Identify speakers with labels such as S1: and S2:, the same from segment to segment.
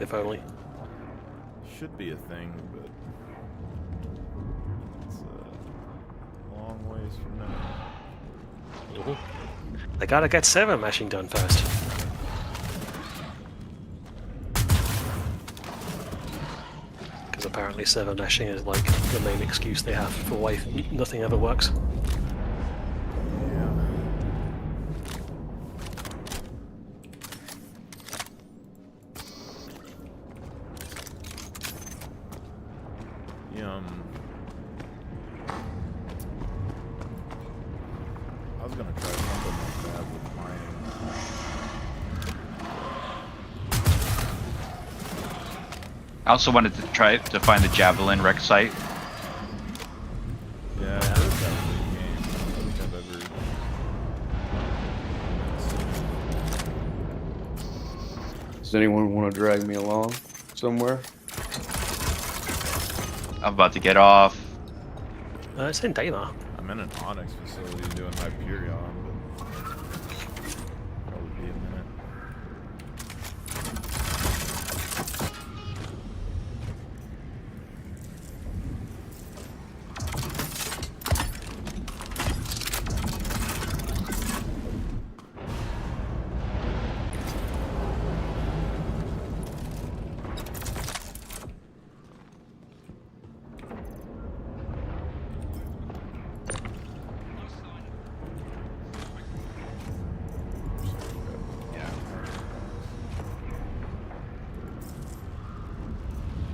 S1: if only.
S2: Should be a thing, but it's a long ways from now.
S1: They gotta get 7 meshing done first. Because apparently 7 meshing is like the main excuse they have for why nothing ever works.
S2: I was gonna try something like that with mining.
S3: I also wanted to try to find the Javelin wreck site.
S2: Yeah, I heard that was a game. I don't think I've ever.
S4: Does anyone want to drag me along somewhere?
S3: I'm about to get off.
S1: It's in Daymar.
S2: I'm in an Onyx facility doing Hyperion, but probably be a minute.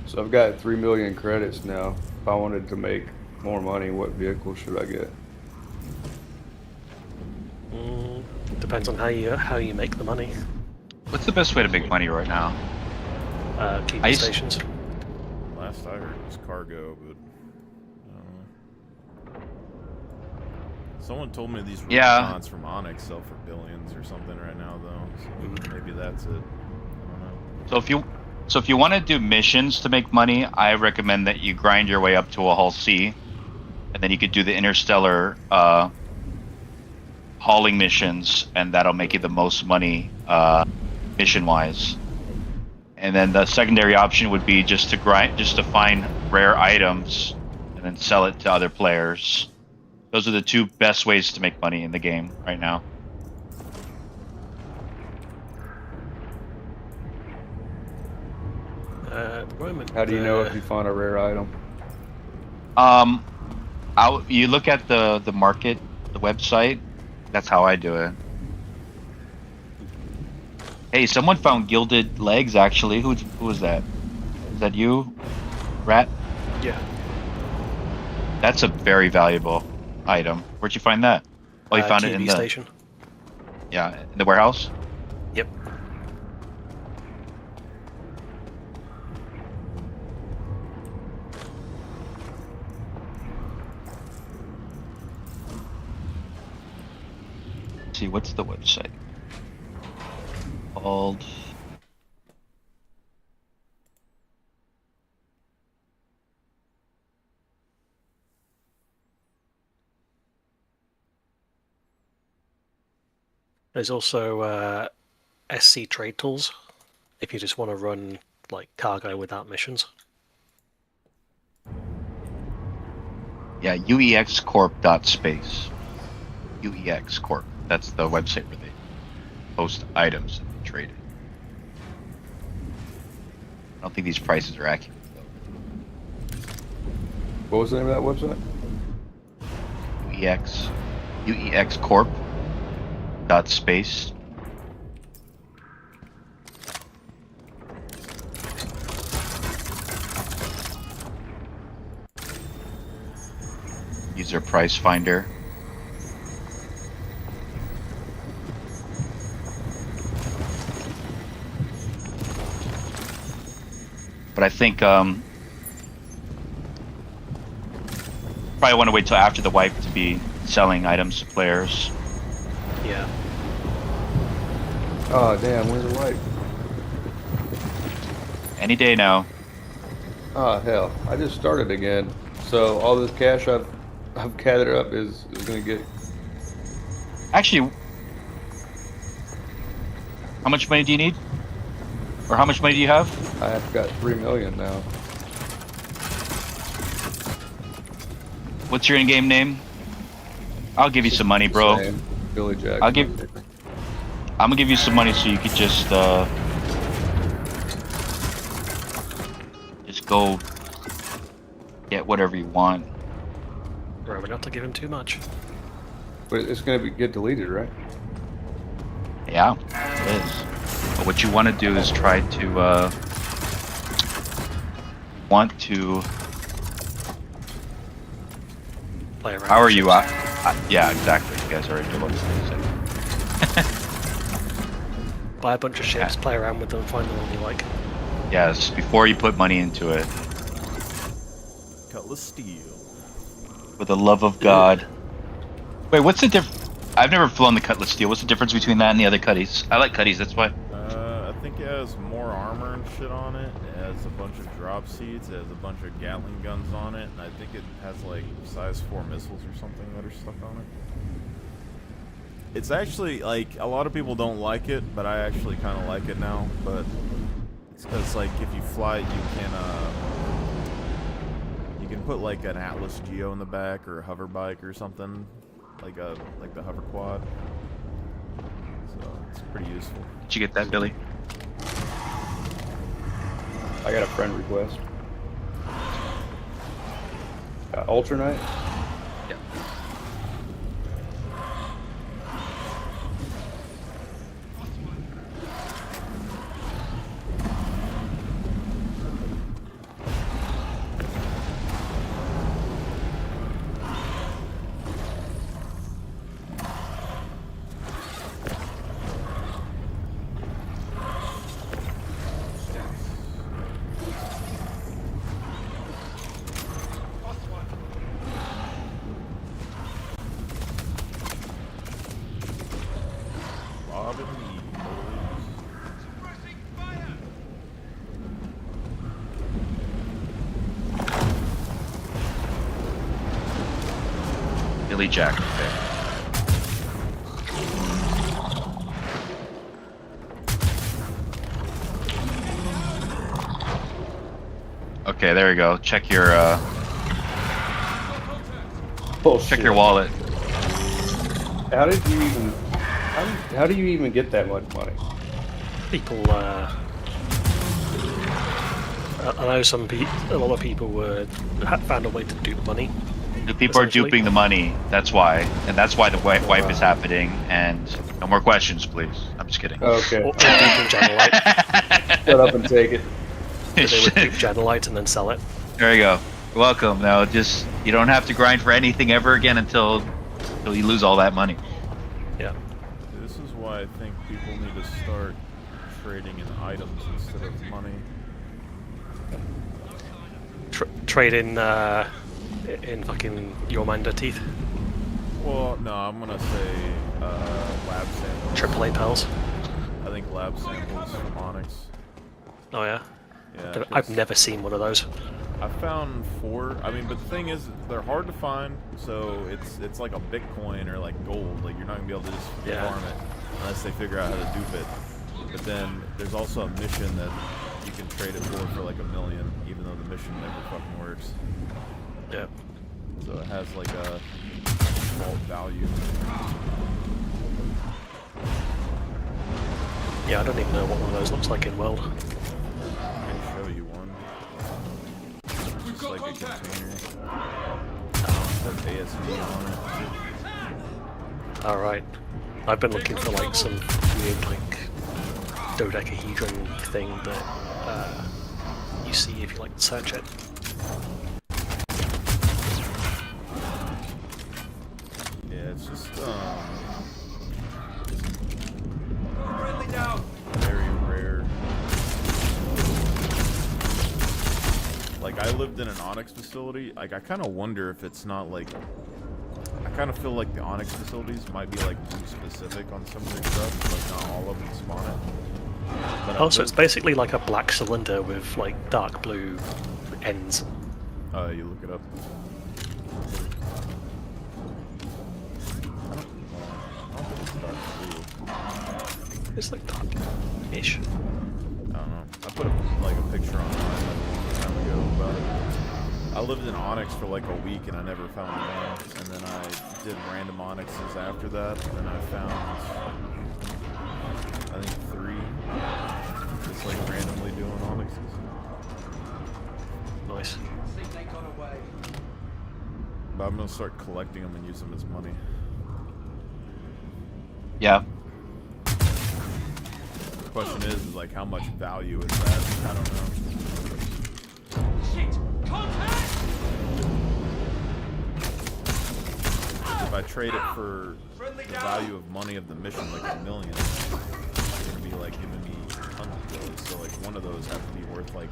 S4: So I've got 3 million credits now. If I wanted to make more money, what vehicle should I get?
S1: Depends on how you make the money.
S3: What's the best way to make money right now?
S1: Keep
S3: I
S1: the
S3: used-
S1: stations.
S2: Last I heard it was cargo, but I don't know. Someone told me these
S3: Yeah.
S2: Rubicons from Onyx sell for billions or something right now, though. So maybe that's it. I don't know.
S3: So if you want to do missions to make money, I recommend that you grind your way up to a Hull C, and then you could do the interstellar hauling missions, and that'll make you the most money mission-wise. And then the secondary option would be just to find rare items and then sell it to other players. Those are the 2 best ways to make money in the game right now.
S4: How do you know if you find a rare item?
S3: You look at the market, the website. That's how I do it. Hey, someone found gilded legs. Actually, who was that? Is that you, Rat?
S1: Yeah.
S3: That's a very valuable item. Where'd you find that? Oh, you found it in
S1: TV
S3: the
S1: station.
S3: Yeah, in the warehouse.
S1: Yep.
S3: Let's see, what's the website called?
S1: There's also SC Trade Tools, if you just want to run like cargo without missions.
S3: Yeah, uexcorp.space. UEX Corp. That's the website where they post items and trade it. I don't think these prices are accurate though.
S4: What was the name of that website?
S3: UEX Corp. .space. User price finder. But I think probably want to wait till after the wipe to be selling items to players.
S1: Yeah.
S4: Oh damn, where's the wipe?
S3: Any day now.
S4: Oh hell, I just started again. So all this cash I've gathered up is gonna get.
S3: Actually, how much money do you need? Or how much money do you have?
S4: I've got 3 million now.
S3: What's your in-game name? I'll give you some money, bro.
S4: Same. Billy Jack.
S3: I'm gonna give you some money so you could just go get whatever you want.
S1: Remember not to give him too much.
S4: But it's gonna get deleted, right?
S3: Yeah, it is. But what you want to do is try to
S1: Play around.
S3: How are
S1: with
S3: you?
S1: ships.
S3: Yeah, exactly. You guys already know what to say.
S1: Buy a bunch of ships, play around with them, find the one you like.
S3: Yes, before you put money into it.
S2: Cutlass steel.
S3: For the love of God. Wait, what's the difference? I've never flown the Cutlass Steel. What's the difference between that and the other Cutties? I like Cutties, that's why.
S2: I think it has more armor and shit on it. It has a bunch of drop seats. It has a bunch of Gatling guns on it, and I think it has like size 4 missiles or something that are stuck on it. It's actually like a lot of people don't like it, but I actually kind of like it now. But it's because like if you fly it, you can put like an Atlas Geo in the back or a hover bike or something. Like the hover quad, so it's pretty useful.
S3: Did you get that, Billy?
S4: I got a friend request. Ultranite?
S3: Yeah.
S2: Bob and me,
S3: Billy Jack. Okay, there you go. Check your check your wallet.
S4: How did you even? How do you even get that much money?
S1: People, I know a lot of people found a way to dupe money.
S3: The people are
S1: Essentially.
S3: duping the money. That's why, and that's why the wipe is happening. And no more questions, please. I'm just kidding.
S4: Okay,
S1: Or duping Janelite.
S4: shut up and take it.
S1: They would dupe Janelite and then sell it.
S3: There you go. You're welcome. Now, just you don't have to grind for anything ever again until you lose all that money.
S1: Yeah.
S2: This is why I think people need to start trading in items instead of money.
S1: Trade in fucking Yormander teeth.
S2: Well, no, I'm gonna say lab samples.
S1: AAA pals.
S2: I think lab samples from Onyx.
S1: Oh yeah.
S2: Yeah,
S1: I've
S2: 'cause
S1: never seen one of those.
S2: I found 4. I mean, but the thing is, they're hard to find. So it's like a Bitcoin or like gold. Like you're not gonna be able to just farm it unless they figure out how to dupe it. But then there's also a mission that you can trade it for like $1 million, even though the mission never fucking works.
S1: Yeah.
S2: So it has like a default value.
S1: Yeah, I don't even know what one of those looks like in World.
S2: I can show you one. It's like a container. Has ASD on it.
S1: Alright. I've been looking for like some weird like dodecahedron thing that you see if you like search it.
S2: Yeah, it's just very rare. Like I lived in an Onyx facility. Like I kind of wonder if it's not like. I kind of feel like the Onyx facilities might be like too specific on some of their stuff. Like not all of them spawn it. But
S1: Also, it's basically like a black cylinder with like dark blue ends.
S2: you look it up. I don't think it's dark blue.
S1: It's like dark-ish.
S2: I don't know. I put a picture online like a long time ago about it. I lived in Onyx for like a week and I never found one. And then I did random Onyxes after that, and then I found, I think 3. Just like randomly doing Onyxes.
S1: Nice.
S2: But I'm gonna start collecting them and use them as money.
S3: Yeah.
S2: The question is like how much value is that? I don't know.
S5: Shit! Contact!
S2: If I trade it for the value of money of the mission, like $1 million, it's gonna be like giving me tons of those. So like one of those have to be worth like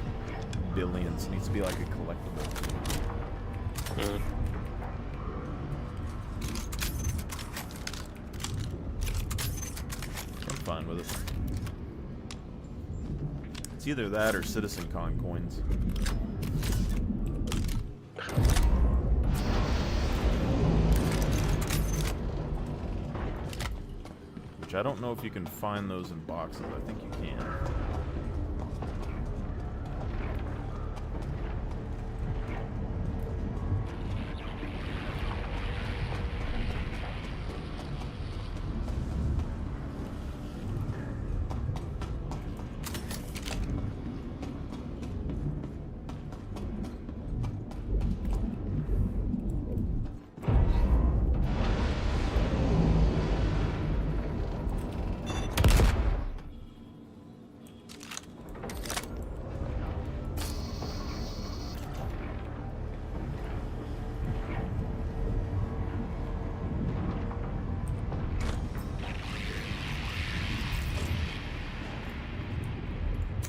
S2: billions. It needs to be like a collectible.
S1: Mm.
S2: I'm fine with it. It's either that or CitizenCon coins. Which I don't know if you can find those in boxes. I think you can.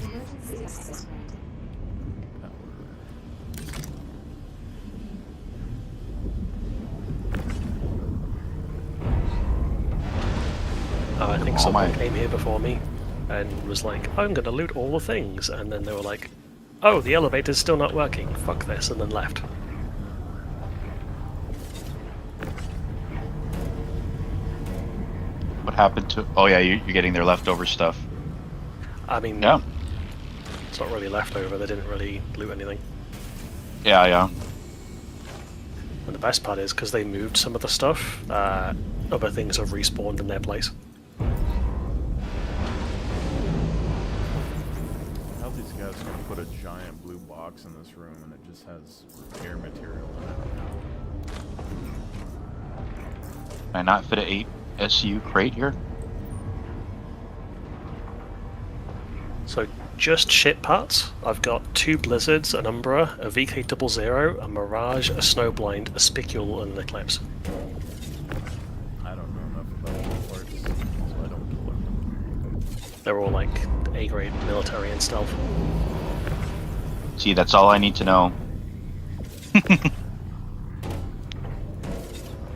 S6: Emergency access granted.
S1: I think
S3: Oh
S1: someone
S3: my.
S1: came here before me and was like, I'm gonna loot all the things, and then they were like, oh, the elevator's still not working, fuck this, and then left.
S3: What happened to? Oh yeah, you're getting their leftover stuff.
S1: I mean,
S3: Yeah.
S1: it's not really leftover, they didn't really loot anything.
S3: Yeah, yeah.
S1: And the best part is, because they moved some of the stuff, other things have respawned in their place.
S2: How's these guys gonna put a giant blue box in this room and it just has repair material in it?
S3: Can I not fit a 8 SU crate here?
S1: So, just shit parts. I've got 2 Blizzards, an Umbra, a VK00, a Mirage, a Snowblind, a Spicule, and an Eclipse.
S2: I don't know enough about the parts, so I don't collect them.
S1: They're all like A-grade military and stealth.
S3: See, that's all I need to know.
S2: I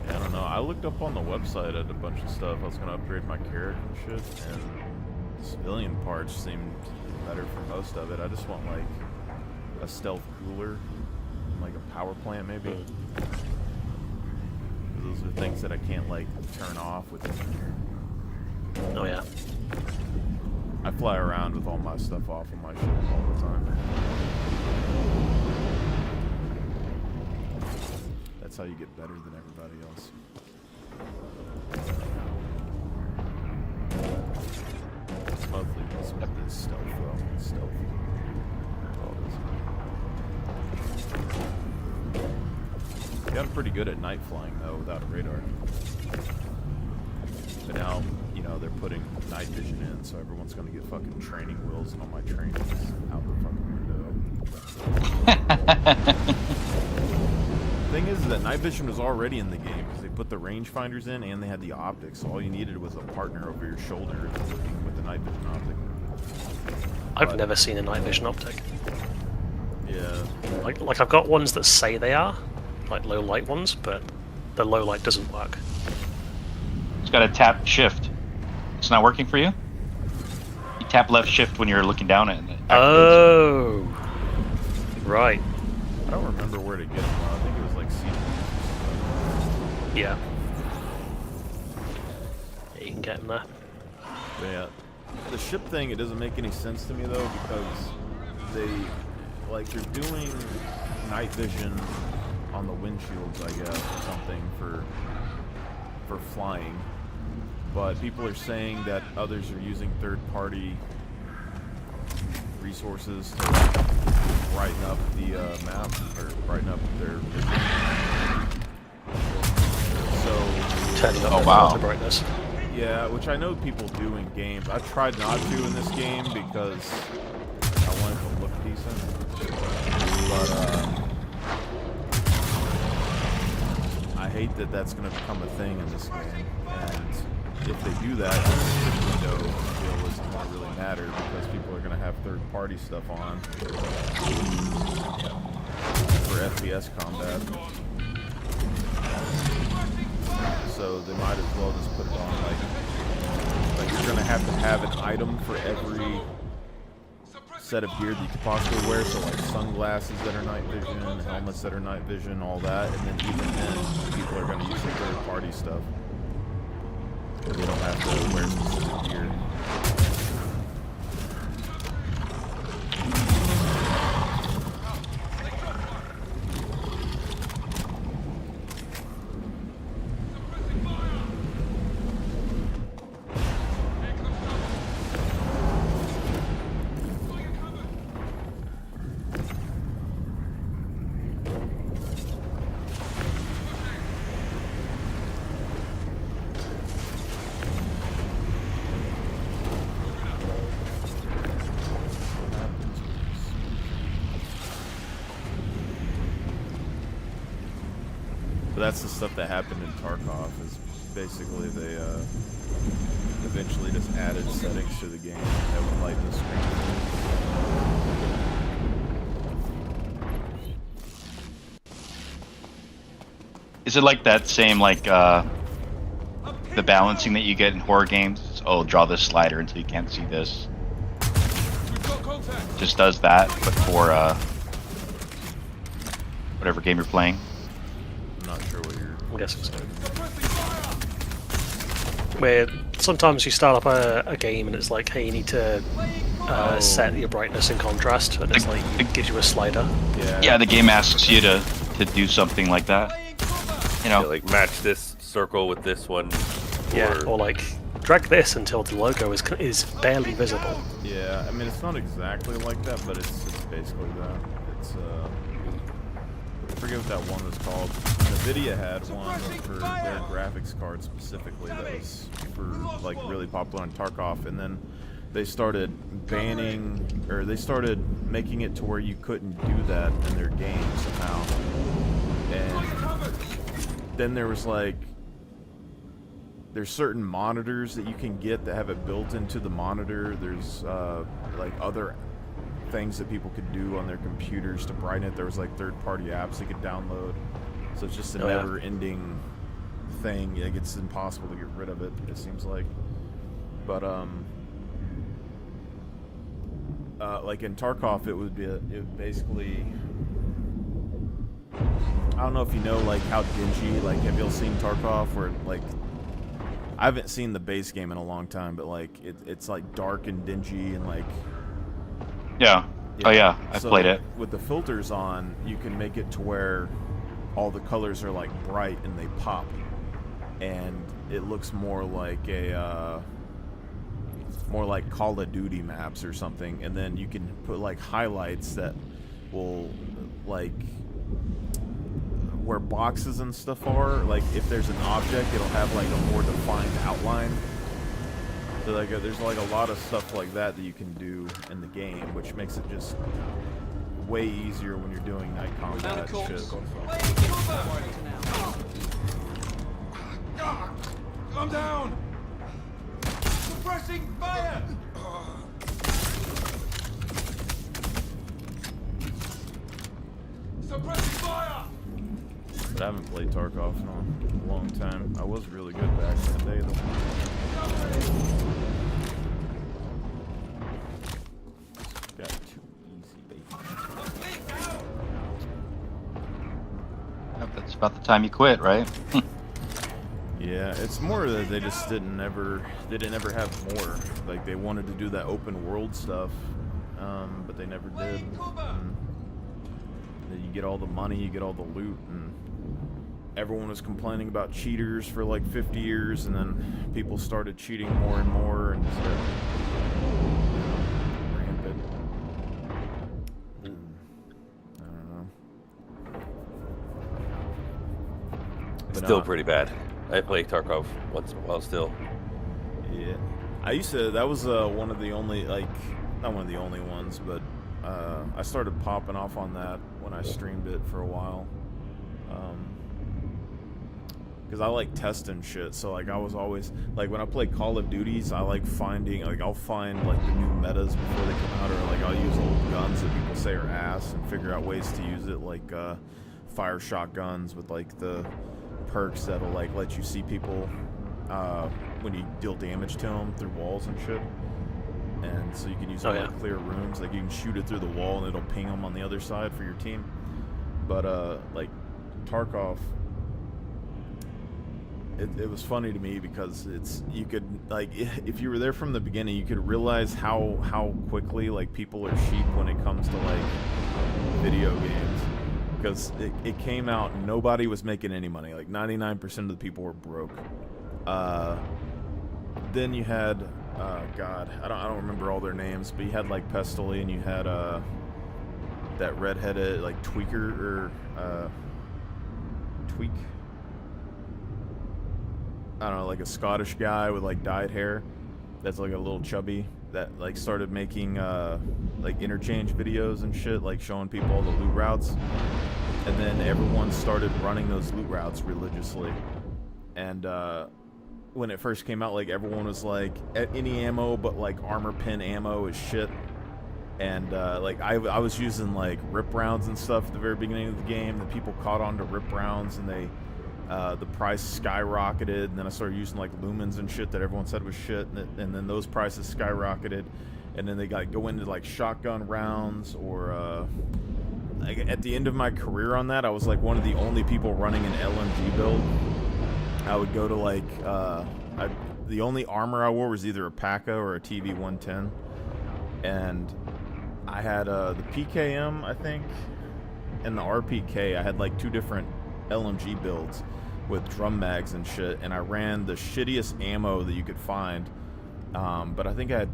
S2: don't know. I looked up on the website at a bunch of stuff. I was gonna upgrade my character and shit, and civilian parts seemed better for most of it. I just want like a stealth cooler, and, like a power plant maybe. Those are things that I can't like turn off with.
S1: Oh yeah.
S2: I fly around with all my stuff off of my ship all the time. That's how you get better than everybody else. Lovely. This stealth though. Stealth. Got pretty good at night flying though without a radar. But now, you know, they're putting night vision in, so everyone's gonna get fucking training wheels and all my training's out the fucking window. The thing is that night vision was already in the game because they put the rangefinders in and they had the optics. So all you needed was a partner over your shoulder looking with the night vision optic.
S1: I've never seen a night vision optic.
S2: Yeah.
S1: Like I've got ones that say they are, like low light ones, but the low light doesn't work.
S3: It's got to tap shift. It's not working for you? You tap left shift when you're looking down at it.
S1: Oh, right.
S2: I don't remember where to get them. I think it was like C.
S1: Yeah. You can get them there.
S2: Yeah. the ship thing, it doesn't make any sense to me though, because they're doing night vision on the windshields, I guess, or something for flying. But people are saying that others are using third-party resources to brighten up the map, or brighten up their vision. So,
S1: Turning up
S3: Oh,
S1: the
S3: wow.
S1: relative brightness.
S2: yeah, which I know people do in games. I tried not to in this game because I wanted to look decent. But I hate that that's going to become a thing in this game. And if they do that, then the window deal isn't going to really matter because people are going to have third-party stuff on for FPS combat. So they might as well just put it on like you're going to have an item for every set of gear that you could possibly wear. So like sunglasses that are night vision, helmets that are night vision, all that. And then even then, people are going to use the third-party stuff. They don't have to wear specific gear. But that's the stuff that happened in Tarkov, is basically they eventually just added settings to the game that would light the screen.
S3: Is it like that same the balancing that you get in horror games? Oh, draw this slider until you can't see this. Just does that, but for whatever game you're playing.
S2: I'm not sure what you're...
S1: I'm guessing so. Where sometimes you start up a game and it's like, hey, you need to set your brightness and contrast, and it's like, it gives you a slider.
S3: Yeah, the game asks you to do something like that. You know,
S5: Yeah, like match this circle with this one.
S1: Yeah, or like, drag this until the logo is barely visible.
S2: Yeah, I mean, it's not exactly like that, but it's basically that. It's, I forget what that one was called. NVIDIA had one for their graphics card specifically that was for, like, really popular on Tarkov, and then they started banning, or they started making it to where you couldn't do that in their game somehow. And then there was, like, there's certain monitors that you can get that have it built into the monitor. There's like other things that people could do on their computers to brighten it. There was like third-party apps they could download. So it's just a never-ending thing. Like, it's impossible to get rid of it, it seems like. But like in Tarkov, it would basically, I don't know if you know like how dingy, like, have you all seen Tarkov where like, I haven't seen the base game in a long time, but like it's like dark and dingy and like
S3: yeah. Oh yeah, I've played it.
S2: With the filters on, you can make it to where all the colors are like bright and they pop, and it looks more like a more like Call of Duty maps or something. And then you can put like highlights that will like where boxes and stuff are, like if there's an object, it'll have like a more defined outline. So like there's like a lot of stuff like that that you can do in the game, which makes it just way easier when you're doing night combat and shit.
S6: Calm down! Suppressing fire! Suppressing fire!
S2: But I haven't played Tarkov in a long time. I was really good back in the day though. Got too easy, baby.
S3: That's about the time you quit, right?
S2: Yeah, it's more that they just didn't ever have more. Like they wanted to do that open world stuff, but they never did. And then you get all the money, you get all the loot, and everyone was complaining about cheaters for like 50 years, and then people started cheating more and more, and so, rampant. I don't know. But
S5: Still pretty bad. I play Tarkov once in a while still.
S2: Yeah, I used to. That was one of the only, like, not one of the only ones, but I started popping off on that when I streamed it for a while. Because I like testing shit, so like I was always like when I play Call of Duties, I like finding, like, I'll find like the new metas before they come out, or like I'll use old guns that people say are ass and figure out ways to use it, like fire shotguns with like the perks that'll like let you see people when you deal damage to them through walls and shit. And so you can use them to clear rooms, like you can shoot it through the wall and it'll ping them on the other side for your team. But like Tarkov, it was funny to me because you could, like, if you were there from the beginning, you could realize how quickly like people are sheep when it comes to like video games, because it came out and nobody was making any money. Like 99% of the people were broke. Then you had God, I don't remember all their names, but you had like Pestily, and you had that redheaded like tweaker or tweak. I don't know, like a Scottish guy with like dyed hair that's like a little chubby that like started making like interchange videos and shit, like showing people all the loot routes. And then everyone started running those loot routes religiously. And when it first came out, like everyone was like, any ammo but like armor pin ammo is shit. And like I was using like rip rounds and stuff at the very beginning of the game. The people caught on to rip rounds, and they the price skyrocketed. And then I started using like lumens and shit that everyone said was shit, and then those prices skyrocketed. And then they got go into like shotgun rounds, or like at the end of my career on that, I was like one of the only people running an LMG build. I would go to like the only armor I wore was either a PACA or a TV-110, and I had the PKM, I think, and the RPK. I had like two different LMG builds with drum mags and shit, and I ran the shittiest ammo that you could find. But I think it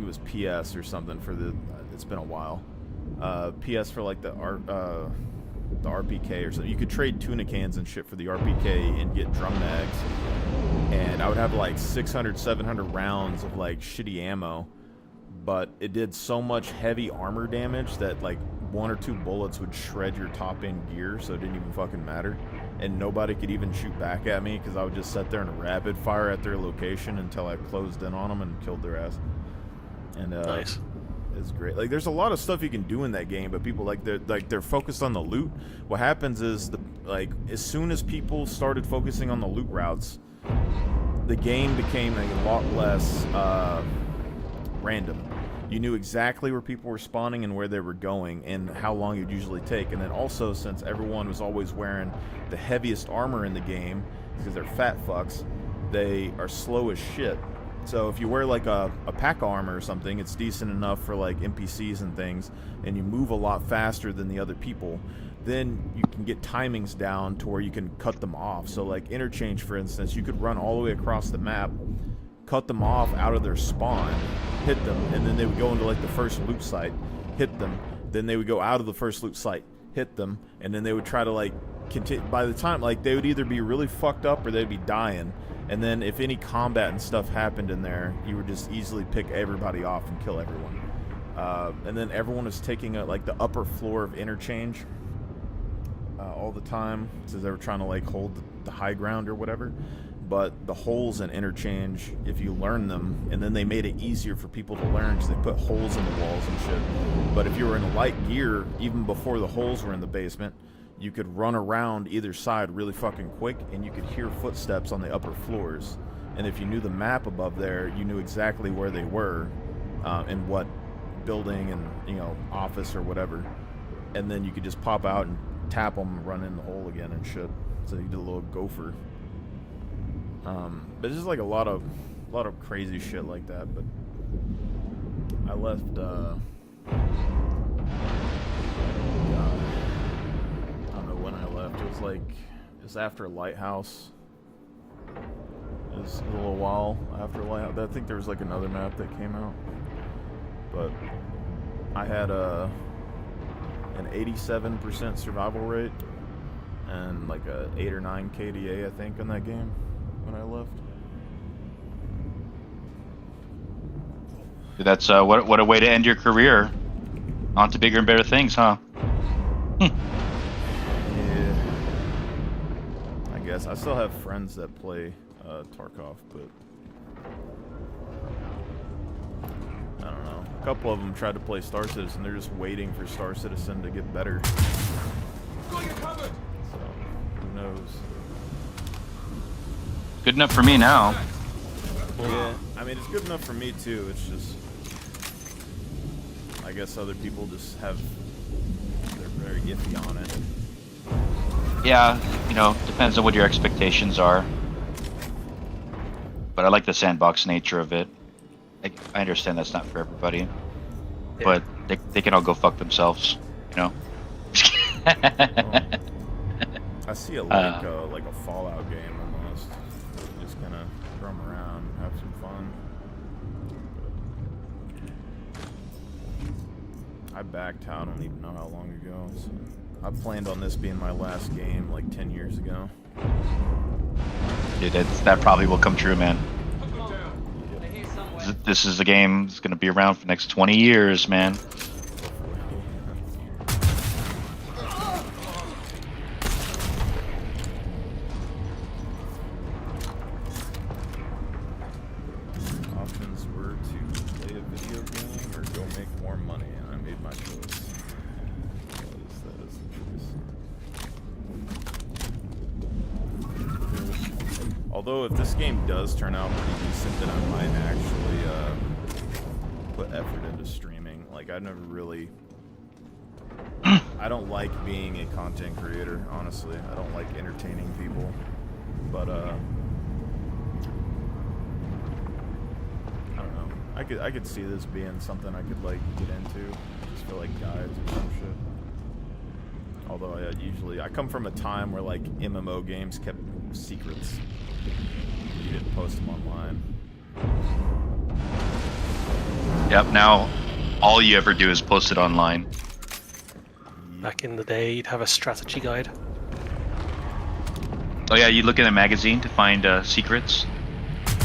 S2: was PS or something for the. It's been a while. PS for like the RPK or something. You could trade tuna cans and shit for the RPK and get drum mags. And I would have like 600, 700 rounds of like shitty ammo. But it did so much heavy armor damage that like one or two bullets would shred your top end gear, so it didn't even fucking matter. And nobody could even shoot back at me because I would just sit there and rapid fire at their location until I closed in on them and killed their ass. And
S1: nice.
S2: It's great. Like there's a lot of stuff you can do in that game, but people they're focused on the loot. What happens is as soon as people started focusing on the loot routes, the game became a lot less random. You knew exactly where people were spawning and where they were going and how long it would usually take. And then also, since everyone was always wearing the heaviest armor in the game, because they're fat fucks, they are slow as shit. So if you wear like a pack armor or something, it's decent enough for like NPCs and things, and you move a lot faster than the other people, then you can get timings down to where you can cut them off. So like interchange, for instance, you could run all the way across the map, cut them off out of their spawn, hit them, and then they would go into like the first loot site, hit them, then they would go out of the first loot site, hit them, and then they would try to like continue. By the time, like, they would either be really fucked up or they'd be dying, and then if any combat and stuff happened in there, you would just easily pick everybody off and kill everyone. And then everyone was taking like the upper floor of interchange all the time, so they were trying to like hold the high ground or whatever. But the holes in interchange, if you learn them, and then they made it easier for people to learn because they put holes in the walls and shit. But if you were in light gear, even before the holes were in the basement, you could run around either side really fucking quick, and you could hear footsteps on the upper floors. And if you knew the map above there, you knew exactly where they were, and what building and, office or whatever. And then you could just pop out and tap them and run in the hole again and shit. So you did a little gopher. But it's just like a lot of crazy shit like that. But I left. God, I don't know when I left. It was after Lighthouse. It was a little while after Lighthouse. I think there was like another map that came out, but I had an 87% survival rate and like a 8 or 9 KDA, I think, in that game when I left.
S3: That's what a way to end your career. On to bigger and better things, huh?
S2: Yeah, I guess I still have friends that play Tarkov, but I don't know. A couple of them tried to play Star Citizen. They're just waiting for Star Citizen to get better.
S6: Got you covered.
S2: So who knows?
S3: Good enough for me now.
S2: Yeah, I mean it's good enough for me too. It's just, I guess other people just they're very iffy on it.
S3: Yeah, depends on what your expectations are. But I like the sandbox nature of it. I understand that's not for everybody, but they can all go fuck themselves,
S2: Well, I see it like a Fallout game almost. Just kind of roam around, have some fun. I backed out, I don't even know how long ago. So I planned on this being my last game like 10 years ago.
S3: Dude, that probably will come true, man. This is a game that's going to be around for the next 20 years, man.
S2: Options were to play a video game or go make more money, and I made my choice. That is the choice. Although if this game does turn out pretty decent, then I might actually put effort into streaming. Like I've never really. I don't like being a content creator, honestly. I don't like entertaining people, but I don't know. I could see this being something I could like get into, just for like guides or some shit. Although I come from a time where like MMO games kept secrets. You didn't post them online.
S3: Yep, now all you ever do is post it online.
S1: Back in the day, you'd have a strategy guide.
S3: Oh yeah, you look in a magazine to find secrets.
S2: It's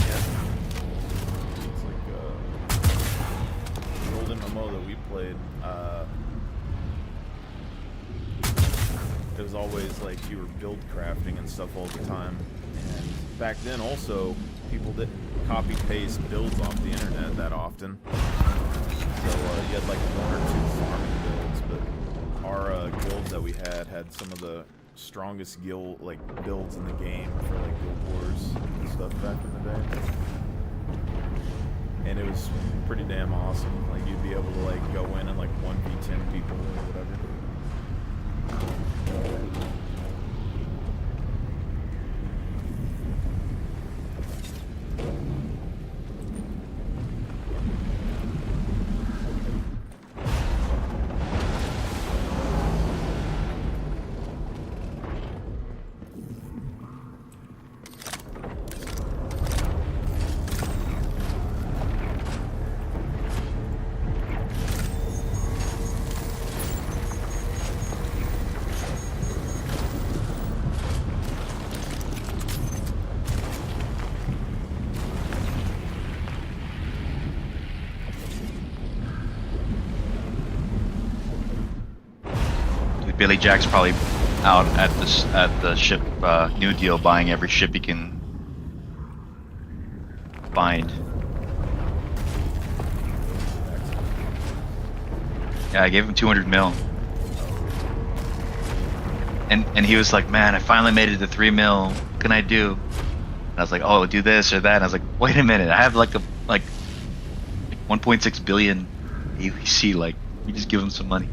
S2: like the old MMO that we played. It was always like you were build crafting and stuff all the time. And back then also, people didn't copy paste builds off the internet that often. So you had like 1 or 2 farming builds, but our guild that we had some of the strongest builds in the game for like Guild Wars and stuff back in the day. And it was pretty damn awesome. Like you'd be able to like go in and like 1v10 people or whatever.
S3: Billy Jack's probably out at the ship New Deal buying every ship he can find. Yeah, I gave him 200 mil. And he was like, man, I finally made it to 3 mil. What can I do? And I was like, oh, do this or that. And I was like, wait a minute, I have like 1.6 billion AUC. Like, we just give him some money.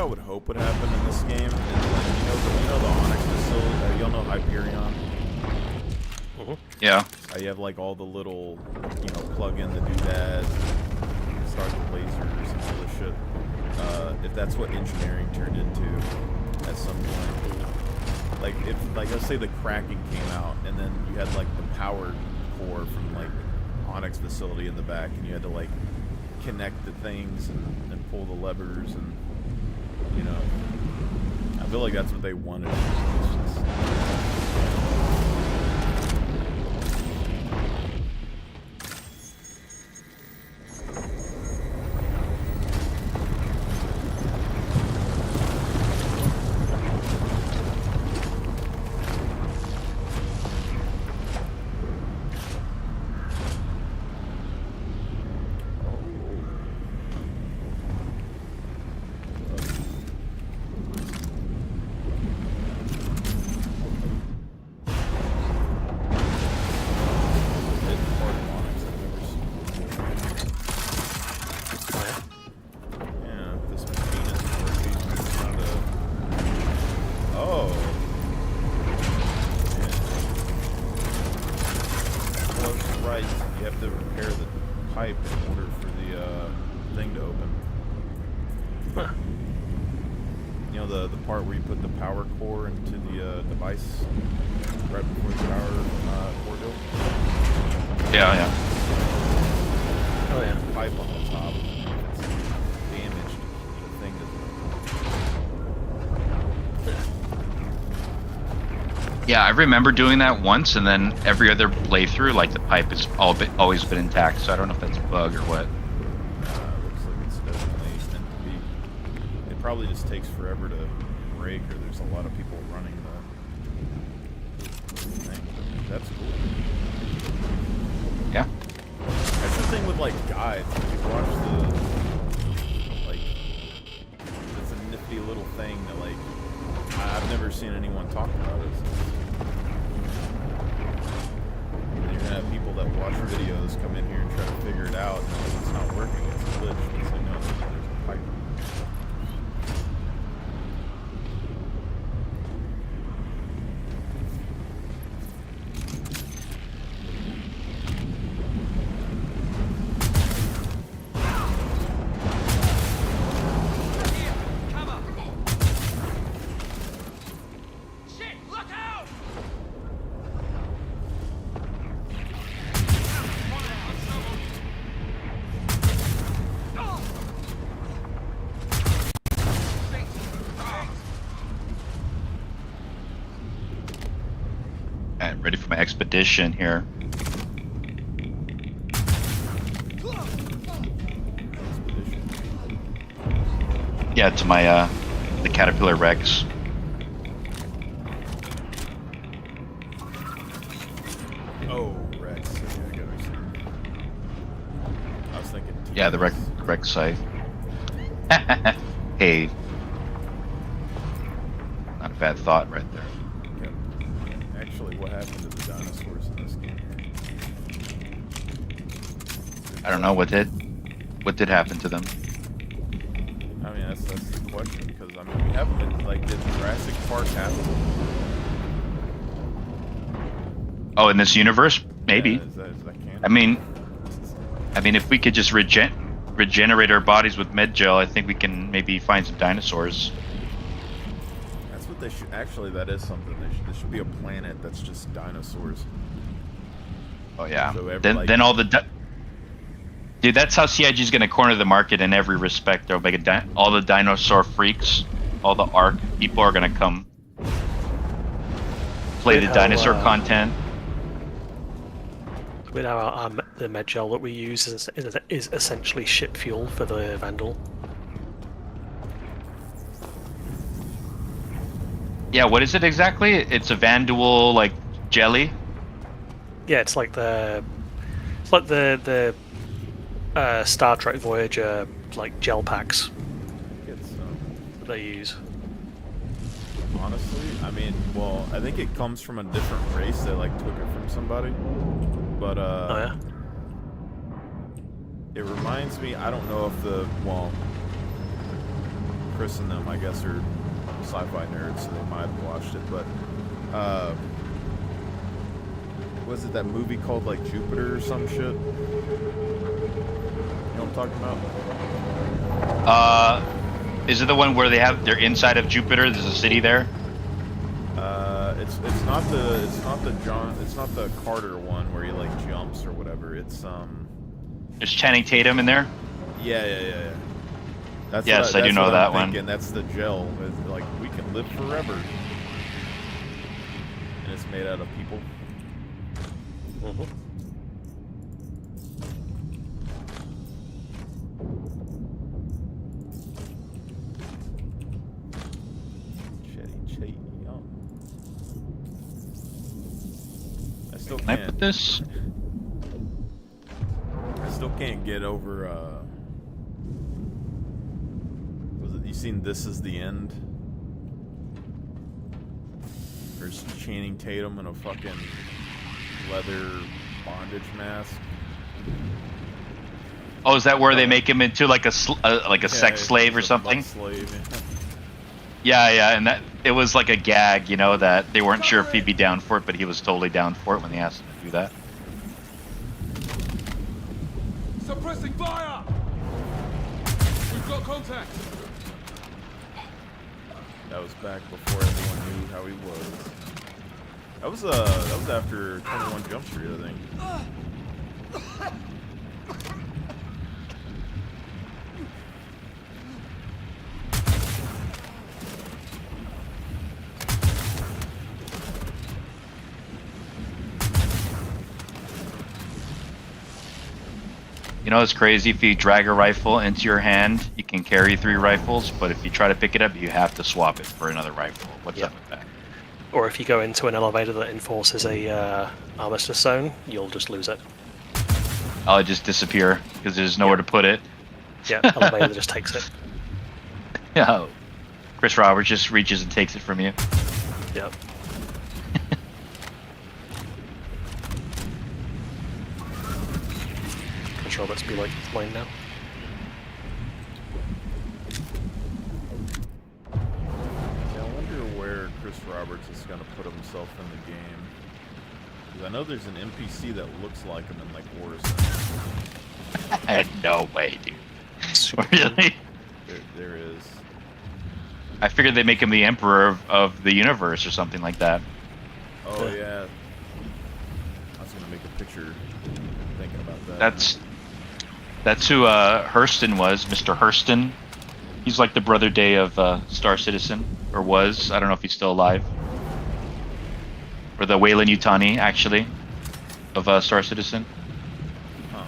S2: I would hope would happen in this game is like you know the Onyx facility. Y'all know Hyperion.
S3: Yeah.
S2: You have like all the little plug in the doodads, start the lasers and all this shit. If that's what engineering turned into at some point, like if let's say the Kraken came out and then you had like the power core from like Onyx facility in the back, and you had to like connect the things and pull the levers, and I feel like that's what they wanted.
S3: Yeah, I remember doing that once, and then every other playthrough, like the pipe has always been intact. So I don't know if that's a bug or what.
S2: Looks like it's definitely meant to be. It probably just takes forever to break, or there's a lot of people running the thing. That's cool.
S3: Yeah.
S2: That's the thing with like guides. If you watch it's a nifty little thing that like I've never seen anyone talk about it. You're gonna have people that watch videos come in here and try to figure it out, and it's not working. It's a glitch. It's like, no, there's a pipe.
S3: Ready for my expedition here. Yeah, to my the Caterpillar Rex.
S2: Oh, Rex. I was thinking.
S3: Yeah, the Rex scythe. Hey, not a bad thought right there.
S2: Actually, what happened to the dinosaurs in this game?
S3: I don't know what did happen to them.
S2: I mean, that's the question, because I mean, we haven't been like, did Jurassic Park happen?
S3: Oh, in this universe, maybe.
S2: Yeah, is that canon?
S3: I mean, if we could just regenerate our bodies with med gel, I think we can maybe find some dinosaurs.
S2: That's what they should. Actually, that is something. There should be a planet that's just dinosaurs.
S3: Oh yeah.
S2: So
S3: then all the dude, that's how CIG is gonna corner the market in every respect. They'll make all the dinosaur freaks, all the ARC people are gonna come play the dinosaur content.
S1: With the med gel that we use is essentially ship fuel for the Vandal.
S3: Yeah, what is it exactly? It's a Vandal like jelly.
S1: Yeah, it's like the Star Trek Voyager like gel packs that they use.
S2: Honestly, I mean, well, I think it comes from a different race. They like took it from somebody, but
S1: oh yeah.
S2: It reminds me. I don't know if Chris and them, I guess, are sci-fi nerds, so they might have watched it. But was it that movie called like Jupiter or some shit? You know what I'm talking about?
S3: Is it the one where they're inside of Jupiter? There's a city there.
S2: It's not the Carter one where he like jumps or whatever. It's
S3: There's Channing Tatum in there.
S2: Yeah. That's
S3: yes, I do know that one.
S2: And that's the gel. It's like we can live forever, and it's made out of people.
S1: Mm-hmm.
S3: Can I put this?
S2: I still can't get over. Was it? You seen This Is the End? There's Channing Tatum in a fucking leather bondage mask.
S3: Oh, is that where they make him into like a sex slave or something?
S2: Slave.
S3: Yeah, and that it was like a gag, you know, that they weren't sure if he'd be down for it, but he was totally down for it when they asked him to do that.
S6: Suppressing fire! We've got contact!
S2: That was back before everyone knew how he was. That was after 21 Jump Street, I think.
S3: You know, it's crazy. If you drag a rifle into your hand, you can carry 3 rifles, but if you try to pick it up, you have to swap it for another rifle. What's up with that?
S1: Or if you go into an elevator that enforces a armistice zone, you'll just lose it.
S3: I'll just disappear because there's nowhere to put it.
S1: Yeah, elevator just takes it.
S3: Yeah, Chris Roberts just reaches and takes it from you.
S1: Yep. Chris Roberts be like mine now.
S2: Yeah, I wonder where Chris Roberts is going to put himself in the game. Because I know there's an NPC that looks like him in like Orison.
S3: No way, dude. Really?
S2: There is.
S3: I figured they'd make him the emperor of the universe or something like that.
S2: Oh yeah. I was gonna make a picture thinking about that.
S3: That's who Hurston was, Mr. Hurston. He's like the brother Day of Star Citizen, or was. I don't know if he's still alive. Or the Wayland Yutani, actually, of Star Citizen.
S2: Huh.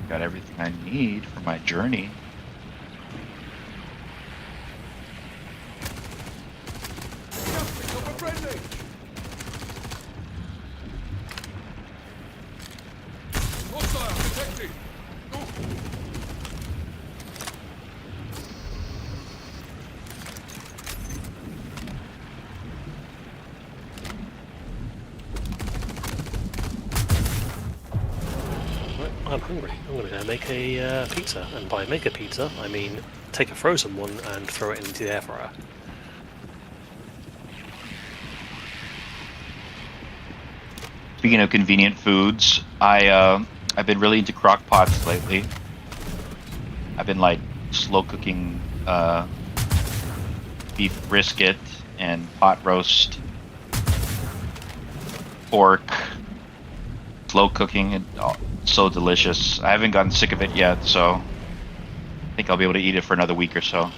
S3: Got everything I need for my journey.
S6: Hostile detected!
S1: I'm hungry. I'm going to go make a pizza. And by make a pizza, I mean take a frozen one and throw it into the air fryer.
S3: Speaking of convenient foods, I've been really into crock pots lately. I've been like slow cooking beef brisket and pot roast pork. Slow cooking and so delicious. I haven't gotten sick of it yet, so I think I'll be able to eat it for another week or so.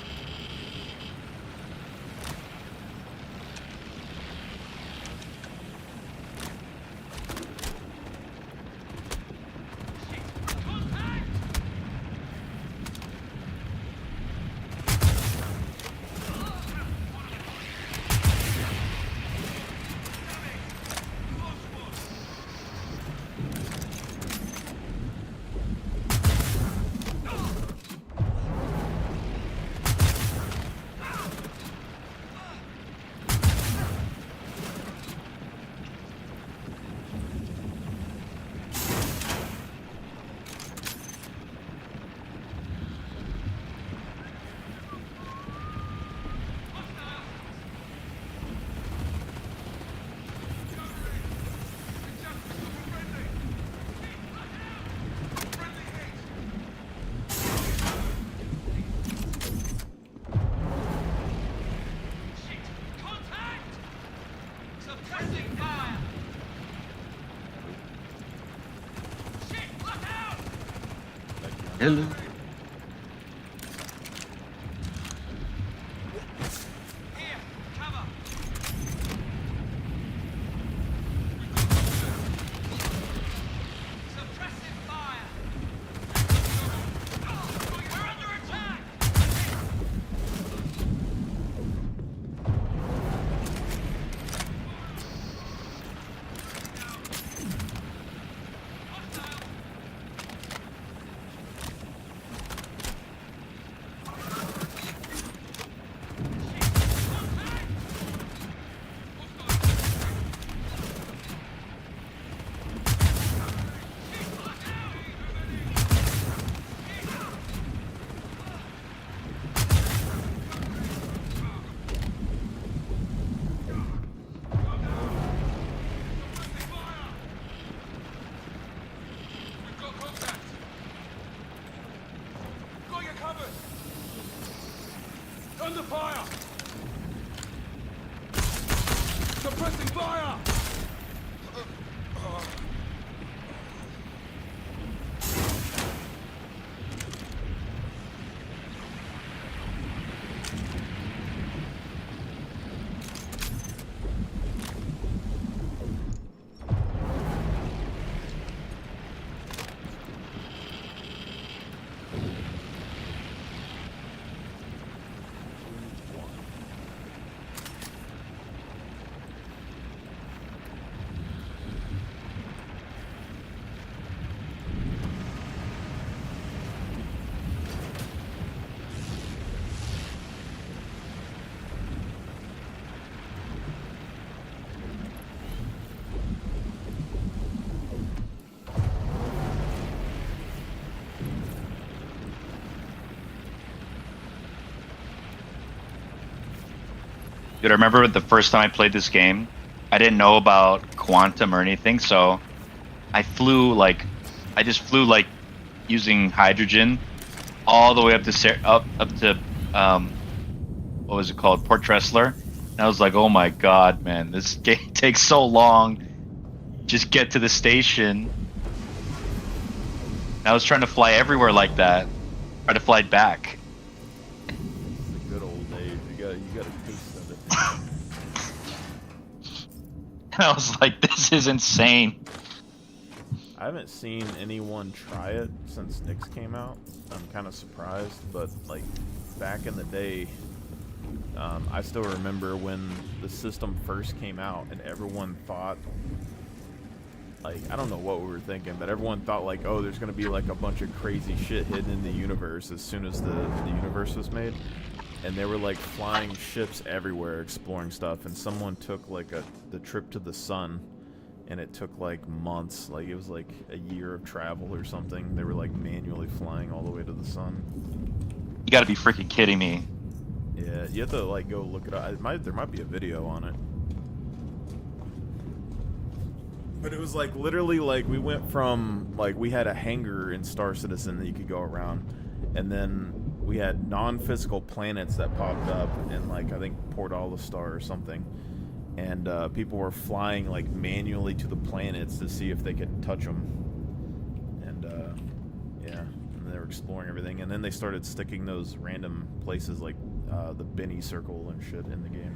S3: Hello.
S6: Under fire! Suppressing fire!
S3: Dude, I remember the first time I played this game, I didn't know about quantum or anything, so I just flew like using hydrogen all the way up to what was it called, Port Tressler, and I was like, oh my god, man, this game takes so long. Just get to the station. I was trying to fly everywhere like that, try to fly back.
S2: The good old days. You got a taste of it.
S3: And I was like, this is insane.
S2: I haven't seen anyone try it since Nyx came out. I'm kind of surprised, but like back in the day, I still remember when the system first came out and everyone thought, like, I don't know what we were thinking, but everyone thought like, oh, there's gonna be like a bunch of crazy shit hidden in the universe as soon as the universe was made. And they were like flying ships everywhere exploring stuff, and someone took like the trip to the sun, and it took like months, like it was like a year of travel or something. They were like manually flying all the way to the sun.
S3: You gotta be freaking kidding me.
S2: Yeah, you have to like go look it up. There might be a video on it. But it was like literally like we went from like we had a hangar in Star Citizen that you could go around, and then we had non-physical planets that popped up in like I think Port Star or something, and people were flying like manually to the planets to see if they could touch them, and yeah, and they were exploring everything, and then they started sticking those random places like the Benny Circle and shit in the game.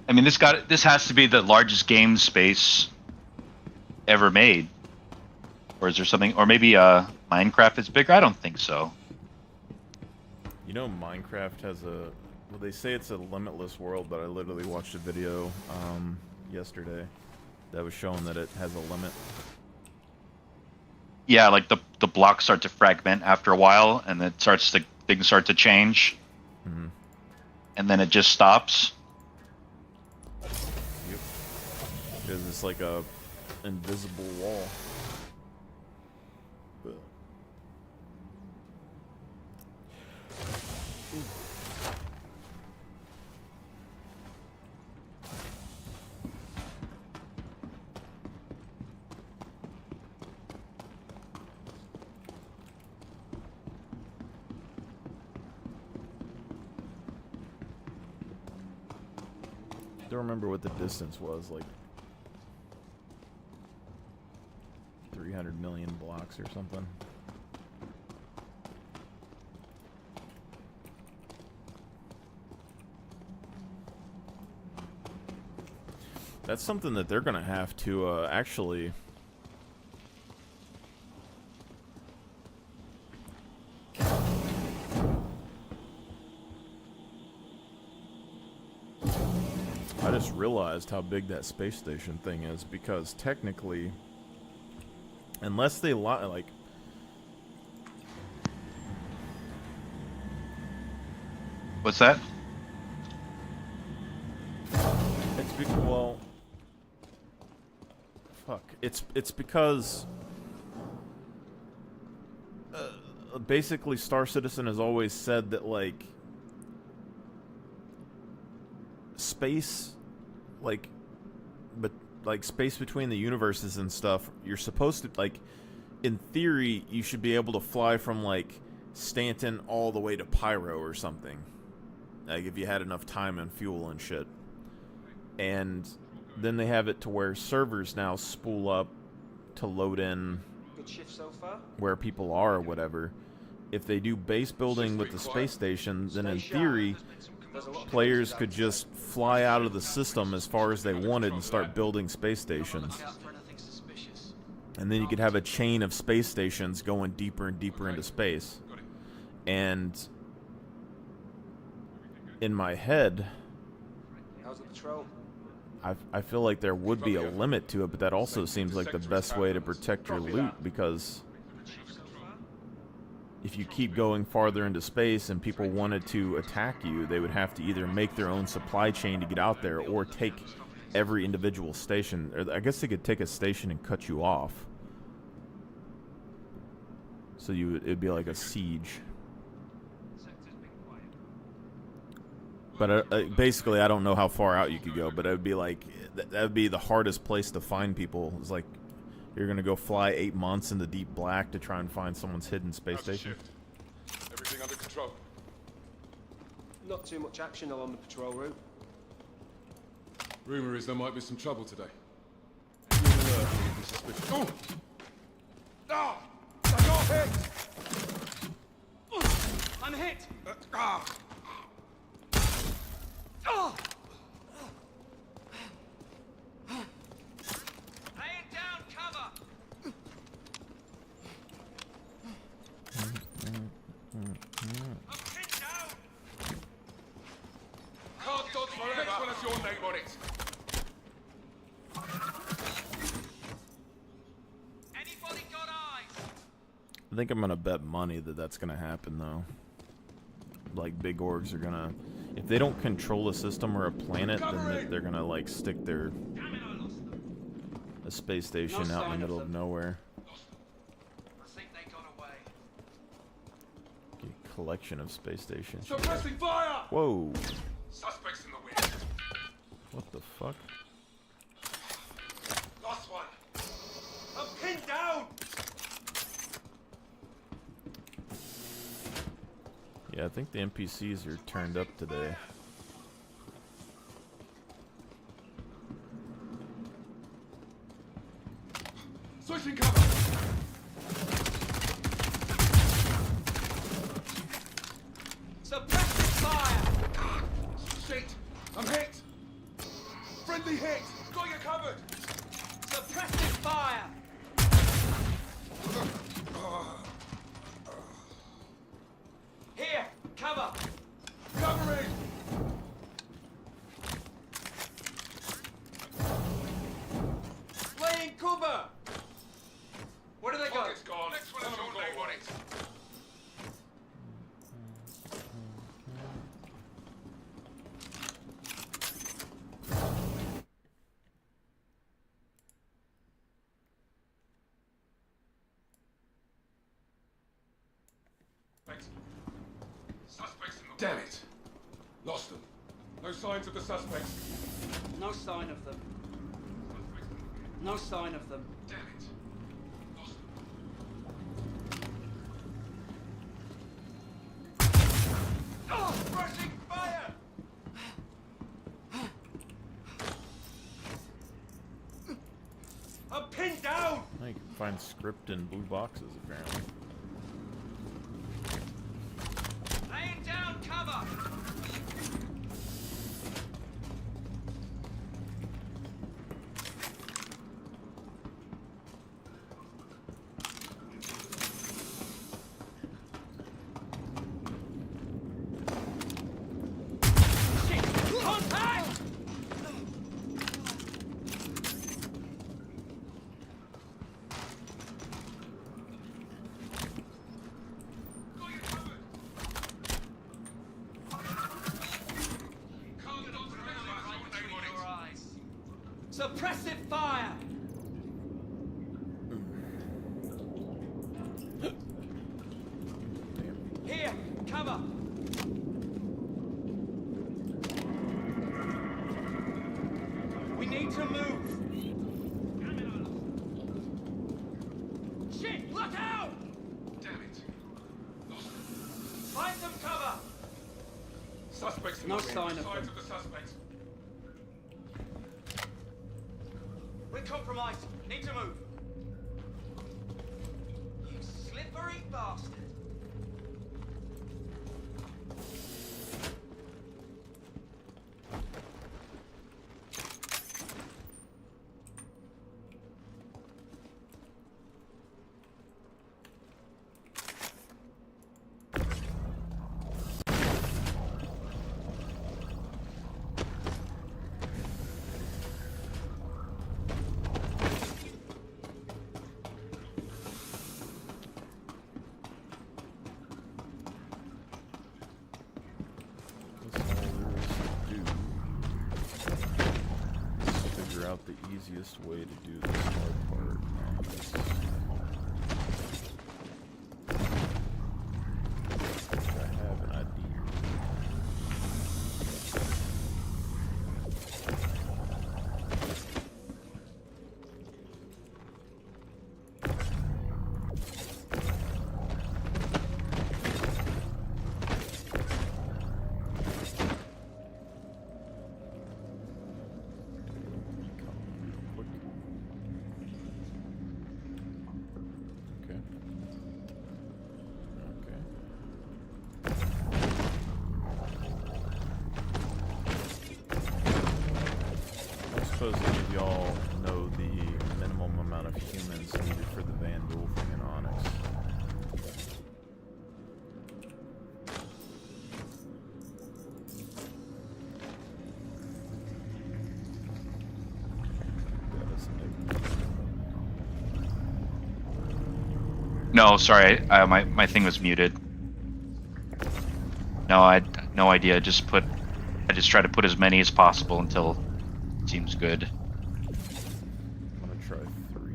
S3: I mean, this has to be the largest game space ever made. Or is there something, or maybe Minecraft is bigger? I don't think so.
S2: You know, Minecraft has well, they say it's a limitless world, but I literally watched a video yesterday that was showing that it has a limit.
S3: Yeah, like the blocks start to fragment after a while, and then things start to change, and then it just stops.
S2: Yep. Because it's like a invisible wall. don't remember what the distance was, like 300 million blocks or something. That's something that they're gonna have to actually I just realized how big that space station thing is, because technically, unless they like,
S3: What's that?
S2: well, fuck. It's because basically Star Citizen has always said that, like, space, but space between the universes and stuff, you're supposed to, like, in theory, you should be able to fly from, like, Stanton all the way to Pyro or something, like, if you had enough time and fuel and shit. And then they have it to where servers now spool up to load in
S7: Good shift so far.
S2: where people are or whatever. If they do base building with the space station, then in theory, players could just fly out of the system as far as they wanted and start building space stations. And then you could have a chain of space stations going deeper and deeper into space. And in my head,
S7: How's the patrol?
S2: I feel like there would be a limit to it, but that also seems like the best way to protect your loot, because if you keep going farther into space and people wanted to attack you, they would have to either make their own supply chain to get out there or take every individual station. Or I guess they could take a station and cut you off. So it'd be like a siege. But basically, I don't know how far out you could go, but it would be like, that would be the hardest place to find people. It's like, you're going to go fly 8 months into deep black to try and find someone's hidden space station.
S6: Everything under control.
S7: Not too much action along the patrol route.
S6: Rumor is there might be some trouble today. Oh! Ah! I got hit!
S7: I'm hit!
S6: Ah!
S7: Oh!
S8: Laying down cover! I'm pinned down!
S6: Can't dodge forever. Next one has your name on it.
S8: Anybody got eyes?
S2: I think I'm going to bet money that that's going to happen, though. Like, big orgs are going to... If they don't control a system or a planet, then they're going to, like, stick their... a space station out in the middle of nowhere.
S8: I think they got away.
S2: A collection of space stations.
S6: Suppressing fire!
S2: Whoa!
S6: Suspects in the wind.
S2: What the fuck?
S6: Last one.
S7: I'm pinned down!
S2: Yeah, I think the NPCs are turned up today.
S6: Switching cover.
S7: Suppressive fire!
S6: Shit. I'm hit. Friendly hit. Got you covered.
S7: Suppressive fire! Here! Cover!
S6: Covering.
S7: Laying cover! What do they got?
S6: Pocket's gone. Next one has your name on it. Thanks. Suspects in the Damn it. Lost them. No signs of the suspects.
S7: No sign of them. No sign of them.
S6: Damn it. Lost them.
S7: Oh! Rushing fire!
S2: Find script in blue boxes, apparently.
S8: Laying down cover. Contact! Suppressive fire! Here, cover! We need to move! Shit, look out!
S6: Damn it. Lost them.
S8: Find some cover!
S6: Suspects in
S7: No
S6: the wind.
S7: sign of
S6: Signs
S7: them.
S6: of the suspects.
S8: We're compromised. Need to move. You slippery bastard.
S2: That's all there is to do. Figure out the easiest way to do this hard part. I have an idea. Okay. Okay. I suppose any of y'all know the minimum amount of humans needed for the Vandal thing in Onyx. That is
S3: No, sorry, my thing was muted. No, I had no idea. I just try to put as many as possible until it seems good.
S2: I'm gonna try 3.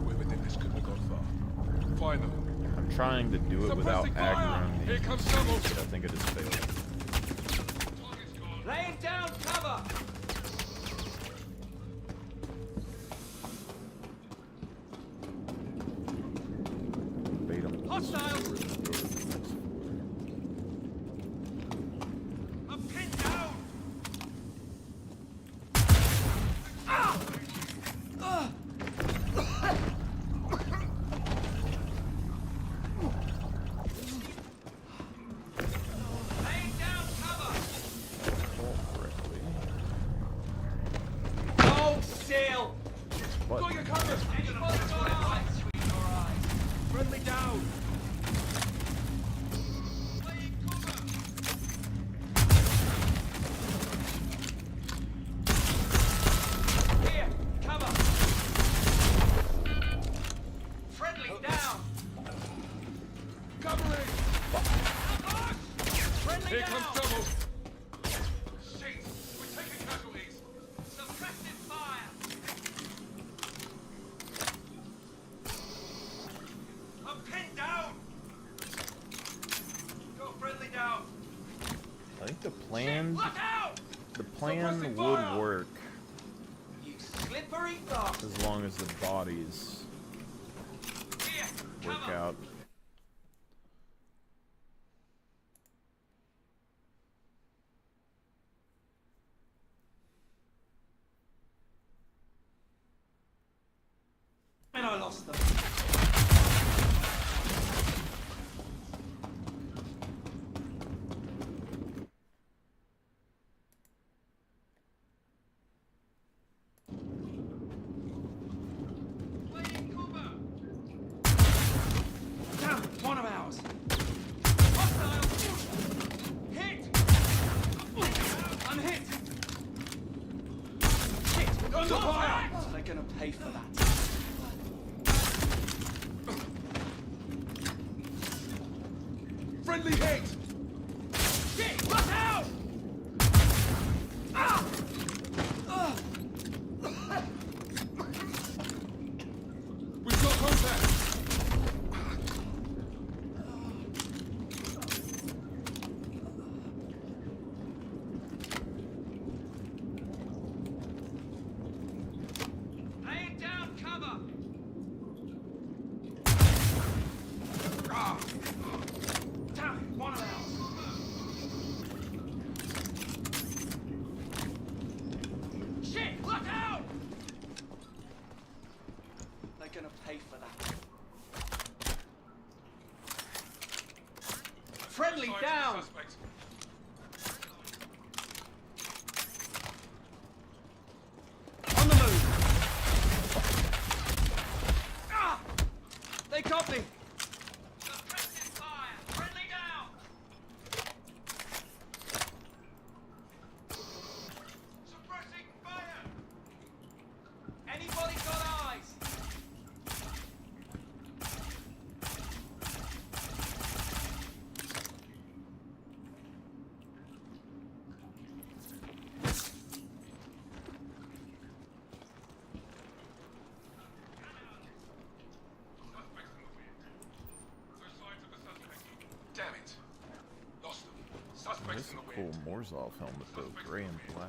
S6: Whoever did this couldn't have gone far. Find them.
S2: I'm trying to do it without
S6: Suppressing fire!
S2: aggroing
S6: Here
S2: these,
S6: comes trouble!
S2: but I think I just failed.
S6: Target's gone.
S8: Laying down cover!
S2: Bait 'em.
S8: Hostiles! I'm pinned down! Laying down cover!
S2: Correctly.
S8: Hold still!
S2: What?
S6: Got your cover!
S8: Anybody got eyes between your eyes?
S6: Friendly down!
S8: Laying cover! Here, cover! Friendly down!
S6: Covering!
S8: Friendly
S6: Here
S8: down!
S6: comes trouble! Shit! We're taking casualties!
S8: Suppressive fire! I'm pinned down! Go friendly down!
S2: I think the plan
S8: Look out!
S6: Suppressing
S2: would
S6: fire!
S2: work
S8: You slippery bastard!
S2: as long as the bodies
S8: Here,
S2: work
S8: cover!
S2: out.
S7: lost them. Damn, one of ours. Hostile. Hit. I'm hit. Shit. Under fire. They're gonna pay for that.
S6: Friendly hit!
S7: Shit. Look out. Ah.
S6: We've got contact!
S8: Laying down cover.
S7: Damn it, one of ours.
S8: Shit, look out!
S7: They're gonna pay for that.
S8: Friendly down!
S6: Suspect.
S7: On the move. Ah! They got me.
S8: Suppressing fire! Friendly down! Suppressing fire!
S7: Anybody got eyes?
S6: Suspects in the wind. No signs of a suspect. Damn it. Lost them. Suspects
S2: This is
S6: in
S2: a
S6: the
S2: cool
S6: wind.
S2: Morzov helmet though, gray and black.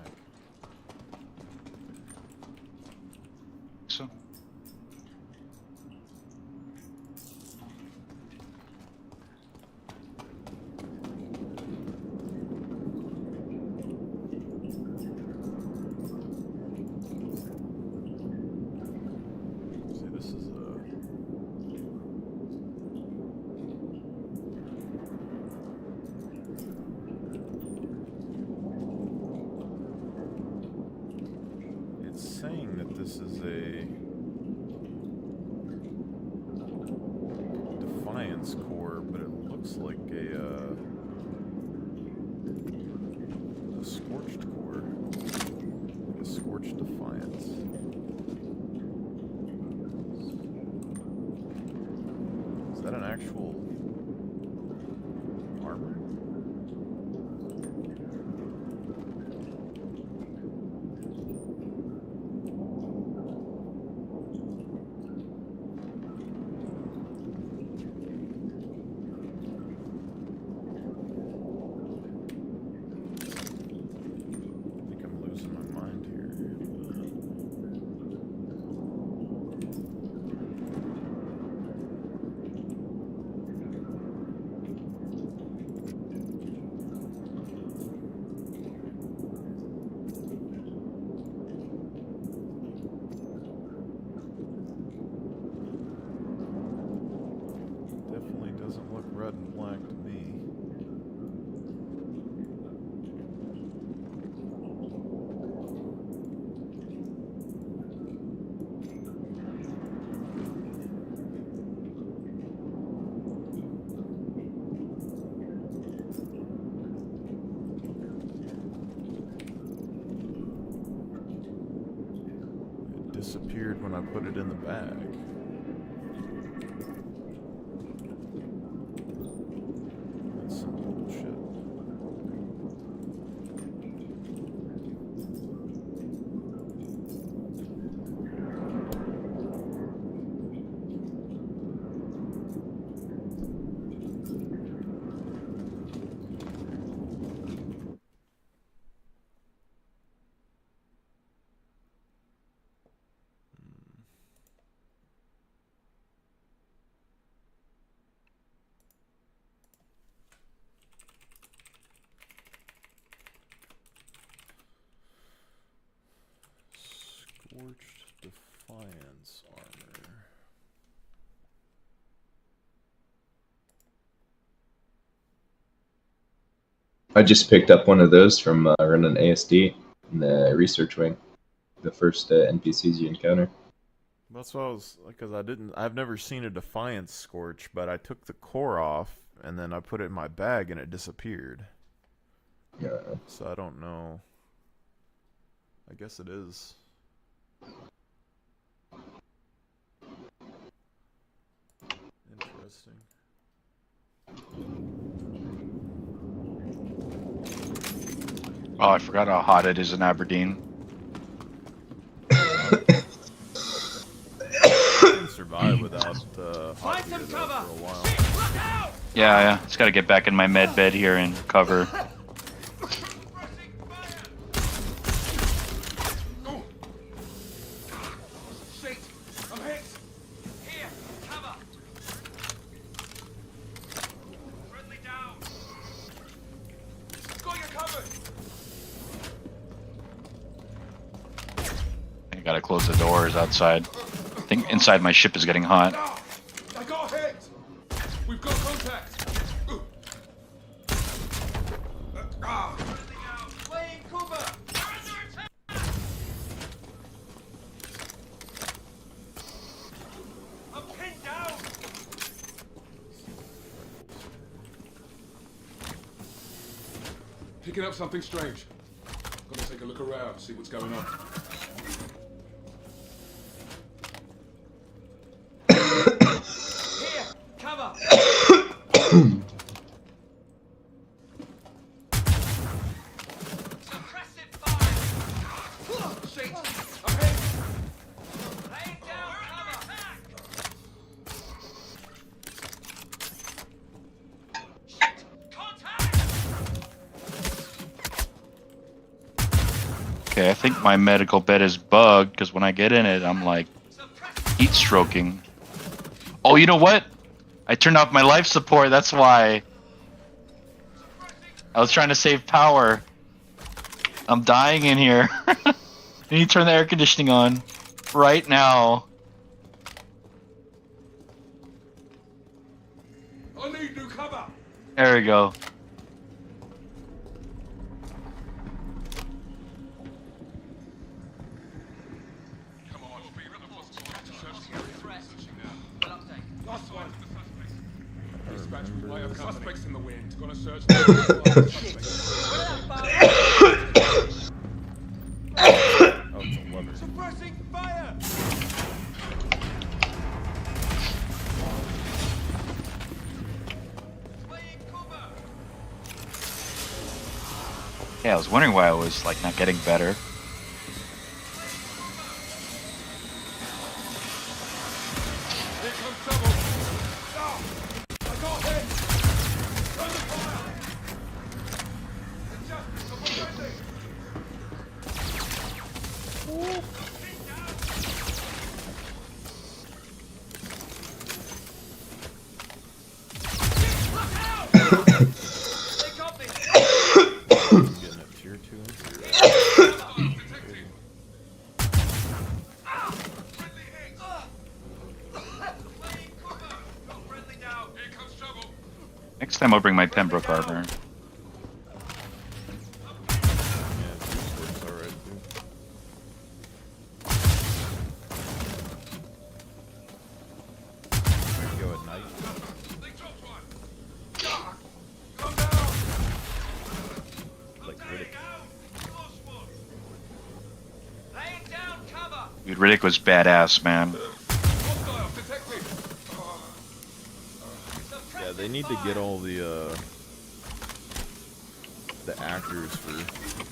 S3: So.
S2: See, this is a. It's saying that this is a Defiance core, but it looks like a Scorched core. Like a Scorched Defiance. Is that an actual armor? I think I'm losing my mind here. Definitely doesn't look red and black to me. It disappeared when I put it in the bag. That's some bullshit. Scorched Defiance armor.
S9: I just picked up one of those from running ASD in the research wing. The first NPCs you encounter.
S2: That's what I was, because I've never seen a Defiance Scorch, but I took the core off and then I put it in my bag and it disappeared.
S9: Yeah.
S2: So I don't know. I guess it is. Interesting.
S3: Oh, I forgot how hot it is in Aberdeen.
S2: I can survive without hot gear though for a while.
S3: Yeah. Just gotta get back in my med bed here and cover.
S6: Shit! I'm hit!
S8: Here, cover. Friendly down.
S6: Got you covered!
S3: I gotta close the doors outside. I think inside my ship is getting hot.
S6: Ah! I got hit! We've got contact! Ah!
S8: Playing cover. I'm pinned down.
S6: Picking up something strange. Gotta take a look around, see what's going on.
S8: Here, cover. Suppressive fire.
S6: Shit! I'm hit!
S8: Laying down cover. Shit! Contact.
S3: Okay, I think my medical bed is bugged because when I get in it, I'm like heat stroking. Oh, you know what? I turned off my life support. That's why. I was trying to save power. I'm dying in here. I need to turn the air conditioning on right now.
S6: I need new cover!
S3: There we go.
S6: Come on, speed up the possible. Searching now.
S8: An update.
S6: Last one. Dispatch, we might have suspects in the wind. Gonna search the
S2: Oh, it's a lever.
S8: Suppressing fire. Playing cover.
S3: Yeah, I was wondering why I was like not getting better.
S6: Here comes trouble. Ah! I got hit! Under fire! It's just a friendly.
S8: They got me.
S2: I'm getting up tier 2 and tier
S6: Detective! Friendly hit!
S8: Playing cover. Got friendly down.
S6: Here comes trouble.
S3: Next time I'll bring my Pembroke armor.
S2: Yeah, juice works alright too. I can go at night.
S6: They dropped one. Ah! Come down!
S2: Like Riddick.
S8: Lost one. Laying down cover.
S3: Dude, Riddick was badass, man.
S6: Hostile, detective!
S2: Yeah, they need to get all the actors for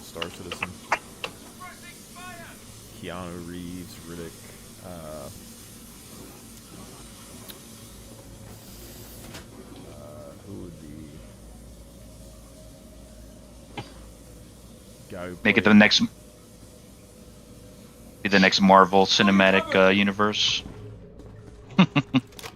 S2: Star Citizen.
S8: Suppressing fire.
S2: Keanu Reeves, Riddick, who would be guy who
S3: Make it
S2: played-
S3: the next. Be the next Marvel Cinematic Universe.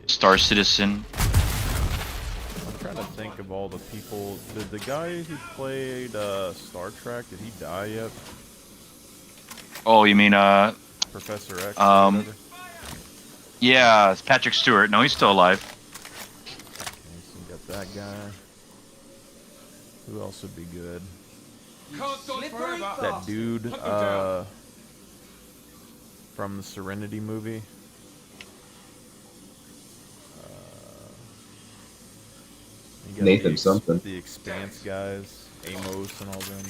S3: Star Citizen.
S2: I'm trying to think of all the people. Did the guy who played Star Trek, did he die yet?
S3: Oh, you mean
S2: Professor X?
S3: Um,
S2: or whatever?
S3: yeah, it's Patrick Stewart. No, he's still alive.
S2: Okay, so you got that guy. Who else would be good?
S6: Can't dodge forever.
S2: That dude
S6: Hunt them down.
S2: from the Serenity movie. You got
S9: Nathan something.
S2: The Expanse guys, Amos and all them.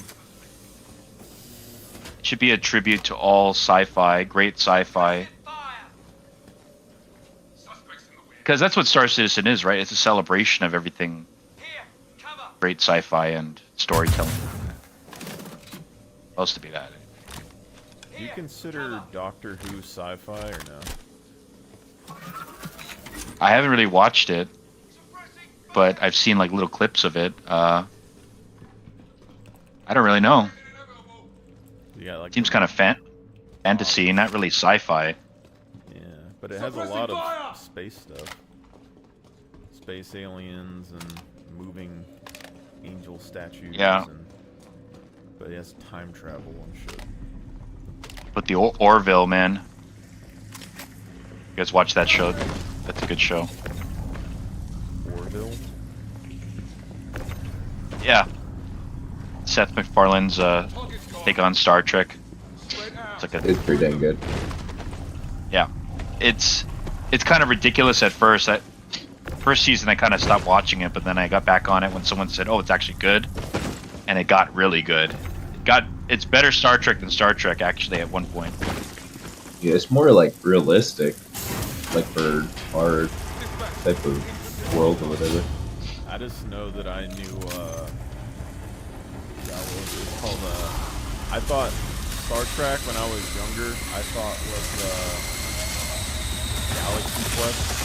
S3: It should be a tribute to all sci-fi, great sci-fi.
S6: Suspects in the wind.
S3: Because that's what Star Citizen is, right? It's a celebration of everything
S8: Here, cover.
S3: great sci-fi and storytelling. Supposed to be that.
S2: Do you consider Doctor Who sci-fi or no?
S3: I haven't really watched it, but I've seen like little clips of it. I don't really know.
S2: Yeah, like
S3: Seems kind of fantasy, not really sci-fi.
S2: yeah, but it has a lot of space stuff. Space aliens and moving angel statues.
S3: Yeah.
S2: And, but it has time travel and shit.
S3: But the Orville, man. You guys watch that show? That's a good show.
S2: Orville?
S3: Yeah. Seth MacFarlane's take on Star Trek. It's like a,
S9: It's pretty dang good.
S3: yeah. It's kind of ridiculous at first. That first season I kind of stopped watching it, but then I got back on it when someone said, "Oh, it's actually good," and it got really good. It's better Star Trek than Star Trek actually at one point.
S9: Yeah, it's more like realistic, like for our type of world or whatever.
S2: I just know that I knew, that was called, I thought Star Trek when I was younger, I thought was, Galaxy Quest.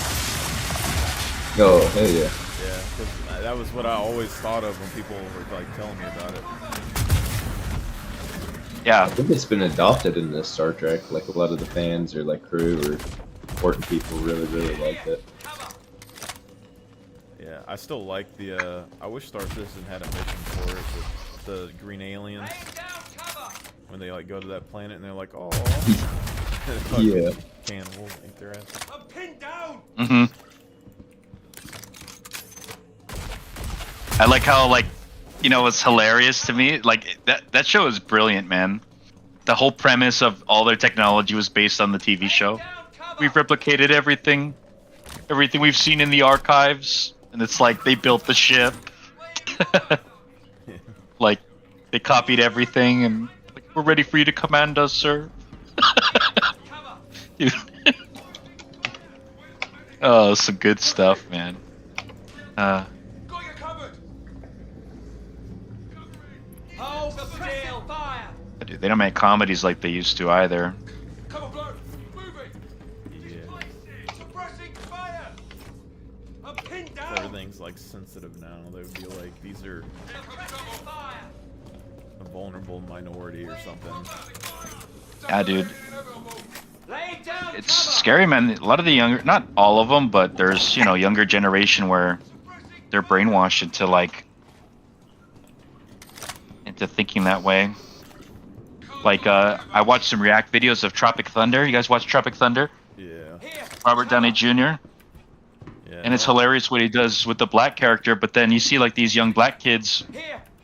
S9: Oh, hell yeah.
S2: Yeah, because that was what I always thought of when people were, like, telling me about it.
S3: Yeah.
S9: I think it's been adopted in this Star Trek. Like a lot of the fans or like crew or important people really liked it.
S2: Yeah, I still like the, I wish Star Citizen had a mission for it, with the green aliens. When they, like, go to that planet and they're like, oh.
S9: Yeah.
S2: Cannibal, ain't their ass.
S8: I'm pinned down.
S3: Mm-hmm. I like how, like, you know, it's hilarious to me. Like, that show is brilliant, man. The whole premise of all their technology was based on the TV show. We've replicated everything we've seen in the archives, and it's like they built the ship. Like, they copied everything, and like, we're ready for you to command us, sir. Dude. Oh, some good stuff, man.
S6: Got you covered.
S8: Hold still. Fire.
S3: Dude, they don't make comedies like they used to either.
S6: Cover blow. Moving.
S2: Yeah.
S8: Suppressing fire. I'm pinned down.
S2: Everything's, like, sensitive now. They would be like, these are
S8: Suppressing fire.
S2: a vulnerable minority or something.
S3: Yeah, dude.
S8: Lay down.
S3: It's scary, man. A lot of the younger, not all of them, but there's, you know, younger generation where they're brainwashed into, like, into thinking that way. Like, I watched some React videos of Tropic Thunder. You guys watch Tropic Thunder?
S2: Yeah.
S3: Robert Downey Jr.
S2: Yeah.
S3: And it's hilarious what he does with the black character, but then you see, like, these young black kids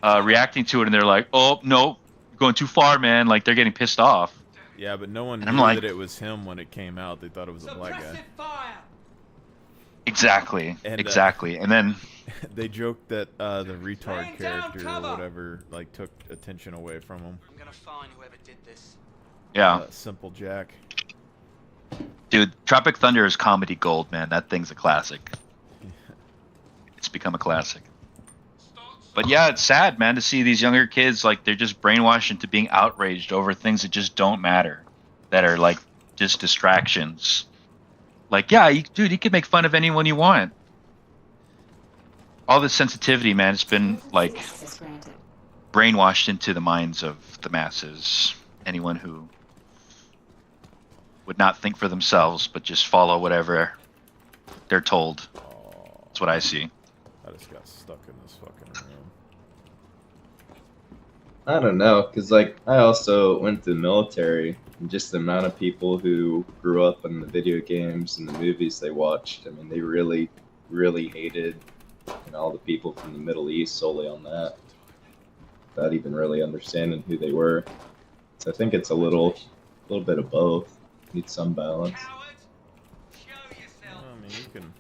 S3: reacting to it, and they're like, oh, no, you're going too far, man. Like, they're getting pissed off.
S2: Yeah, but no one
S3: And I'm
S2: knew
S3: like-
S2: that it was him when it came out. They thought it was a black guy.
S8: Suppressive fire.
S3: Exactly.
S2: And,
S3: Exactly. And then,
S2: They joked that the retard
S8: Laying down
S2: character
S8: cover.
S2: or whatever, like, took attention away from him.
S8: I'm gonna find whoever did this.
S3: yeah.
S2: Simple Jack.
S3: Dude, Tropic Thunder is comedy gold, man. That thing's a classic. It's become a classic. But yeah, it's sad, man, to see these younger kids, like, they're just brainwashed into being outraged over things that just don't matter. That are, like, just distractions. Like, yeah, dude, you can make fun of anyone you want. All this sensitivity, man, it's been, like, brainwashed into the minds of the masses. Anyone who would not think for themselves, but just follow whatever they're told. That's what I see.
S2: I just got stuck in this fucking room.
S9: I don't know, because like I also went to the military, and just the amount of people who grew up on the video games and the movies they watched, I mean, they really hated all the people from the Middle East solely on that. without even really understanding who they were. So I think it's a little bit of both. Need some balance.
S8: Coward! Show yourself!
S2: I mean, you can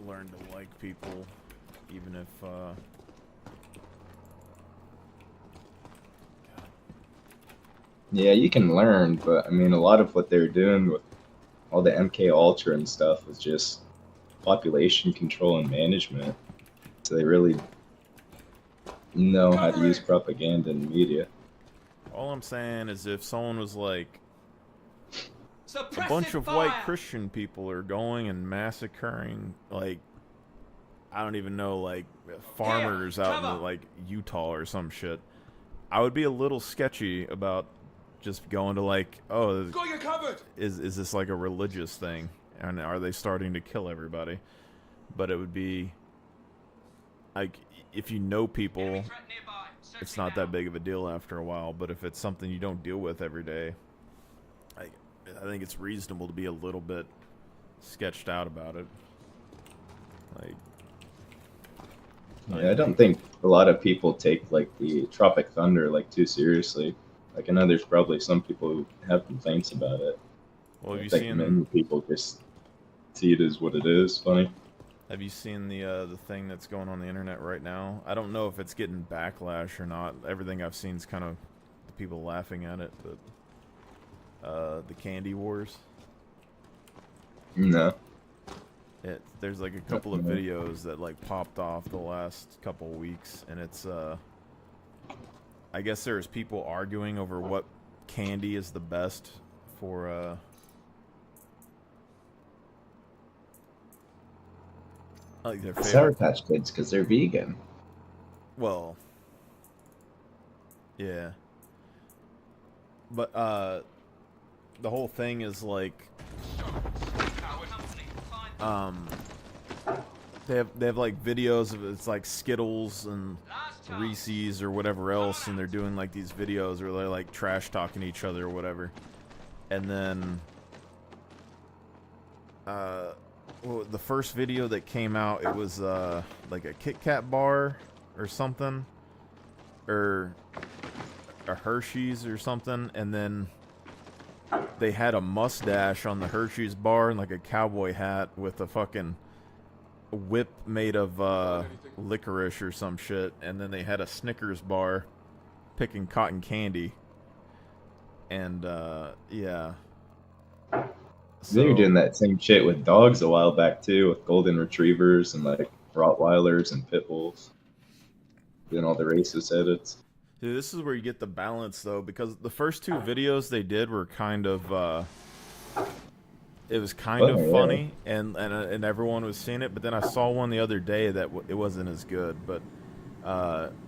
S2: learn to like people, even if,
S9: Yeah, you can learn, but I mean, a lot of what they're doing with all the MK Ultra and stuff was just population control and management. So they really know how to use propaganda and media.
S2: all I'm saying is if someone was like, a
S8: Suppressive
S2: bunch of
S8: fire!
S2: white Christian people are going and massacring, like, I don't even know, like, farmers out in,
S8: cover.
S2: like, Utah or some shit, I would be a little sketchy about just going to, like, oh,
S6: Got you covered!
S2: is this like a religious thing? And are they starting to kill everybody? But it would be, like, if you know people,
S8: Enemy threat nearby. Search
S2: it's
S8: me
S2: not
S8: now.
S2: that big of a deal after a while. But if it's something you don't deal with every day, I think it's reasonable to be a little bit sketched out about it. Like,
S9: Yeah, I don't think a lot of people take like the Tropic Thunder like too seriously. Like I know there's probably some people who have complaints about it.
S2: well, have
S9: I
S2: you
S9: think
S2: seen
S9: many people just see it as what it is. Funny.
S2: the thing that's going on the internet right now? I don't know if it's getting backlash or not. Everything I've seen is kind of the people laughing at it, but the candy wars.
S9: No.
S2: There's like a couple of videos that like popped off the last couple weeks, and it's I guess there's people arguing over what candy is the best for like their
S9: Sour
S2: favorite.
S9: Patch Kids because they're vegan.
S2: Well, yeah, but the whole thing is like they have like videos of it's like Skittles and Reese's or whatever else, and they're doing like these videos where they're like trash talking each other or whatever, and then well, the first video that came out, it was like a Kit Kat bar or something, or a Hershey's or something, and then they had a mustache on the Hershey's bar and like a cowboy hat with a fucking whip made of licorice or some shit, and then they had a Snickers bar picking cotton candy, and yeah.
S9: They were doing that same shit with dogs a while back too, with golden retrievers and like Rottweilers and pit bulls. Doing all the racist edits.
S2: Dude, this is where you get the balance though, because the first two videos they did were kind of it was kind
S9: Oh,
S2: of
S9: yeah.
S2: funny, and everyone was seeing it. But then I saw one the other day that it wasn't as good. But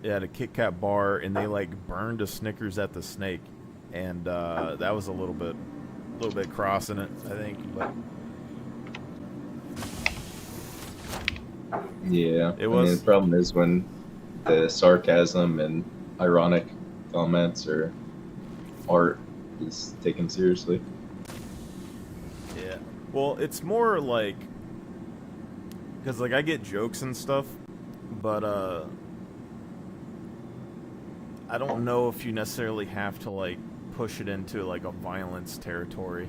S2: it had a Kit Kat bar, and they like burned a Snickers at the snake, and that was a little bit crossing it, I think. But
S9: Yeah.
S2: It was-
S9: I mean, the problem is when the sarcasm and ironic comments or art is taken seriously.
S2: yeah, well, it's more like because like I get jokes and stuff, but I don't know if you necessarily have to like push it into like a violence territory.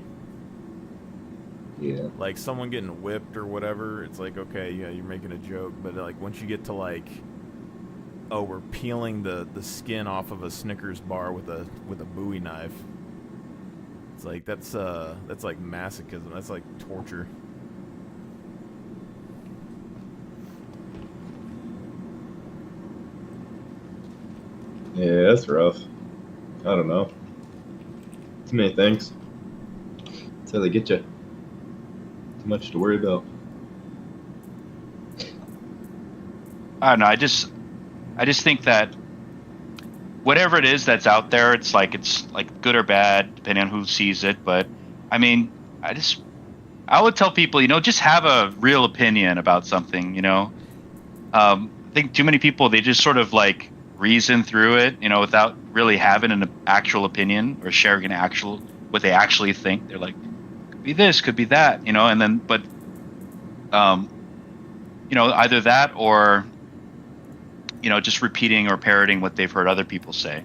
S9: Yeah.
S2: Like someone getting whipped or whatever, it's like, okay, yeah, you're making a joke, but like once you get to like, oh, we're peeling the skin off of a Snickers bar with a Bowie knife, it's like that's like masochism. That's like torture.
S9: Yeah, that's rough. I don't know. Too many things. That's how they get you. Too much to worry about.
S3: I don't know. I just think that whatever it is that's out there, it's like good or bad depending on who sees it. But I mean, I would tell people, just have a real opinion about something. I think too many people, they just sort of like reason through it, without really having an actual opinion or sharing what they actually think. They're like, could be this, could be that, and then either that or you know, just repeating or parroting what they've heard other people say.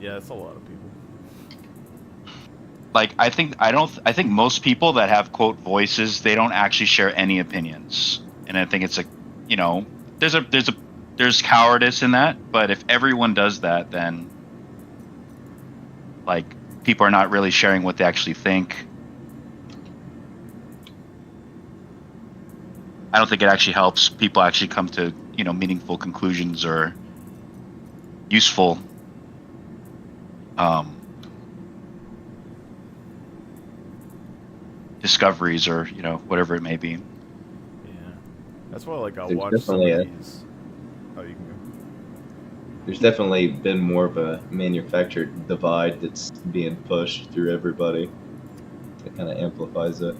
S2: Yeah, it's a lot of people.
S3: Like I think most people that have quote voices, they don't actually share any opinions, and I think it's a, you know, there's cowardice in that, but if everyone does that, then like people are not really sharing what they actually think. I don't think it actually helps people actually come to, you know, meaningful conclusions or useful discoveries, or, you know, whatever it may be.
S2: Yeah, that's why like I'll
S9: There's
S2: watch some of
S9: definitely
S2: these. Oh, you can go.
S9: There's definitely been more of a manufactured divide that's being pushed through everybody. It kind of amplifies it.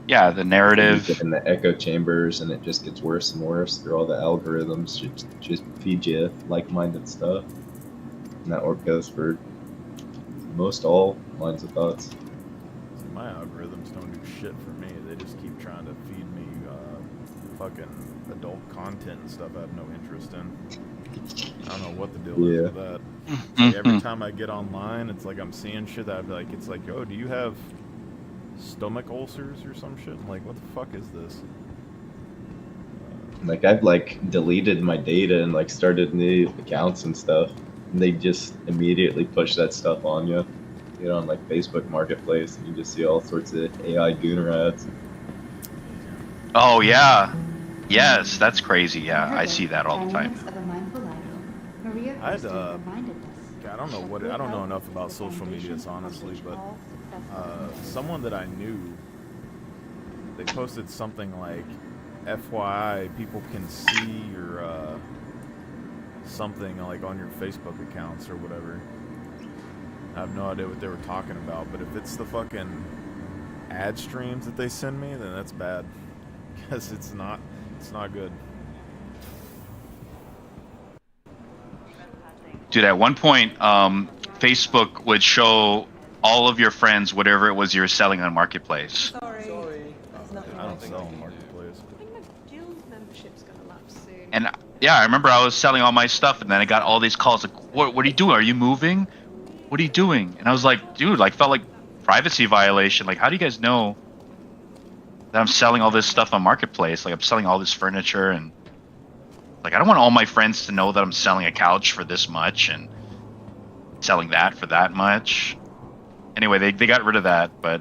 S3: Yeah, the
S9: You
S3: narrative.
S9: get in the echo chambers, and it just gets worse and worse through all the algorithms. Just feed you like-minded stuff. And that work goes for most all lines of thoughts.
S2: See, my algorithms don't do shit for me. They just keep trying to feed me fucking adult content and stuff I have no interest in. I don't know what the deal is with that. It's like every time I get online, it's like I'm seeing shit that I'd be like, it's like, oh, do you have stomach ulcers or some shit? I'm like, what the fuck is this?
S9: Like, I've like deleted my data and like started new accounts and stuff, and they just immediately push that stuff on you. You know, on like Facebook Marketplace, and you just see all sorts of AI gooner ads.
S3: Oh yeah, yes, that's crazy. Yeah, I see that all the time.
S2: I don't know what I don't know enough about social medias, honestly, but someone that I knew, they posted something like, FYI, people can see your something like on your Facebook accounts or whatever. I have no idea what they were talking about, but if it's the fucking ad streams that they send me, then that's bad, because it's not good.
S3: Dude, at one point, Facebook would show all of your friends whatever it was you were selling on Marketplace.
S2: I don't sell on Marketplace.
S3: And yeah, I remember I was selling all my stuff, and then I got all these calls like, "What are you doing? Are you moving? What are you doing?" And I was like, "Dude, like, felt like privacy violation. Like, how do you guys know that I'm selling all this stuff on Marketplace? Like, I'm selling all this furniture, and like, I don't want all my friends to know that I'm selling a couch for this much and selling that for that much." Anyway, they got rid of that, but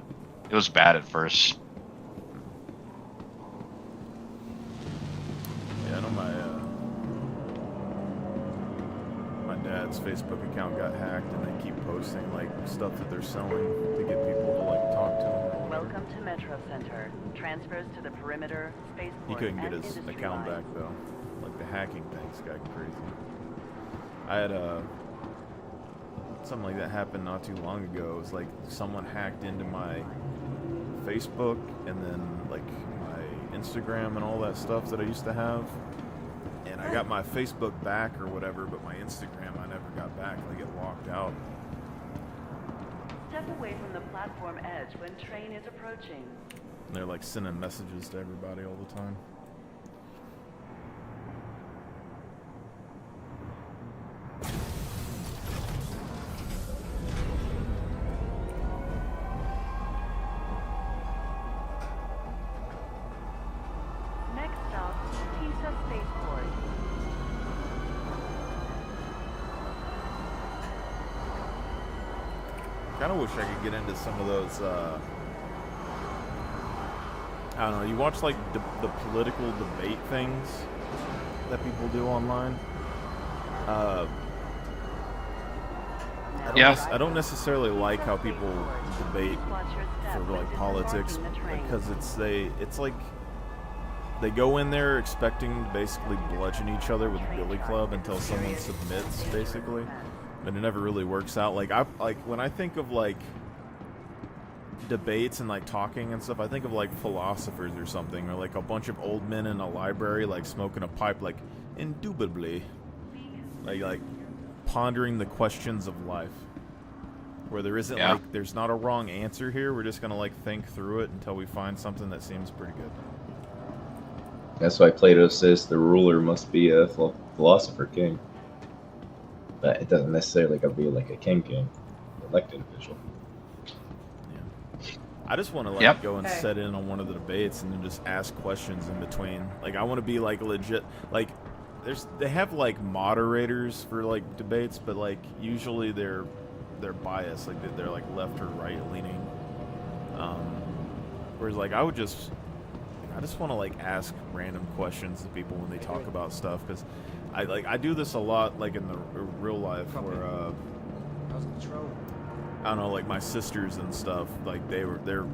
S3: it was bad at first.
S2: Yeah, I know my dad's Facebook account got hacked, and they keep posting like stuff that they're selling to get people to like talk to them.
S10: Welcome to Metro Center. Transfers to the perimeter, spaceport,
S2: He couldn't get
S10: and
S2: his
S10: industry
S2: account
S10: lines.
S2: back though. Like the hacking thing's got crazy. I had something like that happened not too long ago. It was like someone hacked into my Facebook and then like my Instagram and all that stuff that I used to have. And I got my Facebook back or whatever, but my Instagram I never got back. Like it locked out.
S10: Step away from the platform edge when train is approaching.
S2: And they're like sending messages to everybody all the time.
S10: Next stop, Tisa Spaceport.
S2: Kind of wish I could get into some of those. I don't know. You watch like the political debate things that people do online. I don't necessarily like how people debate for like politics, because it's like they go in there expecting to basically bludgeon each other with a billy club until someone submits, basically. But it never really works out. Like when I think of like debates and like talking and stuff, I think of like philosophers or something, or like a bunch of old men in a library like smoking a pipe, like indubitably, like pondering the questions of life, where there isn't like there's not a wrong answer here. We're just gonna like think through it until we find something that seems pretty good.
S9: That's why Plato says the ruler must be a philosopher king. But it doesn't necessarily gotta be like a king, elected official.
S2: I just want to like
S3: Yep.
S2: go and sit in on one of the debates and then just ask questions in between. Like I want to be like legit. Like they have like moderators for like debates, but like usually they're biased. Like they're like left or right leaning. Whereas like I just want to like ask random questions to people when they talk about stuff, because I do this a lot like in the real life where I don't know, like my sisters and stuff, like they're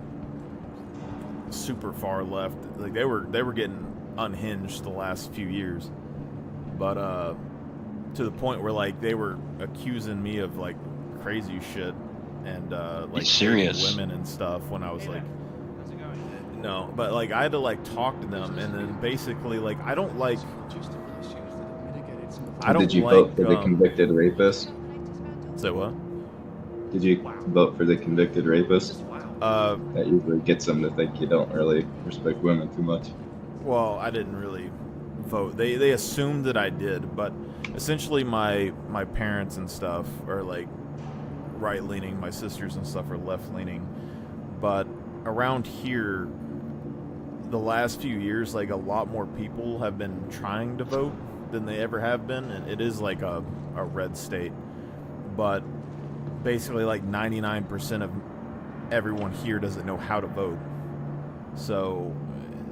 S2: super far left. Like they were getting unhinged the last few years, but to the point where like they were accusing me of like crazy shit and like
S3: serious
S2: women and stuff when I was like, no, but like I had to like talk to them, and then basically like I don't
S9: Did you vote for the convicted rapist?
S2: Say what?
S9: Did you vote for the convicted rapist? That usually gets them to think you don't really respect women too much.
S2: Well, I didn't really vote. They assumed that I did, but essentially my parents and stuff are like right leaning. My sisters and stuff are left leaning. But around here, the last few years, like a lot more people have been trying to vote than they ever have been, and it is like a red state. But basically like 99% of everyone here doesn't know how to vote. So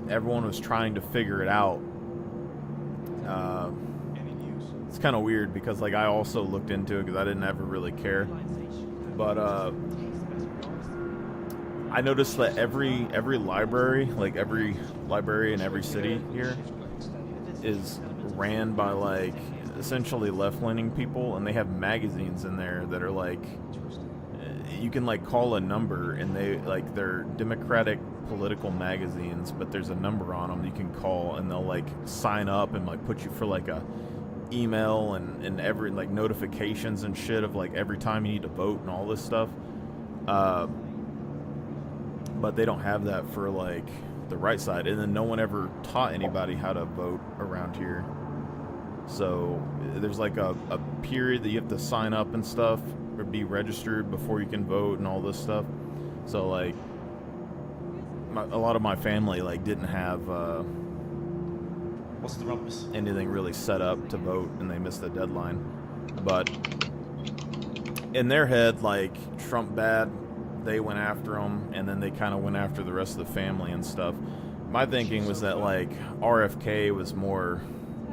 S2: everyone was trying to figure it out. It's kind of weird because like I also looked into it because I didn't ever really care. But I noticed that every library, like every library in every city here, is ran by like essentially left-leaning people, and they have magazines in there that are like, you can like call a number, and they're democratic political magazines, but there's a number on them you can call, and they'll like sign up and like put you for like a email and every like notifications and shit of like every time you need to vote and all this stuff. But they don't have that for like the right side, and then no one ever taught anybody how to vote around here. So there's like a period that you have to sign up and stuff or be registered before you can vote and all this stuff. So like a lot of my family like didn't have anything really set up to vote, and they missed the deadline. But in their head, like Trump bad, they went after him, and then they kind of went after the rest of the family and stuff. My thinking was that like RFK was more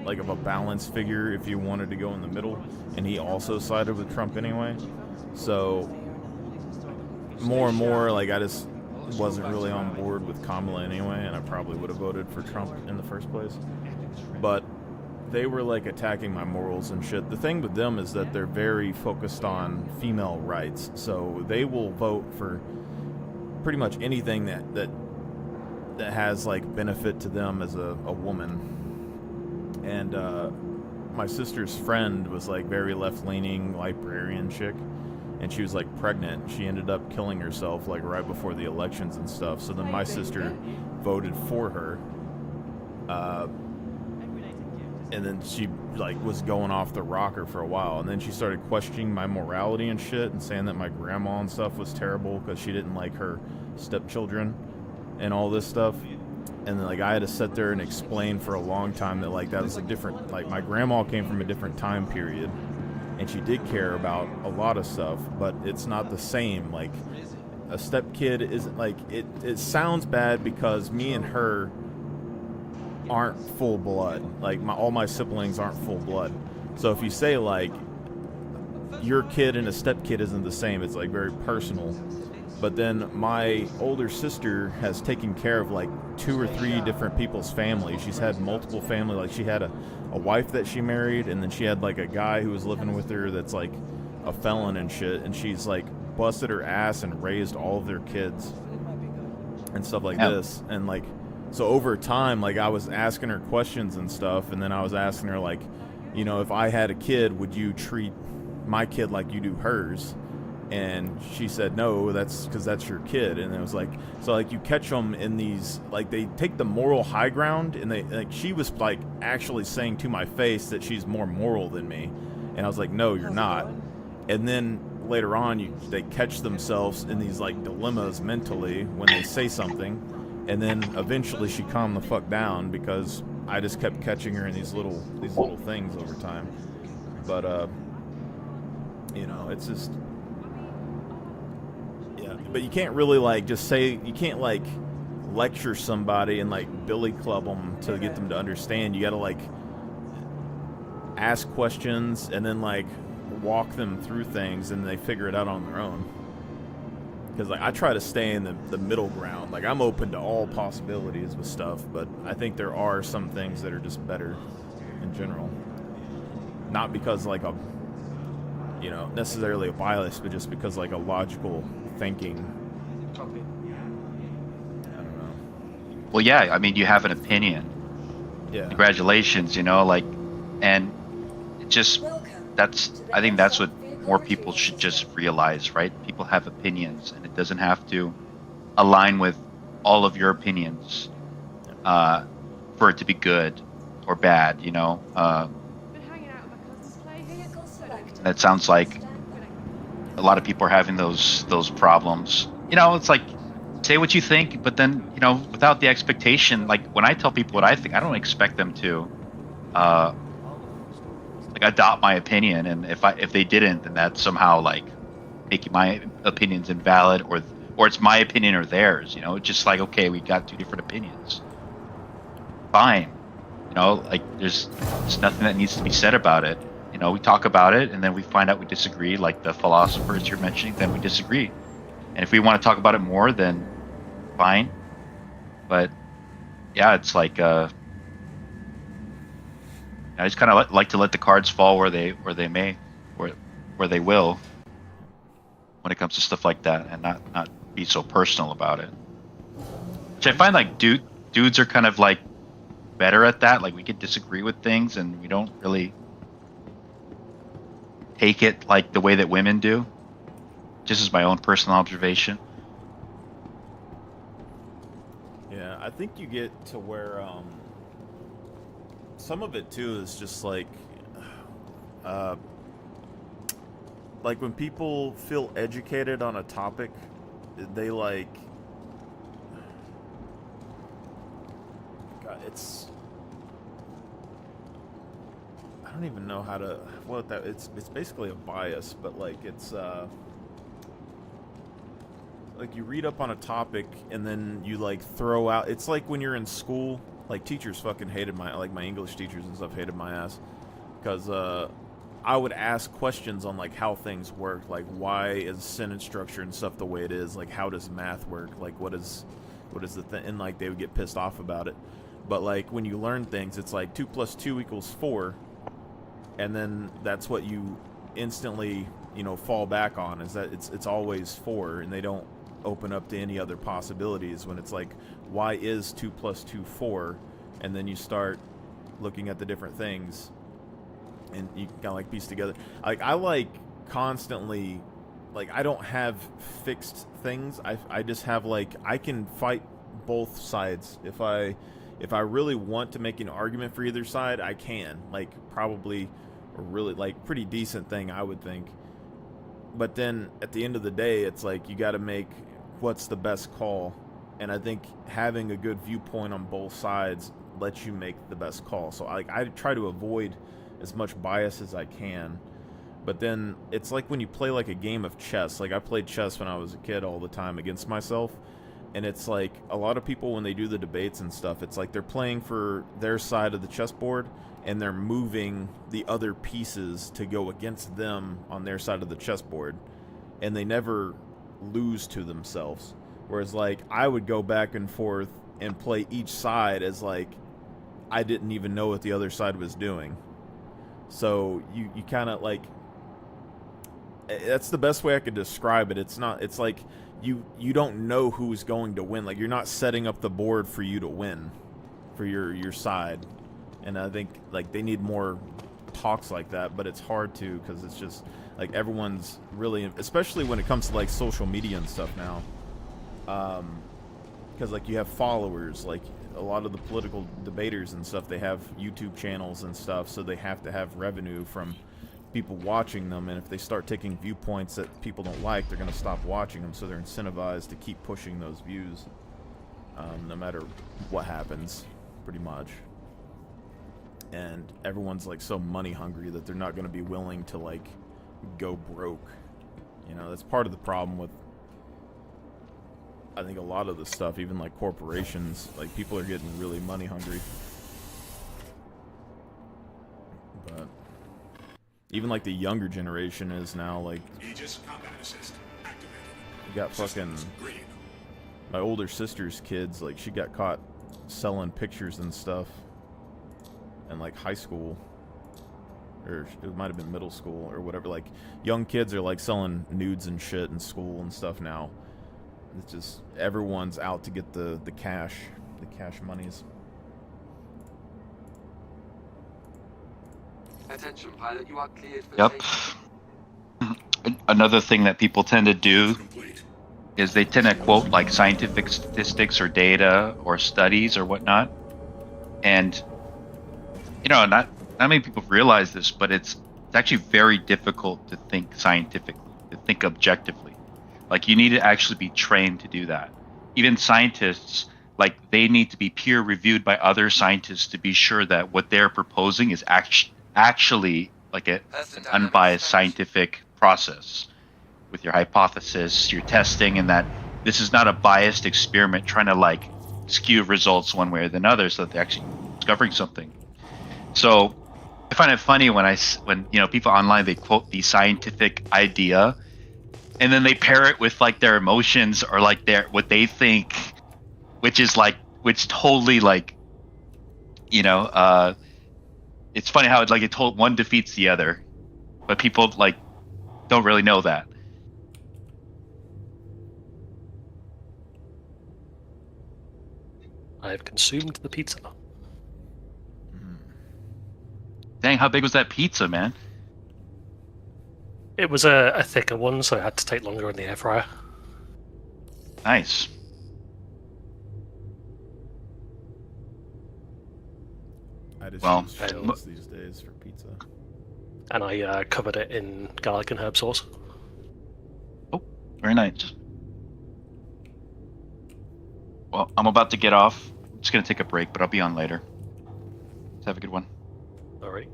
S2: like of a balance figure if you wanted to go in the middle, and he also sided with Trump anyway. So more and more, like I just wasn't really on board with Kamala anyway, and I probably would have voted for Trump in the first place. But they were like attacking my morals and shit. The thing with them is that they're very focused on female rights, so they will vote for pretty much anything that has like benefit to them as a woman. And my sister's friend was like very left-leaning Hyperion chick, and she was like pregnant. She ended up killing herself like right before the elections and stuff. So then my sister voted for her, and then she like was going off the rocker for a while, and then she started questioning my morality and shit, and saying that my grandma and stuff was terrible because she didn't like her stepchildren and all this stuff. And then like I had to sit there and explain for a long time that like that was a different, like my grandma came from a different time period, and she did care about a lot of stuff, but it's not the same. Like a stepkid isn't like it sounds bad because me and her aren't full blood. Like all my siblings aren't full blood. So if you say like your kid and a stepkid isn't the same, it's like very personal. But then my older sister has taken care of like 2 or 3 different people's families. She's had multiple family. Like she had a wife that she married, and then she had like a guy who was living with her that's like a felon and shit, and she's like busted her ass and raised all of their kids and stuff like this. And like so over time, like I was asking her questions and stuff, and then I was asking her like, you know, if I had a kid, would you treat my kid like you do hers? And she said, no, that's because that's your kid. And it was like, so like you catch them in these, like they take the moral high ground, and they, like, she was like actually saying to my face that she's more moral than me. And I was like, no, you're not. And then later on, they catch themselves in these like dilemmas mentally when they say something. And then eventually she calmed the fuck down because I just kept catching her in these little things over time. But, you know, it's just, yeah, but you can't really like just say, you can't like lecture somebody and like billy club them to get them to understand. You gotta like ask questions and then like walk them through things, and they figure it out on their own. Because like I try to stay in the middle ground. Like I'm open to all possibilities with stuff, but I think there are some things that are just better in general. Not because like a, you know, necessarily a bias, but just because like a logical thinking. I don't know.
S3: Well, yeah, I mean, you have an opinion.
S2: Yeah.
S3: Congratulations, you know, like, and it just, I think that's what more people should just realize, right? People have opinions, and it doesn't have to align with all of your opinions for it to be good or bad, you know? That sounds like a lot of people are having those problems. You know, it's like, say what you think, but then, you know, without the expectation, like when I tell people what I think, I don't expect them to like adopt my opinion, and if they didn't, then that's somehow like making my opinions invalid, or it's my opinion or theirs, you know? It's just like, okay, we got two different opinions. Fine. You know, like there's nothing that needs to be said about it. You know, we talk about it, and then we find out we disagree, like the philosophers you're mentioning, then we disagree. And if we want to talk about it more, then fine. But yeah, it's like I just kind of like to let the cards fall where they may, where they will, when it comes to stuff like that, and not be so personal about it. Which I find like dudes are kind of like better at that. Like we could disagree with things, and we don't really take it like the way that women do. Just as my own personal observation.
S2: Yeah, I think you get to where some of it too is just like when people feel educated on a topic, they like, God, it's, I don't even know how to, what that, it's basically a bias, but like it's like you read up on a topic and then you like throw out, it's like when you're in school, like teachers fucking hated my English teachers and stuff hated my ass, because I would ask questions on like how things work, like why is sentence structure and stuff the way it is, like how does math work, like what is the thing, and like they would get pissed off about it. But like when you learn things, it's like 2 + 2 = 4, and then that's what you instantly, you know, fall back on, is that it's always 4, and they don't open up to any other possibilities when it's like, why is 2 + 2 4? And then you start looking at the different things, and you kind of like piece together. Like I like constantly, like I don't have fixed things. I just have like, I can fight both sides. If I really want to make an argument for either side, I can. Like probably a really like pretty decent thing, I would think. But then at the end of the day, it's like you got to make what's the best call. And I think having a good viewpoint on both sides lets you make the best call. So I try to avoid as much bias as I can. But then it's like when you play like a game of chess. Like I played chess when I was a kid all the time against myself. And it's like a lot of people, when they do the debates and stuff, it's like they're playing for their side of the chessboard, and they're moving the other pieces to go against them on their side of the chessboard, and they never lose to themselves. Whereas like I would go back and forth and play each side as like I didn't even know what the other side was doing. So you kind of like, that's the best way I could describe it. It's like you don't know who's going to win. Like you're not setting up the board for you to win for your side. And I think like they need more talks like that, but it's hard to because it's just like everyone's really, especially when it comes to like social media and stuff now. Because like you have followers, like a lot of the political debaters and stuff, they have YouTube channels and stuff, so they have to have revenue from people watching them, and if they start taking viewpoints that people don't like, they're going to stop watching them, so they're incentivized to keep pushing those views, no matter what happens, pretty much. And everyone's like so money hungry that they're not going to be willing to like go broke. You know, that's part of the problem with, I think, a lot of the stuff, even like corporations, like people are getting really money hungry. But even like the younger generation is now like,
S6: Aegis combat assist activated.
S2: you got fucking
S6: Green.
S2: my older sister's kids, like she got caught selling pictures and stuff in like high school, or it might have been middle school or whatever. Like young kids are like selling nudes and shit in school and stuff now. It's just everyone's out to get the cash monies.
S8: Attention, pilot, you are cleared for
S3: Yep. Another thing that people tend to do is they tend to quote like scientific statistics or data or studies or whatnot. And, you know, not many people realize this, but it's actually very difficult to think scientifically, to think objectively. Like, you need to actually be trained to do that. Even scientists, like, they need to be peer reviewed by other scientists to be sure that what they're proposing is actually like an unbiased scientific process with your hypothesis, your testing, and that this is not a biased experiment trying to like skew results one way or the other so that they're actually discovering something. So I find it funny when you know, people online, they quote the scientific idea and then they pair it with like their emotions or like what they think, which totally like, you know, it's funny how one defeats the other, but people like don't really know that.
S1: I have consumed the pizza.
S3: Dang, how big was that pizza, man?
S1: It was a thicker one, so it had to take longer in the air fryer.
S3: Nice.
S2: I just
S3: Well,
S2: use shells these days for pizza.
S1: And I covered it in garlic and herb sauce.
S3: Oh, very nice. Well, I'm about to get off. I'm just gonna take a break, but I'll be on later. Let's have a good one.
S1: All right.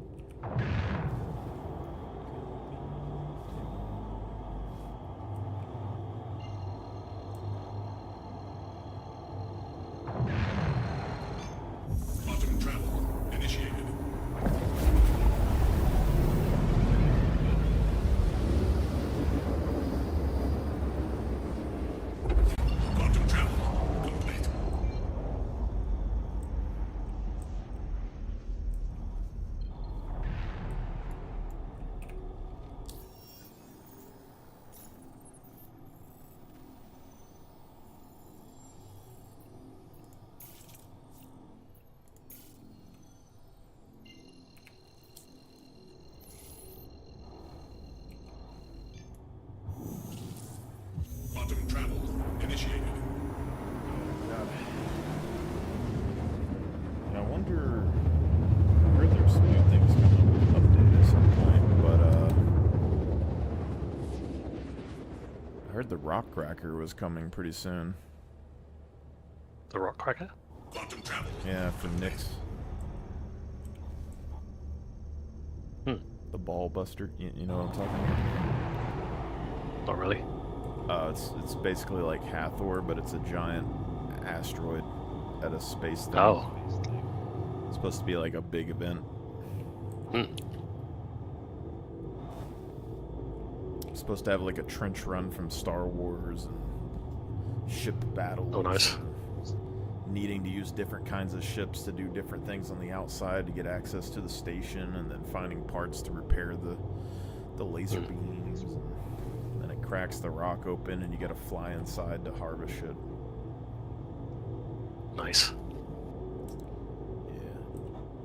S6: Quantum travel initiated. Quantum travel complete. Quantum travel initiated.
S2: And I wonder, I heard there's some new things coming with an update at some point, but I heard the Rock Cracker was coming pretty soon.
S1: The rock cracker?
S6: Quantum travel.
S2: Yeah, for Nyx. The ball buster, you know what I'm talking about?
S1: Not really.
S2: It's basically like Hathor, but it's a giant asteroid at a space thing.
S1: Oh.
S2: It's supposed to be like a big event. It's supposed to have like a trench run from Star Wars and ship battles.
S1: Oh, nice.
S2: Needing to use different kinds of ships to do different things on the outside to get access to the station, and then finding parts to repair the laser beams. And then it cracks the rock open, and you gotta fly inside to harvest shit.
S1: Nice.
S2: Yeah.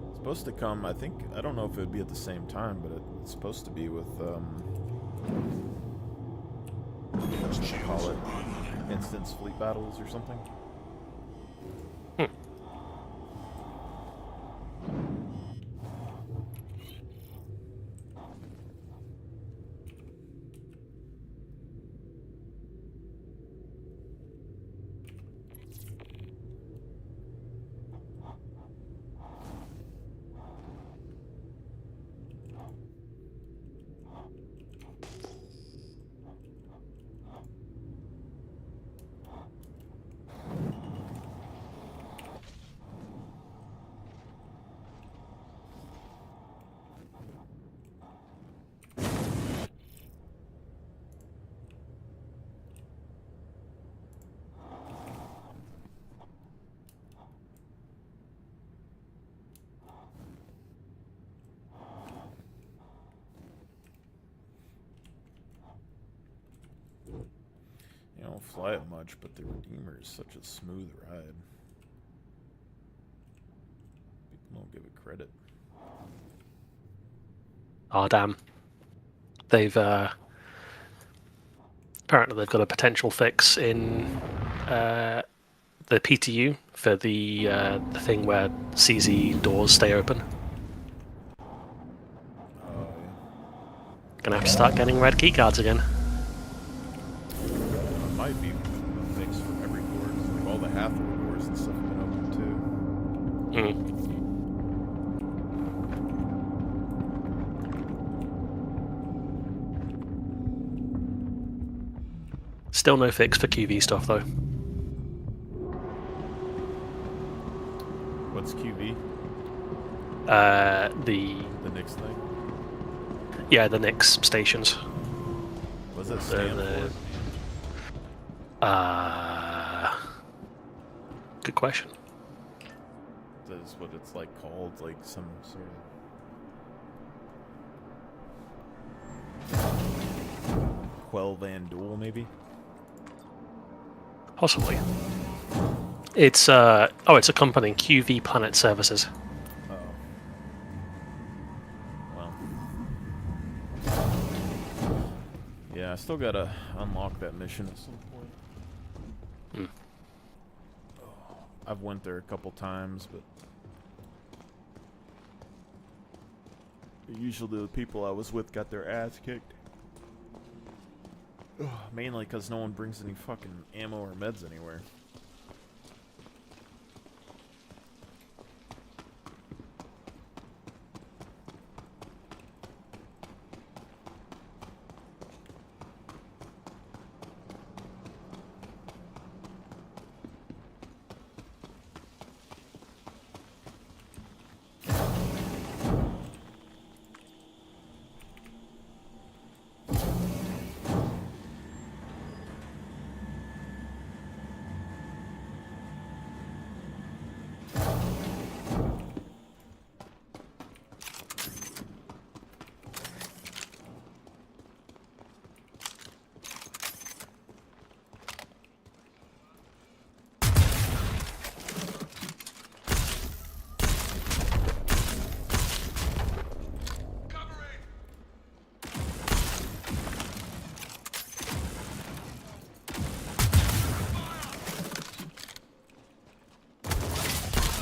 S2: It's supposed to come, I don't know if it would be at the same time, but it's supposed to be with, what do they call it? Instance fleet battles or something? You don't fly it much, but the Redeemer is such a smooth ride. People don't give it credit.
S1: Oh damn! They've apparently they've got a potential fix in the PTU for the thing where CZ doors stay open.
S2: Oh, yeah.
S1: Gonna have to start getting red key cards again.
S2: It might be a fix for every door. Like all the Hathor doors and stuff have been open too.
S1: Hmm. Still no fix for QV stuff though.
S2: What's QV?
S1: The
S2: next thing?
S1: Yeah, the Nyx stations.
S2: What does that stand for?
S1: Good question.
S2: That is what it's like called, like some sort of Quell Van Duel, maybe?
S1: Possibly. It's it's a company, QV Planet Services.
S2: Oh. Well. Yeah, I still gotta unlock that mission at some point. I've went there a couple times, but usually the people I was with got their ass kicked. Mainly because no one brings any fucking ammo or meds anywhere.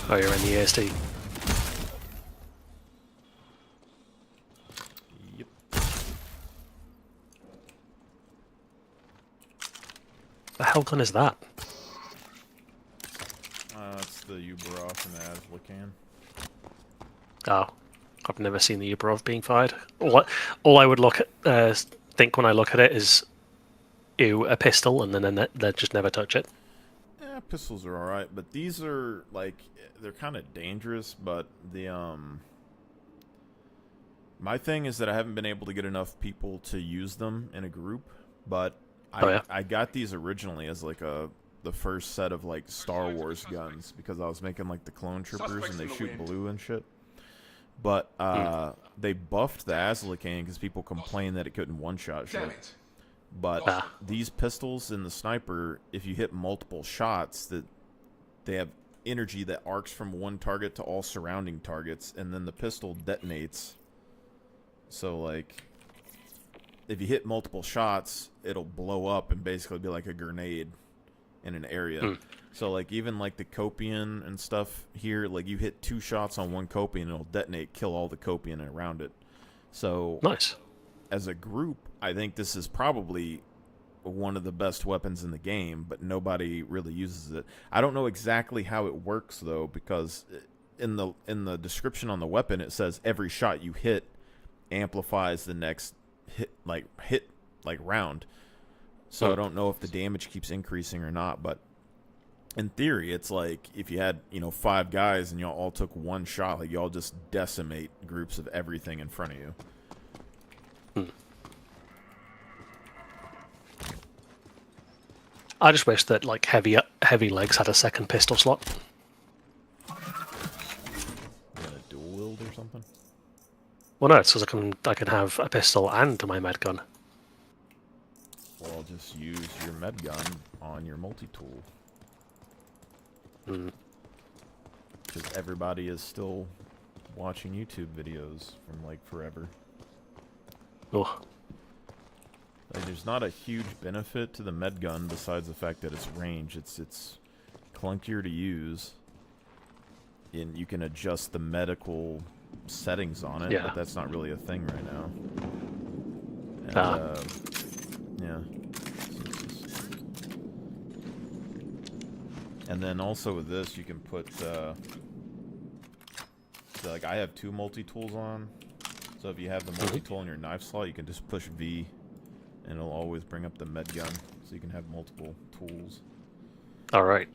S1: Oh, you're in the ASD.
S2: Yep.
S1: The hell gun is that?
S2: It's the Uberov and the Azlacan.
S1: Oh, I've never seen the Uberov being fired. All I would think when I look at it is, ew, a pistol, and then they just never touch it.
S2: Yeah, pistols are alright, but these are, like, they're kind of dangerous, but the, my thing is that I haven't been able to get enough people to use them in a group, but I got these originally as, like, the first set of, like, Star Wars guns, because I was making, like, the clone troopers, and they shoot blue and shit. But, they buffed the Azlacan because people complained that it couldn't one-shot shit. But these pistols and the sniper, if you hit multiple shots, that they have energy that arcs from one target to all surrounding targets, and then the pistol detonates. So, like, if you hit multiple shots, it'll blow up and basically be like a grenade in an area. So, like, even, like, the Copian and stuff here, like, you hit 2 shots on one Copian, and it'll detonate, kill all the Copian around it. So,
S1: nice.
S2: As a group, I think this is probably one of the best weapons in the game, but nobody really uses it. I don't know exactly how it works, though, because in the description on the weapon, it says every shot you hit amplifies the next hit round. So I don't know if the damage keeps increasing or not, but in theory, it's like if you had, 5 guys and y'all all took 1 shot, like y'all just decimate groups of everything in front of you.
S1: I just wish that like heavy legs had a second pistol slot.
S2: You got a dual wield or something?
S1: Well, no, it's because I can have a pistol and my med gun.
S2: Well, just use your med gun on your multi-tool. Because everybody is still watching YouTube videos from like forever.
S1: Oh.
S2: Like, there's not a huge benefit to the med gun besides the fact that it's range. It's clunkier to use, and you can adjust the medical settings on it, but that's not really a thing right now. And, yeah. And then also with this, you can put, like, I have 2 multi-tools on, so if you have the multi-tool in your knife slot, you can just push V, and it'll always bring up the med gun, so you can have multiple tools.
S1: Alright.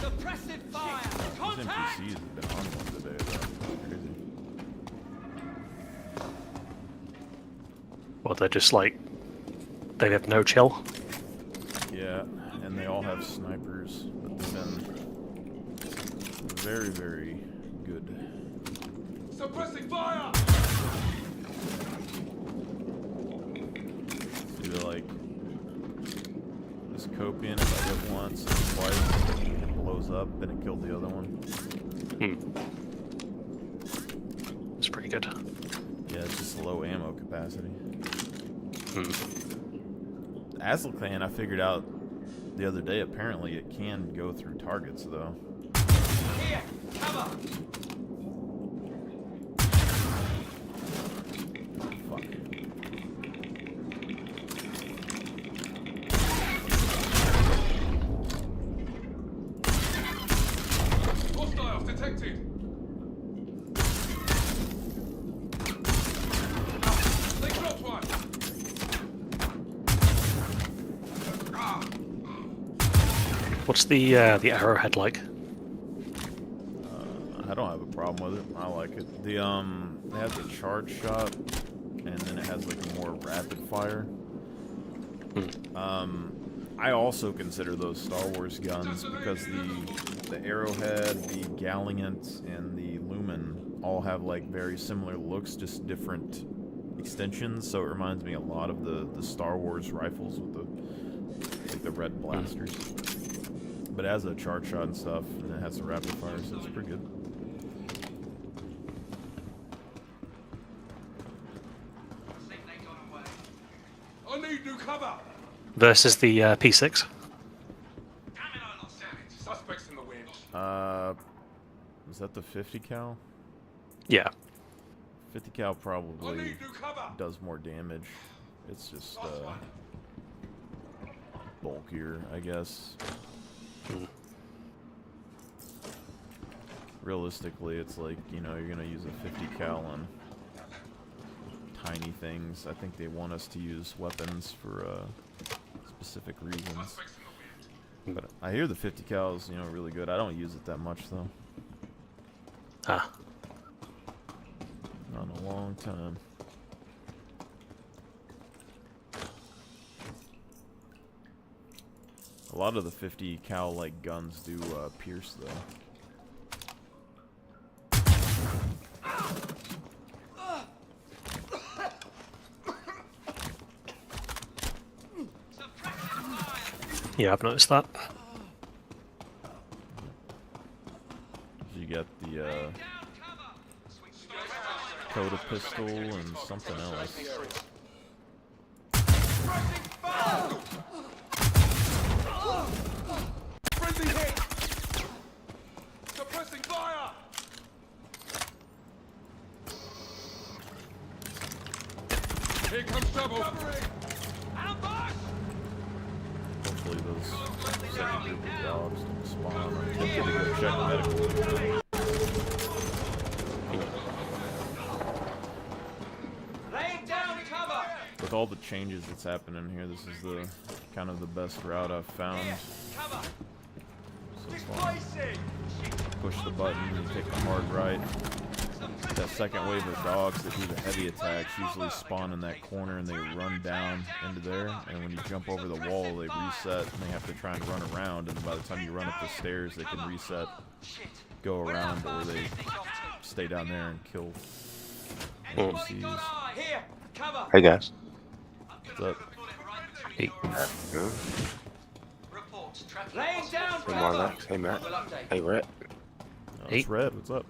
S8: Suppressive fire!
S2: These
S8: Contact!
S2: NPCs have been on one today, though. It's crazy.
S1: Well, they're just like, they have no chill.
S2: Yeah, and they all have snipers, but they've been very, very good.
S6: Suppressing fire!
S2: Either like this Copian, if I hit once and twice, it blows up and it killed the other one.
S1: It's pretty good.
S2: Yeah, it's just low ammo capacity. Azle Clan, I figured out the other day, apparently it can go through targets, though.
S8: Here! Cover!
S2: Fuck.
S6: Hostiles detected! They dropped one!
S1: What's the arrowhead like?
S2: I don't have a problem with it. I like it. The it has a charge shot, and then it has like a more rapid fire. I also consider those Star Wars guns because the Arrowhead, the Galliant, and the Lumen all have like very similar looks, just different extensions. So it reminds me a lot of the Star Wars rifles with the red blasters. But it has a charge shot and stuff, and it has a rapid fire, so it's pretty good.
S6: I need new cover!
S1: Versus the P6.
S6: Damn it, I lost it. Suspects in the wind.
S2: Is that the 50 cal?
S1: Yeah.
S2: 50 cal
S6: I
S2: probably
S6: need new cover!
S2: does more damage. It's just bulkier, I guess. Realistically, it's like, you're gonna use a 50 cal on tiny things. I think they want us to use weapons for specific reasons. But I hear the 50 cal is, really good. I don't use it that much though.
S1: Ah.
S2: Not in a long time. A lot of the 50 cal like guns do pierce though.
S1: Yeah, I've noticed that.
S2: You got the Coda pistol and something else.
S6: Friendly hit! Suppressing fire! Here comes trouble!
S2: Hopefully those second group of dogs don't spawn. I'm tempted to go check medical.
S8: Laying down cover!
S2: With all the changes that's happening here, this is the kind of the best route I've found
S8: Cover!
S2: so far. Push the button, you take the hard right. That second wave of dogs that do the heavy attacks usually spawn in that corner and they run down into there. And when you jump over the wall, they reset and they have to try and run around. And by the time you run up the stairs, they can reset, go around, or they stay down there and kill NPCs.
S8: Here! Cover!
S11: Hey guys.
S2: What's up?
S11: Hey. Good.
S8: Laying down
S11: Hey
S8: cover!
S11: Marlax. Hey Matt. Hey Rhett.
S2: Oh, it's Red. What's up?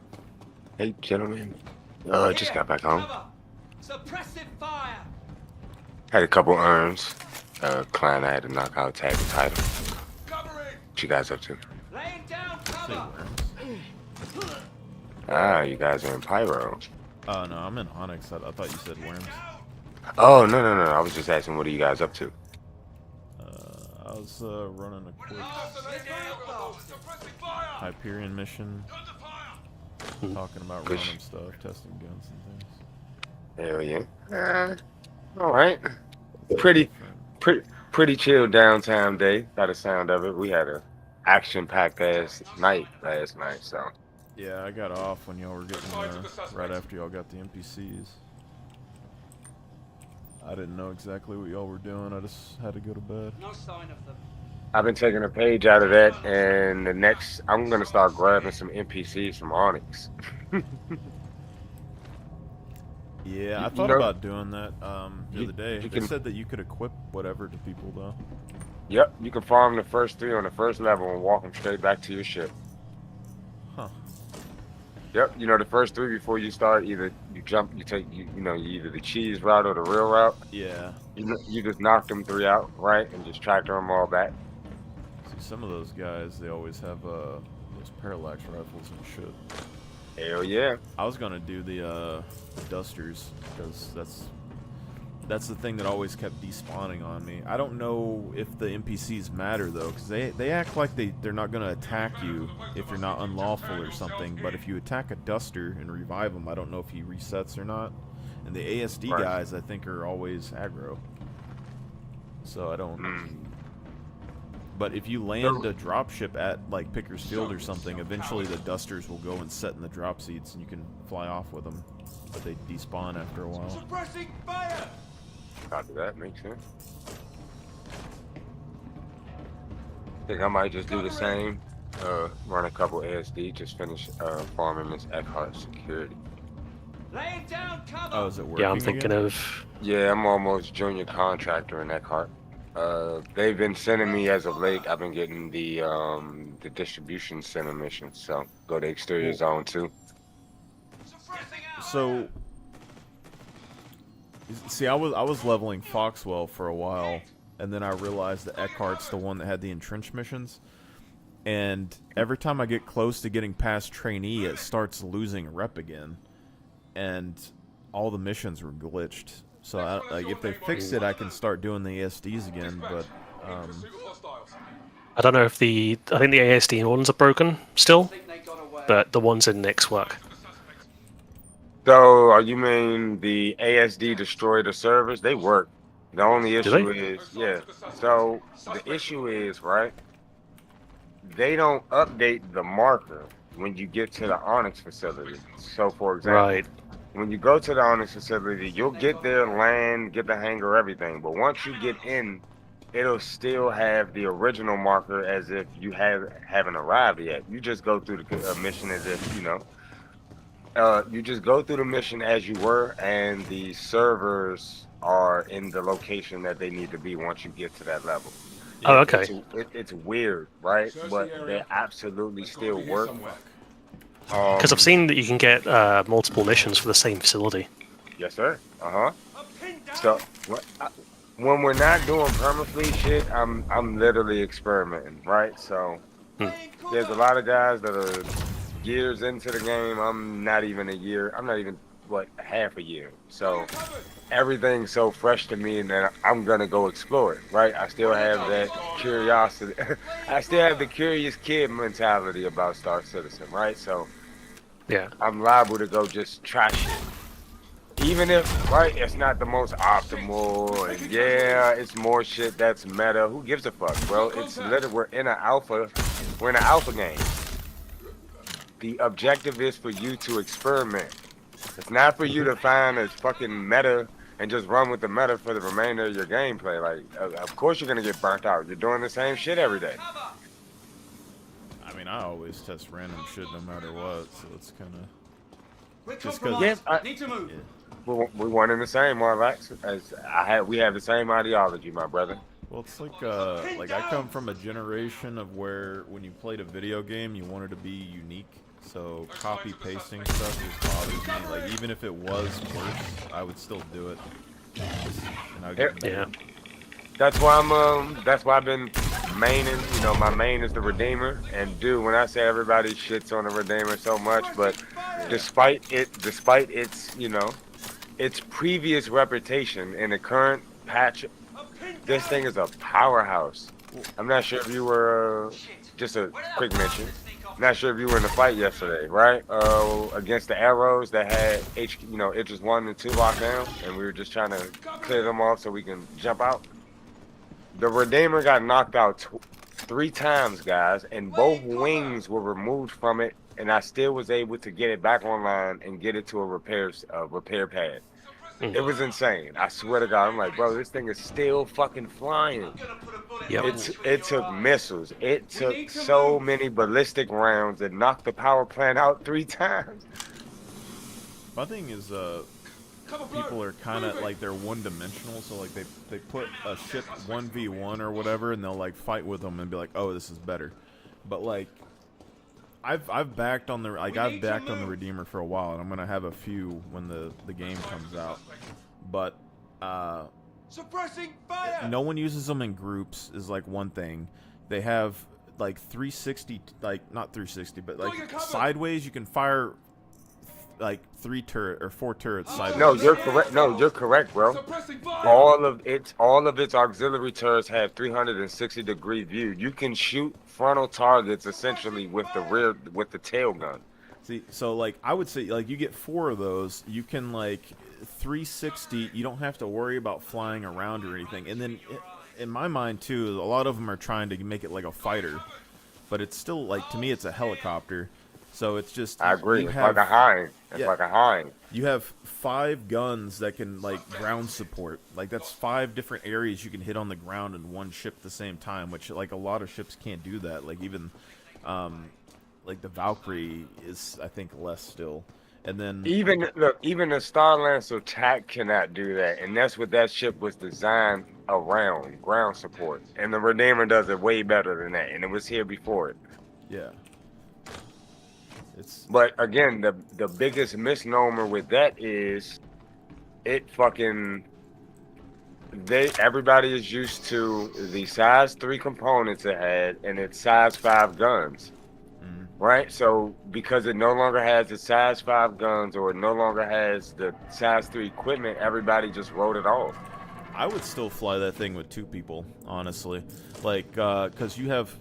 S11: Hey gentlemen. Just got back home.
S8: Suppressive fire!
S11: Had a couple earns. Client I had to knock out, tag the title. What you guys up to?
S8: Laying down
S2: Say
S8: cover!
S2: worms.
S11: Ah, you guys are in Pyro.
S2: Oh no, I'm in Onyx. I thought you said worms.
S11: Oh, no. I was just asking, what are you guys up to?
S2: I was running a quick Hyperion mission. Talking about
S11: Good
S2: random stuff, testing guns and things.
S11: Hell yeah. Alright. Pretty chill downtown day, by the sound of it. We had a action-packed ass night last night, so.
S2: Yeah, I got off when y'all were getting right after y'all got the NPCs. I didn't know exactly what y'all were doing. I just had to go to bed.
S7: No sign of them.
S11: I've been taking a page out of that, and the next, I'm gonna start grabbing some NPCs from Onyx.
S2: Yeah, I thought about doing that the other day. They said that you could equip whatever to people, though.
S11: Yep, you can farm the first 3 on the first level and walk them straight back to your ship.
S2: Huh.
S11: Yep, you know the first 3 before you start, either you jump, you take, you either the cheese route or the real route.
S2: Yeah.
S11: You just knock them 3 out, right, and just tractor them all back.
S2: See, some of those guys, they always have those parallax rifles and shit.
S11: Hell yeah.
S2: I was gonna do the dusters because that's the thing that always kept despawning on me. I don't know if the NPCs matter though, because they act like they're not gonna attack you if you're not unlawful or something. But if you attack a duster and revive him, I don't know if he resets or not. And the ASD guys, I think, are always aggro. So I don't. But if you land a dropship at like Picker's Field or something, eventually the dusters will go and set in the drop seats, and you can fly off with them. But they despawn after a while.
S8: Suppressing fire!
S11: Copy that, makes sense. Think I might just do the same. Run a couple ASD, just finish farming this Eckhart security.
S8: Laying down cover!
S2: Oh, is it working?
S1: Yeah, I'm thinking of.
S11: Yeah, I'm almost junior contractor in Eckhart. They've been sending me as of late. I've been getting the distribution center missions, so go to exterior zone 2.
S2: So, see, I was leveling Foxwell for a while, and then I realized that Eckhart's the one that had the entrench missions. And every time I get close to getting past trainee, it starts losing rep again, and all the missions were glitched. So like, if they fix it, I can start doing the ASDs again. But
S1: I don't know if I think the ASD ones are broken still, but the ones in Nick's work.
S11: So, you mean the ASD destroyed the servers? They work. The only issue is, yeah. So, the issue is, right, they don't update the marker when you get to the Onyx facility. So, for example, when you go to the Onyx facility, you'll get there, land, get the hangar, everything. But once you get in it'll still have the original marker as if you haven't arrived yet. You just go through the mission as if you just go through the mission as you were, and the servers are in the location that they need to be once you get to that level.
S1: Oh, okay.
S11: It's weird, right? But they absolutely still work.
S1: Because I've seen that you can get multiple missions for the same facility.
S11: Yes, sir. So when we're not doing perma-fleet shit, I'm literally experimenting, right? So there's a lot of guys that are years into the game. I'm not even a year. I'm not even half a year. So everything's so fresh to me, and then I'm gonna go explore it, right? I still have that curiosity. I still have the curious kid mentality about Star Citizen, right? So
S1: yeah,
S11: I'm liable to go just try shit. Even if, it's not the most optimal, and yeah, it's more shit that's meta. Who gives a fuck, bro? It's literally, we're in an alpha game. The objective is for you to experiment. It's not for you to find a fucking meta and just run with the meta for the remainder of your gameplay. Like, of course you're gonna get burnt out. You're doing the same shit every day.
S2: I mean, I always test random shit no matter what, so it's kind of
S8: just because. Need to move.
S2: Yeah.
S11: We're one in the same, Marvax. We have the same ideology, my brother.
S2: Well, it's like I come from a generation of where when you played a video game, you wanted to be unique. So copy pasting stuff just bothers me. Like even if it was worse, I would still do it.
S1: Yeah.
S11: That's why I've been maining. My main is the Redeemer, and dude, when I say everybody shits on the Redeemer so much, but despite its its previous reputation in the current patch, this thing is a powerhouse. I'm not sure if you were, just a quick mention, not sure if you were in the fight yesterday, right? Against the arrows that had Idris 1 and 2 locked down, and we were just trying to clear them off so we can jump out. The Redeemer got knocked out 3 times, guys, and both wings were removed from it, and I still was able to get it back online and get it to a repair pad. It was insane. I swear to God, I'm like, bro, this thing is still fucking flying.
S1: Yep.
S11: It took missiles. It took so many ballistic rounds that knocked the power plant out 3 times.
S2: My thing is, people are kind of like they're one-dimensional. So like they put a ship 1v1 or whatever, and they'll like fight with them and be like, oh, this is better. But like, I've backed on the Redeemer for a while, and I'm gonna have a few when the game comes out. But
S8: suppressing fire.
S2: No one uses them in groups is like one thing. They have like 360, like not 360, but like sideways. You can fire like 4 turrets sideways.
S11: No, you're correct. No, you're correct, bro. All of its auxiliary turrets have 360-degree view. You can shoot frontal targets essentially with the tail gun.
S2: See, so like I would say, like you get 4 of those, you can like 360. You don't have to worry about flying around or anything. And then, in my mind too, a lot of them are trying to make it like a fighter, but it's still like to me it's a helicopter. So it's just.
S11: I agree. It's like a hind. Like a hind.
S2: You have 5 guns that can like ground support. Like that's 5 different areas you can hit on the ground in one ship at the same time, which like a lot of ships can't do that. Like even, like the Valkyrie is I think less still. And then
S11: even the Star Lancer TAC cannot do that, and that's what that ship was designed around, ground support. And the Redeemer does it way better than that, and it was here before it.
S2: Yeah.
S11: But again, the biggest misnomer with that is everybody is used to the size 3 components it had and its size 5 guns. Right? So because it no longer has the size 5 guns or it no longer has the size 3 equipment, everybody just wrote it off.
S2: I would still fly that thing with 2 people, honestly. Like, because you have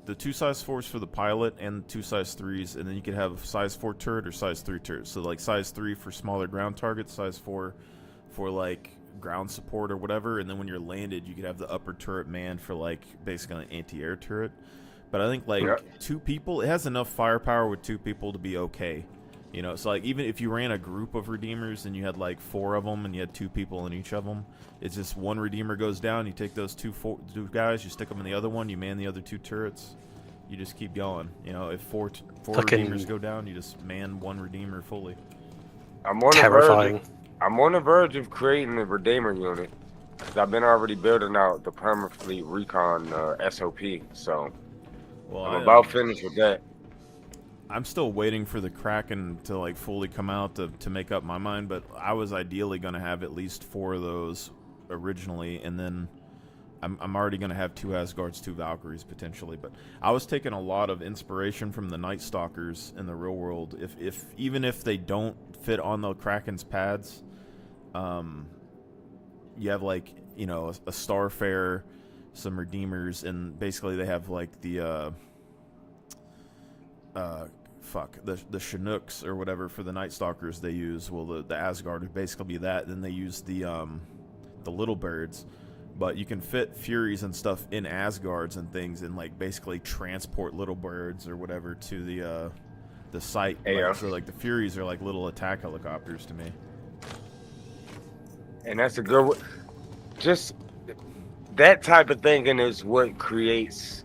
S2: the 2 size 4s for the pilot and 2 size 3s, and then you could have size 4 turret or size 3 turret. So like size 3 for smaller ground targets, size 4 for like ground support or whatever, and then when you're landed, you could have the upper turret manned for like basically an anti-air turret. But I think like 2 people, it has enough firepower with 2 people to be okay. You know, so like even if you ran a group of Redeemers and you had like 4 of them and you had 2 people in each of them, it's just one Redeemer goes down, you take those two guys, you stick them in the other one, you man the other 2 turrets, you just keep going. You know, if four Redeemers go down, you just man 1 Redeemer fully.
S11: I'm on
S1: Terrifying.
S11: I'm on the verge of creating the Redeemer unit. Cause I've been already building out the Permafleet Recon SOP, so I'm about finished with that.
S2: I'm still waiting for the Kraken to like fully come out to make up my mind, but I was ideally going to have at least 4 of those originally, and then I'm already going to have 2 Asgards, 2 Valkyries potentially. But I was taking a lot of inspiration from the Night Stalkers in the real world. Even if they don't fit on the Kraken's pads, you have like, you know, a Starfarer, some Redeemers, and basically they have like the the Chinooks or whatever for the Night Stalkers they use. Well, the Asgard would basically be that. Then they use the Little Birds, but you can fit Furies and stuff in Asgards and things, and like basically transport Little Birds or whatever to the site.
S11: Yeah.
S2: So like the Furies are like little attack helicopters to me.
S11: And that's a good one. Just that type of thinking is what creates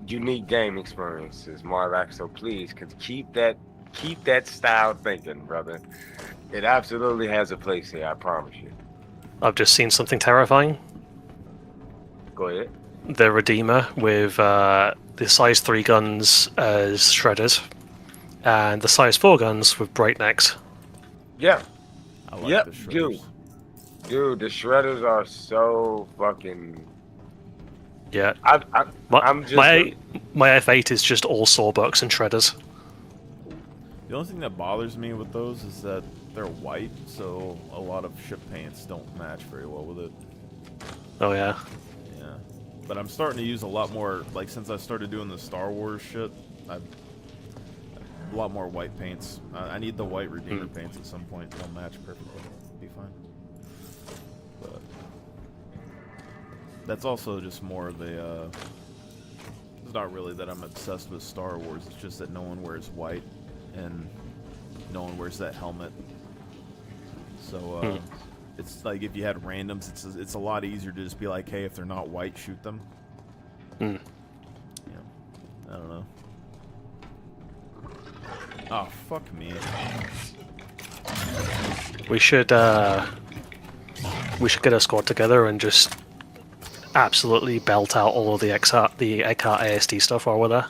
S11: unique game experiences, Marlax. So please, keep that style thinking, brother. It absolutely has a place here, I promise you.
S1: I've just seen something terrifying.
S11: Go ahead.
S1: The Redeemer with the size 3 guns as shredders, and the size 4 guns with breaknecks.
S11: Yeah.
S2: I like the shredders.
S11: Dude, the shredders are so fucking.
S1: Yeah.
S11: I'm just
S1: my F8 is just all sawbucks and shredders.
S2: The only thing that bothers me with those is that they're white, so a lot of ship paints don't match very well with it.
S1: Oh yeah.
S2: Yeah. But I'm starting to use a lot more, like since I started doing the Star Wars shit, a lot more white paints. I need the white Redeemer paints at some point. They'll match perfectly. Be fine. But that's also just more of a, it's not really that I'm obsessed with Star Wars, it's just that no one wears white, and no one wears that helmet. So, it's like if you had randoms, it's a lot easier to just be like, hey, if they're not white, shoot them. Yeah. I don't know. Oh, fuck me.
S1: We should get a squad together and just absolutely belt out all of the Eckhart ASD stuff while we're there.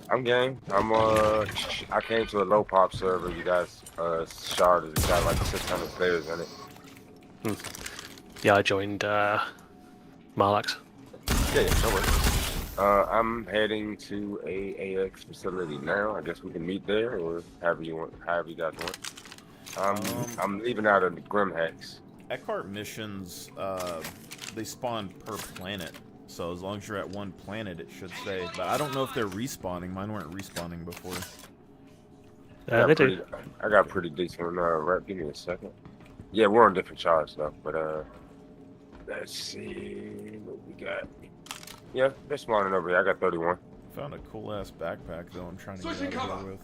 S11: I'm game. I came to a low pop server. You guys sharded. It's got like 600 players in it.
S1: Yeah, I joined Marlax.
S11: Yeah, no worries. I'm heading to a AX facility now. I guess we can meet there, or however you guys want. I'm leaving out of the Grim Hex.
S2: Eckhart missions, they spawn per planet. So as long as you're at one planet, it should say. But I don't know if they're respawning. Mine weren't respawning before.
S1: They do.
S11: I got pretty decent rep. Give me a second. Yeah, we're on different charts though. But let's see what we got. Yeah, they're spawning over here. I got 31.
S2: Found a cool ass backpack though. I'm trying to get out of here with.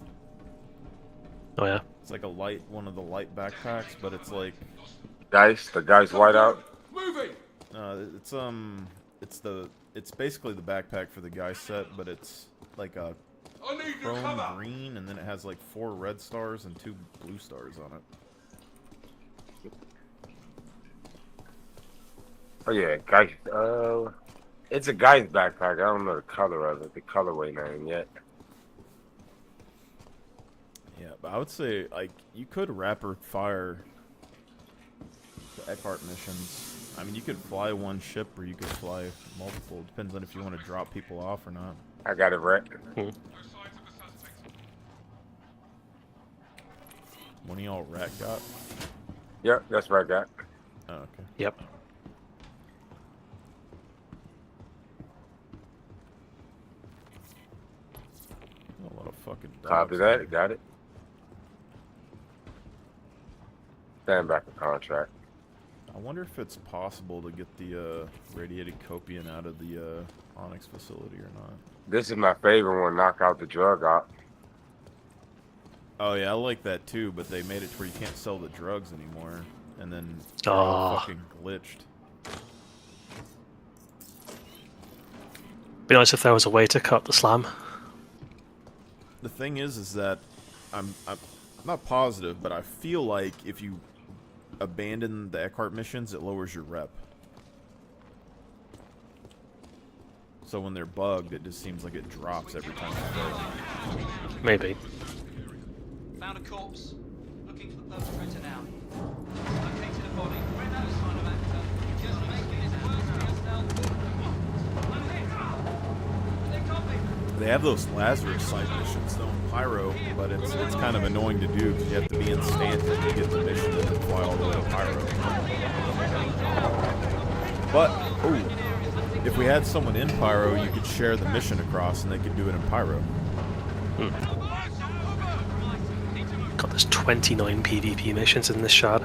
S1: Oh yeah.
S2: It's like one of the light backpacks, but it's like.
S11: The guy's whiteout.
S6: Moving.
S2: It's basically the backpack for the guy set, but it's like a chrome green, and then it has like 4 red stars and 2 blue stars on it.
S11: Oh yeah, guy. It's a guy's backpack. I don't know the color of it, the colorway name yet.
S2: Yeah, but I would say like you could rapid fire the Eckhart missions. I mean, you could fly one ship or you could fly multiple. Depends on if you want to drop people off or not.
S11: I got it right.
S2: One of y'all rat got?
S11: Yep, that's what I got.
S2: Oh, okay.
S1: Yep.
S2: A lot of fucking dogs.
S11: Copy that. Got it. Stand back for contract.
S2: I wonder if it's possible to get the radiated copian out of the Onyx facility or not.
S11: This is my favorite one. Knock out the drug op.
S2: Oh yeah, I like that too, but they made it to where you can't sell the drugs anymore, and then they're all fucking glitched.
S1: Be nice if there was a way to cut the slam.
S2: The thing is that I'm not positive, but I feel like if you abandon the Eckhart missions, it lowers your rep. So when they're bugged, it just seems like it drops every time you fail.
S1: Maybe.
S7: Found a corpse. Looking for the perpetrator now. Located a body. No sign of actor. Just making it worse for yourself. I'm hit. They got me.
S2: They have those Lazarus site missions though in Pyro, but it's kind of annoying to do because you have to be in Stanton to get the mission and then fly all the way to Pyro. But if we had someone in Pyro, you could share the mission across and they could do it in Pyro.
S1: God, there's 29 PvP missions in this shard.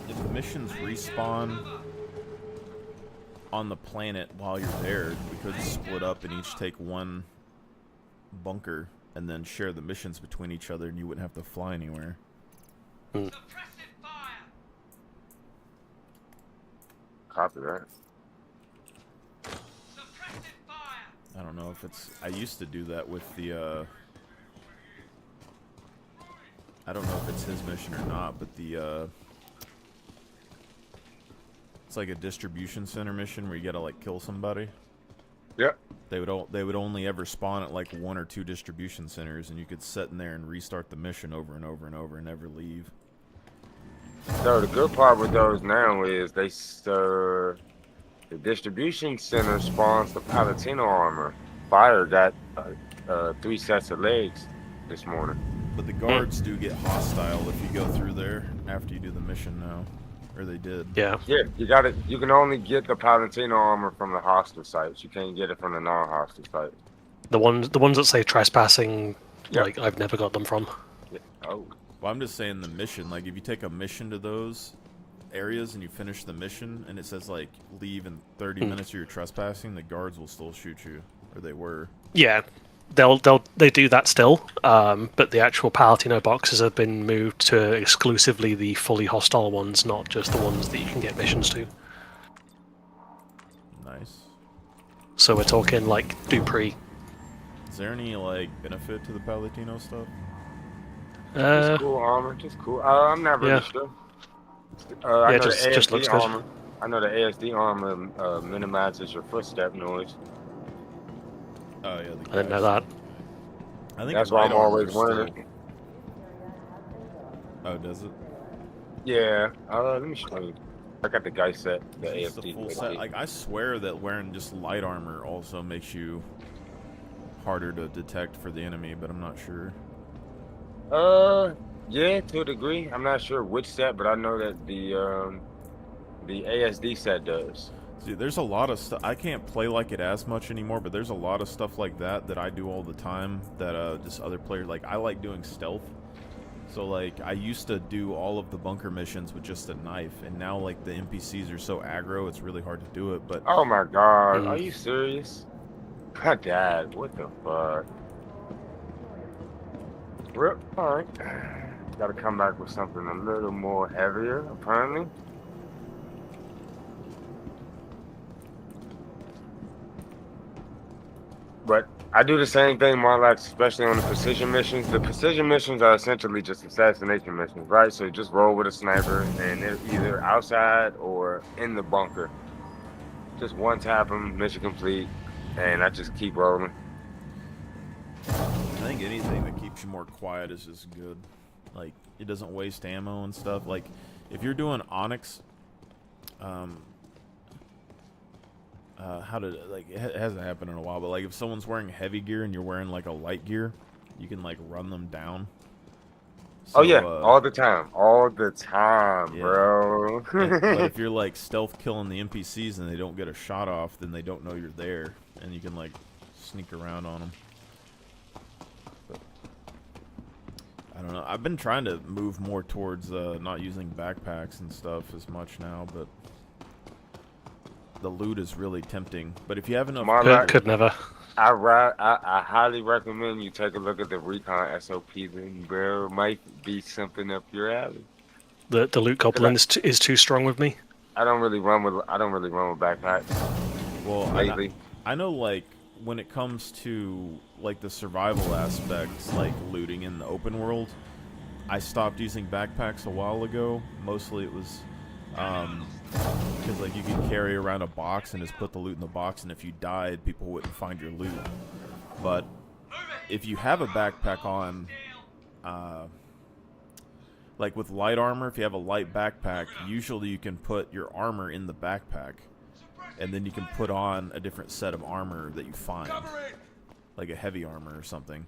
S2: If the missions respawn on the planet while you're there, we could split up and each take one bunker and then share the missions between each other, and you wouldn't have to fly anywhere.
S11: Copy that.
S2: I don't know if it's... I used to do that with the, I don't know if it's his mission or not, but the, it's like a distribution center mission where you gotta, like, kill somebody.
S11: Yep.
S2: They would only ever spawn at, like, 1 or 2 distribution centers, and you could sit in there and restart the mission over and over and over and never leave.
S11: So the good part with those now is the distribution center spawns the Palatino armor. Fire got 3 sets of legs this morning.
S2: But the guards do get hostile if you go through there after you do the mission now. Or they did.
S1: Yeah.
S11: Yeah, you can only get the Palatino armor from the hostile sites. You can't get it from the non-hostile sites.
S1: The ones that say trespassing,
S11: Yep.
S1: like, I've never got them from.
S11: Yeah. Oh.
S2: Well, I'm just saying the mission, like, if you take a mission to those areas and you finish the mission and it says, like, leave in 30 minutes or you're trespassing, the guards will still shoot you. Or they were.
S1: Yeah, they do that still, but the actual Palatino boxes have been moved to exclusively the fully hostile ones, not just the ones that you can get missions to.
S2: Nice.
S1: So we're talking, like, Dupree.
S2: Is there any, like, benefit to the Palatino stuff?
S11: Just cool armor, just cool. I'm not really sure. I know
S1: just looks good.
S11: armor. I know the ASD armor minimizes your footstep noise.
S2: Oh yeah,
S1: I didn't know that.
S2: I think
S11: that's why I'm always wearing it.
S2: Oh, does it?
S11: Yeah. Let me show you. I got the guy set, the
S2: It's
S11: ASD.
S2: the full set. Like, I swear that wearing just light armor also makes you harder to detect for the enemy, but I'm not sure.
S11: Yeah, to a degree. I'm not sure which set, but I know that the ASD set does.
S2: See, there's a lot of stuff. I can't play like it as much anymore, but there's a lot of stuff like that I do all the time that just other players, like, I like doing stealth. So, like, I used to do all of the bunker missions with just a knife, and now, like, the NPCs are so aggro, it's really hard to do it, but...
S11: Oh my god, are you serious? God, Dad, what the fuck? Rip, alright. Gotta come back with something a little more heavier, apparently. But I do the same thing more or less, especially on the precision missions. The precision missions are essentially just assassination missions, right? So you just roll with a sniper, and they're either outside or in the bunker. Just one tap them, mission complete, and I just keep rolling.
S2: I think anything that keeps you more quiet is just good. Like, it doesn't waste ammo and stuff. Like, if you're doing Onyx, it hasn't happened in a while, but, like, if someone's wearing heavy gear and you're wearing, like, a light gear, you can, like, run them down.
S11: Oh
S2: So,
S11: yeah, all the time,
S2: yeah.
S11: bro.
S2: But if you're like stealth killing the NPCs and they don't get a shot off, then they don't know you're there, and you can like sneak around on them. But I don't know. I've been trying to move more towards not using backpacks and stuff as much now, but the loot is really tempting. But if you have enough,
S1: could never.
S11: I highly recommend you take a look at the recon SOP, then, bro. It might be something up your alley.
S1: The loot goblin is too strong with me.
S11: I don't really run with backpacks.
S2: Well,
S11: lately,
S2: I know like when it comes to like the survival aspects, like looting in the open world, I stopped using backpacks a while ago. Mostly it was because like you could carry around a box and just put the loot in the box, and if you died, people wouldn't find your loot. But if you have a backpack on, like with light armor, if you have a light backpack, usually you can put your armor in the backpack, and then you can put on a different set of armor that you find, like a heavy armor or something.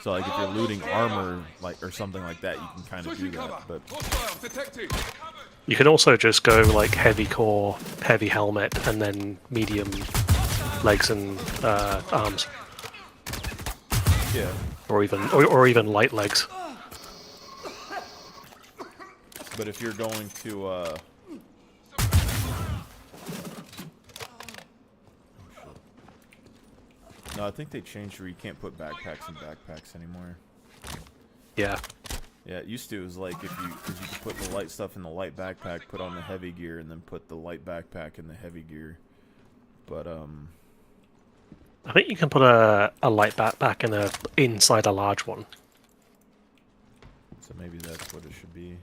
S2: So like if you're looting armor like or something like that, you can kind of do that. But
S1: you can also just go like heavy core, heavy helmet, and then medium legs and arms.
S2: Yeah.
S1: Or even light legs.
S2: But if you're going to no, I think they changed where you can't put backpacks in backpacks anymore.
S1: Yeah.
S2: Yeah, it used to. It was like because you could put the light stuff in the light backpack, put on the heavy gear, and then put the light backpack in the heavy gear. But
S1: I think you can put a light backpack inside a large one.
S2: So maybe that's what it should be.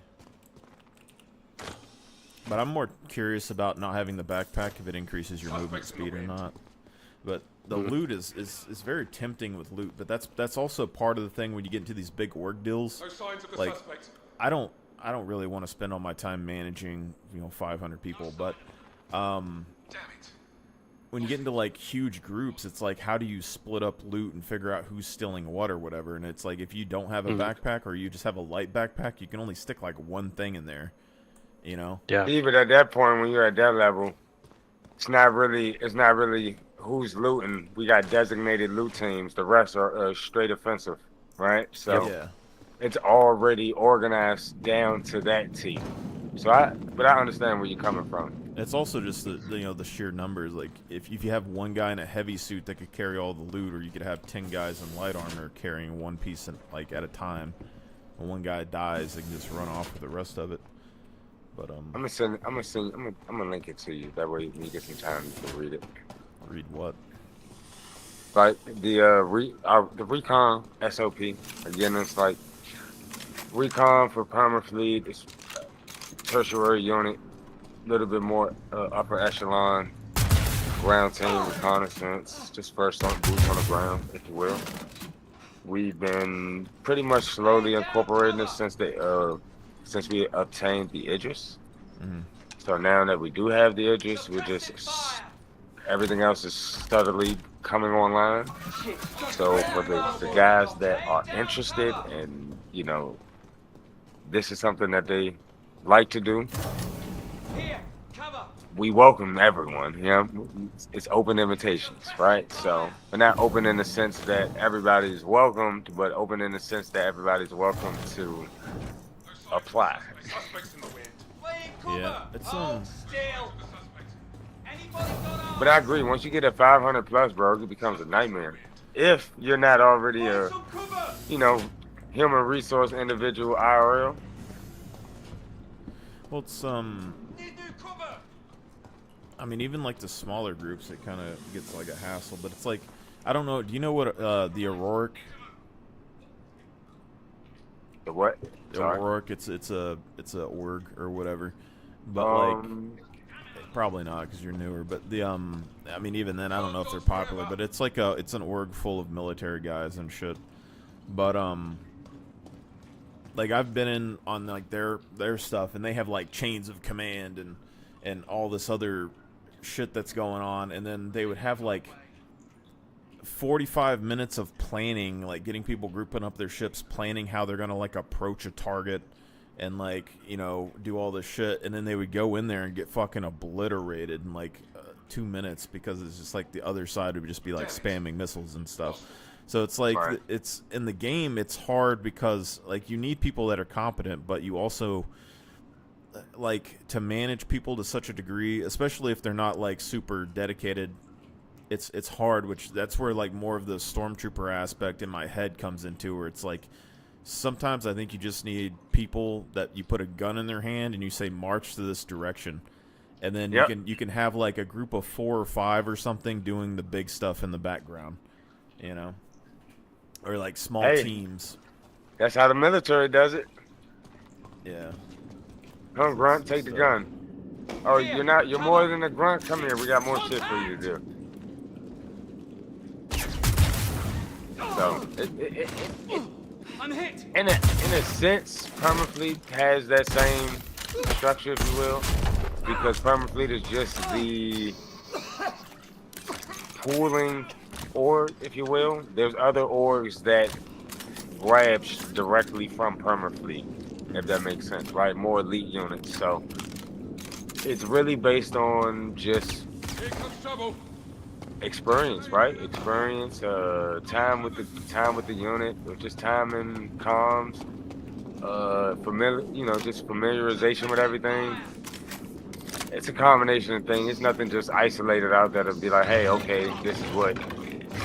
S2: But I'm more curious about not having the backpack if it increases your movement speed or not. But the loot is very tempting with loot, but that's also part of the thing when you get into these big org deals. Like, I don't really want to spend all my time managing 500 people, but when you get into like huge groups, it's like how do you split up loot and figure out who's stealing what or whatever? And it's like if you don't have a backpack or you just have a light backpack, you can only stick like one thing in there.
S1: Yeah.
S11: even at that point when you're at that level, it's not really who's looting. We got designated loot teams. The rest are straight offensive, right? So
S2: yeah.
S11: It's already organized down to that team. So I understand where you're coming from.
S2: It's also just the sheer numbers. Like if you have one guy in a heavy suit that could carry all the loot, or you could have 10 guys in light armor carrying one piece like at a time. When one guy dies, they can just run off with the rest of it. But
S11: I'm gonna link it to you. That way when you get some time you can read it.
S2: Read what?
S11: Like the recon SOP. Again, it's like recon for permafleet. It's tertiary unit, a little bit more upper echelon. Ground team reconnaissance, just first on boots on the ground, if you will. We've been pretty much slowly incorporating this since we obtained the Idris. So now that we do have the Idris, everything else is steadily coming online. So for the guys that are interested and this is something that they like to do, we welcome everyone. It's open invitations, right? So we're not open in the sense that everybody's welcomed, but open in the sense that everybody's welcome to apply.
S2: Yeah, it's
S11: But I agree. Once you get at 500 plus, bro, it becomes a nightmare. If you're not already a, human resource individual IRL.
S2: Well, it's I mean, even like the smaller groups, it kind of gets like a hassle. But it's like, I don't know. Do you know what the Auroric?
S11: The what?
S2: The Auroric. It's a org or whatever. But probably not because you're newer. But the I mean, even then, I don't know if they're popular. But it's like it's an org full of military guys and shit. But like I've been in on like their stuff, and they have like chains of command and all this other shit that's going on, and then they would have like 45 minutes of planning, like getting people grouping up their ships, planning how they're gonna like approach a target, and like do all this shit, and then they would go in there and get fucking obliterated in like 2 minutes because it's just like the other side would just be like spamming missiles and stuff. So it's like it's in the game. It's hard because like you need people that are competent, but you also like to manage people to such a degree, especially if they're not like super dedicated. It's hard, which that's where like more of the stormtrooper aspect in my head comes into, where it's like sometimes I think you just need people that you put a gun in their hand and you say march to this direction, and then you can have like a group of 4 or 5 or something doing the big stuff in the background, or like small teams.
S11: That's how the military does it.
S2: Yeah.
S11: Come, grunt, take the gun. Oh, you're more than a grunt. Come here, we got more shit for you to do. So,
S7: I'm hit.
S11: In a sense, Permafleet has that same structure, if you will, because Permafleet is just the pooling org, if you will. There's other orgs that grab directly from Permafleet, if that makes sense, right? More elite units. So it's really based on just experience, right? Experience, time with the unit, or just time in comms, just familiarization with everything. It's a combination of things. It's nothing just isolated out there to be like, hey, okay, this is what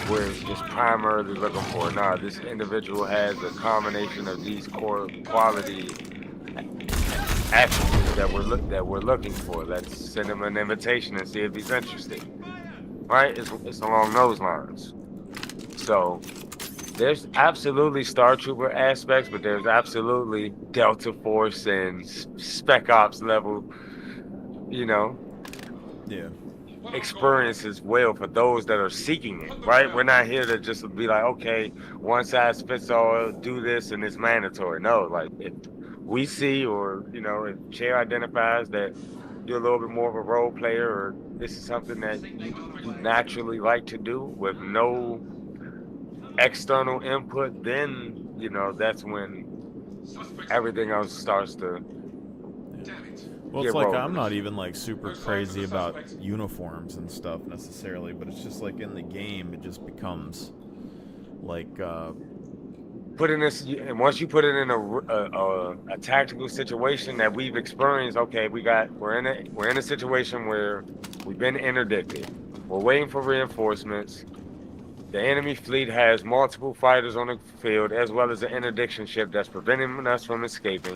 S11: we're just primarily looking for. Nah, this individual has a combination of these core quality attributes that we're looking for. Let's send him an invitation and see if he's interested. Right? It's along those lines. So there's absolutely Star Trooper aspects, but there's absolutely Delta Force and Spec Ops level, experience as well for those that are seeking it, right? We're not here to just be like, okay, one size fits all, do this and it's mandatory. No, like if we see, or if Chair identifies that you're a little bit more of a role player, or this is something that you naturally like to do with no external input, then that's when everything else starts to
S2: well, it's like I'm not even like super crazy about uniforms and stuff necessarily, but it's just like in the game it just becomes like
S11: putting this, and once you put it in a tactical situation that we've experienced. Okay, we're in a situation where we've been interdicted. We're waiting for reinforcements. The enemy fleet has multiple fighters on the field, as well as an interdiction ship that's preventing us from escaping.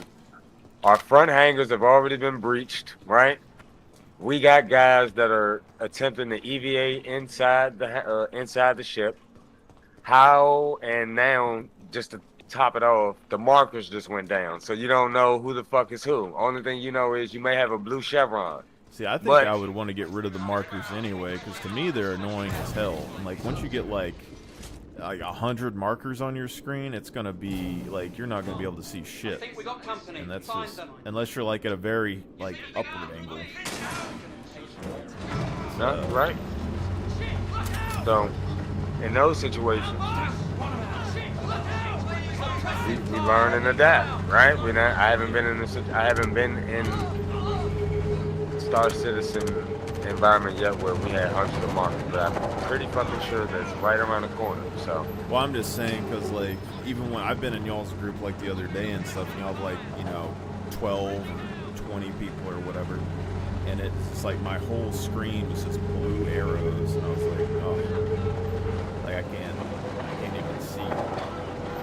S11: Our front hangars have already been breached, right? We got guys that are attempting to EVA inside the ship. And now, just to top it off, the markers just went down. So you don't know who the fuck is who. Only thing you know is you may have a blue chevron.
S2: See, I think I would want to get rid of the markers anyway, because to me they're annoying as hell. And like once you get like 100 markers on your screen, it's gonna be like you're not gonna be able to see shit.
S7: I think we got company.
S2: And that's just unless you're like at a very like upward angle.
S11: Right. So in those situations, we learn and adapt, right? I haven't been in Star Citizen environment yet where we had hundreds of markers, but I'm pretty fucking sure that's right around the corner. So,
S2: well, I'm just saying because like even when I've been in y'all's group like the other day and stuff, y'all have like 12, 20 people or whatever, and it's like my whole screen was just blue arrows, and I was like, oh, like I can't even see.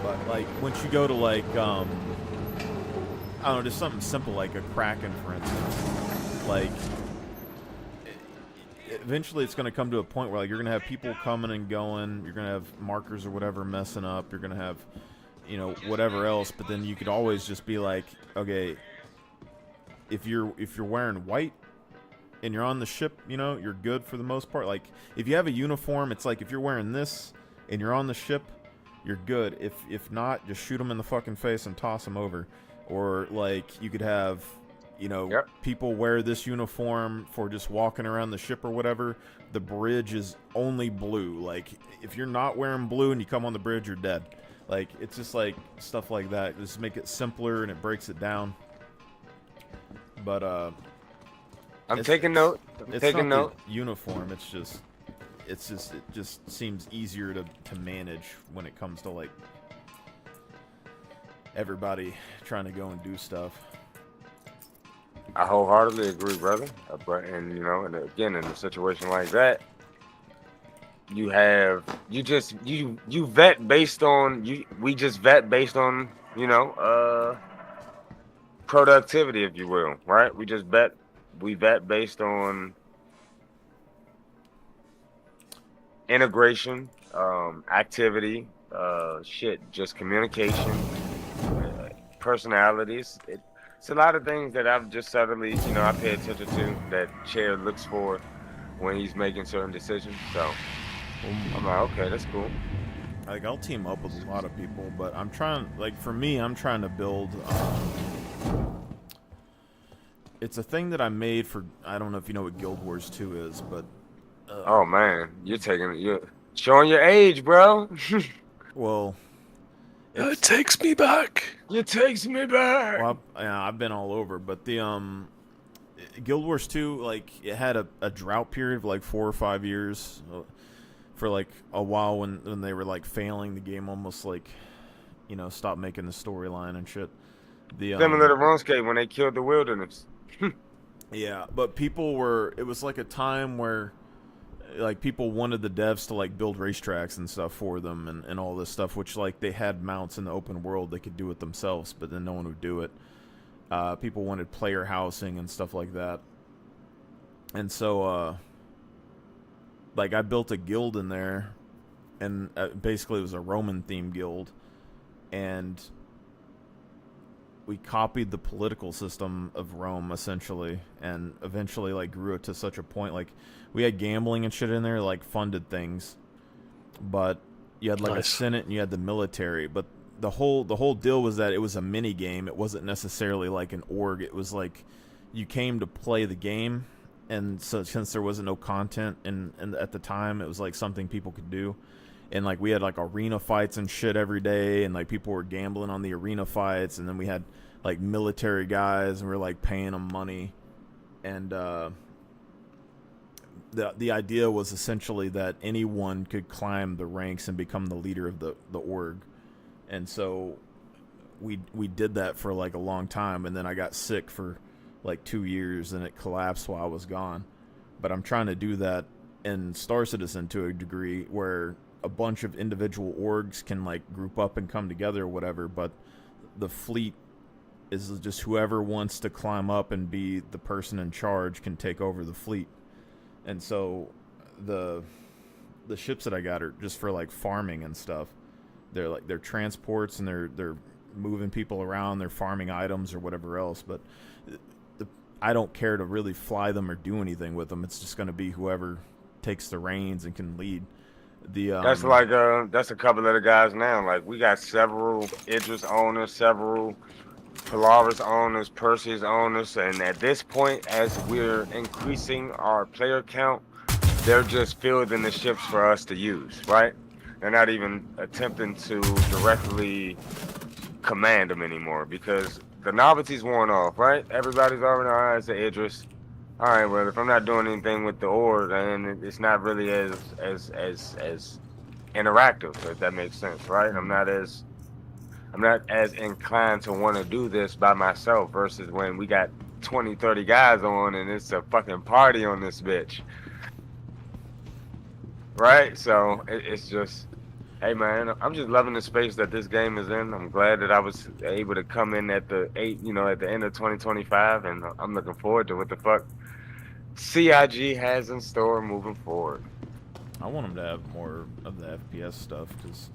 S2: But like once you go to like I don't know, just something simple like a Kraken, for instance, like eventually it's going to come to a point where like you're going to have people coming and going, you're going to have markers or whatever messing up, you're going to have whatever else, but then you could always just be like, okay, if you're wearing white and you're on the ship, you're good for the most part. Like if you have a uniform, it's like if you're wearing this and you're on the ship, you're good. If not, just shoot them in the fucking face and toss them over. Or like you could have you know,
S11: Yep.
S2: people wear this uniform for just walking around the ship or whatever. The bridge is only blue. Like, if you're not wearing blue and you come on the bridge, you're dead. Like, it's just like stuff like that. Just make it simpler and it breaks it down. But
S11: I'm taking note. I'm taking note.
S2: The uniform. It just seems easier to manage when it comes to like everybody trying to go and do stuff.
S11: I wholeheartedly agree, brother. And you know, and again, in a situation like that, you vet based on we just vet based on, you know, productivity, if you will, right? We vet based on integration, activity, just communication, personalities. It's a lot of things that I've just subtly, you know, I pay attention to that Chair looks for when he's making certain decisions. So I'm like, okay, that's cool.
S2: Like, I'll team up with a lot of people, but I'm trying, like, for me, I'm trying to build, it's a thing that I made for, I don't know if you know what Guild Wars 2 is, but...
S11: oh, man, you're showing your age, bro.
S2: Well...
S1: It takes me back.
S11: It takes me back.
S2: Well, I've been all over, but the, Guild Wars 2, like, it had a drought period of, like, 4 or 5 years, for like a while when they were like failing the game, almost like, you know, stopped making the storyline and shit.
S11: Similar to RuneScape when they killed the wilderness.
S2: Yeah, but it was like a time where like people wanted the devs to like build racetracks and stuff for them and all this stuff, which like they had mounts in the open world, they could do it themselves, but then no one would do it. People wanted player housing and stuff like that. And so like I built a guild in there, and basically it was a Roman themed guild, and we copied the political system of Rome essentially, and eventually like grew it to such a point, like we had gambling and shit in there, like funded things, but you had like a senate and you had the military, but the whole deal was that it was a mini game. It wasn't necessarily like an org. It was like you came to play the game. And so since there wasn't no content and at the time, it was like something people could do. And like we had like arena fights and shit every day, and like people were gambling on the arena fights, and then we had like military guys and we were like paying them money. And the idea was essentially that anyone could climb the ranks and become the leader of the org. And so we did that for like a long time, and then I got sick for like 2 years and it collapsed while I was gone. But I'm trying to do that in Star Citizen to a degree, where a bunch of individual orgs can like group up and come together or whatever, but the fleet is just whoever wants to climb up and be the person in charge can take over the fleet. And so the ships that I got are just for like farming and stuff. They're transports, and they're moving people around, they're farming items or whatever else, but I don't care to really fly them or do anything with them. It's just going to be whoever takes the reins and can lead.
S11: That's like that's a couple of the guys now. Like we got several Idris owners, several Polaris owners, Perseus owners, and at this point, as we're increasing our player count, they're just fielding the ships for us to use. Right? They're not even attempting to directly command them anymore, because the novelty's worn off, right? Everybody's already, all right, it's an Idris. All right, well, if I'm not doing anything with the org, then it's not really as interactive, if that makes sense, right? I'm not as inclined to want to do this by myself versus when we got 20, 30 guys on and it's a fucking party on this bitch. Right? So it's just, hey man, I'm just loving the space that this game is in. I'm glad that I was able to come in at the end of 2025, and I'm looking forward to what the fuck CIG has in store moving forward.
S2: I want them to have more of the FPS stuff, because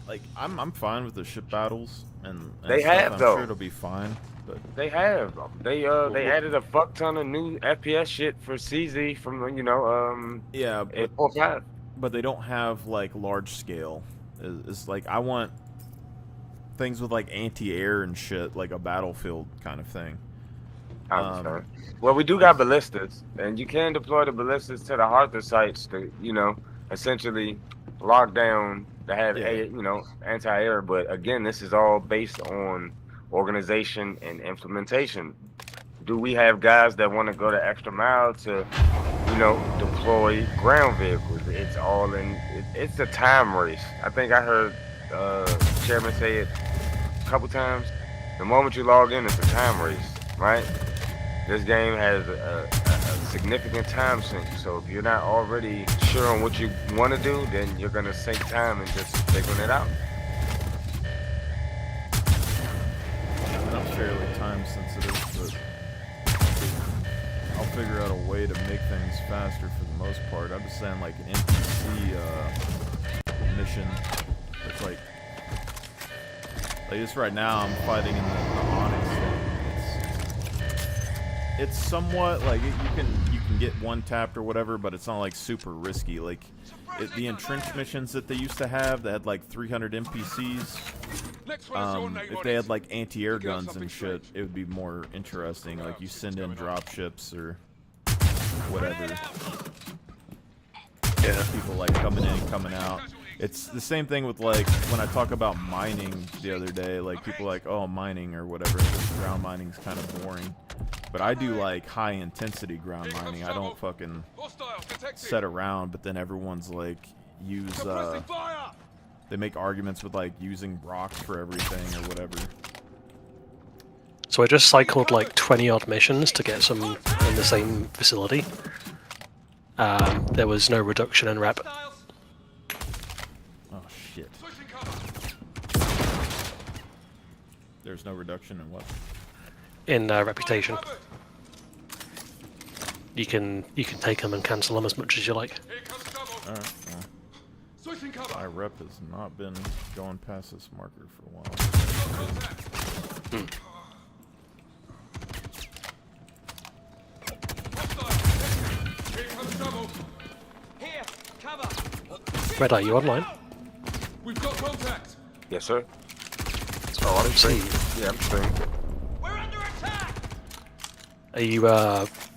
S2: like I'm fine with the ship battles and
S11: they
S2: stuff.
S11: have
S2: I'm
S11: though.
S2: sure it'll be fine, but
S11: they have. They added a fuck ton of new FPS shit for CZ from
S2: yeah,
S11: 4.5.
S2: But they don't have like large scale. It's like I want things with like anti-air and shit, like a Battlefield kind of thing.
S11: I understand. Well, we do got ballistas, and you can deploy the ballistas to the Harther sites to, essentially lock down to have anti-air. But again, this is all based on organization and implementation. Do we have guys that want to go the extra mile to, deploy ground vehicles? It's all in. It's a time race. I think I heard Chairman say it a couple times. The moment you log in, it's a time race, right? This game has a significant time sink, so if you're not already sure on what you want to do, then you're going to sink time and just figuring it out.
S2: I'm fairly time sensitive, but I'll figure out a way to make things faster for the most part. I'm just saying, like, an NPC mission. It's like just right now, I'm fighting in the Onyx thing. It's somewhat like you can get one tapped or whatever, but it's not like super risky. Like the entrenched missions that they used to have that had like 300 NPCs. If they had like anti-air guns and shit, it would be more interesting. Like you send in drop ships or whatever. Yeah, people like coming in, coming out. It's the same thing with like when I talk about mining the other day. Like people are like, oh, mining or whatever. Ground mining's kind of boring. But I do like high intensity ground mining. I don't fucking set around, but then everyone's like they make arguments with like using rocks for everything or whatever.
S1: So I just cycled like 20 odd missions to get some in the same facility. There was no reduction in rep.
S2: Oh shit. There's no reduction in what?
S1: In reputation. You can take them and cancel them as much as you like.
S2: Alright, well. My rep has not been going past this marker for a while.
S1: Red, are you online?
S6: We've got contact.
S11: Yes, sir. Oh, I'm streaming. Yeah, I'm streaming.
S1: Are you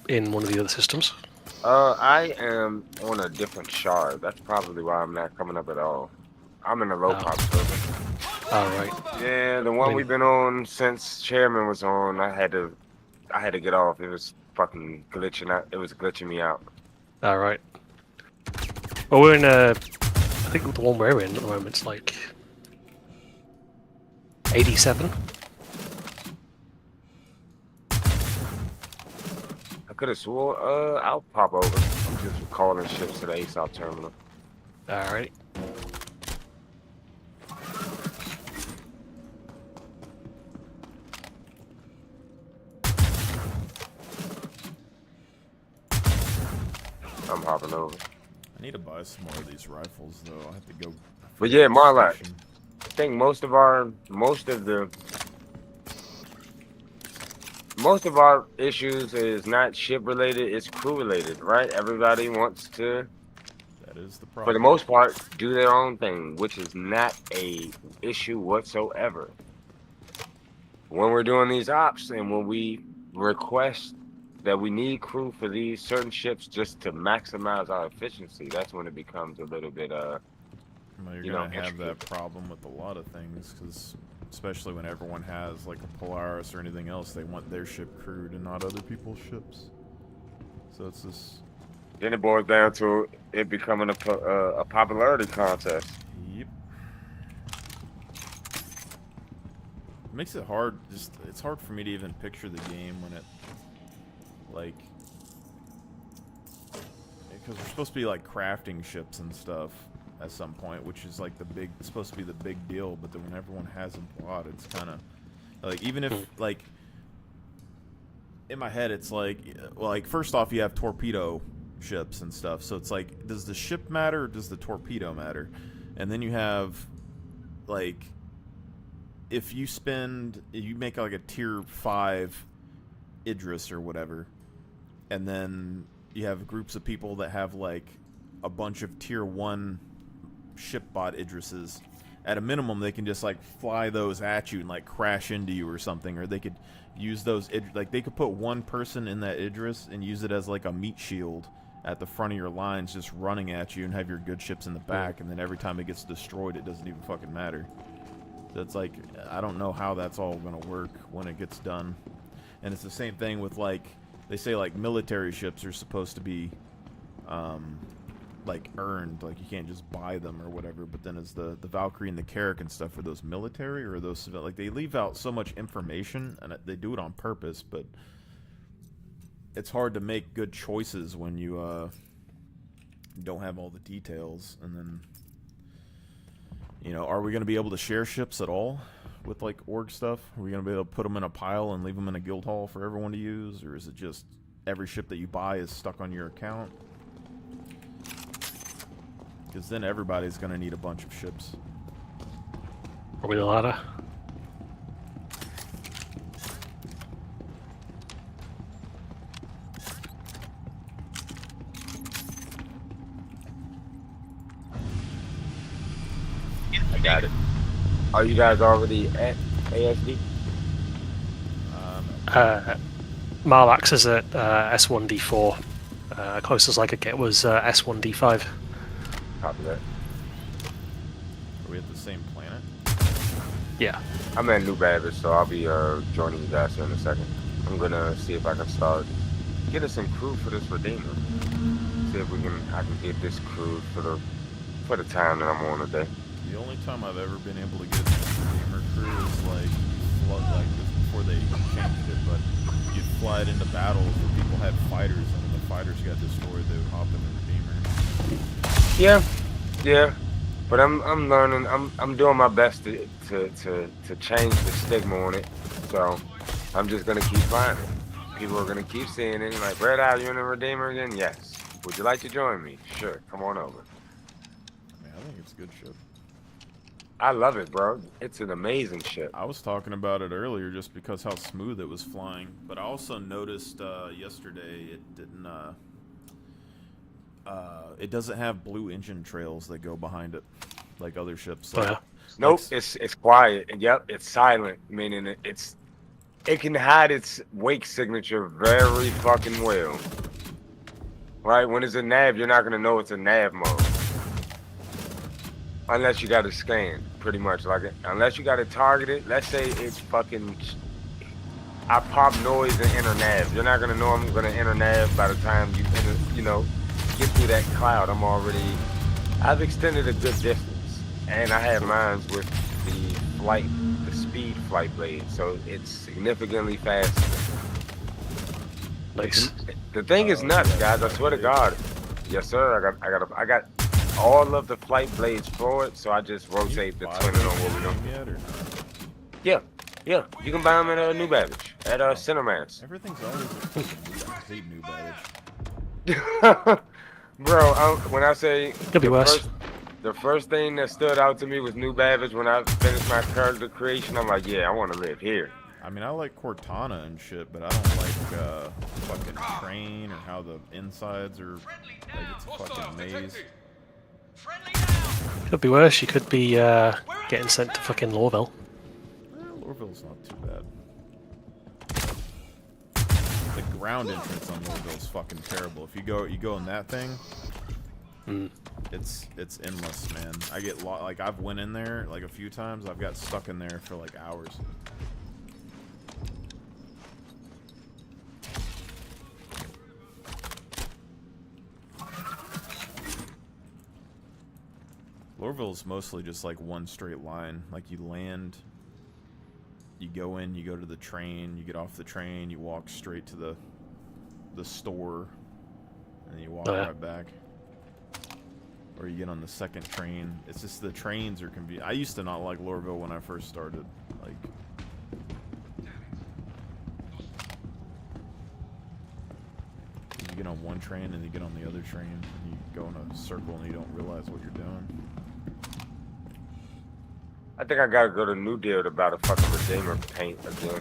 S1: in one of the other systems?
S11: I am on a different shard. That's probably why I'm not coming up at all. I'm in a low pop server.
S1: Oh, right.
S11: Yeah, the one we've been on since Chairman was on, I had to get off. It was fucking glitching out. It was glitching me out.
S1: All right. Well, we're in I think the one we're in at the moment's like 87.
S11: I could have swore, I'll pop over. I'm just calling ships to the ASOP terminal.
S1: Alright.
S11: I'm hopping over.
S2: I need to buy some more of these rifles, though. I have to go.
S11: But yeah, Marlac, I think most of our issues is not ship related, it's crew related, right? Everybody wants to,
S2: that is the problem,
S11: for the most part, do their own thing, which is not a issue whatsoever. When we're doing these ops and when we request that we need crew for these certain ships just to maximize our efficiency, that's when it becomes a little bit
S2: well, you're gonna have that problem with a lot of things, because especially when everyone has like a Polaris or anything else, they want their ship crewed and not other people's ships. So it's just.
S11: Then it boils down to it becoming a popularity contest.
S2: Yep. It makes it hard. It's hard for me to even picture the game when it, like, because we're supposed to be like crafting ships and stuff at some point, which is like supposed to be the big deal, but then when everyone has a plot, it's kind of like, even if like in my head it's like, well, like first off you have torpedo ships and stuff, so it's like, does the ship matter or does the torpedo matter? And then you have like, if you make like a tier 5 Idris or whatever, and then you have groups of people that have like a bunch of tier 1 ship bot Idrises, at a minimum, they can just like fly those at you and like crash into you or something, or they could use those like they could put one person in that Idris and use it as like a meat shield at the front of your lines, just running at you, and have your good ships in the back, and then every time it gets destroyed, it doesn't even fucking matter. So it's like, I don't know how that's all gonna work when it gets done. And it's the same thing with, like, they say like military ships are supposed to be like earned, like you can't just buy them or whatever, but then is the Valkyrie and the Carrack and stuff, are those military or are those civil? Like, they leave out so much information, and they do it on purpose, but it's hard to make good choices when you don't have all the details. And then, you know, are we going to be able to share ships at all with like org stuff? Are we going to be able to put them in a pile and leave them in a guild hall for everyone to use, or is it just every ship that you buy is stuck on your account? Because then everybody's going to need a bunch of ships.
S1: Probably the latter.
S11: I got it. Are you guys already at ASD?
S1: Marlax is at S1D4. Closest I could get was S1D5.
S11: Copy that.
S2: Are we at the same planet?
S1: Yeah.
S11: I'm at New Babbage, so I'll be joining you guys here in a second. I'm gonna see if I can start getting some crew for this Redeemer. See if I can get this crew for the time that I'm on today.
S2: The only time I've ever been able to get this Redeemer crew is like this before they changed it, but you'd fly it into battles where people had fighters, and when the fighters got destroyed, they would hop in the Redeemer.
S11: Yeah, but I'm learning. I'm doing my best to change the stigma on it. So I'm just gonna keep flying it. People are gonna keep seeing it. Like, Red Eye, you in the Redeemer again? Yes. Would you like to join me? Sure. Come on over.
S2: I mean, I think it's a good ship.
S11: I love it, bro. It's an amazing ship.
S2: I was talking about it earlier just because how smooth it was flying, but I also noticed yesterday it didn't. It doesn't have blue engine trails that go behind it, like other ships.
S1: Oh, yeah.
S11: Nope, it's quiet. And yep, it's silent, meaning it can hide its wake signature very fucking well. Right? When it's a nav, you're not gonna know it's a nav mode. Unless you got to scan, pretty much. Like, unless you got to target it. Let's say it's fucking, I pop noise and enter nav. You're not gonna know I'm gonna enter nav by the time you get through that cloud. I've extended a good distance, and I have mines with the speed flight blade, so it's significantly faster.
S1: Nice.
S11: The thing is nuts, guys. I swear to God. Yes, sir. I got all of the flight blades forward, so I just rotate the twinning on what we're doing. Yeah. You can buy them at New Babbage, at Cinemax.
S2: Everything's always I hate New Babbage.
S11: Bro, when I say
S1: Could be worse.
S11: The first thing that stood out to me was New Babbage. When I finished my character creation, I'm like, yeah, I want to live here.
S2: I mean, I like Cortana and shit, but I don't like fucking Train or how the insides are like it's a fucking maze.
S1: Could be worse. You could be getting sent to fucking Lorville.
S2: Lorville's not too bad. The ground entrance on Lorville is fucking terrible. If you go in that thing, it's endless, man. I get like I've went in there like a few times. I've got stuck in there for like hours. Lorville's mostly just like one straight line. Like you land, you go in, you go to the train, you get off the train, you walk straight to the store, and then you walk right back. Or you get on the second train. It's just the trains are convenient. I used to not like Lorville when I first started. Like, you get on one train and you get on the other train, and you go in a circle and you don't realize what you're doing.
S11: I think I gotta go to New Deal to buy the fucking Redeemer paint again.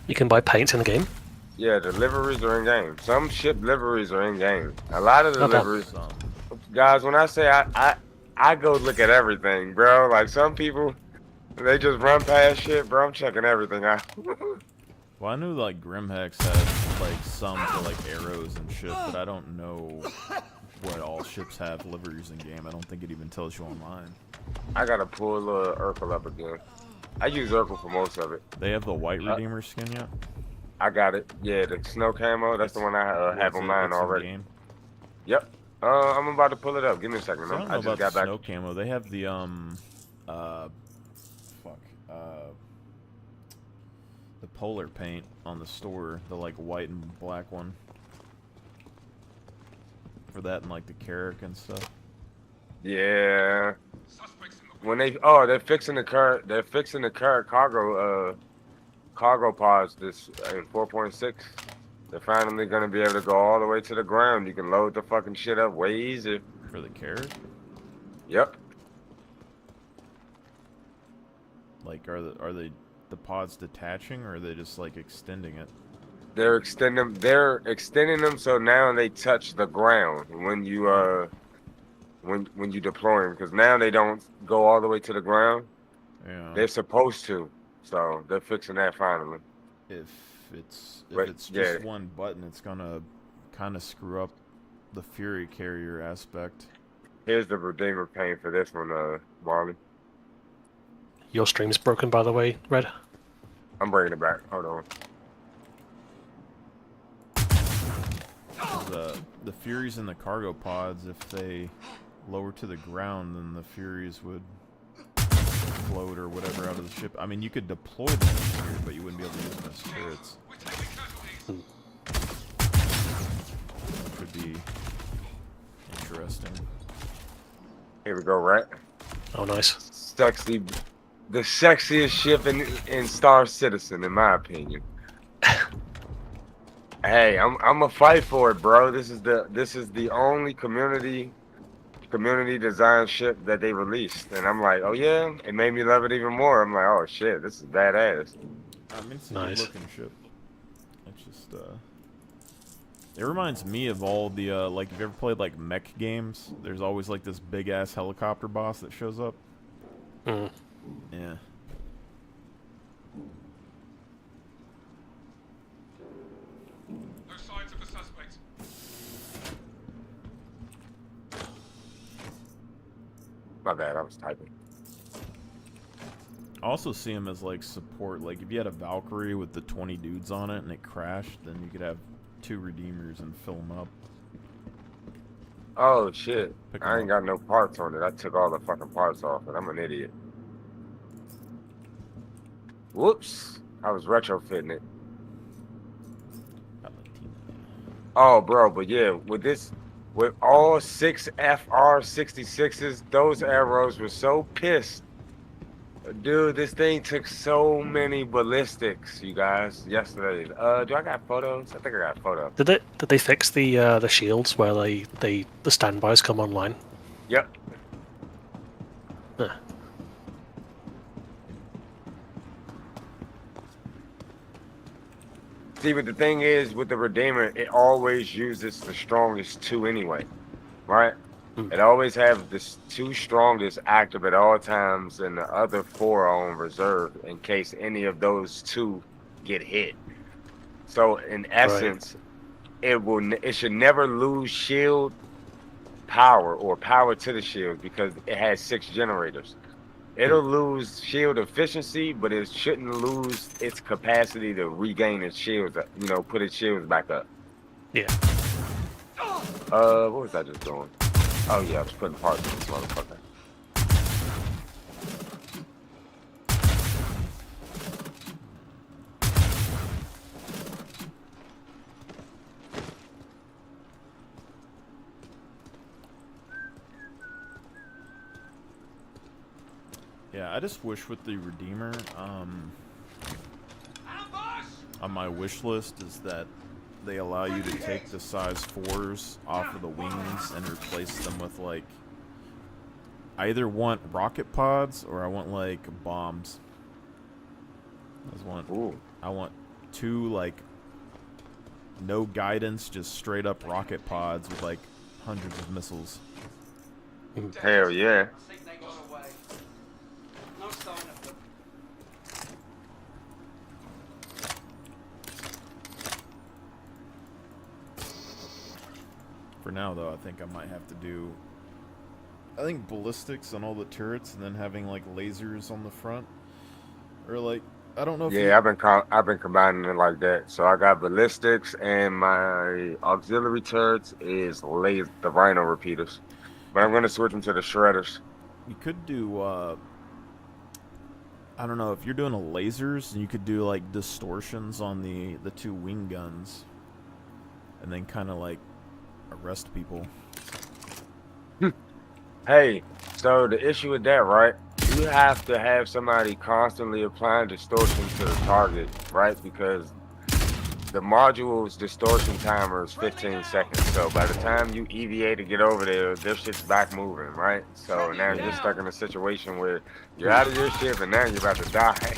S1: You can buy paints in the game?
S11: Yeah, the liveries are in game. Some ship liveries are in game. A lot of the liveries, guys. When I say I I go look at everything, bro. Like some people, they just run past shit, bro. I'm checking everything out.
S2: Well, I knew like Grimhex had like some for like arrows and shit, but I don't know what all ships have livers in game. I don't think it even tells you online.
S11: I gotta pull Urkel up again. I use Urkel for most of it.
S2: They have the white Redeemer skin yet?
S11: I got it. Yeah, the snow camo. That's the one I have on mine already.
S2: Game?
S11: Yep. I'm about to pull it up. Give me a second.
S2: I don't know
S11: I just
S2: about
S11: got
S2: the
S11: back.
S2: snow camo. They have the the polar paint on the store, the like white and black one. For that and like the Carrack and stuff.
S11: Yeah. When they're fixing the current cargo pods this in 4.6. They're finally gonna be able to go all the way to the ground. You can load the fucking shit up way easier.
S2: For the Carrack?
S11: Yep.
S2: Like are the pods detaching, or are they just like extending it?
S11: They're extending them so now they touch the ground when you when you deploy them, because now they don't go all the way to the ground.
S2: Yeah.
S11: They're supposed to, so they're fixing that finally.
S2: If it's just one button, it's gonna kind of screw up the Fury carrier aspect.
S11: Here's the Redeemer paint for this one, Marley.
S1: Your stream's broken, by the way, Red.
S11: I'm bringing it back. Hold on.
S2: The Furies and the cargo pods, if they lower to the ground, then the Furies would float or whatever out of the ship. I mean, you could deploy them here, but you wouldn't be able to use them as turrets. Could be interesting.
S11: Here we go, right?
S1: Oh, nice.
S11: Sexy, the sexiest ship in Star Citizen, in my opinion. Hey, I'm a fight for it, bro. This is the only community design ship that they released, and I'm like, oh yeah, it made me love it even more. I'm like, oh shit, this is badass.
S2: I mean, it's a
S1: nice.
S2: good looking ship. It's just it reminds me of all the like, if you ever played like mech games, there's always like this big ass helicopter boss that shows up.
S1: Mm.
S2: Yeah.
S6: No signs of the suspect.
S11: My bad, I was typing.
S2: I also see him as like support. Like if you had a Valkyrie with the 20 dudes on it and it crashed, then you could have 2 Redeemers and fill them up.
S11: Oh shit,
S2: Pick
S11: I
S2: 'em
S11: ain't got no parts on it. I took all the fucking parts off it. I'm an idiot. Whoops, I was retrofitting it. Oh, bro, but yeah, with all 6 FR-66s, those arrows were so pissed. Dude, this thing took so many ballistics, you guys, yesterday. Do I got photos? I think I got photos.
S1: Did they fix the shields where the standbys come online?
S11: Yep.
S1: Huh.
S11: See, but the thing is, with the Redeemer, it always uses the strongest 2 anyway, right? It always have the 2 strongest active at all times, and the other 4 are on reserve in case any of those 2 get hit. So, in essence, it should never lose shield power or power to the shield because it has 6 generators. It'll lose shield efficiency, but it shouldn't lose its capacity to regain its shields, you know, put its shields back up.
S1: Yeah.
S11: What was I just doing? Oh yeah, I was putting parts in this motherfucker.
S2: Yeah, I just wish with the Redeemer, on my wish list is that they allow you to take the size 4s off of the wings and replace them with like, I either want rocket pods or I want like bombs. I want 2 like no guidance, just straight up rocket pods with like hundreds of missiles.
S11: Hell yeah.
S8: I think they got away. No sign of them.
S2: For now, though, I think I might have to do... I think ballistics on all the turrets, and then having, like, lasers on the front. Or, like, I don't know if
S11: Yeah, I've been combining it like that. So I got ballistics, and my auxiliary turrets is the Rhino repeaters. But I'm gonna switch them to the shredders.
S2: you could do, I don't know, if you're doing a lasers, you could do, like, distortions on the two wing guns. And then kind of, like, arrest people.
S11: Hey, so the issue with that, right? You have to have somebody constantly applying distortion to the target, right? Because the module's distortion timer is 15 seconds. So by the time you EVA to get over there, their shit's back moving, right? So now you're stuck in a situation where you're out of your ship and now you're about to die.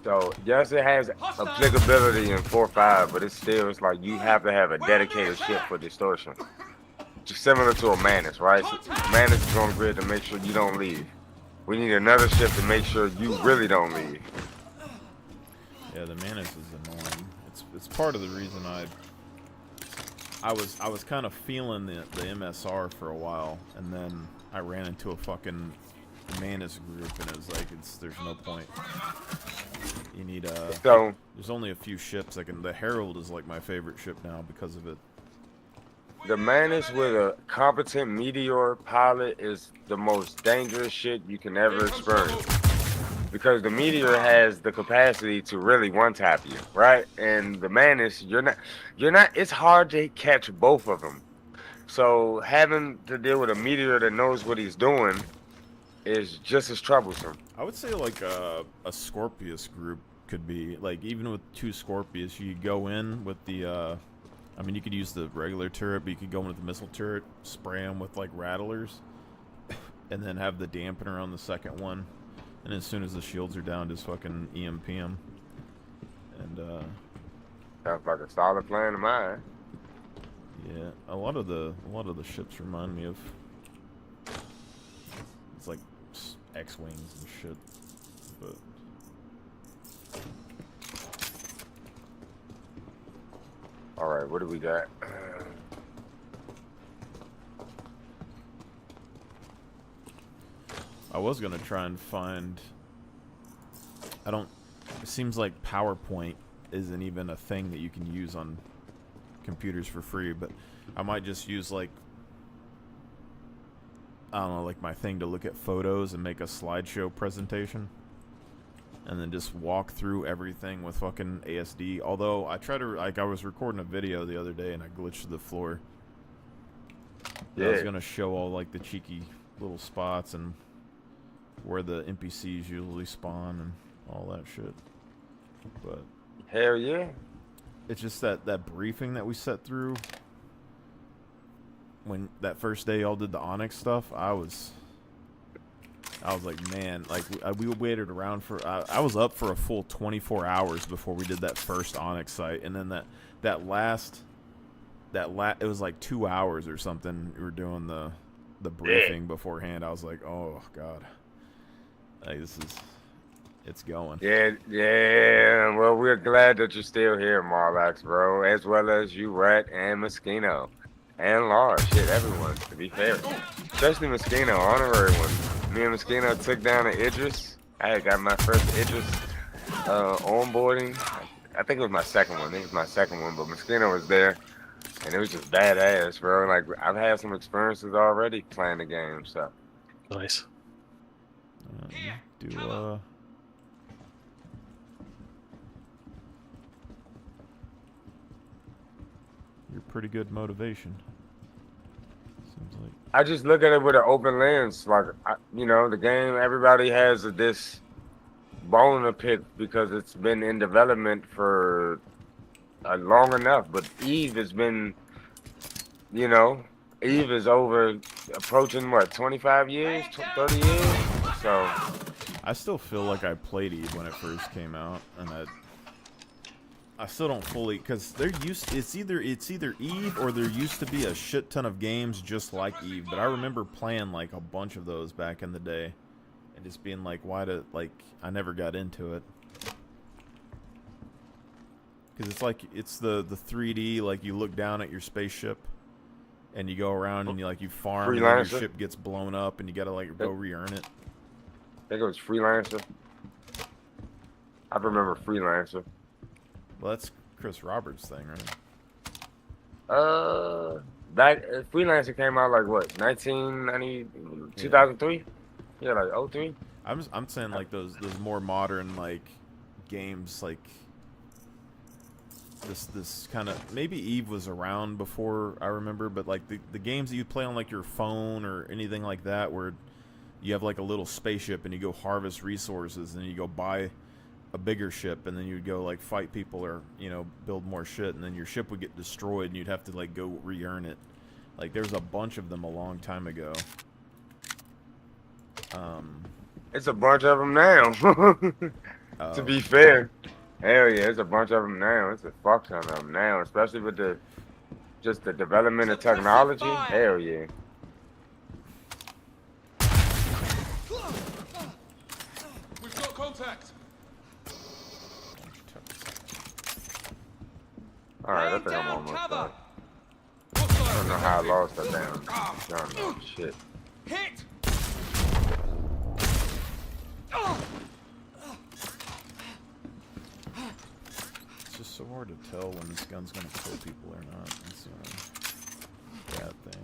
S11: So yes, it has applicability in 4.5, but it's like you have to have a dedicated ship for distortion. Just similar to a Manus, right? So Manus is on grid to make sure you don't leave. We need another ship to make sure you really don't leave.
S2: Yeah, the Manus is annoying. It's part of the reason I was kind of feeling the MSR for a while, and then I ran into a fucking Manus group, and it was like there's no point. You need there's only a few ships. The Herald is like my favorite ship now because of it.
S11: The Manus with a competent meteor pilot is the most dangerous shit you can ever experience. Because the meteor has the capacity to really one-tap you, right? And the Manus, you're not, it's hard to catch both of them. So having to deal with a meteor that knows what he's doing is just as troublesome.
S2: I would say like a Scorpius group could be, like, even with two Scorpius, you could go in with the, I mean, you could use the regular turret, but you could go in with the missile turret, spray them with, like, rattlers, and then have the dampener on the second one. And as soon as the shields are down, just fucking EMP them. And,
S11: sounds like a solid plan to mine.
S2: Yeah, a lot of the ships remind me of... It's like X-Wings and shit, but...
S11: Alright, what do we got?
S2: I was gonna try and find... It seems like PowerPoint isn't even a thing that you can use on computers for free, but I might just use, like... I don't know, like my thing to look at photos and make a slideshow presentation. And then just walk through everything with fucking ASD. Although, I was recording a video the other day and I glitched to the floor. Yeah. I was gonna show all, like, the cheeky little spots and where the NPCs usually spawn and all that shit. But...
S11: Hell yeah.
S2: It's just that briefing that we set through. When that first day y'all did the Onyx stuff, I was like, man, like, we waited around for... I was up for a full 24 hours before we did that first Onyx site. And then that last... It was like 2 hours or something. We were doing the briefing beforehand. I was like, oh, God. Like, it's going.
S11: Yeah. Well, we're glad that you're still here, Marlax, bro. As well as you, Rat, and Moschino. And Laura. Shit, everyone, to be fair. Especially Moschino, honorary one. Me and Moschino took down an Idris. I had got my first Idris onboarding. I think it was my second one. But Moschino was there. And it was just badass, bro. Like, I've had some experiences already playing the game, so.
S1: Nice.
S2: You're pretty good motivation. Seems like.
S11: I just look at it with an open lens. Like, the game, everybody has this bone to pick because it's been in development for long enough. But Eve has been, Eve is approaching, 25 years, 30 years? So...
S2: I still feel like I played Eve when it first came out, and I still don't fully, because it's either Eve or there used to be a shit ton of games just like Eve, but I remember playing like a bunch of those back in the day and just being like, I never got into it. Because it's like, it's the 3D, like you look down at your spaceship and you go around and you farm and then your ship gets blown up and you gotta like go re-earn it.
S11: I think it was Freelancer. I remember Freelancer.
S2: Well, that's Chris Roberts' thing, right?
S11: Freelancer came out like what, 1990, 2003? Yeah, like 03.
S2: I'm saying like those more modern like games, like this kind of, maybe Eve was around before I remember, but like the games that you play on like your phone or anything like that, where you have like a little spaceship and you go harvest resources and you go buy a bigger ship and then you'd go like fight people or build more shit and then your ship would get destroyed and you'd have to like go re-earn it. Like there's a bunch of them a long time ago.
S11: It's a bunch of them now. To be fair, hell yeah, it's a bunch of them now. It's a fuck ton of them now, especially with the development of technology. Hell yeah.
S6: We've got contact.
S11: Alright, I think I'm almost done. I don't know how I lost that damn shit.
S6: Hit!
S2: It's just so hard to tell when this gun's gonna kill people or not. That's the only bad thing.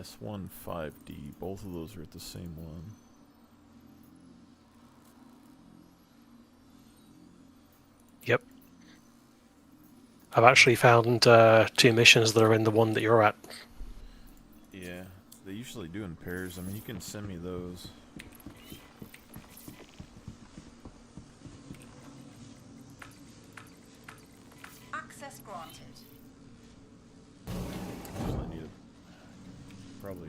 S2: S1 5D, both of those are at the same one.
S1: Yep. I've actually found 2 missions that are in the one that you're at.
S2: Yeah, they usually do in pairs. I mean, you can send me those.
S10: Access granted.
S2: Usually need a, probably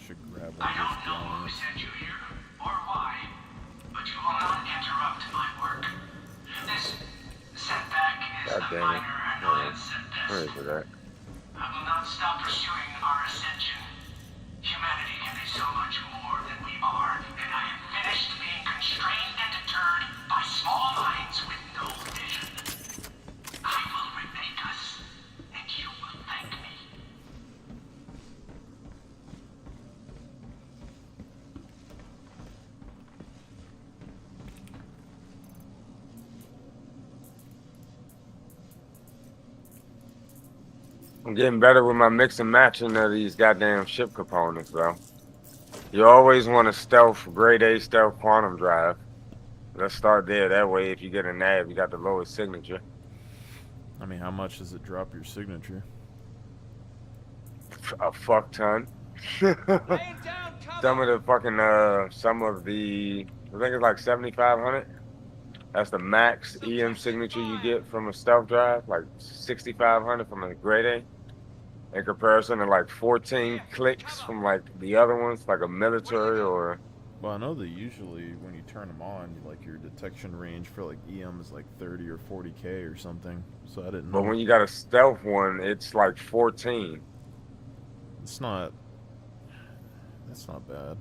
S2: should grab one
S8: I
S2: of
S8: don't
S2: those
S8: know who
S2: drones.
S8: sent you here or why, but you will not interrupt my work. This setback is
S11: God
S8: a
S11: damn it.
S8: minor annoyance at best.
S11: Where is it at?
S8: I will not stop pursuing our ascension. Humanity can be so much more than we are, and I am finished being constrained and deterred by small minds with no vision. I will remake us, and you will thank me.
S11: I'm getting better with my mix and matching of these goddamn ship components, though. You always want a stealth, grade A stealth quantum drive. Let's start there. That way, if you get a nav, you got the lowest signature.
S2: I mean, how much does it drop your signature?
S11: A fuck ton. Some of the fucking, I think it's like 7,500. That's the max EM signature you get from a stealth drive, like 6,500 from a grade A. In comparison to like 14 clicks from like the other ones, like a military or.
S2: Well, I know that usually when you turn them on, like your detection range for like EM is like 30 or 40K or something. So I didn't know.
S11: But when you got a stealth one, it's like 14.
S2: It's not. That's not bad.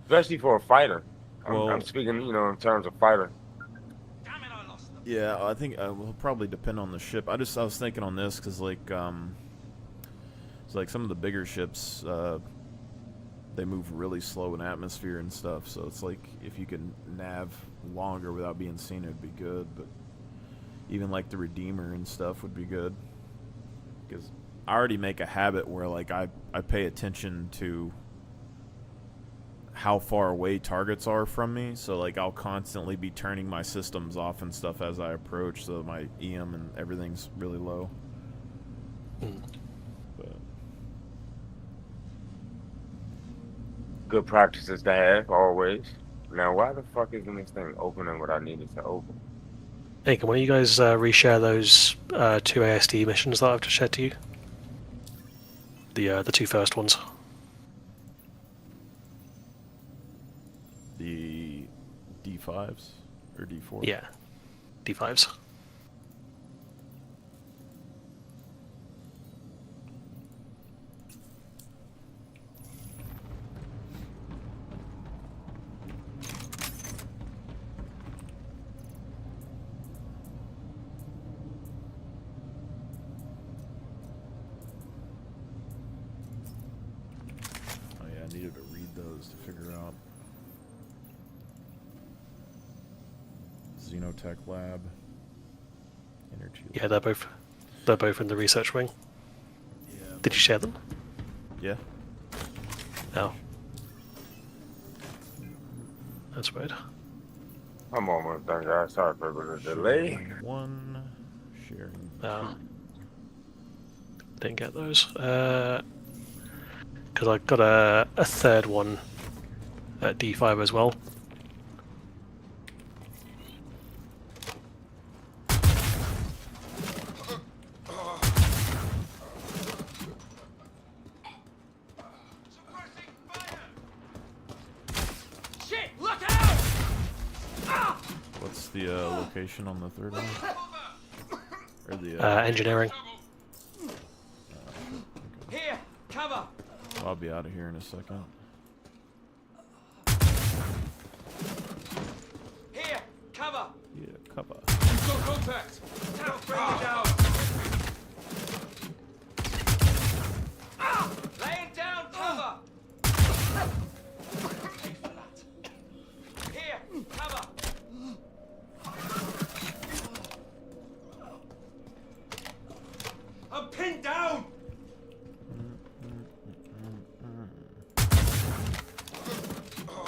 S11: Especially for a fighter.
S2: Well,
S11: I'm speaking, in terms of fighter.
S2: Yeah, I think it will probably depend on the ship. I was thinking on this because like it's like some of the bigger ships they move really slow in atmosphere and stuff. So it's like if you can nav longer without being seen, it'd be good. But even like the Redeemer and stuff would be good because I already make a habit where like I pay attention to how far away targets are from me, so like I'll constantly be turning my systems off and stuff as I approach, so my EM and everything's really low. But
S11: Good practices to have always. Now, why the fuck isn't this thing opening what I needed to open?
S1: Hey, can one of you guys reshare those 2 ASD missions that I've just shared to you? The 2 first ones.
S2: the D5s or D4?
S1: Yeah, D5s.
S2: Oh yeah, I needed to read those to figure out. Xenotech Lab. Energy
S1: Yeah, they're both in the research wing.
S2: Yeah.
S1: Did you share them?
S2: Yeah.
S1: Oh. That's weird.
S11: I'm almost done, guys. Sorry for the delay.
S2: One sharing.
S1: Didn't get those. Because I got a third one at D5 as well.
S7: Shit! Look out!
S2: What's the location on the third one? Or the
S1: Engineering.
S7: Here, cover.
S2: I'll be out of here in a second.
S7: Here, cover.
S2: Yeah, cover.
S6: We've got contact.
S7: Bring it down. Laying down cover. Pay for that. Here, cover. I'm pinned down.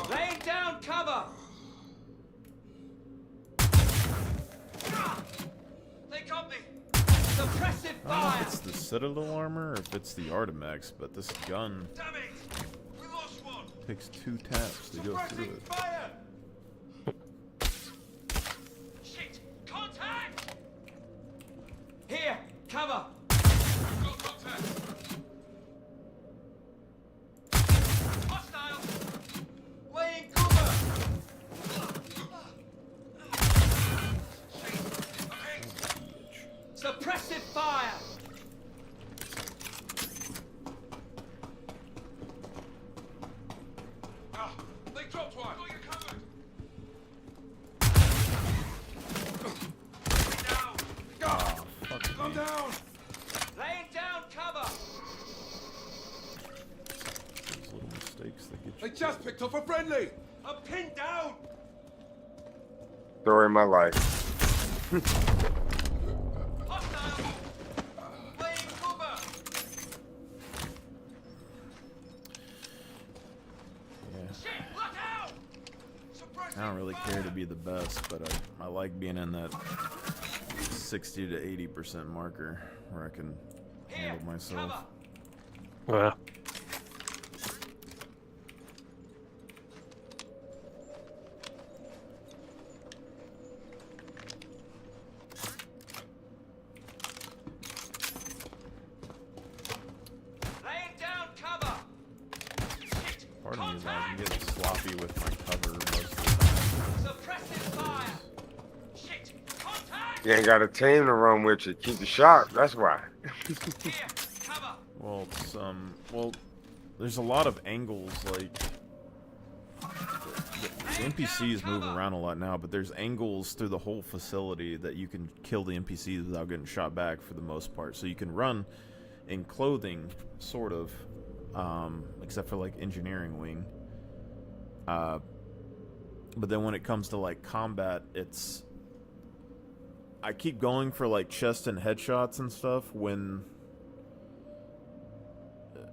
S7: Laying down cover. They got me. Suppressive
S2: I don't know
S7: fire.
S2: if it's the Citadel armor or if it's the Artemex, but this gun
S7: Damn it. We lost one.
S2: takes 2 taps to go through it.
S7: Fire. Shit. Contact. Here, cover.
S6: We've got contact.
S7: Hostile. Laying cover. Suppressive fire.
S6: They dropped one. Got you covered.
S7: Down.
S6: Come down.
S7: Laying down cover.
S2: Those little mistakes that get
S6: They
S2: you.
S6: just picked up a friendly.
S7: I'm pinned down.
S11: Story of my life.
S7: Hostile. Laying cover.
S2: Yeah.
S7: Shit, look out.
S2: I don't really care to be the best, but I like being in that 60 to 80% marker where I can handle myself.
S1: Yeah.
S7: Laying down cover. Shit.
S2: Part of me is I'm getting sloppy with my cover most of the
S7: Suppressive fire. Shit. Contact.
S11: You ain't got a team to run with you. Keep it sharp. That's why.
S7: Here, cover.
S2: Well, it's, well, there's a lot of angles, like, the NPCs move around a lot now, but there's angles through the whole facility that you can kill the NPCs without getting shot back for the most part. So you can run in clothing, sort of, except for, like, engineering wing. But then when it comes to, like, combat, it's... I keep going for, like, chest and headshots and stuff when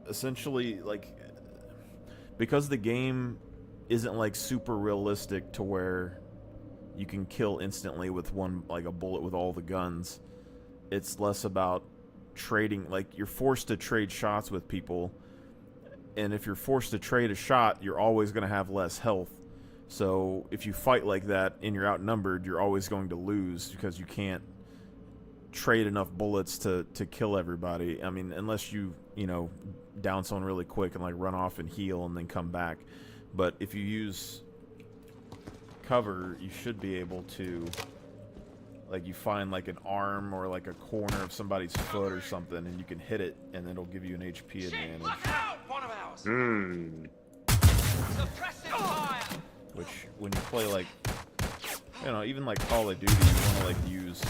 S2: essentially, like, because the game isn't like super realistic to where you can kill instantly with one, like a bullet with all the guns. It's less about trading, like you're forced to trade shots with people, and if you're forced to trade a shot, you're always going to have less health. So if you fight like that and you're outnumbered, you're always going to lose because you can't trade enough bullets to kill everybody. I mean, unless you know, down someone really quick and like run off and heal and then come back. But if you use cover, you should be able to, like, you find like an arm or like a corner of somebody's foot or something, and you can hit it, and it'll give you an HP advantage. Which, when you play like, you know, even like Call of Duty, you want to like use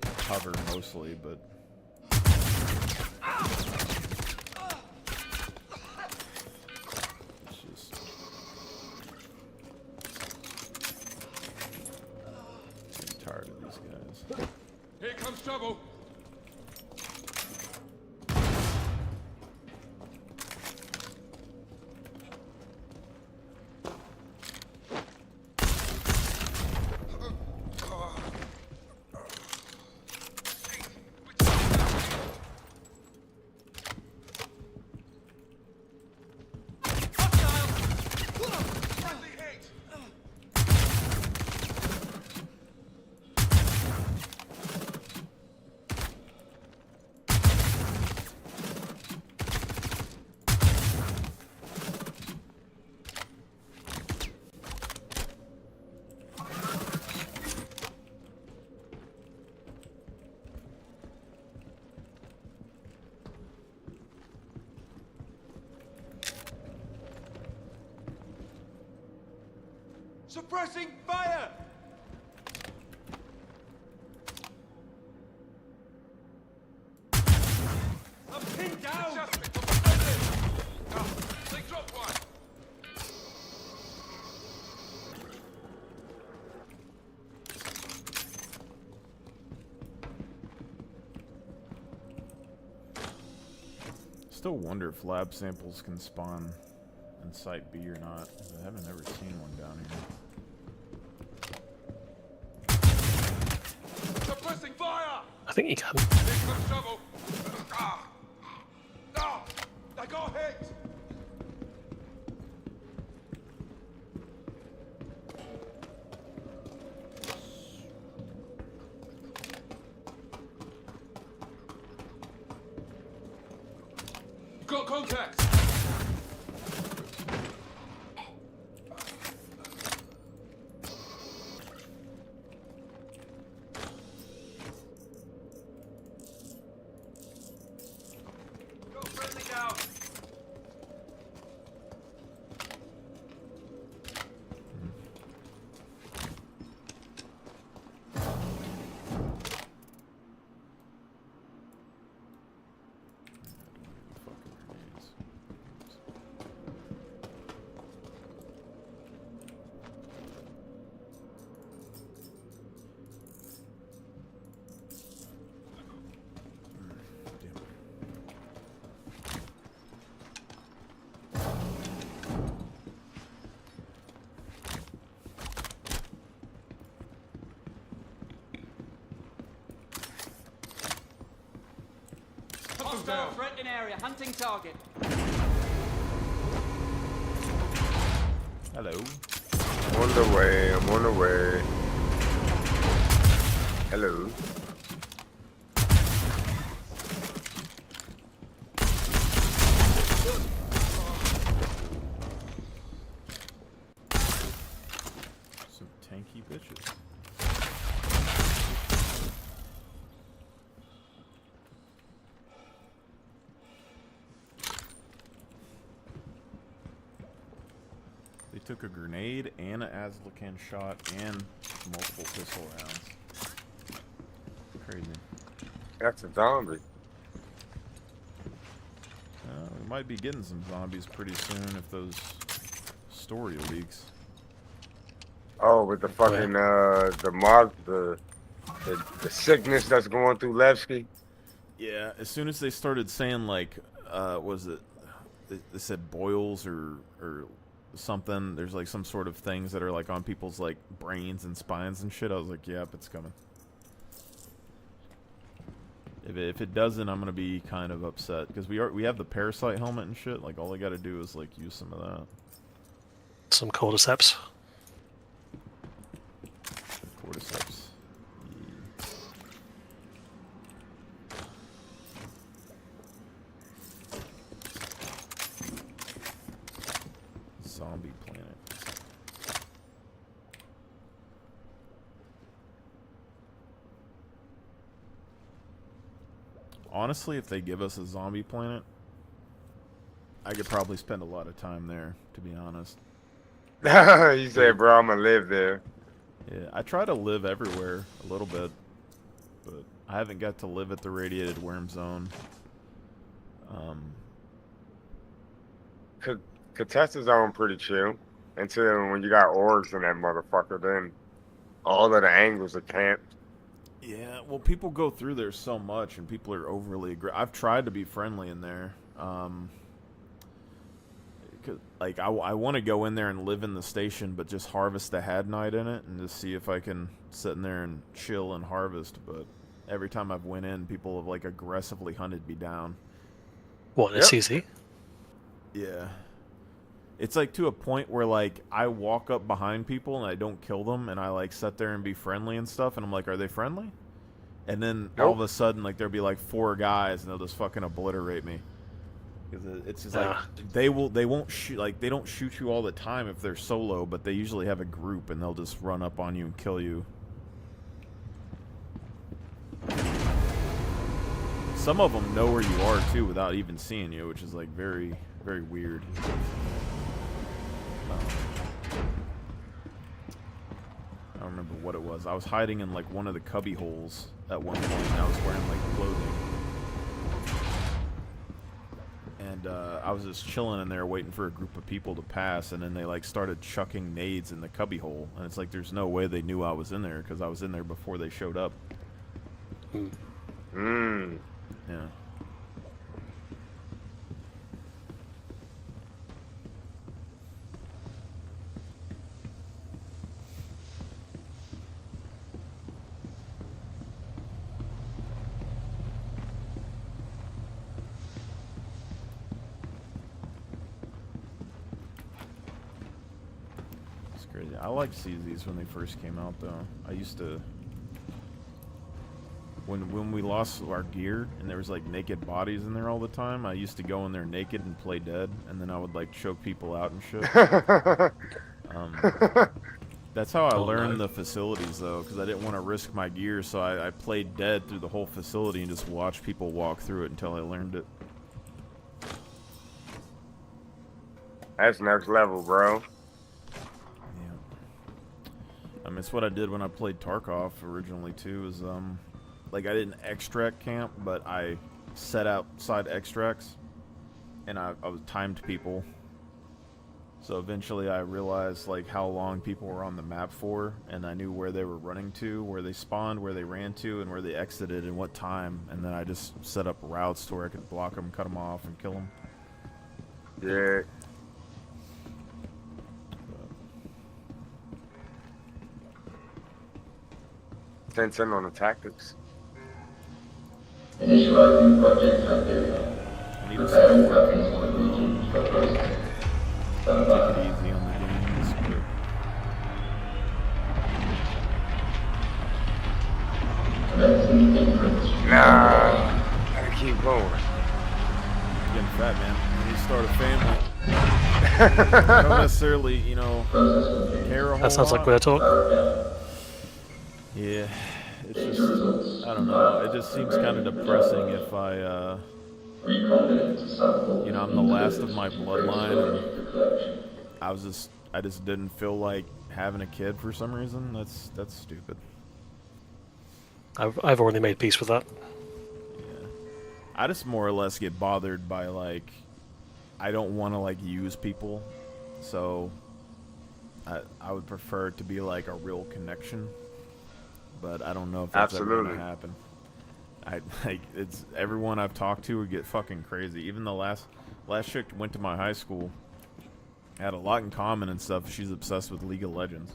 S2: cover mostly, but it's just, I'm tired of these guys.
S6: Here comes trouble.
S7: Suppressing fire! I'm pinned down!
S6: They dropped one.
S2: Still wonder if lab samples can spawn in Site B or not. I haven't ever seen one down here.
S6: Suppressing fire!
S1: I think you can.
S6: Here comes trouble. No! I got hit! Got contact! Got friendly down!
S7: Hostile threat in area, hunting target.
S2: Hello.
S11: I'm on the way, I'm on the way. Hello.
S2: Some tanky bitches. They took a grenade and an Azlacan shot and multiple pistol rounds. Crazy.
S11: That's a zombie.
S2: We might be getting some zombies pretty soon if those story leaks.
S11: Oh, with the fucking the sickness that's going through Levski.
S2: Yeah, as soon as they started saying like was it? They said boils or something. There's like some sort of things that are like on people's like brains and spines and shit. I was like, yep, it's coming. If it doesn't, I'm gonna be kind of upset because we have the parasite helmet and shit. Like all I gotta do is like use some of that.
S1: Some cordyceps.
S2: Cordyceps. Zombie planet. Honestly, if they give us a zombie planet, I could probably spend a lot of time there, to be honest.
S11: You said, bro, I'm gonna live there.
S2: Yeah, I try to live everywhere a little bit, but I haven't got to live at the radiated worm zone.
S11: Contested zone pretty chill until when you got orgs in that motherfucker, then all of the angles are camped.
S2: Yeah, well, people go through there so much, and people are overly aggressive. I've tried to be friendly in there. Like, I want to go in there and live in the station, but just harvest the had night in it, and just see if I can sit in there and chill and harvest. But every time I've went in, people have, like, aggressively hunted me down.
S1: What, it's easy?
S2: Yeah. It's, like, to a point where, like, I walk up behind people and I don't kill them, and I, like, sit there and be friendly and stuff, and I'm like, are they friendly? And then all of a sudden, like, there'll be, like, 4 guys, and they'll just fucking obliterate me. Because it's just like, they won't shoot, like, they don't shoot you all the time if they're solo, but they usually have a group, and they'll just run up on you and kill you. Some of them know where you are, too, without even seeing you, which is, like, very, very weird. I don't remember what it was. I was hiding in, like, one of the cubby holes at one point, and I was wearing, like, clothing. And I was just chilling in there waiting for a group of people to pass, and then they, like, started chucking nades in the cubby hole. And it's like, there's no way they knew I was in there, because I was in there before they showed up. Yeah. I liked CZs when they first came out, though. I used to... When we lost our gear, and there was, like, naked bodies in there all the time, I used to go in there naked and play dead, and then I would, like, choke people out and shit. That's how I learned the facilities, though, because I didn't want to risk my gear, so I played dead through the whole facility and just watched people walk through it until I learned it.
S11: That's next level, bro.
S2: I mean, it's what I did when I played Tarkov originally, too, is, like, I didn't extract camp, but I set outside extracts, and I was timed people. So eventually I realized, like, how long people were on the map for, and I knew where they were running to, where they spawned, where they ran to, and where they exited, and what time, and then I just set up routes to where I could block them, cut them off, and kill them.
S11: Yeah. Tense in on the tactics.
S12: Initializing Project Hyperion.
S2: I need to
S12: Preparing weapons for the region for processing.
S2: take it easy on the games,
S12: Commencing inference.
S11: Nah, gotta keep going.
S2: Getting fat, man. When you start a family, I don't necessarily, you know, care a whole
S1: That sounds
S2: lot.
S1: like we're talking.
S2: Yeah, it's just, I don't know, it just seems kind of depressing if I, you know, I'm the last of my bloodline, and I just didn't feel like having a kid for some reason. That's stupid.
S1: I've already made peace with that.
S2: Yeah. I just more or less get bothered by, like, I don't want to, like, use people, so I would prefer it to be, like, a real connection. But I don't know if that's ever going to happen. it's everyone I've talked to would get fucking crazy. Even the last chick went to my high school, had a lot in common and stuff. She's obsessed with League of Legends,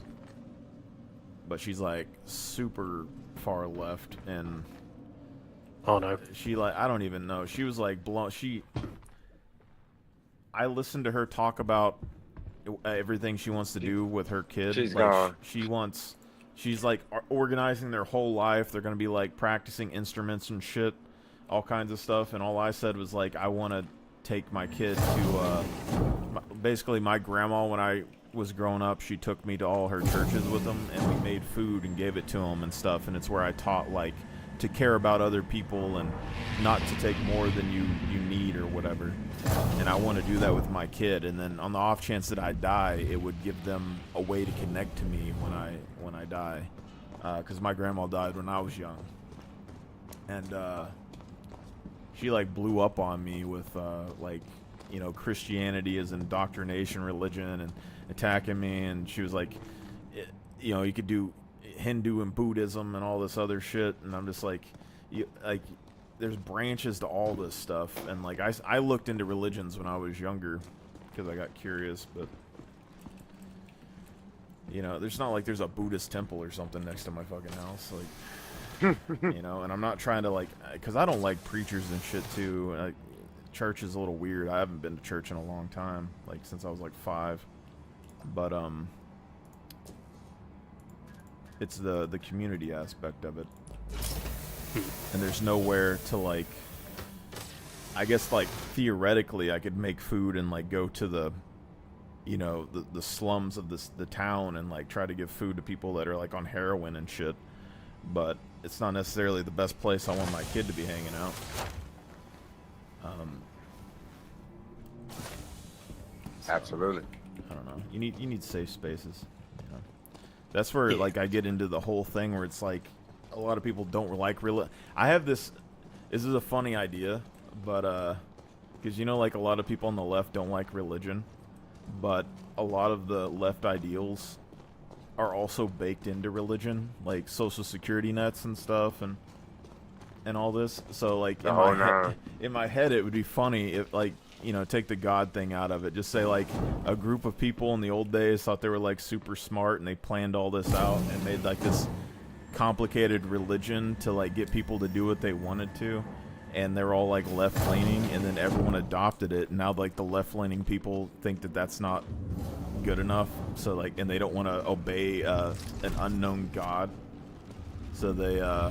S2: but she's like super far left, and
S1: oh no,
S2: she like I don't even know. She was like blown. I listened to her talk about everything she wants to do with her kid.
S11: She's
S2: like,
S11: gone.
S2: She's like organizing their whole life. They're gonna be like practicing instruments and shit, all kinds of stuff. And all I said was like, I want to take my kid to basically my grandma when I was growing up. She took me to all her churches with them, and we made food and gave it to them and stuff. And it's where I taught like to care about other people and not to take more than you need or whatever. And I want to do that with my kid. And then on the off chance that I die, it would give them a way to connect to me when I die, because my grandma died when I was young. And she like blew up on me with like, you know, Christianity as indoctrination religion and attacking me. And she was like, you know, you could do Hindu and Buddhism and all this other shit. And I'm just like, there's branches to all this stuff. And like I looked into religions when I was younger because I got curious, but you know, there's not like there's a Buddhist temple or something next to my fucking house, like you know. And I'm not trying to like, because I don't like preachers and shit too. Church is a little weird. I haven't been to church in a long time, like since I was like 5. But it's the community aspect of it. And there's nowhere to like, I guess like theoretically I could make food and like go to the, you know, the slums of the town and like try to give food to people that are like on heroin and shit. But it's not necessarily the best place I want my kid to be hanging out.
S11: Absolutely.
S2: I don't know. You need safe spaces. You know? That's where like I get into the whole thing where it's like a lot of people don't like I have this is a funny idea, but because you know, like a lot of people on the left don't like religion, but a lot of the left ideals are also baked into religion, like social security nets and stuff and all this. So like in my head it would be funny if like, you know, take the God thing out of it. Just say like a group of people in the old days thought they were like super smart and they planned all this out and made like this complicated religion to like get people to do what they wanted to, and they're all like left-leaning, and then everyone adopted it, and now like the left-leaning people think that that's not good enough, so like, and they don't want to obey an unknown God, so they're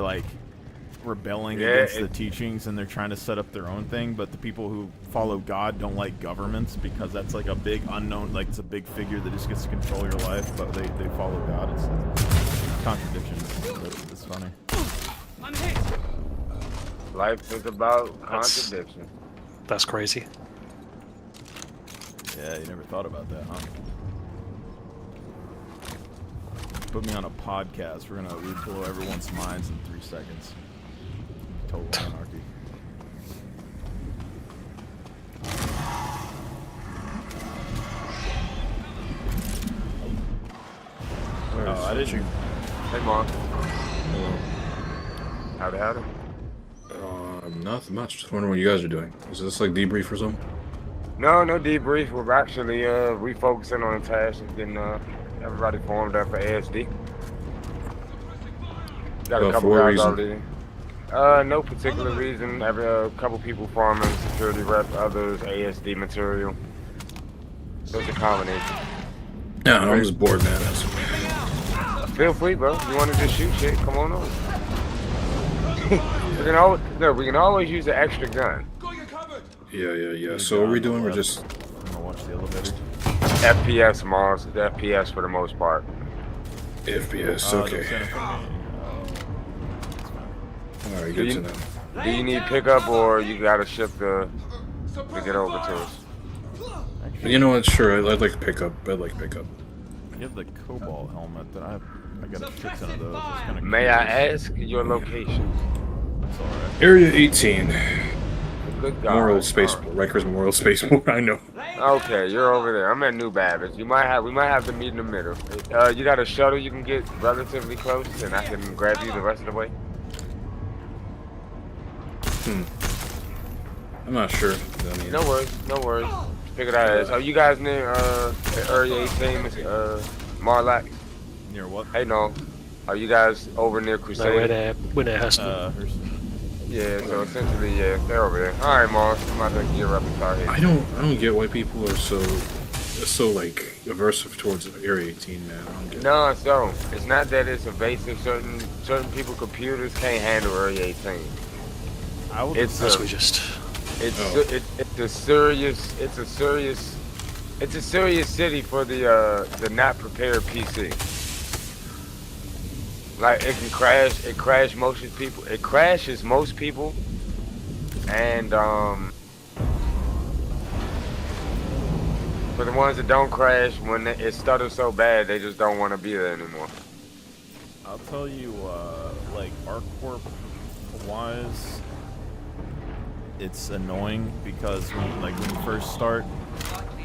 S2: like rebelling against the teachings, and they're trying to set up their own thing. But the people who follow God don't like governments because that's like a big unknown, like it's a big figure that just gets to control your life, but they follow God. It's contradictions, but it's funny.
S11: Life is about contradiction.
S1: That's crazy.
S2: Yeah, you never thought about that, huh? Put me on a podcast. We're gonna blow everyone's minds in 3 seconds. Total anarchy. Oh, I didn't.
S11: Hey, Mark.
S13: Hello.
S11: Howdy.
S13: Nothing much. Just wondering what you guys are doing. Is this like debrief or something?
S11: No debrief. We're actually refocusing on the task and getting everybody formed up for ASD. Got a couple guys already. No particular reason. A couple people farming security rep, others ASD material. So it's a combination.
S13: Yeah, I'm just bored, man.
S11: Feel free, bro. If you want to just shoot shit, come on over. we can always use an extra gun.
S13: Yeah. So what are we doing? We're just
S2: gonna watch the elevator.
S11: FPS, Mars. The FPS for the most part.
S13: FPS, okay. Alright, good to know.
S11: Do you need pickup or you gotta ship to get over to us?
S13: You know what? Sure, I'd like pickup. You
S2: have the Cobalt helmet that I got a shit ton of those. It's kinda
S11: May I ask your location?
S2: That's alright.
S13: Area 18.
S11: Good God.
S13: Memorial Spaceport. Rikers Memorial Spaceport. I know.
S11: Okay, you're over there. I'm at New Babbage. We might have to meet in the middle. You got a shuttle you can get relatively close, and I can grab you the rest of the way.
S13: I'm not sure. I mean,
S11: No worries, no worries. Figured out as. Are you guys near Area 18, Marlac?
S2: Near what?
S11: Hey, no. Are you guys over near
S1: No,
S11: Crusader?
S1: we're near Hurston.
S11: Yeah, so essentially, yeah, they're over there. All right, Mars, I'm about to gear up and start hitting.
S13: I don't get why people are so like aversive towards Area 18, man. I don't get it.
S11: No, so it's not that it's evasive. Certain people computers can't handle Area 18. It's a serious city for the not prepared PC. Like it can crash. It crashes most people. It crashes most people, and for the ones that don't crash, when it stutters so bad, they just don't want to be there anymore.
S2: I'll tell you, like ArcCorp wise, it's annoying because when you first start,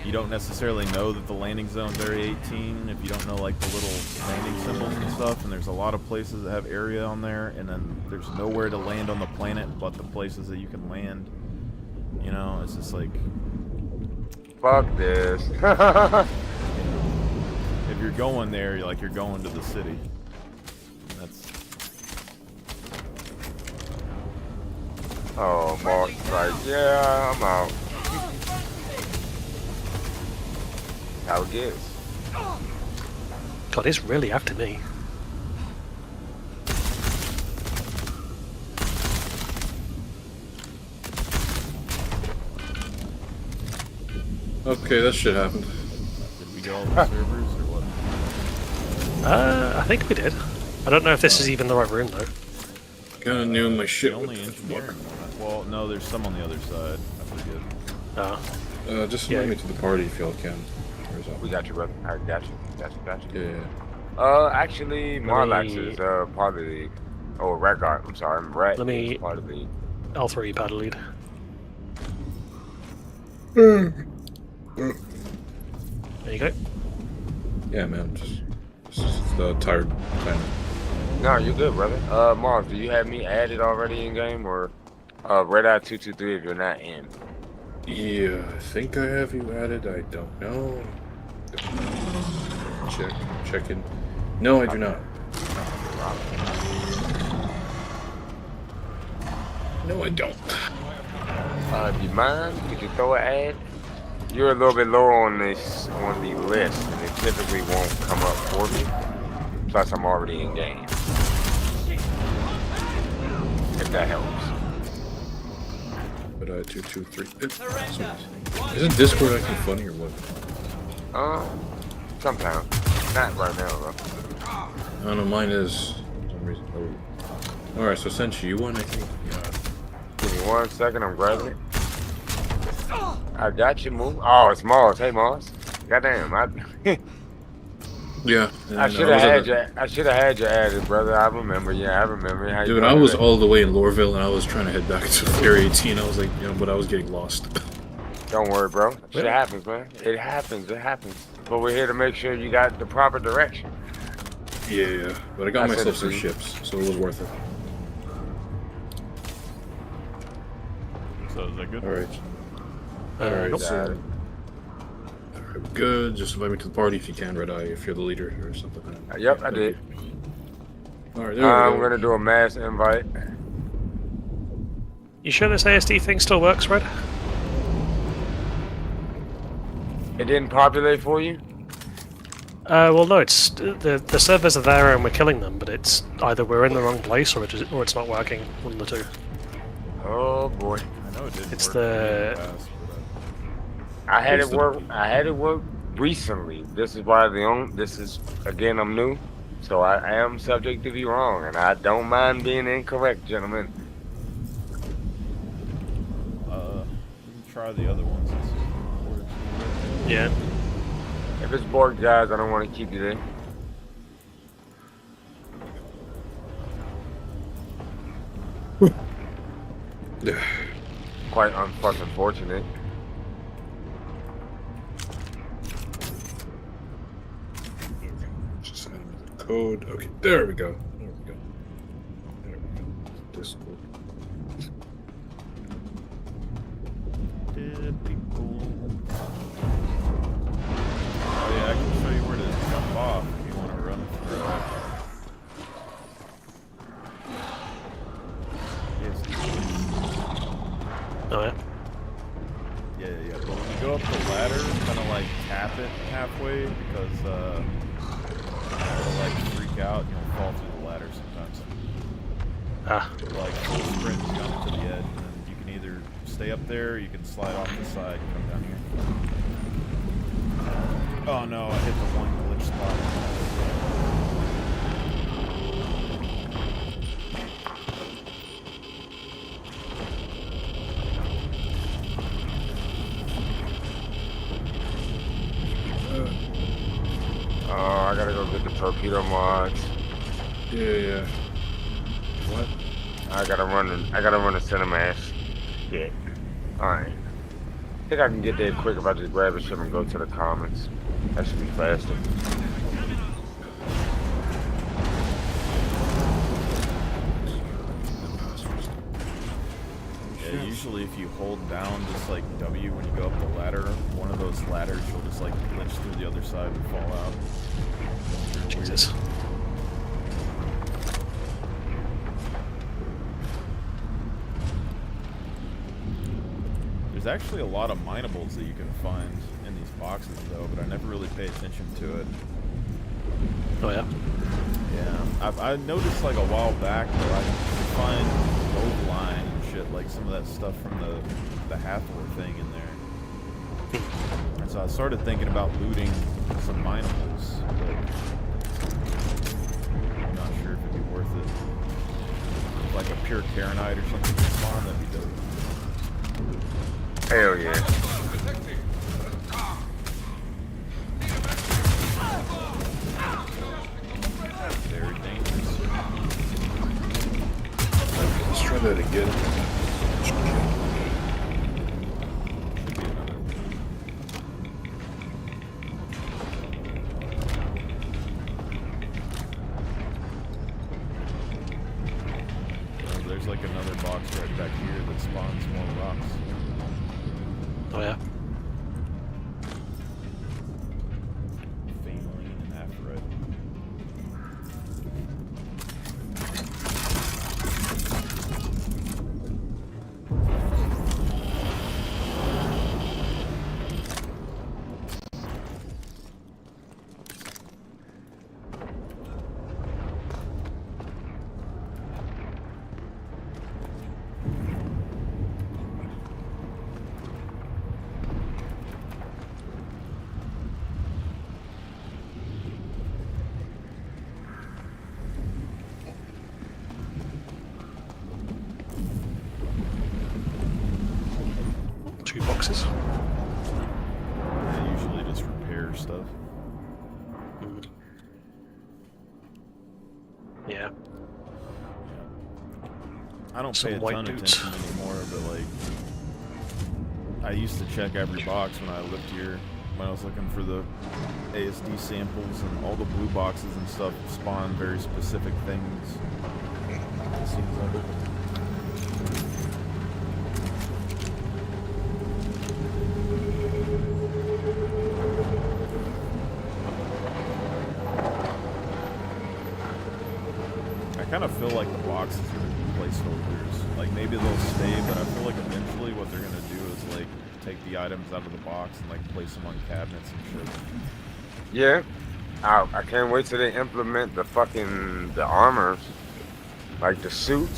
S2: you don't necessarily know that the landing zone's Area 18 if you don't know like the little landing symbols and stuff, and there's a lot of places that have area on there, and then there's nowhere to land on the planet but the places that you can land. You know, it's just like...
S11: Fuck this.
S2: If you're going there, you're going to the city. That's...
S11: Oh, Mark's like, yeah, I'm out. How it gets.
S1: God, it's really after me.
S13: Okay, that shit happened.
S2: Did we get all the servers or what?
S1: I think we did. I don't know if this is even the right room though.
S13: Kinda knew my shit.
S2: Only engineering. Well, no, there's some on the other side. I forget.
S1: Oh.
S13: Just invite me to the party if y'all can.
S11: We got you, brother. I got you. Got you.
S13: Yeah.
S11: Actually, Marlax is part of the. Oh, Radgar. I'm sorry, Rat is part of the.
S1: I'll throw you paddle lead. There you go.
S13: Yeah, man. Just tired planning.
S11: No, you're good, brother. Mars, do you have me added already in game, or Red Eye 223 if you're not in?
S13: Yeah, I think I have you added. I don't know. Check in. No, I do not. No, I don't.
S11: Do you mind? Could you throw an ad? You're a little bit lower on the list, and it typically won't come up for me. Plus, I'm already in game. If that helps.
S13: But 223. Isn't Discord acting funny or what?
S11: Sometimes. Not right now, though.
S13: I don't know. Mine is for some reason. Oh. All right, so since you won, I think.
S11: Give me 1 second. I'm grabbing it. I got you, move. Oh, it's Mars. Hey, Mars. Goddamn.
S13: Yeah.
S11: I should have had you. I should have had you added, brother. I remember. Yeah, I remember. How
S13: Dude, I was all the way in Loreville, and I was trying to head back to Area 18. I was like, but I was getting lost.
S11: Don't worry, bro. Shit happens, man. It happens. It happens. But we're here to make sure you got the proper direction.
S13: Yeah. But I got myself some ships, so it was worth it.
S2: So is that good?
S13: All right. So. Alright, good. Just invite me to the party if you can, Red Eye, if you're the leader or something.
S11: Yep, I did.
S13: Alright,
S11: I'm gonna do a mass invite.
S1: You sure this ASD thing still works, Red?
S11: It didn't populate for you?
S1: Well, no. It's the servers are there and we're killing them, but it's either we're in the wrong place or it's not working. One of the two.
S11: Oh boy.
S2: I know it did.
S1: It's the.
S11: I had it work recently. This is why again, I'm new, so I am subject to be wrong, and I don't mind being incorrect, gentlemen.
S2: We can try the other ones.
S1: Yeah.
S11: If it's bored, guys, I don't want to keep you there. quite unfucking fortunate.
S13: Just add the code. Okay, there we go. There we go. There we go. Discord.
S2: Oh yeah, I can show you where to jump off if you want to run through it.
S1: Oh yeah.
S2: Yeah. But when you go up the ladder, kind of like tap it halfway because it'll like freak out and you'll fall through the ladder sometimes.
S1: Ah.
S2: Like full sprint jump to the edge, and then you can either stay up there, or you can slide off the side and come down here. Oh no, I hit the one glitch spot.
S11: Oh, I gotta go get the torpedo mods.
S13: Yeah. What?
S11: I gotta run the cinemax. Yeah. Alright. I think I can get there quick if I just grab a ship and go to the commons. That should be faster.
S2: Yeah, usually if you hold down just like W when you go up the ladder, one of those ladders will just like glitch through the other side and fall out.
S1: Jesus.
S2: There's actually a lot of minables that you can find in these boxes though, but I never really pay attention to it.
S1: Oh yeah.
S2: Yeah, I noticed like a while back that I could find gold line and shit, like some of that stuff from the Hathor thing in there. And so I started thinking about looting some minables, but I'm not sure if it'd be worth it. Like a pure Karenite or something to spawn, that'd be dope.
S11: Hell yeah.
S2: Very dangerous.
S13: Let's try that again.
S2: There's like another box right back here that spawns more rocks.
S1: Oh yeah.
S2: Phaneline and Aphrodite.
S1: Two boxes.
S2: They usually just repair stuff.
S1: Yeah.
S2: I don't
S1: Some
S2: pay a
S1: white
S2: ton of
S1: dudes.
S2: attention anymore, but like, I used to check every box when I lived here, when I was looking for the ASD samples, and all the blue boxes and stuff spawn very specific things. It seems like it. I kind of feel like the boxes are placeholders. Like maybe they'll stay, but I feel like eventually what they're gonna do is like take the items out of the box and like place them on cabinets and shit.
S11: Yeah. I can't wait till they implement the armors. Like the suit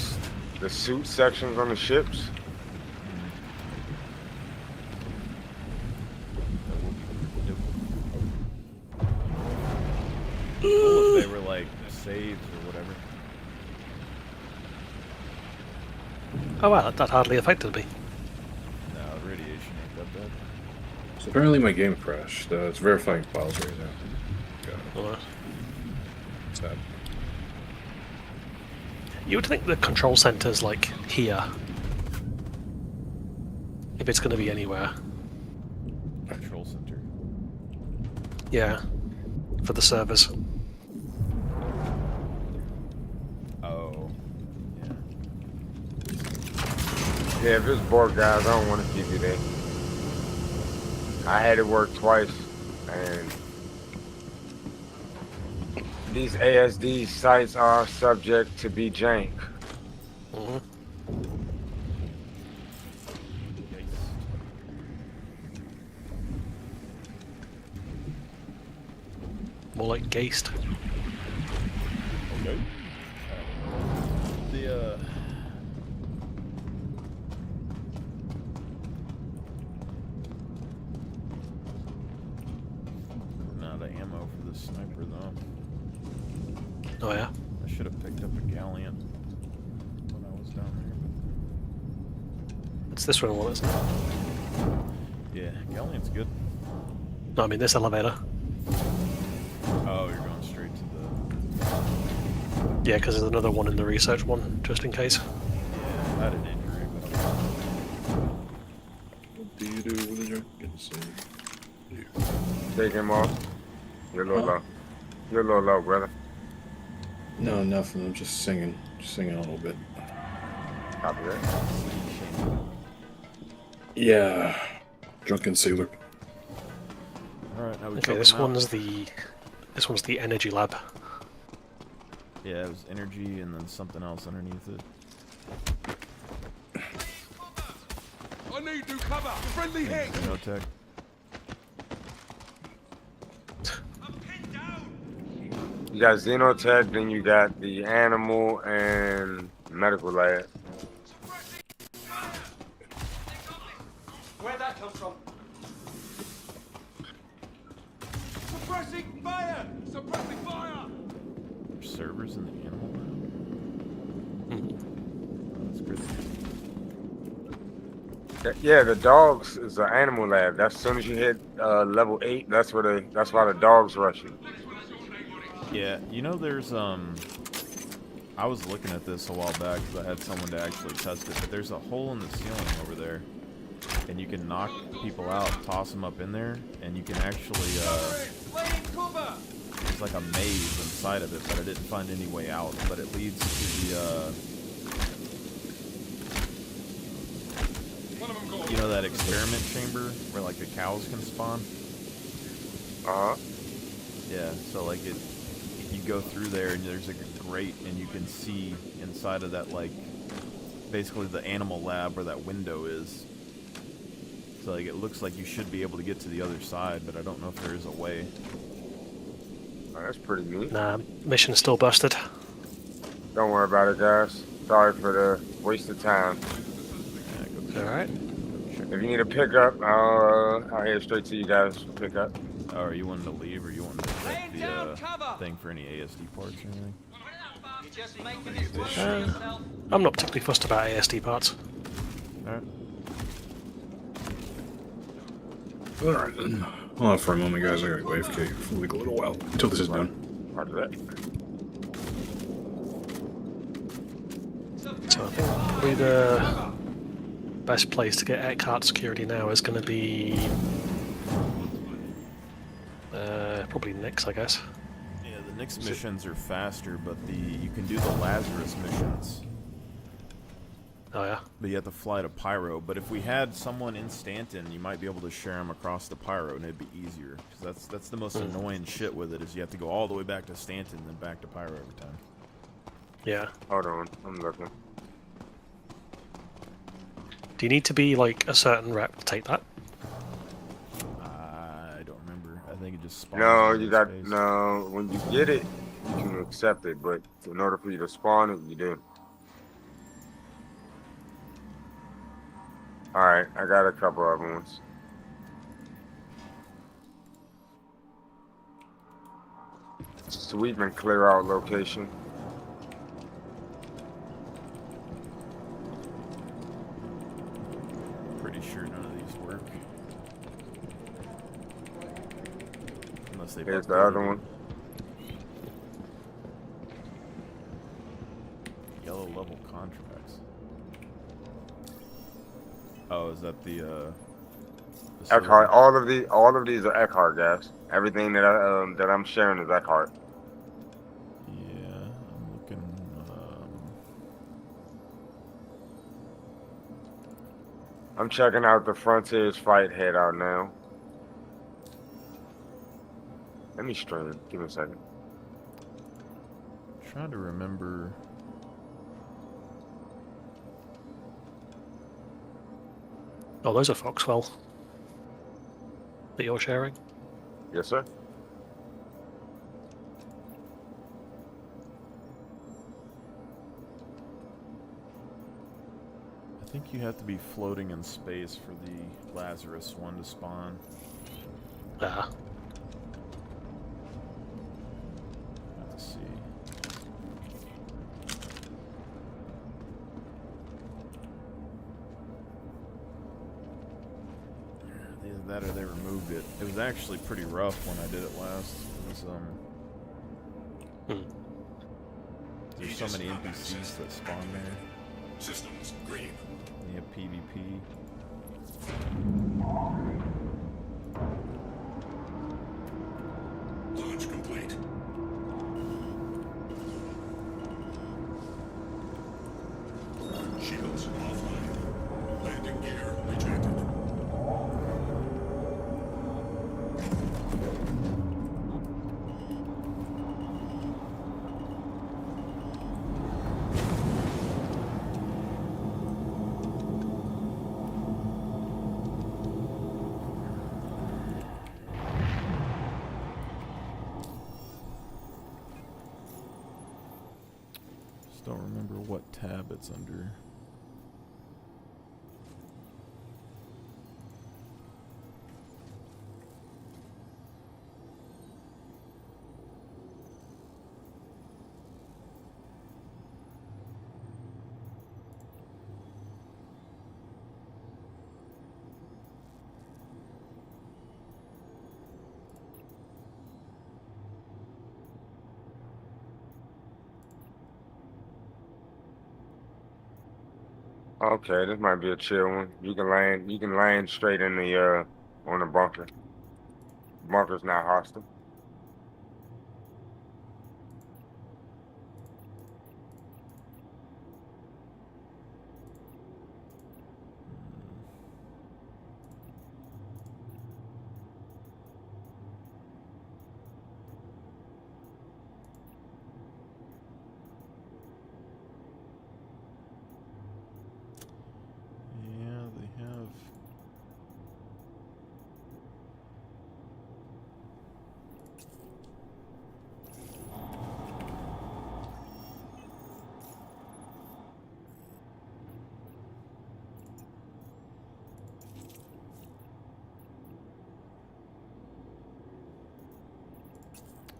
S11: sections on the ships.
S2: Cool if they were like saves or whatever.
S1: Oh wow, that hardly affected me.
S2: No, radiation ain't that bad.
S13: So apparently my game crashed. It's verifying files right now.
S1: Alright.
S13: Sad.
S1: You would think the control center's like here. if it's going to be anywhere.
S2: Control center.
S1: Yeah, for the servers.
S2: Oh. Yeah.
S11: Yeah, if it's bored, guys, I don't want to keep you there. I had it work twice, and these ASD sites are subject to be jank.
S1: Mm-hmm. More like Geist.
S2: Okay. The not out of ammo for the sniper though.
S1: Oh yeah.
S2: I should have picked up a galleon when I was down
S1: It's this one, isn't it?
S2: there. Yeah, galleon's good.
S1: No, I mean this elevator.
S2: Oh, you're going straight to the.
S1: Yeah, because there's another one in the research one, just in case.
S2: Yeah, I had an injury, but
S13: What do you do with a drunken sailor?
S11: Take him off. You're a little low. You're a little low, brother.
S13: No, nothing. I'm just singing. Just singing a little bit.
S11: Copy that.
S13: Yeah. Drunken sailor.
S2: Alright, now we
S1: Okay, this one's the energy lab.
S2: Yeah, it was energy and then something else underneath it.
S6: I need new cover. Friendly hit.
S2: Xenotech.
S11: You got Xenotech, then you got the animal and medical lab.
S7: Where'd that come from?
S6: Suppressing fire. Suppressing fire.
S2: There's servers in the animal lab. Oh, that's good.
S11: Yeah, the dogs is an animal lab. That's as soon as you hit level 8, that's why the dogs rush you.
S2: Yeah, you know there's I was looking at this a while back because I had someone to actually test it, but there's a hole in the ceiling over there, and you can knock people out, toss them up in there, and you can actually there's like a maze inside of it, but I didn't find any way out, but it leads to the you know that experiment chamber where like the cows can spawn? Yeah, so like you go through there and there's like a grate and you can see inside of that, like basically the animal lab where that window is. So like it looks like you should be able to get to the other side, but I don't know if there is a way.
S11: Oh, that's pretty neat.
S1: Nah, mission's still busted.
S11: Don't worry about it, guys. Sorry for the waste of time.
S1: Alright.
S11: If you need a pickup, I'll head straight to you guys for pickup.
S2: Oh, are you wanting to leave or you wanting to check the thing for any ASD parts or anything?
S7: You're just making this work for yourself.
S1: I'm not particularly fussed about ASD parts.
S2: Alright.
S13: Alright then. Hold on for a moment, guys. I gotta go AFK for like a little while until this is done.
S11: Roger that.
S1: So I think probably the best place to get Eckhart security now is going to be probably Nyx, I guess.
S2: Yeah, the Nyx missions are faster, but you can do the Lazarus missions.
S1: Oh yeah.
S2: But you have to fly to Pyro. But if we had someone in Stanton, you might be able to share them across the Pyro, and it'd be easier. Because that's the most annoying shit with it, is you have to go all the way back to Stanton, and then back to Pyro every time.
S1: Yeah.
S11: Hold on, I'm looking.
S1: Do you need to be like a certain rep to take that?
S2: I don't remember. I think it just spawns.
S11: No,
S2: in
S11: you
S2: this
S11: got
S2: space.
S11: no. When you get it, you can accept it, but in order for you to spawn it, you do. All right, I got a couple other ones. Sweep and clear out location.
S2: Pretty sure none of these work. Unless they.
S11: Here's the other one.
S2: Yellow level contracts. Oh, is that the
S11: Eckhart. All of these are Eckhart gas. Everything that I'm sharing is Eckhart.
S2: Yeah, I'm looking.
S11: I'm checking out the Frontiers fight head out now. Let me stream. Give me a second.
S2: Trying to remember.
S1: Oh, those are Foxwell that you're sharing.
S11: Yes, sir.
S2: I think you have to be floating in space for the Lazarus one to spawn.
S1: Ah.
S2: Let's see. Either that or they removed it. It was actually pretty rough when I did it last. It was, there's so many NPCs that spawn there.
S6: Systems green.
S2: Yeah, PvP.
S6: Launch complete. Shields offline. Landing gear rejected.
S2: Just don't remember what tab it's under.
S11: Okay, this might be a chill one. You can land straight in the on the bunker. Bunker's not hostile.
S2: Yeah, they have.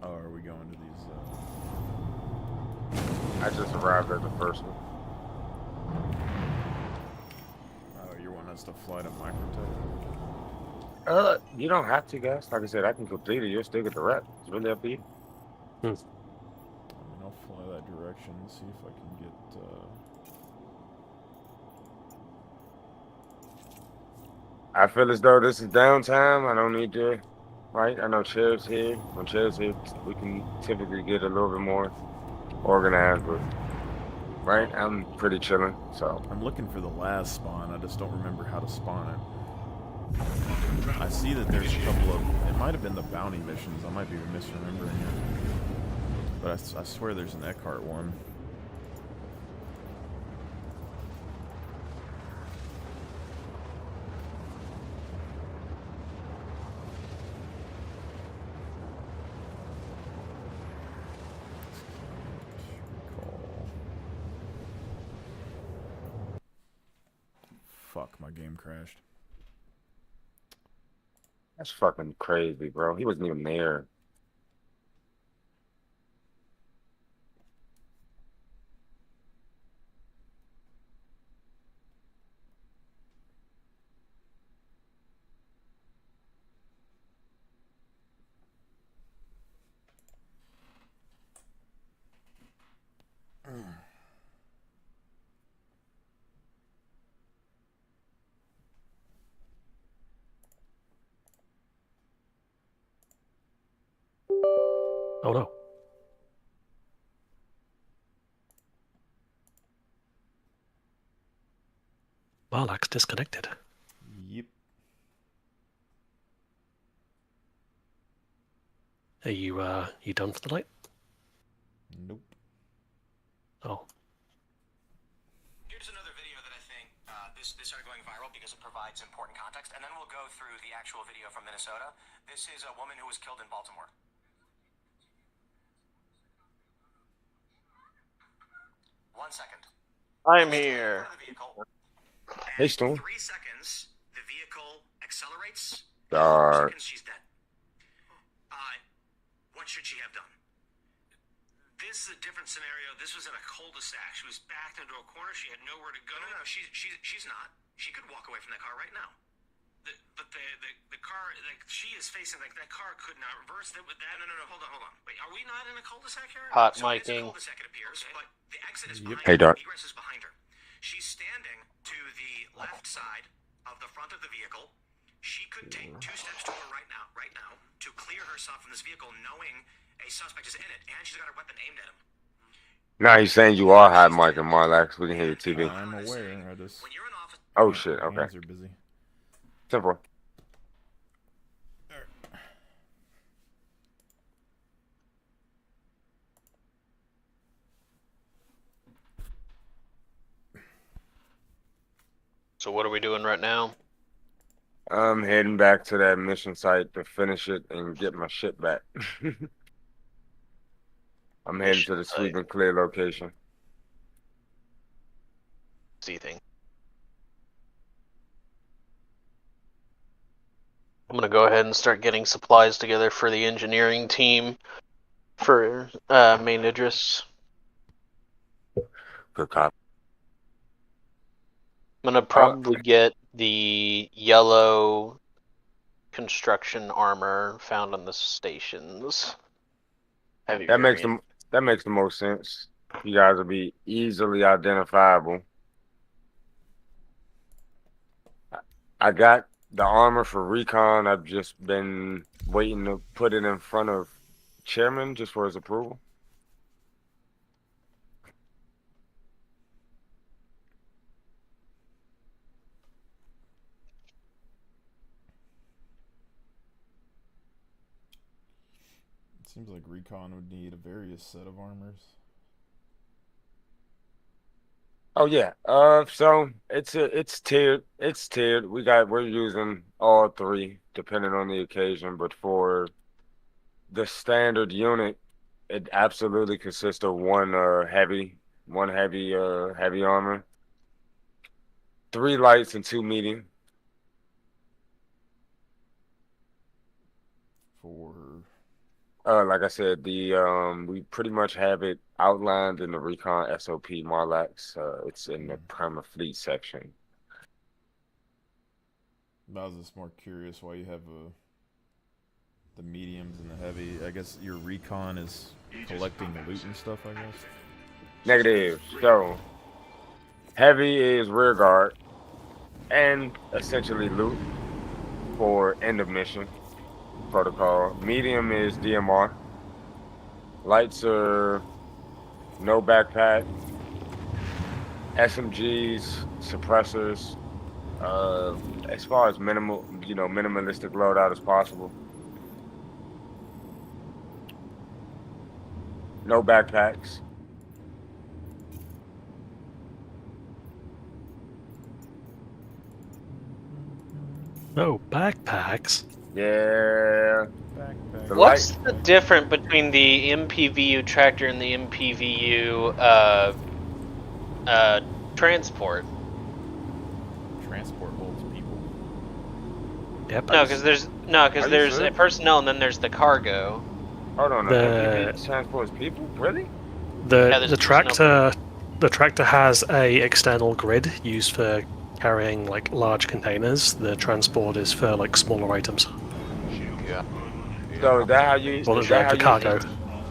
S2: Oh, are we going to these?
S11: I just arrived at the first one.
S2: Oh, you want us to fly to Microtech?
S11: You don't have to, guys. Like I said, I can complete it. You'll still get the rep. It's really up to you.
S2: I mean, I'll fly that direction and see if I can get.
S11: I feel as though this is downtime. I don't need to, right? I know Chev's here. When Chev's here, we can typically get a little bit more organized, but right, I'm pretty chilling. So
S2: I'm looking for the last spawn. I just don't remember how to spawn it. I see that there's a couple of. It might have been the bounty missions. I might be misremembering it, but I swear there's an Eckhart one. Fuck, my game crashed.
S11: that's fucking crazy, bro. He wasn't even there.
S1: Oh no. Marlax disconnected.
S2: Yep.
S1: Are you done for the night?
S2: Nope.
S1: Oh.
S8: Here's another video that I think this started going viral because it provides important context, and then we'll go through the actual video from Minnesota. This is a woman who was killed in Baltimore. One second.
S11: I'm here. Hey, Storm.
S8: 3 seconds, the vehicle accelerates. 4
S11: Dark.
S8: seconds, she's dead. What should she have done? This is a different scenario. This was in a cul-de-sac. She was backed into a corner. She had nowhere to go. No, she's not. She could walk away from that car right now. But the car, like, she is facing, like, that car could not reverse. No, hold on. Wait, are we not in a cul-de-sac here?
S14: Hot
S8: So it's a
S14: miking.
S8: cul-de-sac, it appears, but the exit is behind
S11: Hey,
S8: her.
S11: Doc.
S8: Egress is behind her. She's standing to the left side of the front of the vehicle. She could take 2 steps to her right now to clear herself from this vehicle, knowing a suspect is in it, and she's got her weapon aimed at him.
S11: Now he's saying you are hot, Mike and Marlax. We can hear your TV.
S2: I'm aware. I just.
S11: Oh shit.
S2: My
S11: Okay.
S2: hands are busy.
S11: Simple.
S14: So what are we doing right now?
S11: I'm heading back to that mission site to finish it and get my shit back. I'm heading to the sweep and clear location.
S14: See thing. I'm gonna go ahead and start getting supplies together for the engineering team for main Idris.
S11: Good cop.
S14: I'm gonna probably get the yellow construction armor found on the stations. Heavy
S11: That makes
S14: variant.
S11: the most sense. You guys will be easily identifiable. I got the armor for recon. I've just been waiting to put it in front of chairman just for his approval.
S2: It seems like recon would need a various set of armors.
S11: Oh yeah. So it's tiered. It's tiered. We're using all 3 depending on the occasion, but for the standard unit, it absolutely consists of one heavy armor, 3 lights and 2 medium.
S2: For
S11: Like I said, we pretty much have it outlined in the recon SOP Marlax. It's in the Prima Fleet section.
S2: I was just more curious why you have the mediums and the heavy. I guess your recon is collecting loot and stuff, I guess.
S11: Negative. So heavy is rear guard and essentially loot for end of mission protocol. Medium is DMR. Lights are no backpack, SMGs, suppressors. As far as minimalistic loadout as possible. No backpacks.
S1: No backpacks.
S11: Yeah.
S14: What's the difference between the MPVU tractor and the MPVU transport?
S2: Transport holds people.
S1: Yep.
S14: No, because there's a personnel and then there's the cargo.
S11: Hold on.
S1: The-
S11: MPV transports people? Really?
S1: The tractor has a external grid used for carrying like large containers. The transport is for like smaller items.
S14: Yeah.
S11: So is that how you?
S1: Well,
S11: Is that
S1: the cargo.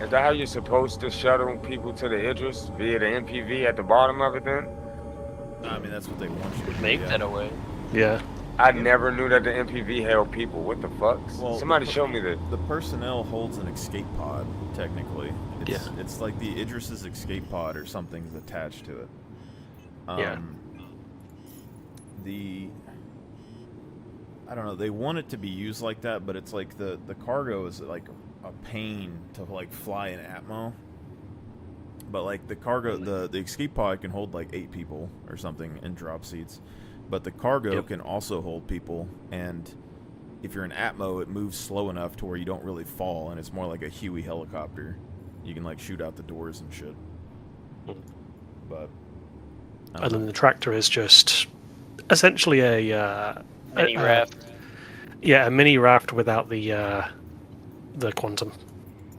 S11: Is that how you're supposed to shuttle people to the Idris via the MPV at the bottom of it? Then
S2: I mean, that's what they want you to do.
S14: Make
S2: yeah.
S14: that away.
S1: Yeah.
S11: I never knew that the MPV held people. What the fuck?
S2: Well,
S11: Somebody show me that.
S2: The personnel holds an escape pod, technically. It's like the Idris's escape pod or something's attached to it. I don't know, they want it to be used like that, but it's like the cargo is like a pain to like fly in Atmo. But like the cargo, the escape pod can hold like 8 people or something in drop seats. But the cargo can also hold people, and if you're in Atmo, it moves slow enough to where you don't really fall, and it's more like a Huey helicopter. You can like shoot out the doors and shit. But
S1: and then the tractor is just essentially a
S14: mini raft.
S1: Yeah, a mini raft without the quantum.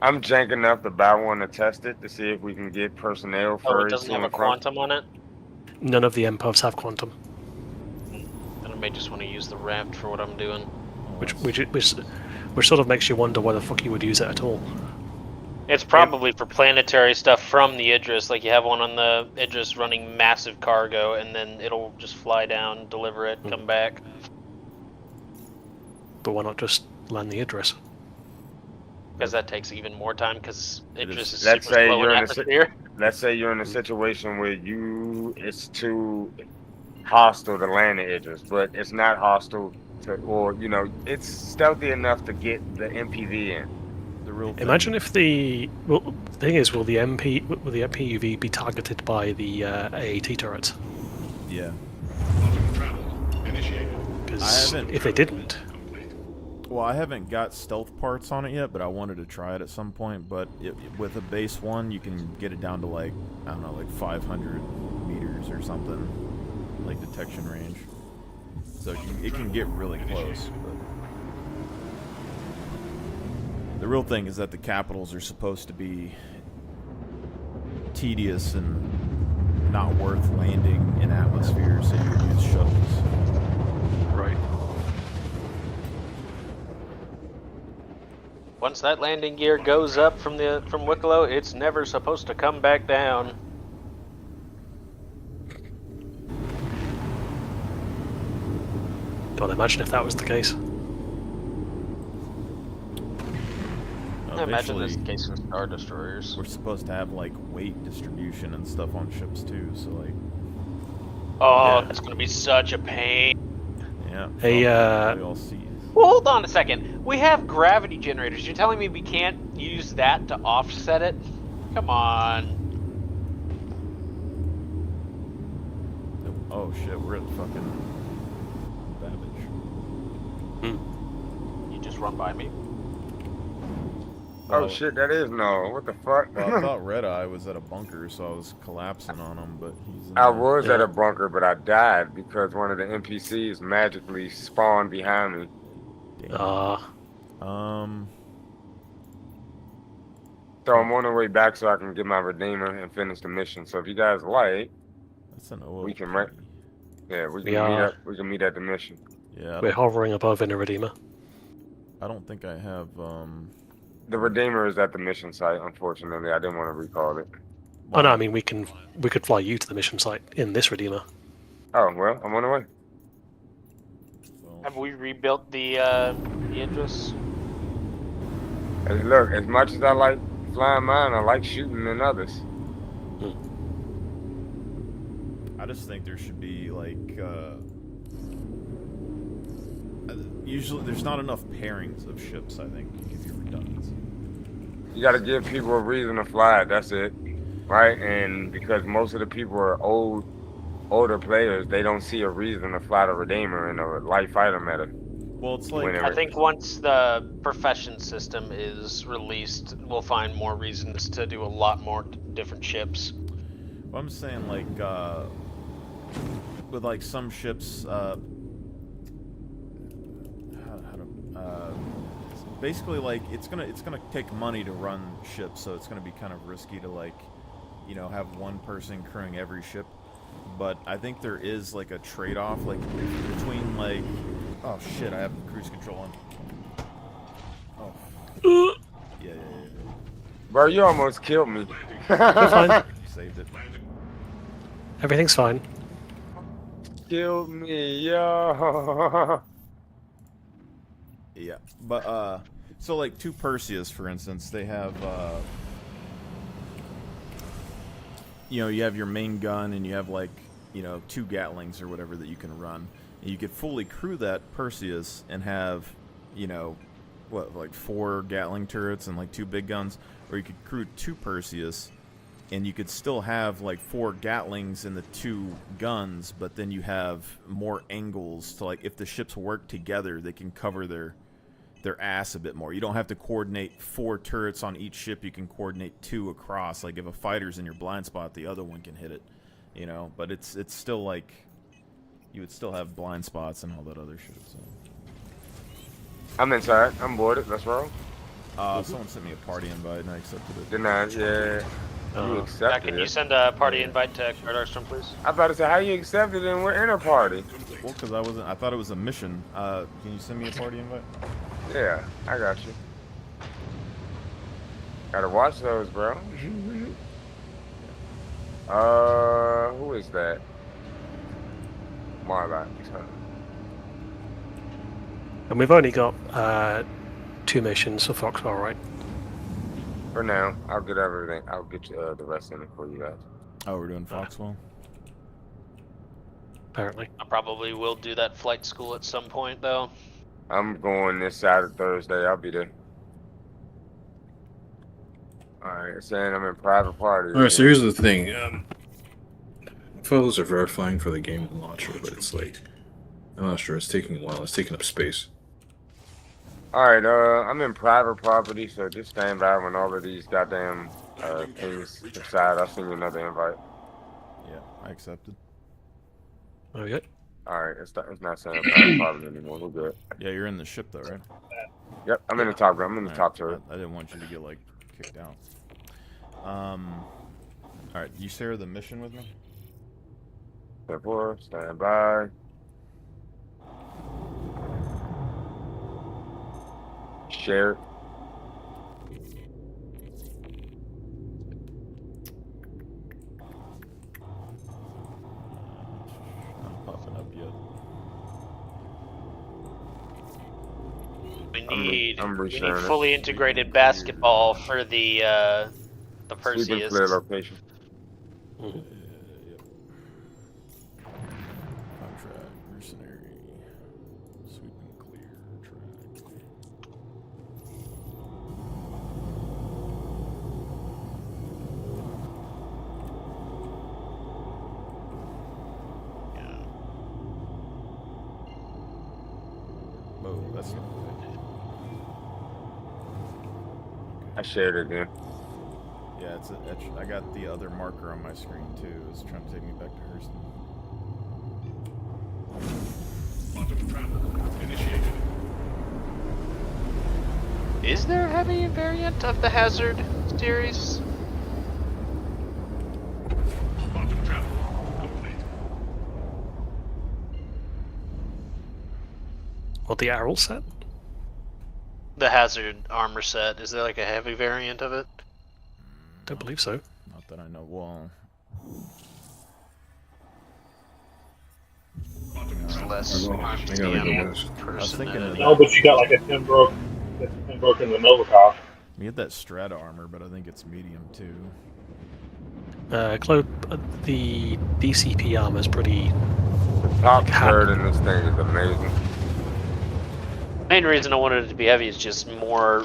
S11: I'm jank enough to buy one to test it to see if we can get personnel for
S14: it doesn't have a quantum on it?
S1: None of the MPOVs have quantum.
S14: Then I may just want to use the raft for what I'm doing.
S1: Which sort of makes you wonder why the fuck you would use it at all.
S14: It's probably for planetary stuff from the Idris. Like you have one on the Idris running massive cargo, and then it'll just fly down, deliver it, come back.
S1: But why not just land the Idris?
S14: Because that takes even more time. Because Idris is
S11: let's
S14: super
S11: say
S14: slow
S11: you're
S14: in
S11: in
S14: atmosphere.
S11: Let's say you're in a situation where it's too hostile to land the Idris, but it's not hostile to, or it's stealthy enough to get the MPV in.
S1: Imagine if the thing is, will the MPUV be targeted by the AAT turrets?
S2: Yeah.
S1: Because if they didn't,
S2: well, I haven't got stealth parts on it yet, but I wanted to try it at some point. But with a base one, you can get it down to like, I don't know, like 500 meters or something, like detection range. So it can get really close. But the real thing is that the capitals are supposed to be tedious and not worth landing in atmosphere, so you use shuttles.
S1: Right.
S14: Once that landing gear goes up from Wicklow, it's never supposed to come back down.
S1: God, imagine if that was the case.
S14: I imagine that's the case with Star Destroyers.
S2: We're supposed to have like weight distribution and stuff on ships too, so like.
S14: Oh, that's gonna be such a pain.
S2: Yeah.
S1: Hey,
S2: we all see.
S14: Well, hold on a second. We have gravity generators. You're telling me we can't use that to offset it? Come on.
S2: Oh shit, we're at fucking Babbage.
S14: You just run by me.
S11: Oh shit, that is no. What the fuck?
S2: Well, I thought Red Eye was at a bunker, so I was collapsing on him, but he's.
S11: I was at a bunker, but I died because one of the NPCs magically spawned behind me.
S2: So
S11: I'm on the way back so I can get my Redeemer and finish the mission. So if you guys like,
S2: that's an
S11: we can meet up. We can meet at the mission.
S2: Yeah.
S1: We're hovering above in a Redeemer.
S2: I don't think I have.
S11: The Redeemer is at the mission site. Unfortunately, I didn't want to recall it.
S1: Oh no, I mean we could fly you to the mission site in this Redeemer.
S11: Oh well, I'm on the way.
S14: Have we rebuilt the Idris?
S11: And look, as much as I like flying mine, I like shooting in others.
S2: I just think there should be like. Usually, there's not enough pairings of ships. I think to give you redundancy.
S11: You got to give people a reason to fly. That's it, right? And because most of the people are older players, they don't see a reason to fly the Redeemer in a light fighter meta.
S2: Well, it's like
S14: I think once the profession system is released, we'll find more reasons to do a lot more different ships.
S2: Well, I'm saying like with like some ships. Basically, like it's gonna take money to run ships, so it's gonna be kind of risky to like, have one person crewing every ship. But I think there is like a trade-off, like between like, oh shit, I have cruise control on. Oh. Yeah.
S11: Bro, you almost killed me.
S1: You're fine.
S2: Saved it.
S1: Everything's fine.
S11: killed me, yo.
S2: Yeah, but so like two Perseus, for instance, they have you know, you have your main gun and you have like, you know, 2 Gatlings or whatever that you can run. And you could fully crew that Perseus and have, you know, what, like 4 Gatling turrets and like 2 big guns, or you could crew 2 Perseus and you could still have like 4 Gatlings and the 2 guns, but then you have more angles to, like, if the ships work together, they can cover their ass a bit more. You don't have to coordinate 4 turrets on each ship. You can coordinate 2 across. Like if a fighter's in your blind spot, the other one can hit it, you know. But it's still like you would still have blind spots and all that other shit. So.
S11: I'm inside. I'm boarded. That's wrong.
S2: Someone sent me a party invite and I accepted it.
S11: Denied. Yeah. You accepted
S14: Can
S11: it.
S14: you send a party invite to Darkstorm, please?
S11: I about to say, how you accepted it and we're in a party?
S2: Well, because I thought it was a mission. Can you send me a party invite?
S11: Yeah, I got you. Gotta watch those, bro. Who is that? Marla.
S1: And we've only got 2 missions for Foxwell, right?
S11: For now, I'll get everything. I'll get you, the rest in it for you guys.
S2: Oh, we're doing Foxwell?
S1: Apparently.
S14: I probably will do that flight school at some point, though.
S11: I'm going this Saturday, Thursday. I'll be there. Alright, saying I'm in private party.
S13: Alright, so here's the thing. Photos are verifying for the game launcher, but it's late. I'm not sure. It's taking a while. It's taking up space.
S11: Alright, I'm in private property, so just stand by when all of these goddamn things decide. I'll send you another invite.
S2: Yeah, I accepted.
S1: Okay.
S11: Alright, it's not saying private property anymore. We're good.
S2: Yeah, you're in the ship though, right?
S11: Yep, I'm in the top. I'm in the top turret.
S2: I didn't want you to get like kicked out. Alright, you share the mission with me?
S11: Therefore, stand by. Share.
S2: Not puffing up yet.
S14: We need,
S11: I'm
S14: we need
S11: resharing it.
S14: fully integrated basketball for the
S11: Sleeping
S14: Perseus.
S11: clear location.
S2: Yep. Contract, mercenary, sweep and clear, track. Oh, that's not good.
S11: I shared it again.
S2: Yeah, I got the other marker on my screen too. It's trying to take me back to Hurston.
S6: Quantum travel initiated.
S14: Is there a heavy variant of the Hazard series?
S6: Quantum travel complete.
S1: What, the Arrow set?
S14: The Hazard armor set. Is there like a heavy variant of it?
S1: Don't believe so.
S2: Not that I know. Well,
S14: It's less
S13: I
S14: arms
S13: gotta
S14: to
S13: go,
S14: the
S13: guys.
S14: person.
S15: No, but you got like a Pembroke in the Novichok.
S2: you get that Strata armor, but I think it's medium too.
S1: The DCP armor is pretty.
S11: Top third in this thing is amazing.
S14: Main reason I wanted it to be heavy is just more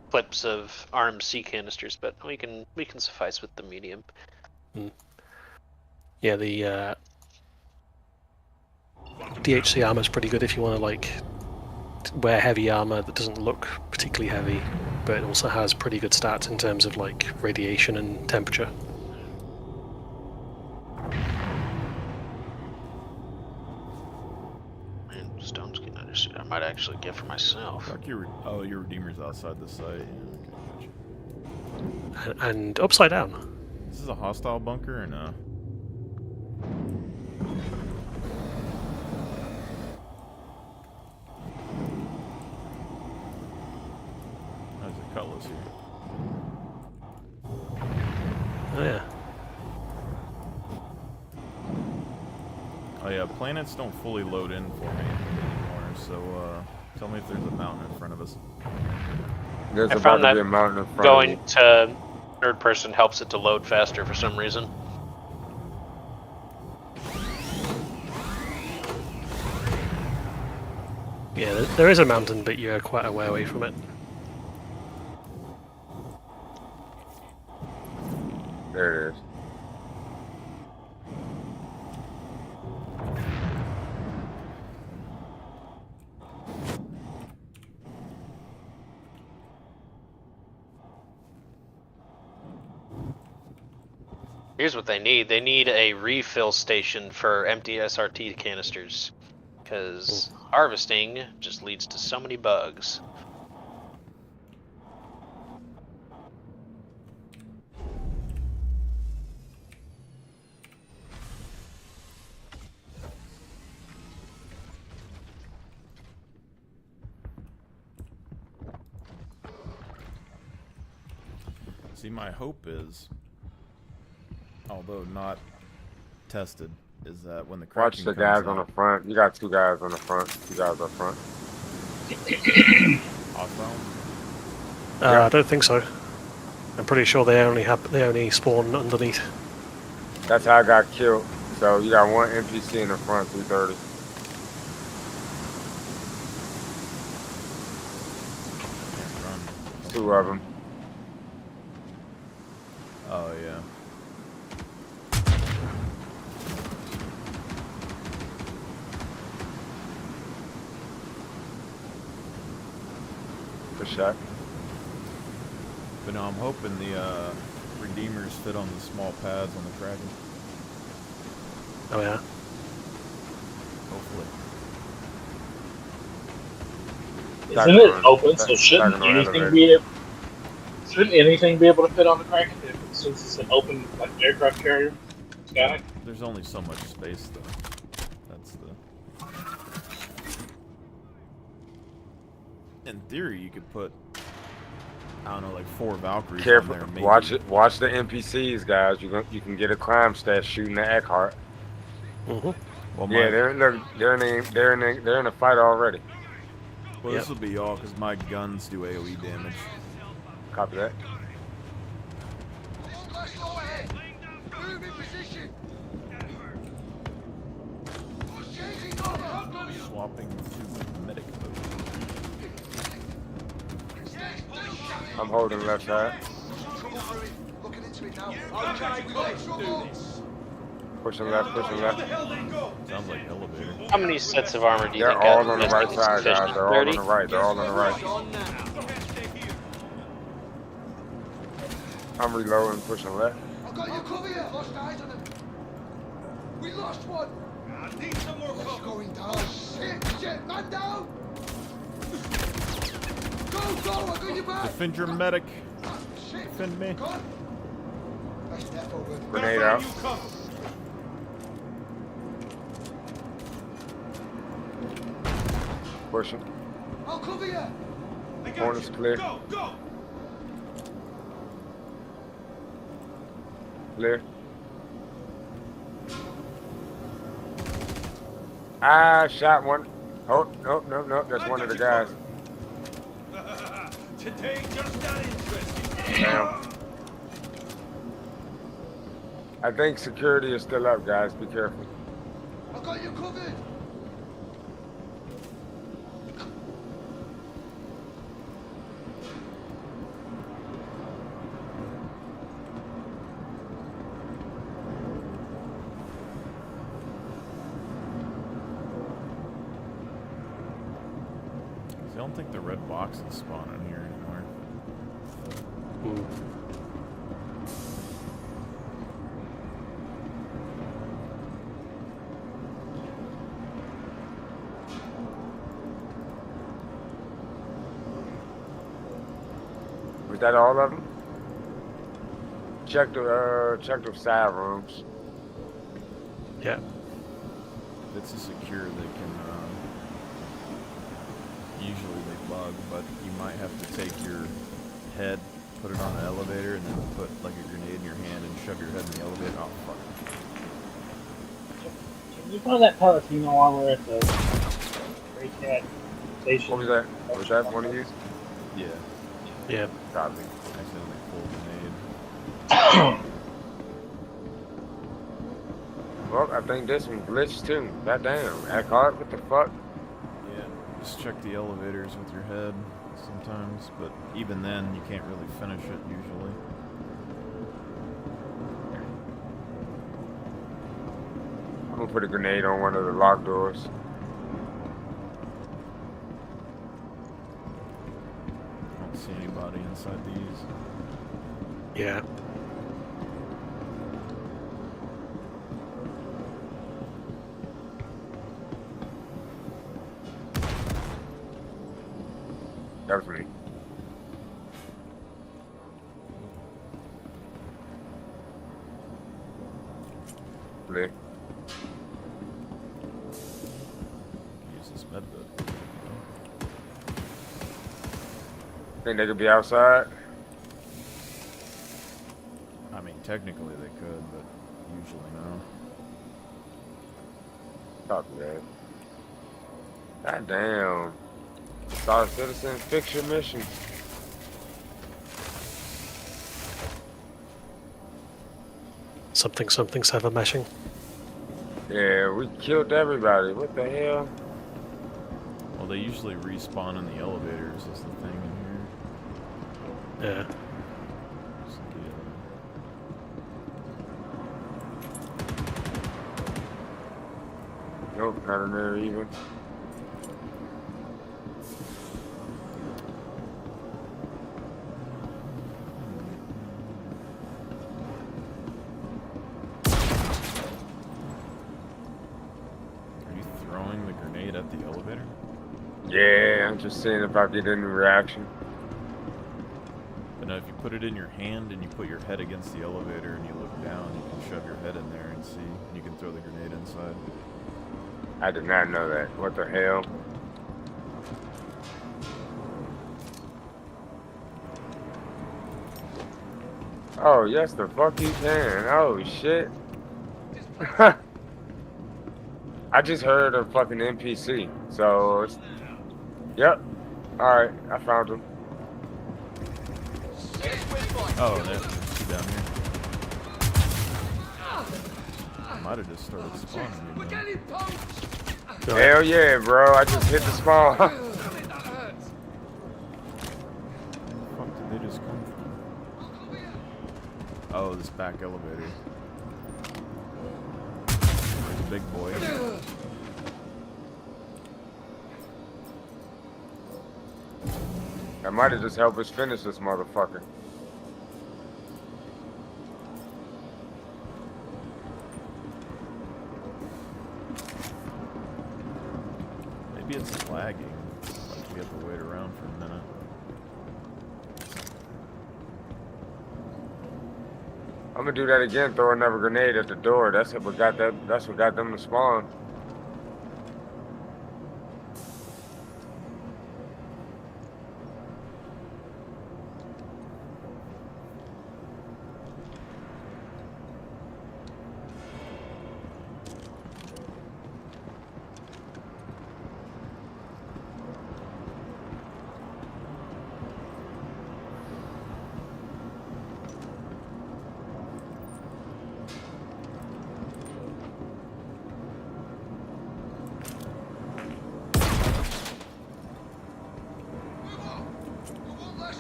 S14: clips of RMC canisters, but we can suffice with the medium.
S1: Yeah, the DHC armor is pretty good if you want to like wear heavy armor that doesn't look particularly heavy, but it also has pretty good stats in terms of like radiation and temperature.
S14: Man, stone skin undersuit I might actually get for myself.
S2: Fuck your Redeemer's outside the site. Yeah, okay, gotcha.
S1: And upside down.
S2: This is a hostile bunker or no? There's a Cutlass here.
S1: Oh yeah.
S2: Oh Oh yeah, planets don't fully load in for me anymore, so tell me if there's a mountain in front of us.
S11: There's
S14: I
S11: about
S14: found
S11: to
S14: that
S11: be a mountain in front
S14: going
S11: of you.
S14: to third person helps it to load faster for some reason.
S1: Yeah, there is a mountain, but you're quite a way away from it.
S11: There it is.
S14: Here's what they need. They need a refill station for empty SRT canisters. Because harvesting just leads to so many bugs.
S2: See, my hope is, although not tested, is that when the
S11: Watch
S2: Kraken
S11: the
S2: comes
S11: guys
S2: out,
S11: on the front. You got 2 guys on the front. 2 guys up front.
S2: Hostile?
S1: I don't think so. I'm pretty sure they only spawn underneath.
S11: That's how I got killed. So you got 1 NPC in the front, 230.
S2: Can't run.
S11: 2 of them.
S2: Oh yeah.
S11: Good shot.
S2: But no, I'm hoping the Redeemers fit on the small pads on the Kraken.
S1: Oh yeah.
S2: Hopefully.
S15: Isn't it open? So shouldn't anything be able to fit on the Kraken since it's an open like aircraft carrier? Sky?
S2: There's only so much space though. That's the. In theory, you could put, I don't know, like 4 Valkyries
S11: Careful.
S2: on there. Maybe.
S11: Watch the NPCs, guys. You can get a crime stat shooting the Eckhart.
S1: Mm-hmm.
S2: Well,
S11: Yeah, they're in a fight already.
S2: Well, this will be y'all because my guns do AOE damage.
S11: Copy that.
S6: Move in position.
S2: Swapping to medic mode.
S11: I'm holding left side.
S6: Looking into it now. Okay, we got trouble.
S11: Pushing left, pushing left.
S2: Sounds like elevator.
S14: How many sets of armor do you
S11: They're
S14: think
S11: all
S14: got
S11: on the right side, guys. They're all on the right. They're all on the right. I'm reloading, pushing left.
S6: I've got you covered here. Lost eyes on him. We lost one. I need some more cover. Going down. Shit, man down. Go, I got you back.
S2: Defend your medic. Defend me.
S11: Grenade out. Pushing.
S6: I'll cover you.
S11: Corner's clear.
S6: Go.
S11: Clear. Ah, shot one. Oh, no. That's one of the guys.
S6: Today just got interesting.
S11: Damn. I think security is still up, guys. Be careful.
S6: I've got you covered.
S2: I don't think the red boxes spawn in here anymore.
S11: Was that all of them? Check the side rooms.
S1: Yeah.
S2: If it's a secure, they can. Usually they bug, but you might have to take your head, put it on the elevator, and then put like a grenade in your hand and shove your head in the elevator. Oh fuck.
S15: you find that Palatino armor at the Grey Cat station?
S11: What was that? Was that one of you?
S2: Yeah.
S1: Yeah.
S11: Copy.
S2: Accidentally pulled grenade.
S11: Well, I think this one glitched too. Goddamn. Eckhart, what the fuck?
S2: Yeah. Just check the elevators with your head sometimes, but even then, you can't really finish it usually.
S11: I'm gonna put a grenade on one of the locked doors.
S2: I don't see anybody inside these.
S1: Yeah.
S11: That was me. Lit.
S2: Use this med book.
S11: Think they could be outside?
S2: I mean, technically they could, but usually no.
S11: Copy that. God damn. Star Citizen, fix your mission.
S1: Something's ever meshing.
S11: Yeah, we killed everybody. What the hell?
S2: Well, they usually respawn in the elevators is the thing in here.
S1: Yeah.
S2: So,
S11: Nope, not in there even.
S2: Are you throwing the grenade at the elevator?
S11: Yeah, I'm just seeing if I get any reaction.
S2: But no, if you put it in your hand and you put your head against the elevator and you look down, you can shove your head in there and see, and you can throw the grenade inside.
S11: I did not know that. What the hell? Oh, yes, the fuck you can. Oh, shit. I just heard a fucking NPC. So, it's... Yep. Alright, I found him.
S2: Oh, there's two down here. Might have just started spawning me, though.
S11: Hell yeah, bro. I just hit the spawn.
S2: Where the fuck did they just come from? Oh, this back elevator. There's a big boy.
S11: That might have just helped us finish this motherfucker.
S2: Maybe it's lagging. Like we have to wait around for a minute.
S11: I'm gonna do that again. Throw another grenade at the door. That's what got that. That's what got them to spawn.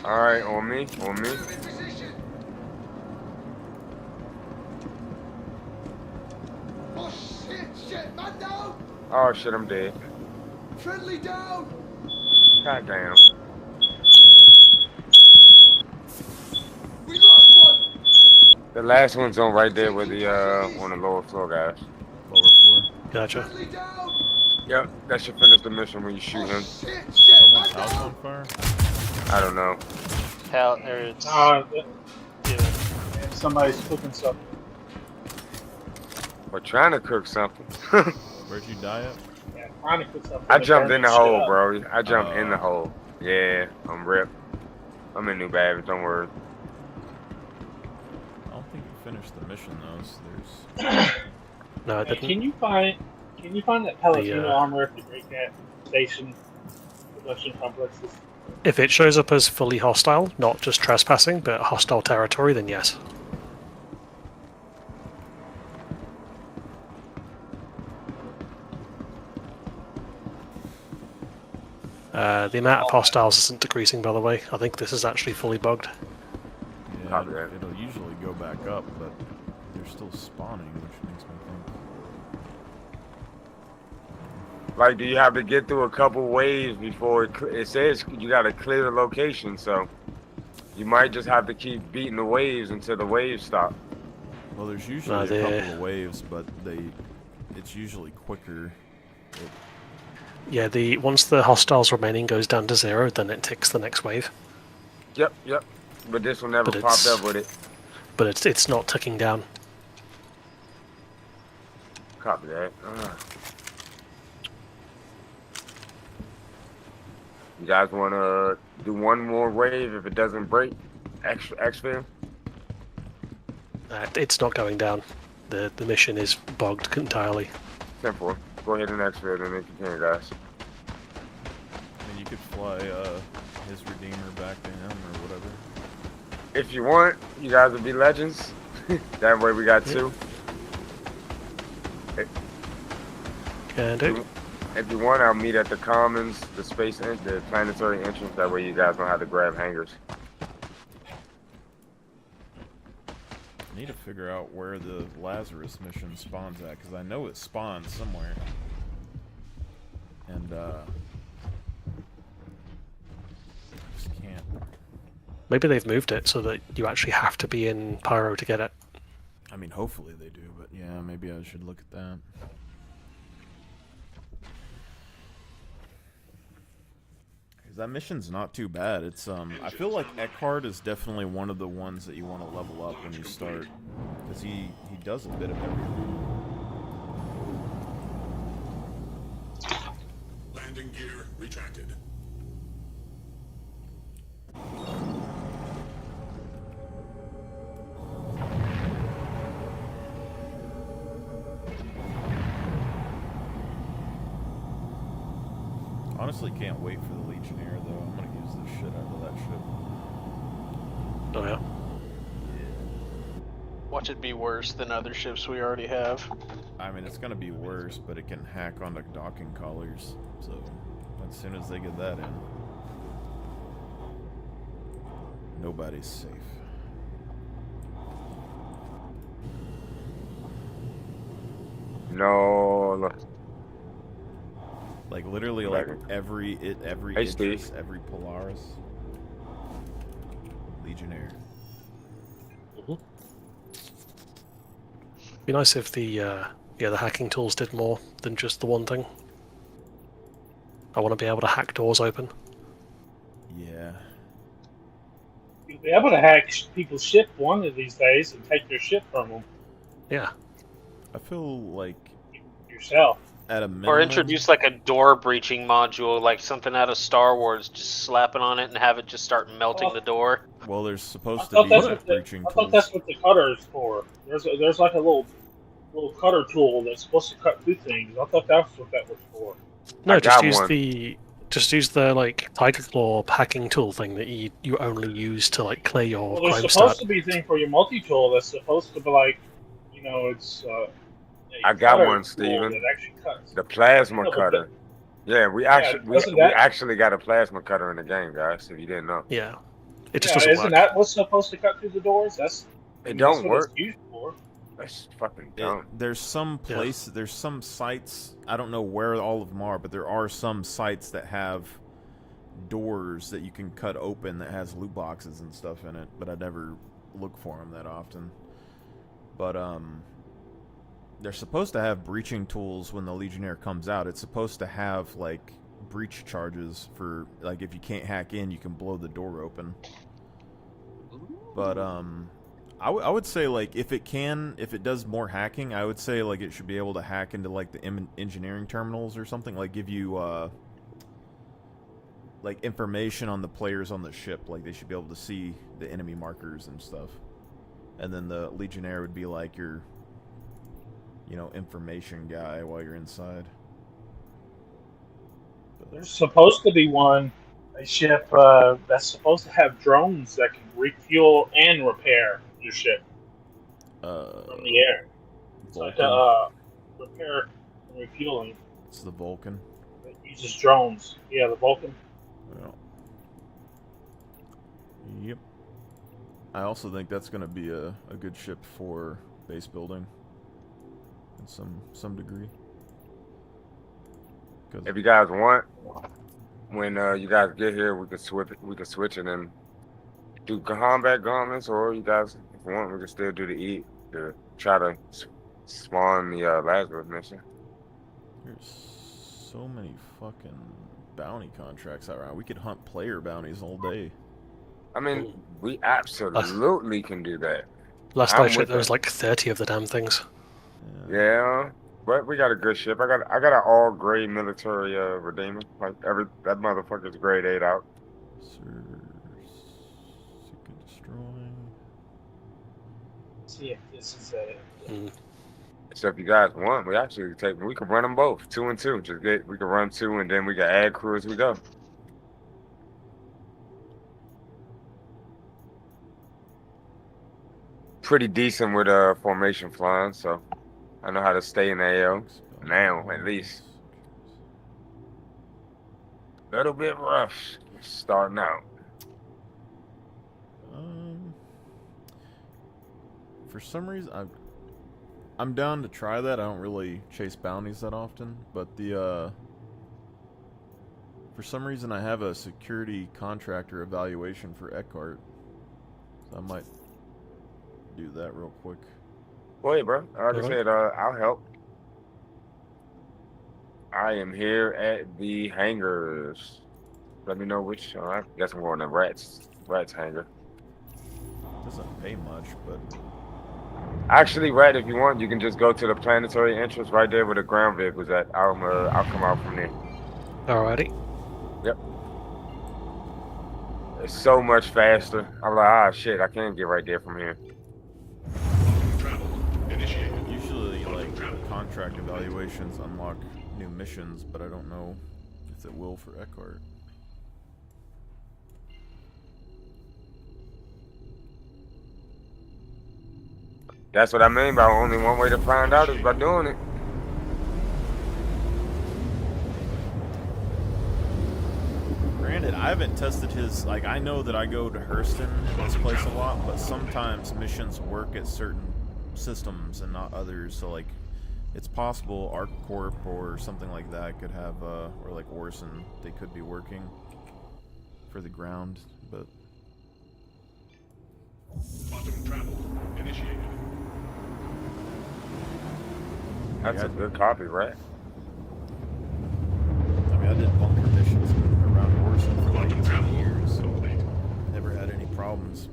S11: All right, on me, on me.
S6: Oh shit, shit, man down!
S11: Oh shit, I'm dead.
S6: Friendly down!
S11: God damn.
S6: We lost one!
S11: The last one's on right there with the on the lower floor, guys.
S2: Lower floor.
S1: Gotcha.
S6: Friendly down!
S11: Yep, that should finish the mission when you shoot him.
S6: Shit, shit,
S2: Someone's
S6: man
S2: house
S6: down!
S2: on fire?
S11: I don't know.
S14: Hell, there's.
S15: Somebody's cooking something.
S11: We're trying to cook something.
S2: Where'd you die at?
S15: Yeah, trying to cook something.
S11: I jumped in the
S15: Shit
S11: hole,
S15: up.
S11: bro. I jumped in the hole. Yeah, I'm ripped. I'm in New Babbage, don't worry.
S2: I don't think you finished the mission though, so there's...
S1: No, I didn't.
S15: Can you find Can you find that Palutena armor at the Great Cat Station production complexes?
S1: If it shows up as fully hostile, not just trespassing, but hostile territory, then yes. The amount of hostiles isn't decreasing, by the way. I think this is actually fully bugged.
S2: Yeah, it'll usually go back up, but they're still spawning, which makes me think.
S11: Like, do you have to get through a couple waves before it says you got to clear the location? So you might just have to keep beating the waves until the waves stop.
S2: Well, there's usually a couple of waves, but it's usually quicker.
S1: Yeah, once the hostiles remaining goes down to 0, then it ticks the next wave.
S11: Yep. But this will never pop up with it.
S1: But it's not ticking down.
S11: Copy that. You guys want to do one more wave if it doesn't break? Exfil?
S1: It's not going down. The mission is bugged entirely.
S11: 10-4. Go ahead and exfil and then continue, guys.
S2: And you could fly his Redeemer back to him or whatever.
S11: If you want, you guys will be legends. That way we got 2.
S1: Can do.
S11: If you want, I'll meet at the Commons, the planetary entrance. That way you guys know how to grab hangers.
S2: I need to figure out where the Lazarus mission spawns at, because I know it spawns somewhere. And, I just can't.
S1: Maybe they've moved it so that you actually have to be in Pyro to get it.
S2: I mean, hopefully they do, but yeah, maybe I should look at that. That mission's not too bad. It's I feel like Eckhart is definitely one of the ones that you want to level up when you start, because he does a bit of everything.
S16: Landing gear retracted.
S2: Honestly, can't wait for the Legionnaire, though. I'm gonna use the shit out of that ship.
S1: Oh, yeah?
S14: Watch it be worse than other ships we already have.
S2: I mean, it's gonna be worse, but it can hack onto docking collars, so as soon as they get that in, nobody's safe.
S11: No, look.
S2: Like literally, like every Idris, every Polaris, Legionnaire.
S1: Be nice if the hacking tools did more than just the one thing. I want to be able to hack doors open.
S2: Yeah.
S15: You'll be able to hack people's ship one of these days and take their ship from them.
S1: Yeah.
S2: I feel like
S15: yourself.
S2: At a minimum,
S14: or introduce like a door breaching module, like something out of Star Wars, just slap it on it and have it just start melting the door.
S2: Well, there's supposed to be breaching tools.
S15: I thought that's what the cutter is for. There's like a little cutter tool that's supposed to cut through things. I thought that's what that was for.
S1: No, just use the like Tiger Claw hacking tool thing that you only use to like clear your
S15: Well,
S1: crime
S15: there's supposed
S1: stat.
S15: to be a thing for your multi-tool that's supposed to be like, it's
S11: I got one, Steven. The plasma cutter. Yeah, we actually got a plasma cutter in the game, guys. If you didn't know.
S1: Yeah, it just doesn't
S15: isn't
S1: work.
S15: that what's supposed to cut through the doors?
S11: It don't
S15: what
S11: work.
S15: It's used for.
S11: That's fucking dumb.
S2: There's some there's some sites, I don't know where all of them are, but there are some sites that have doors that you can cut open that has loot boxes and stuff in it, but I never look for them that often. But they're supposed to have breaching tools when the Legionnaire comes out. It's supposed to have like breach charges for like if you can't hack in, you can blow the door open. But I would say like if it does more hacking, I would say like it should be able to hack into like the engineering terminals or something, like give you like information on the players on the ship, like they should be able to see the enemy markers and stuff. And then the Legionnaire would be like your information guy while you're inside.
S15: There's supposed to be a ship that's supposed to have drones that can refuel and repair your ship from the air. It's like a repair and refueling.
S2: It's the Vulcan.
S15: It uses drones. Yeah, the Vulcan.
S2: Yeah. Yep. I also think that's going to be a good ship for base building in some degree.
S11: If you guys want, when you guys get here, we could switch and then do combat gauntlets, or you guys, if you want, we can still do the try to spawn the Lazarus mission.
S2: There's so many fucking bounty contracts around. We could hunt player bounties all day.
S11: I mean, we absolutely can do that.
S1: Last I checked, there was like 30 of the damn things.
S11: Yeah, but we got a good ship. I got an all gray military Redeemer. Like that motherfucker's grade 8 out.
S15: See if this is a.
S11: So if you guys want, we could run them both 2 and 2. We could run 2 and then we can add crew as we go. Pretty decent with formation flying, so I know how to stay in the AO now, at least. A little bit rough starting out.
S2: For some reason, I'm down to try that. I don't really chase bounties that often, but for some reason I have a security contractor evaluation for Eckhart, so I might do that real quick.
S11: Go ahead, bro. Like I said, I'll help. I am here at the hangars. Let me know which. I guess I'm going to Rat's hangar.
S2: Doesn't pay much, but
S11: actually, Rat, if you want, you can just go to the planetary entrance right there where the ground vehicle's at. I'll come out from there.
S1: Alrighty.
S11: Yep. It's so much faster. I'm like, shit, I can't get right there from here.
S2: Usually, like, contract evaluations unlock new missions, but I don't know if it will for Eckhart.
S11: That's what I mean by only one way to find out is by doing it.
S2: Granted, I haven't tested his, like, I know that I go to Hurston, this place, a lot, but sometimes missions work at certain systems and not others, so, like, it's possible ArcCorp or something like that could have, or like Orson, they could be working for the ground, but...
S16: Quantum travel initiated.
S11: That's a good copy, right?
S2: I mean, I did bunker missions around Orson for like 10 years. Never had any problems.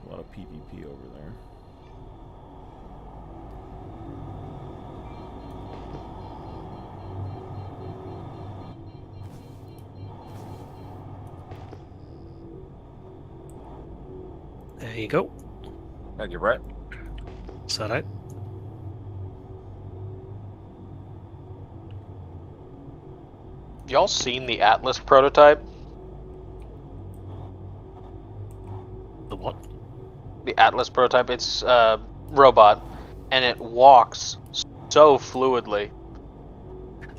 S2: A lot of PvP over there.
S1: There you go.
S11: Thank you, Brett.
S1: Set out.
S14: Y'all seen the Atlas prototype?
S1: The what?
S14: The Atlas prototype. It's a robot, and it walks so fluidly.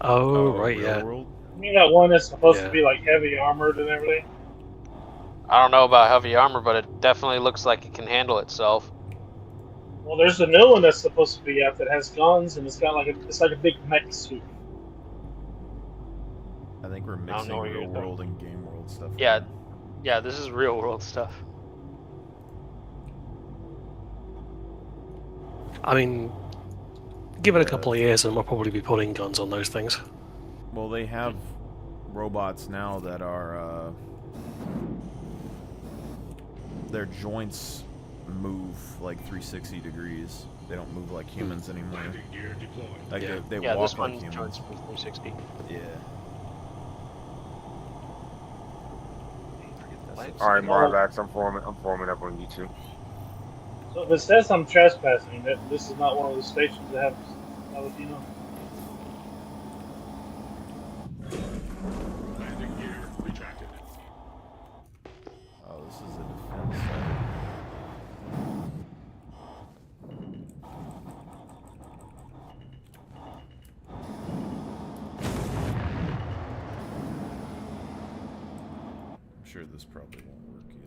S1: Oh, right, yeah.
S15: You mean that one that's supposed to be like heavy armored and everything?
S14: I don't know about heavy armor, but it definitely looks like it can handle itself.
S15: Well, there's a new one that's supposed to be out that has guns, and it's got like it's like a big mech suit.
S2: I think we're mixing real world and game world stuff.
S14: Yeah, yeah, this is real world stuff.
S1: I mean, give it a couple of years and we'll probably be putting guns on those things.
S2: Well, they have robots now that are, their joints move like 360 degrees. They don't move like humans anymore. Like they walk
S14: this
S2: like
S14: one
S2: humans.
S14: joints move 360.
S2: Yeah.
S14: What?
S11: All right, Marvax, I'm forming up on you too.
S15: So if it says I'm trespassing, this is not one of the stations that have Paladino.
S16: Landing gear retracted.
S2: Oh, this is a defense site. I'm sure this probably won't work either.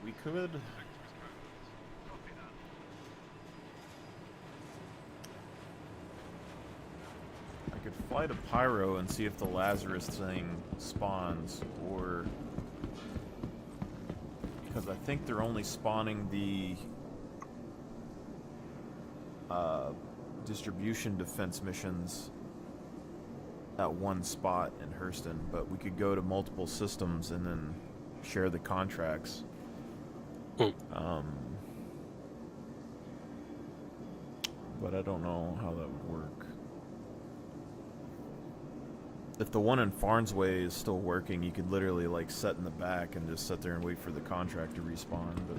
S2: We could. I could fly to Pyro and see if the Lazarus thing spawns, or because I think they're only spawning the distribution defense missions at one spot in Hurston, but we could go to multiple systems and then share the contracts. But I don't know how that would work. If the one in Farnsway is still working, you could literally like set in the back and just sit there and wait for the contract to respawn, but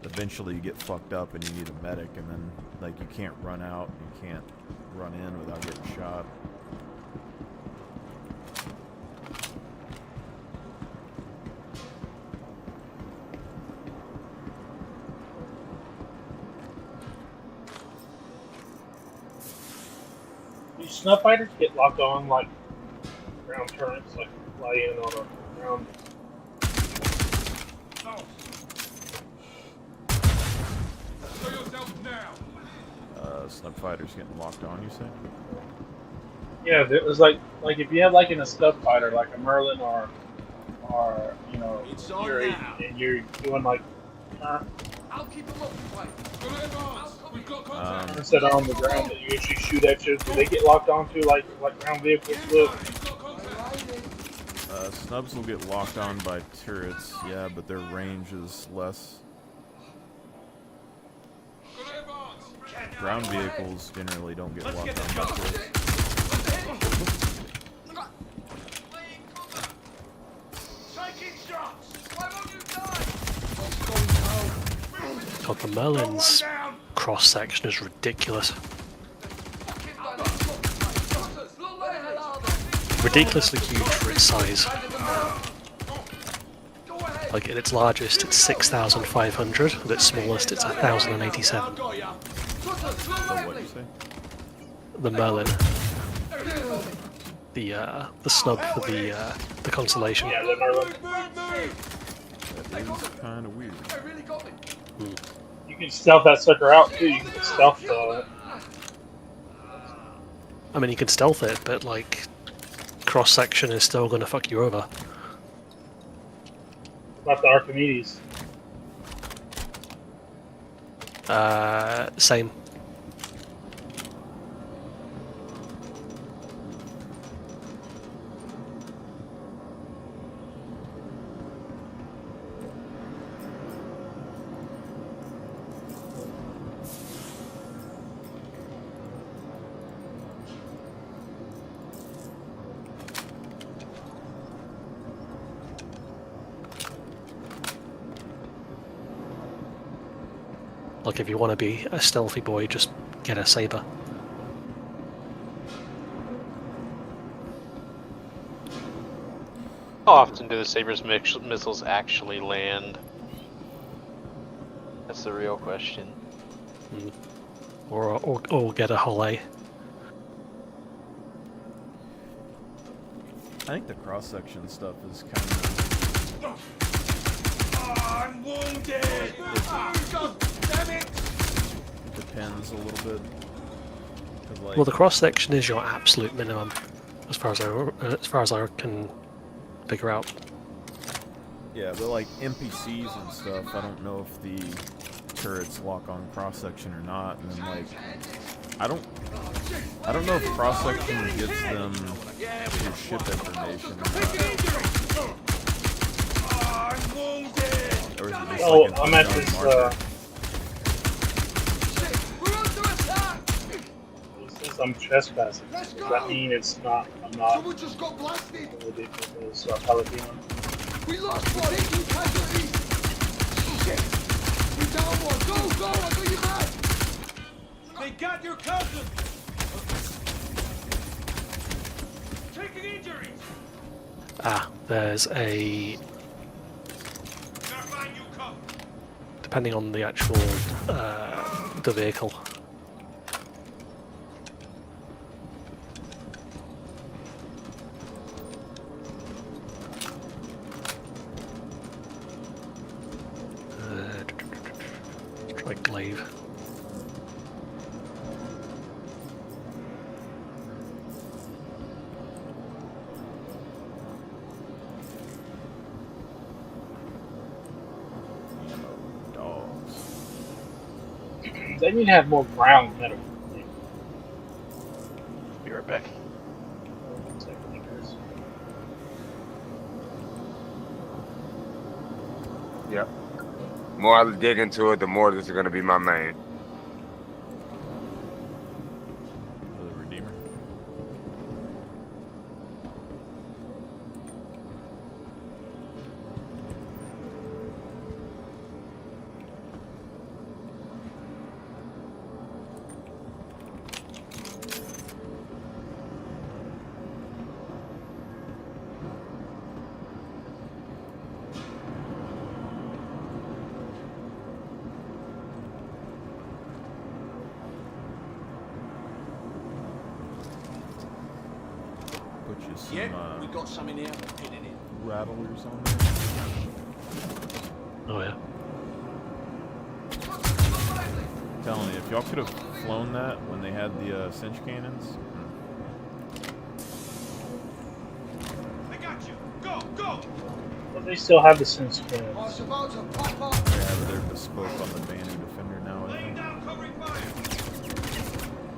S2: eventually you get fucked up and you need a medic, and then like you can't run out, you can't run in without getting shot.
S15: Do snuff fighters get locked on like ground turrets, like fly in on a ground?
S16: Show yourself now.
S2: Snub fighters getting locked on, you say?
S15: Yeah, it was like if you have like in a stud fighter, like a Merlin or you know, you're and you're doing like
S6: I'll keep them occupied. We've got
S15: turrets that are on the ground that you actually shoot at you. Do they get locked onto like ground vehicles would?
S2: Snubs will get locked on by turrets, yeah, but their range is less. Ground vehicles generally don't get locked on by turrets.
S1: God, the Merlin's cross-section is ridiculous. Ridiculously huge for its size. Like at its largest it's 6,500, at its smallest it's 1,087.
S2: What you say?
S1: The Merlin. The snub for the constellation.
S15: Yeah, the Merlin.
S2: That is kind of weird.
S15: You can stealth that sucker out too. You can stealth it.
S1: I mean, you can stealth it, but like cross-section is still going to fuck you over.
S15: About the Archimedes.
S1: Same. Like, if you want to be a stealthy boy, just get a saber.
S14: How often do the Saber's missiles actually land? That's the real question.
S1: Or get a hull A.
S2: I think the cross-section stuff is kind of...
S16: I'm wounded! God damn it!
S2: Depends a little bit. Like,
S1: Well, the cross section is your absolute minimum, as far as I can figure out.
S2: yeah, but like NPCs and stuff, I don't know if the turrets lock on cross-section or not, and then like I don't know if cross-section gives them your ship information or not. Or is it just
S15: Oh,
S2: like an
S15: I'm at
S2: unknown
S15: this.
S2: marker?
S15: It says I'm trespassing. Does that mean it's not? I'm not.
S6: Someone just got blasted.
S15: This Paladin.
S6: We lost one. Taking casualties. Shit. We down one. Go, go. I got you back.
S16: They got your cousin! Taking injuries!
S1: Ah, there's a... Depending on the actual, the vehicle. Let's try glaive.
S15: They need to have more ground metal.
S14: Be right back.
S11: Yep. The more I dig into it, the more this is going to be my main.
S2: The Redeemer. Put you some
S16: We got some in here. Hitting it.
S2: rattlers on there.
S1: Oh yeah.
S2: I'm telling you, if y'all could have flown that when they had the cinch cannons.
S16: I got you. Go, go!
S15: But they still have the sense cannons.
S6: Oh, it's about to pop up.
S2: Yeah, but they're bespoke on the Banu Defender now, I
S16: Laying
S2: think.
S16: down covering fire.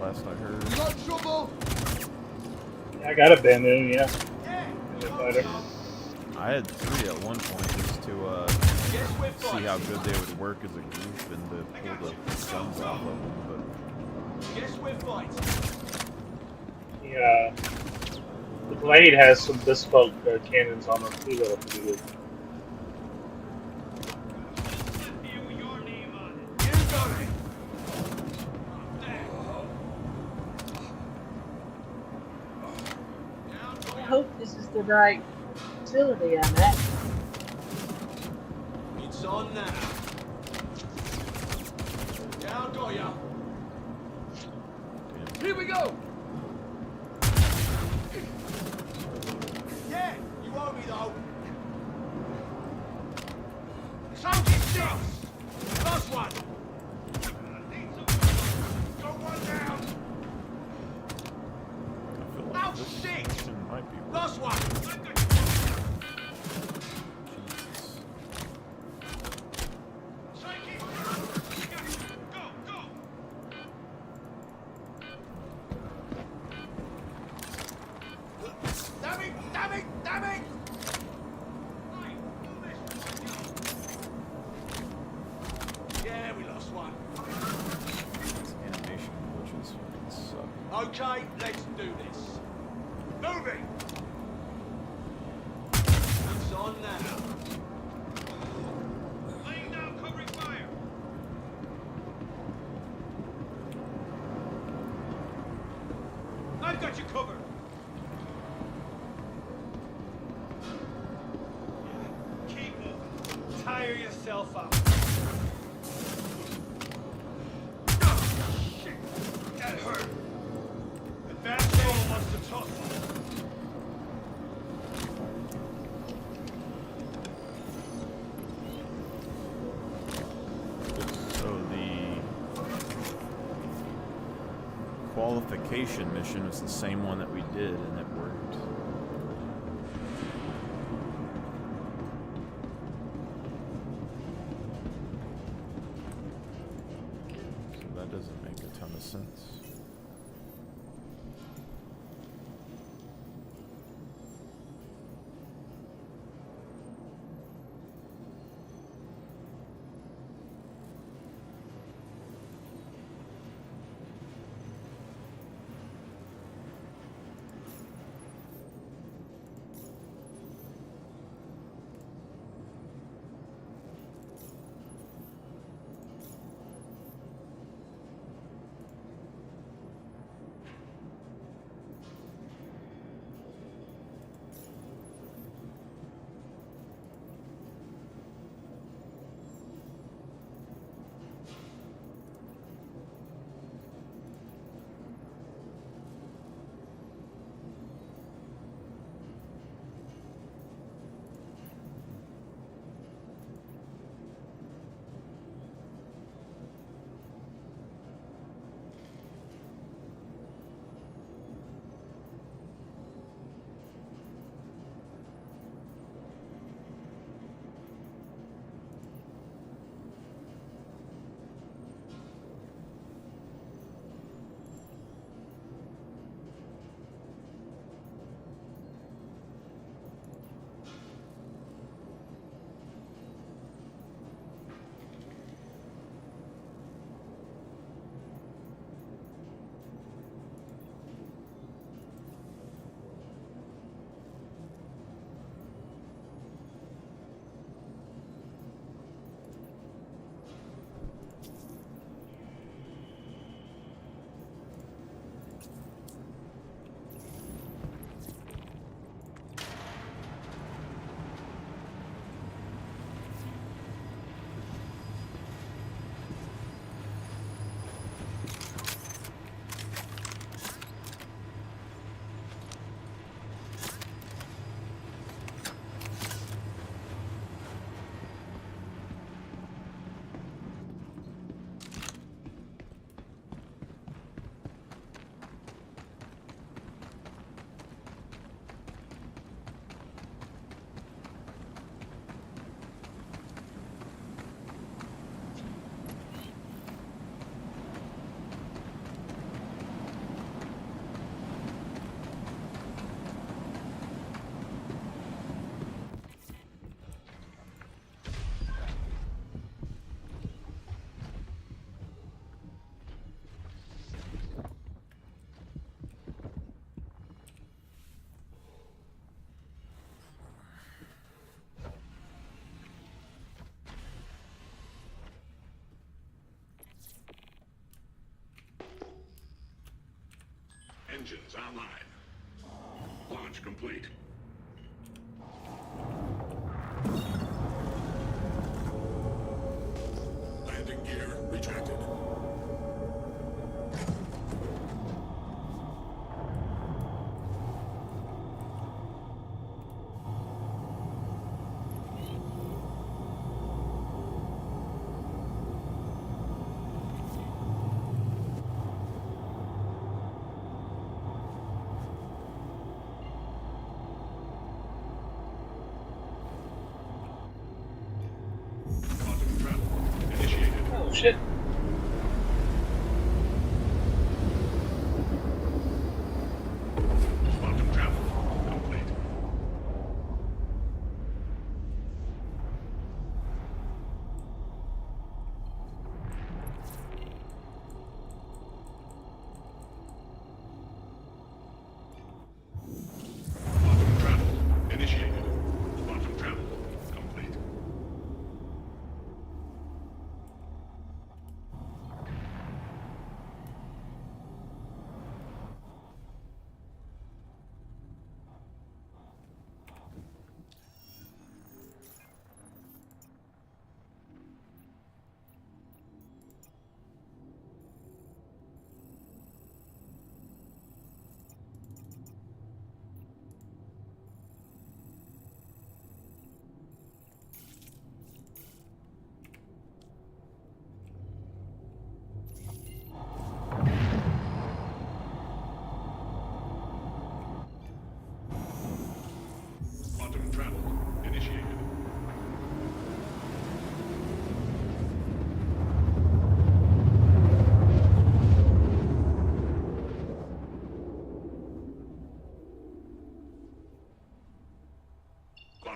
S2: Last I heard.
S6: We got trouble.
S15: I got a Banu, yeah. Fighter.
S2: I had 3 at one point just to see how good they would work as a group and to pull the guns off of them, but
S16: Guess we're fighting.
S15: Yeah. The Blade has some bespoke cannons on them too that are pretty good.
S16: You got it.
S17: I hope this is the right facility I'm at.
S16: It's on now. Down, got ya.
S6: Here we go.
S16: Yeah, you owe me though. Soldier 6! Lost one! Got one down!
S2: I feel like
S16: Out
S2: this
S16: 6!
S2: mission might be worth
S16: Lost one! Damn it! Damn it! Damn it! Yeah, we lost one.
S2: animation glitches fucking suck.
S16: Okay, let's do this. Moving! It's on now. Laying down covering fire. yourself up. Shit, that hurt. Advance all wants to talk.
S2: So the qualification mission was the same one that we did, and it worked. So that doesn't make a ton of sense.
S18: Engines online. Launch complete. Landing gear retracted.
S15: Oh shit.
S18: Quantum travel complete. Quantum travel initiated. Quantum travel complete.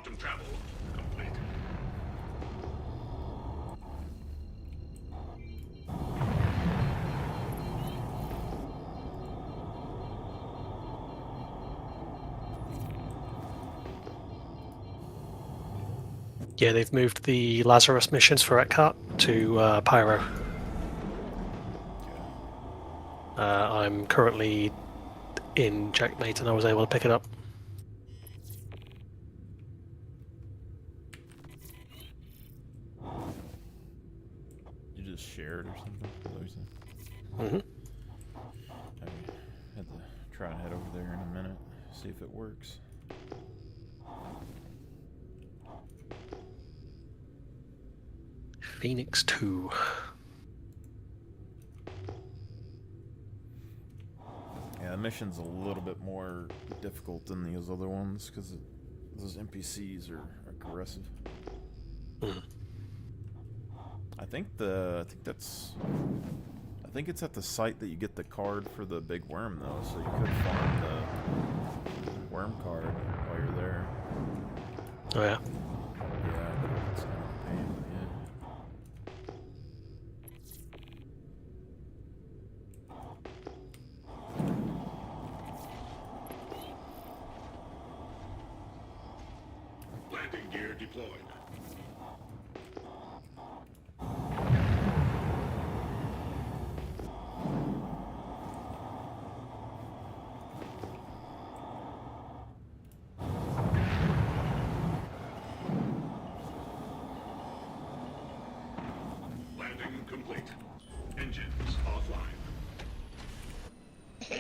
S18: Quantum travel complete.
S1: Yeah, they've moved the Lazarus missions for Eckhart to Pyro. I'm currently in Checkmate and I was able to pick it up.
S2: You just shared or something?
S1: Mm-hmm.
S2: I had to try and head over there in a minute, see if it works.
S1: Phoenix 2.
S2: Yeah, the mission's a little bit more difficult than these other ones because those NPCs are aggressive.
S1: Mm.
S2: I think it's at the site that you get the card for the big worm though, so you could farm the worm card while you're there.
S1: Oh yeah.
S2: Yeah, it's kind of a pain, but yeah.
S18: Landing gear deployed. Landing complete. Engines offline.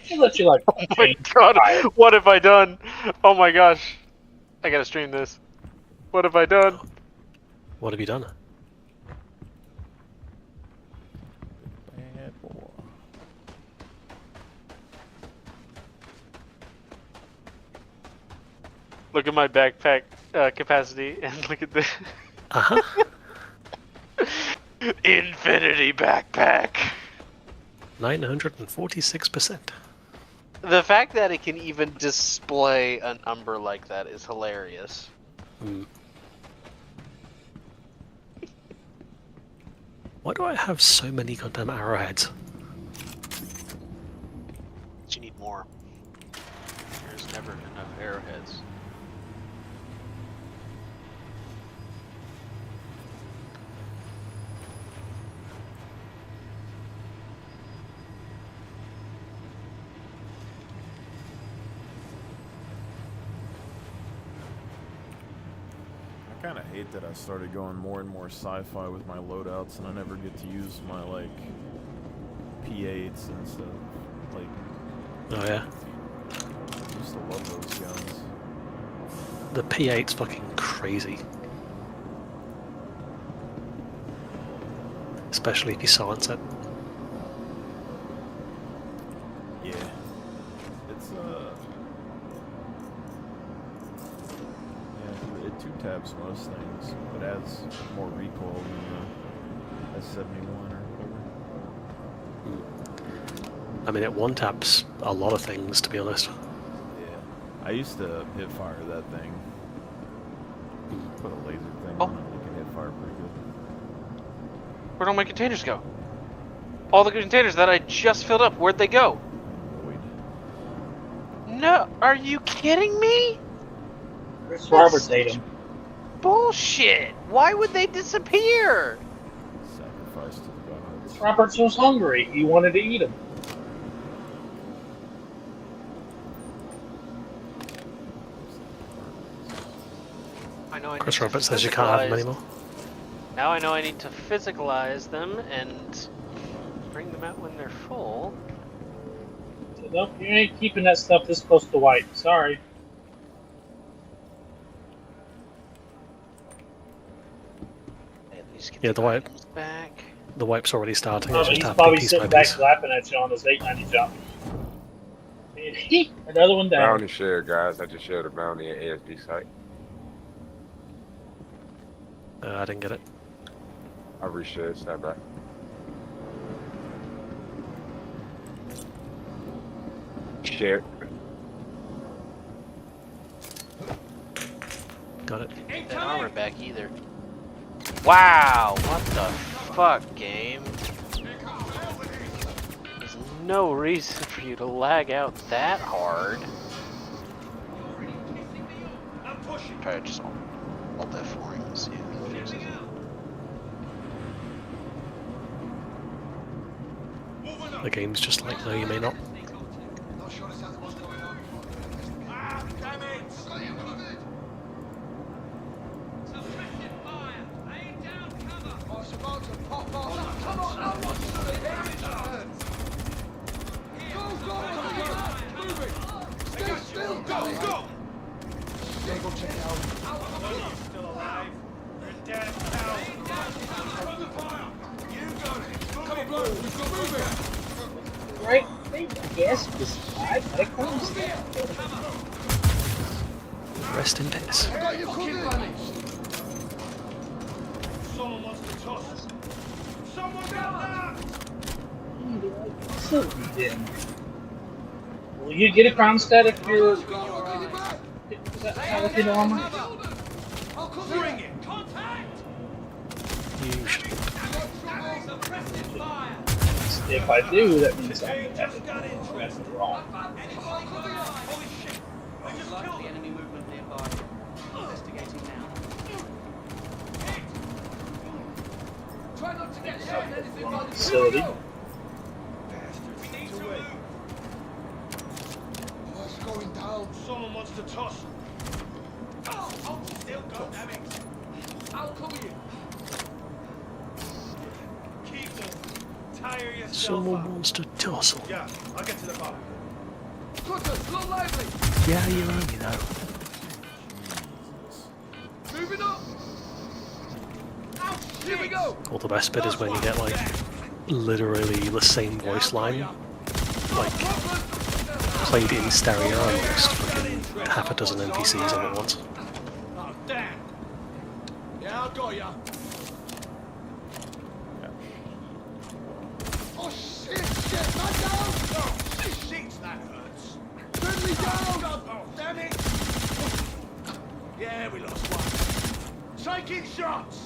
S15: They let you like.
S14: Oh my god! What have I done? Oh my gosh! I gotta stream this. What have I done?
S1: What have you done?
S2: Bad boy.
S14: Look at my backpack capacity and look at this.
S1: Uh-huh.
S14: Infinity backpack.
S1: 946%.
S14: The fact that it can even display a number like that is hilarious.
S1: Mm. Why do I have so many goddamn arrowheads?
S14: But you need more. There's never enough arrowheads.
S2: I kind of hate that I started going more and more sci-fi with my loadouts, and I never get to use my like P8s and stuff. Like,
S1: Oh yeah.
S2: I used to love those guns.
S1: The P8's fucking crazy. Especially if you silence it.
S2: Yeah, it's yeah, it two taps most things, but has more recoil than the S71 or whatever.
S1: I mean, it one taps a lot of things, to be honest.
S2: Yeah, I used to hit fire that thing. Put a laser thing on it, you can hit fire pretty good.
S14: Where'd all my containers go? All the containers that I just filled up, where'd they go? No, are you kidding me?
S15: Chris Roberts ate him.
S14: Bullshit! Why would they disappear?
S2: Sacrifice to the gods.
S15: Chris Roberts was hungry. He wanted to eat him.
S14: I know.
S1: Chris Roberts says you can't have them anymore.
S14: Now I know I need to physicalize them and bring them out when they're full.
S15: Nope, you ain't keeping that stuff this close to white. Sorry.
S1: Yeah, the wipe.
S14: Back.
S1: The wipe's already starting.
S15: Oh,
S1: It's just
S15: he's
S1: happening
S15: probably
S1: piece
S15: sitting
S1: by
S15: back
S1: piece.
S15: laughing at you on his 890 jump. Another one down.
S11: Bounty share, guys. I just shared a bounty at ASD site.
S1: I didn't get it.
S11: I reshared. Stand by. Share.
S1: Got it.
S14: Get that armor back either. Wow, what the fuck, game? There's no reason for you to lag out that hard. Try to just ult that for him and see if it fixes it.
S1: The game's just like, no, you may not.
S15: Right thing, I guess, was catacombs.
S1: Rest in peace.
S16: Someone wants to toss. Someone got that!
S15: So will you get a crown stat if you're allocated armor?
S16: Bring it! Contact!
S1: You should.
S15: If I do, that means I'm wrong.
S7: Likely enemy movement nearby. Investigating now.
S6: Try not to get shot in anything by the
S15: Facility.
S6: What's going down?
S16: Someone wants to toss.
S6: Oh, still got damn it. I'll cover you.
S16: Keep them. Tire yourself
S1: Someone
S16: up.
S1: wants to tussle.
S16: Yeah, I'll get to the bottom.
S6: Cutters, not lively.
S1: Yeah, you owe me though.
S6: Moving up. Here we go.
S1: Or the best bit is when you get like literally the same voice line, like played in stereo amongst fucking half a dozen NPCs all at once.
S6: Oh, damn. Yeah, I got ya. Oh, shit, man down.
S16: Oh, shit, that hurts.
S6: Friendly down.
S16: Oh, damn it. Yeah, we lost one. Taking shots.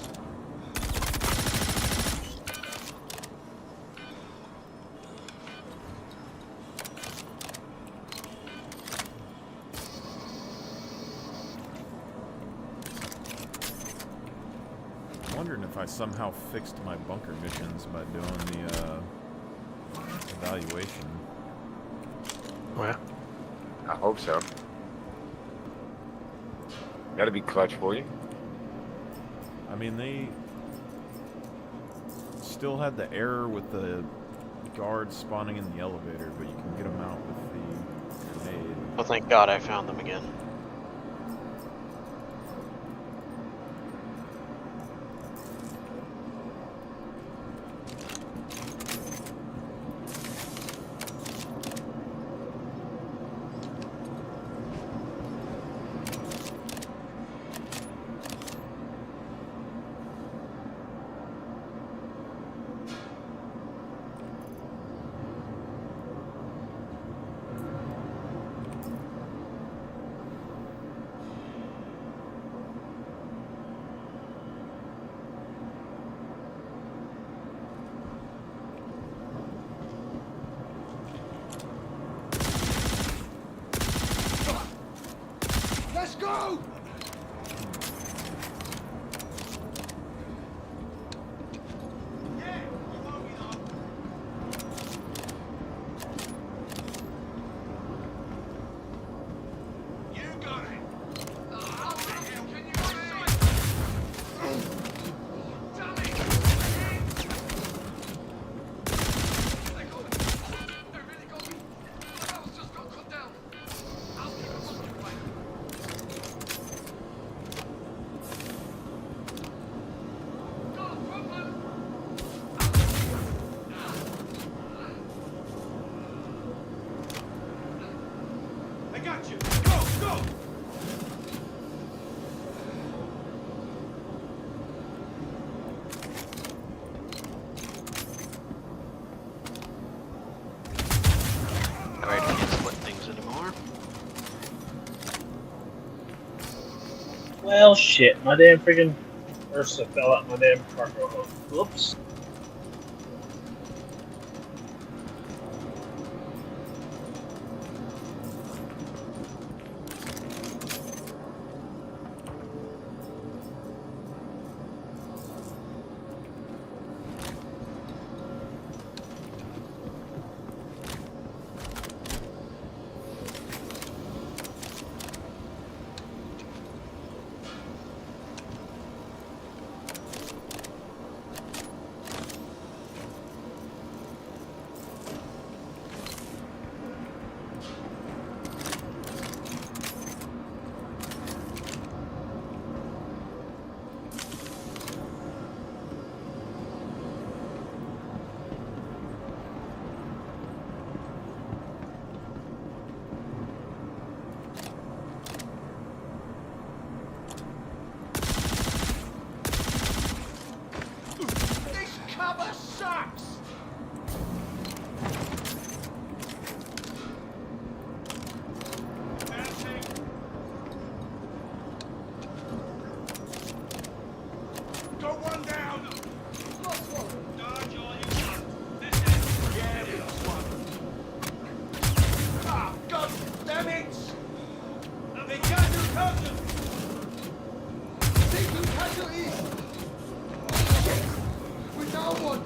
S2: I'm wondering if I somehow fixed my bunker missions by doing the evaluation.
S1: Where?
S11: I hope so. That'll be clutch for you.
S2: I mean, they still had the error with the guards spawning in the elevator, but you can get them out with the grenade.
S14: Well, thank God I found them again.
S15: Well, shit. My damn freaking Ursa fell out my damn cargo hose. Whoops.
S6: This cover sucks!
S16: Go one down!
S6: Lost one!
S16: Dodge all you want. This is... Yeah, we lost one.
S6: Ah, god damn it!
S16: They got your cousin!
S6: Take two casualties! Shit! We're down one!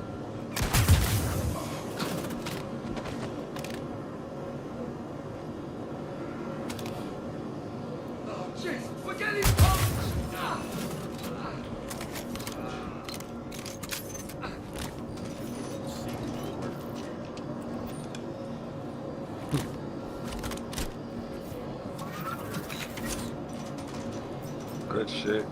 S6: Oh, jeez! We're getting pumped! Ah!
S11: Good shit.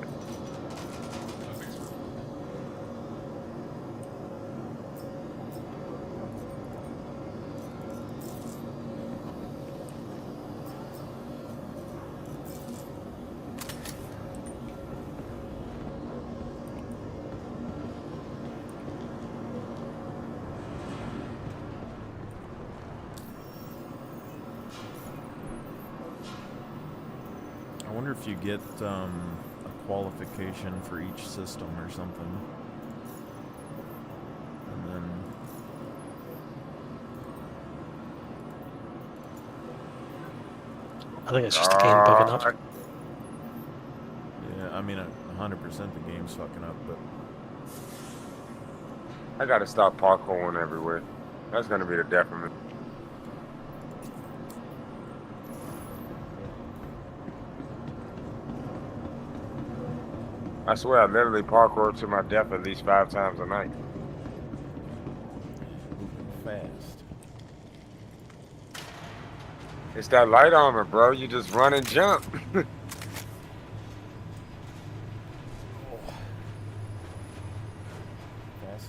S2: I wonder if you get a qualification for each system or something. And then
S1: I think it's just the game bugging up.
S2: yeah, I mean 100% the game's fucking up, but
S11: I gotta stop parkouring everywhere. That's gonna be the death of me. I swear I literally parkour to my death at least 5 times a night.
S2: moving fast.
S11: It's that light armor, bro. You just run and jump.
S2: Fast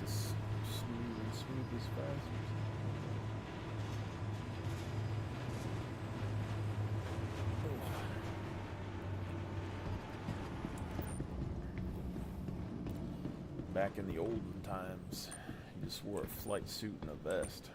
S2: as smooth as fast. Back in the olden times, you just wore a flight suit and a vest.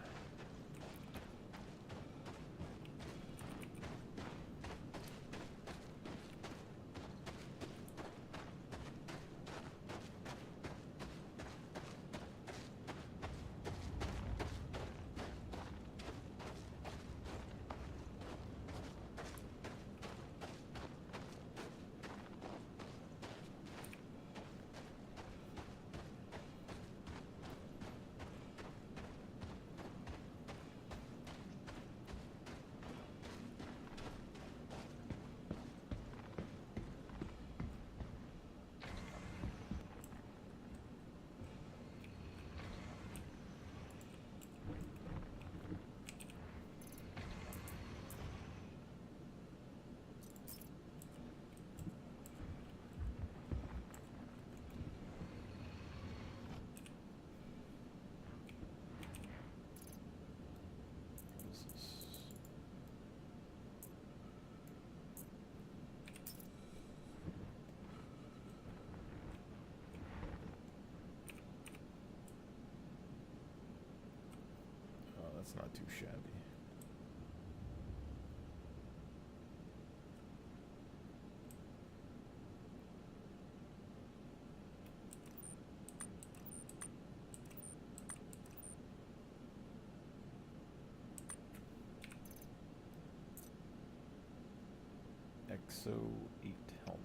S2: That's not too shabby. Exo 8 helmet.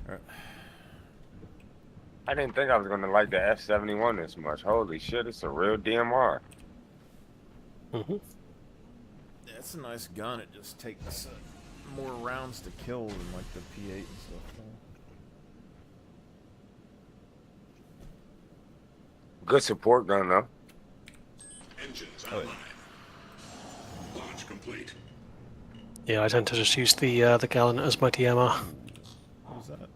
S2: Alright.
S11: I didn't think I was gonna like the F-71 this much. Holy shit, it's a real DMR.
S1: Mm-hmm.
S2: It's a nice gun. It just takes more rounds to kill than like the P8 and stuff.
S11: Good support gun though.
S18: Engines online. Launch complete.
S1: Yeah, I tend to just use the Gallant as my DMR.
S2: What was that?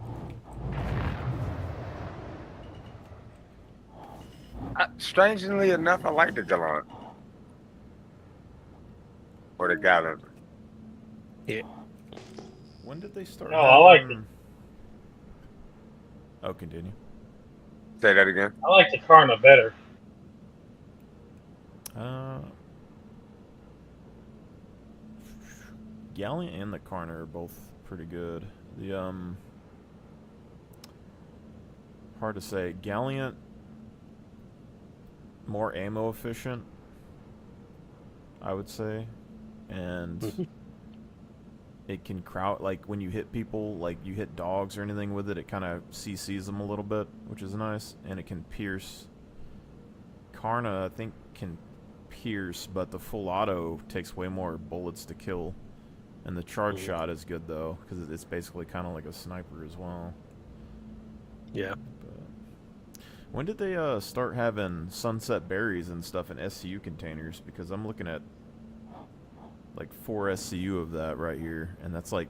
S11: Strangely enough, I like the Gallant. Or the Gallant.
S1: Yeah.
S2: When did they start?
S15: No, I like it.
S2: Oh, continue.
S11: Say that again.
S15: I like the Karna better.
S2: Gallant and the Karna are both pretty good. The hard to say. Gallant more ammo efficient, I would say, and it can crowd, like when you hit people, like you hit dogs or anything with it, it kind of CCs them a little bit, which is nice, and it can pierce. Karna, I think, can pierce, but the full auto takes way more bullets to kill, and the charge shot is good though, because it's basically kind of like a sniper as well.
S1: Yeah.
S2: When did they start having sunset berries and stuff in SCU containers? Because I'm looking at like 4 SCU of that right here, and that's like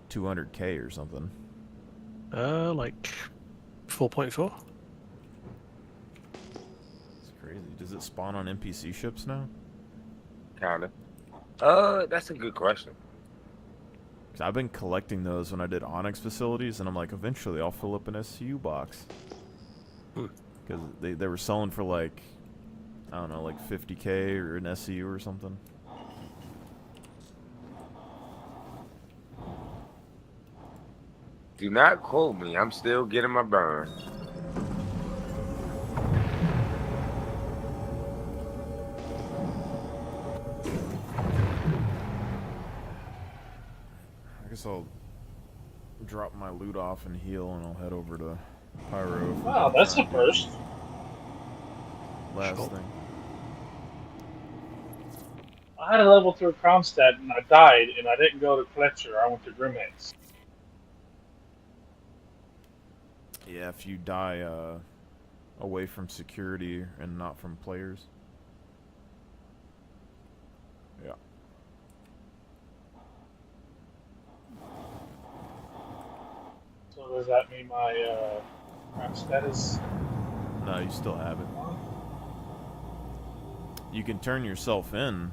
S2: 200k or something.
S1: Like 4.4.
S2: It's crazy. Does it spawn on NPC ships now?
S11: Kinda. That's a good question.
S2: 'Cause I've been collecting those when I did Onyx facilities, and I'm like, eventually I'll fill up an SCU box. Because they were selling for like, I don't know, like 50k or an SCU or something.
S11: Do not quote me. I'm still getting my burn.
S2: I guess I'll drop my loot off and heal, and I'll head over to Pyro.
S15: Wow, that's a first.
S2: Last thing.
S15: I had a level 3 Kronstadt and I died, and I didn't go to Fletcher. I went to Grimhex.
S2: Yeah, if you die away from security and not from players. Yeah.
S15: So does that mean my Kronstadt is...
S2: No, you still have it. You can turn yourself in,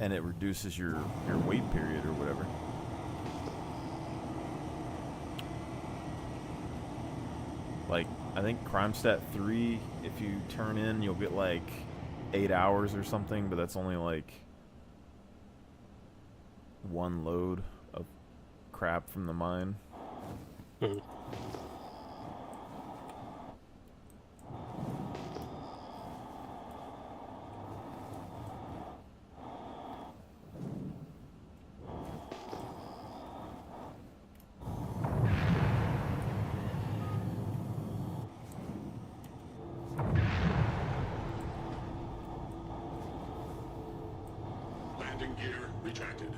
S2: and it reduces your wait period or whatever. Like, I think Crime Stat 3, if you turn in, you'll get like 8 hours or something, but that's only like one load of crap from the mine.
S18: Landing gear retracted.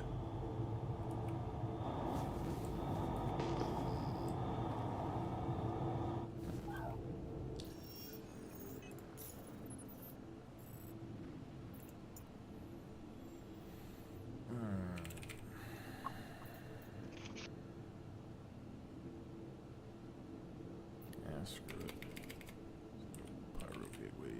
S2: Yeah, screw it. Pyro Gateway.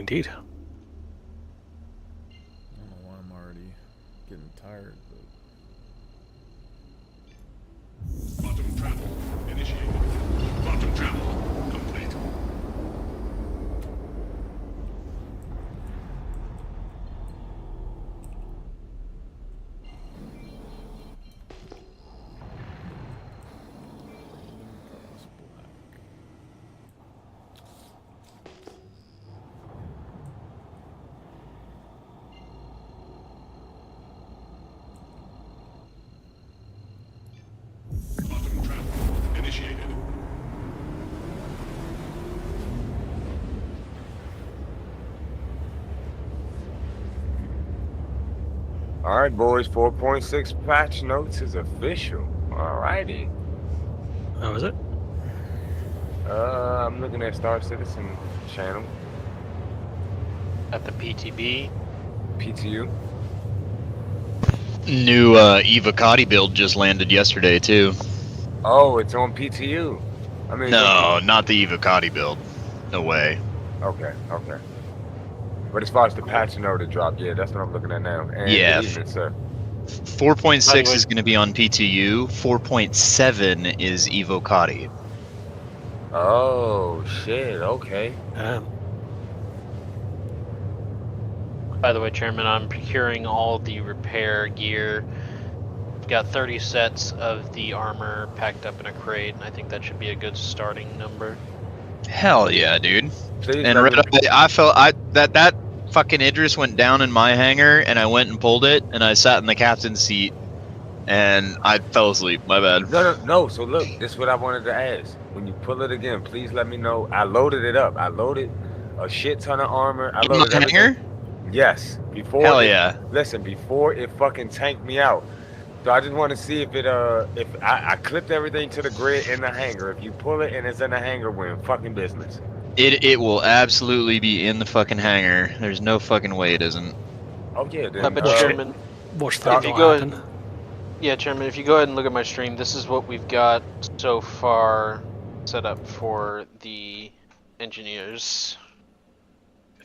S1: Indeed.
S2: I don't know why I'm already getting tired, but...
S18: Quantum travel initiated. Quantum travel complete. Quantum travel initiated.
S11: All right, boys. 4.6 patch notes is official. All righty.
S1: How is it?
S11: I'm looking at Star Citizen channel.
S14: At the PTB.
S11: PTU.
S19: New Evocati build just landed yesterday too.
S11: Oh, it's on PTU. I mean,
S19: No, not the Evocati build. No way.
S11: Okay. But as far as the patch note that dropped, yeah, that's what I'm looking at now. And
S19: Yeah.
S11: good evening, sir.
S19: 4.6 is going to be on PTU. 4.7 is Evocati.
S11: Oh shit. Okay.
S14: By the way, Chairman, I'm procuring all the repair gear. Got 30 sets of the armor packed up in a crate, and I think that should be a good starting number.
S19: Hell yeah, dude.
S11: Please
S19: and I felt that fucking Idris went down in my hangar, and I went and pulled it, and I sat in the captain's seat, and I fell asleep. My bad.
S11: No. So look, this is what I wanted to ask. When you pull it again, please let me know. I loaded it up. I loaded a shit ton of armor. I loaded everything.
S19: Hangar?
S11: Yes. Before.
S19: Hell yeah.
S11: Listen, before it fucking tanked me out. So I just want to see if it if I clipped everything to the grid in the hangar. If you pull it and it's in the hangar, we're in fucking business.
S19: It will absolutely be in the fucking hangar. There's no fucking way it isn't.
S11: Oh yeah, then,
S14: But Chairman,
S1: watch
S14: if
S1: that
S14: you
S1: not
S14: go
S1: happen.
S14: ahead, yeah, Chairman, if you go ahead and look at my stream, this is what we've got so far set up for the engineers.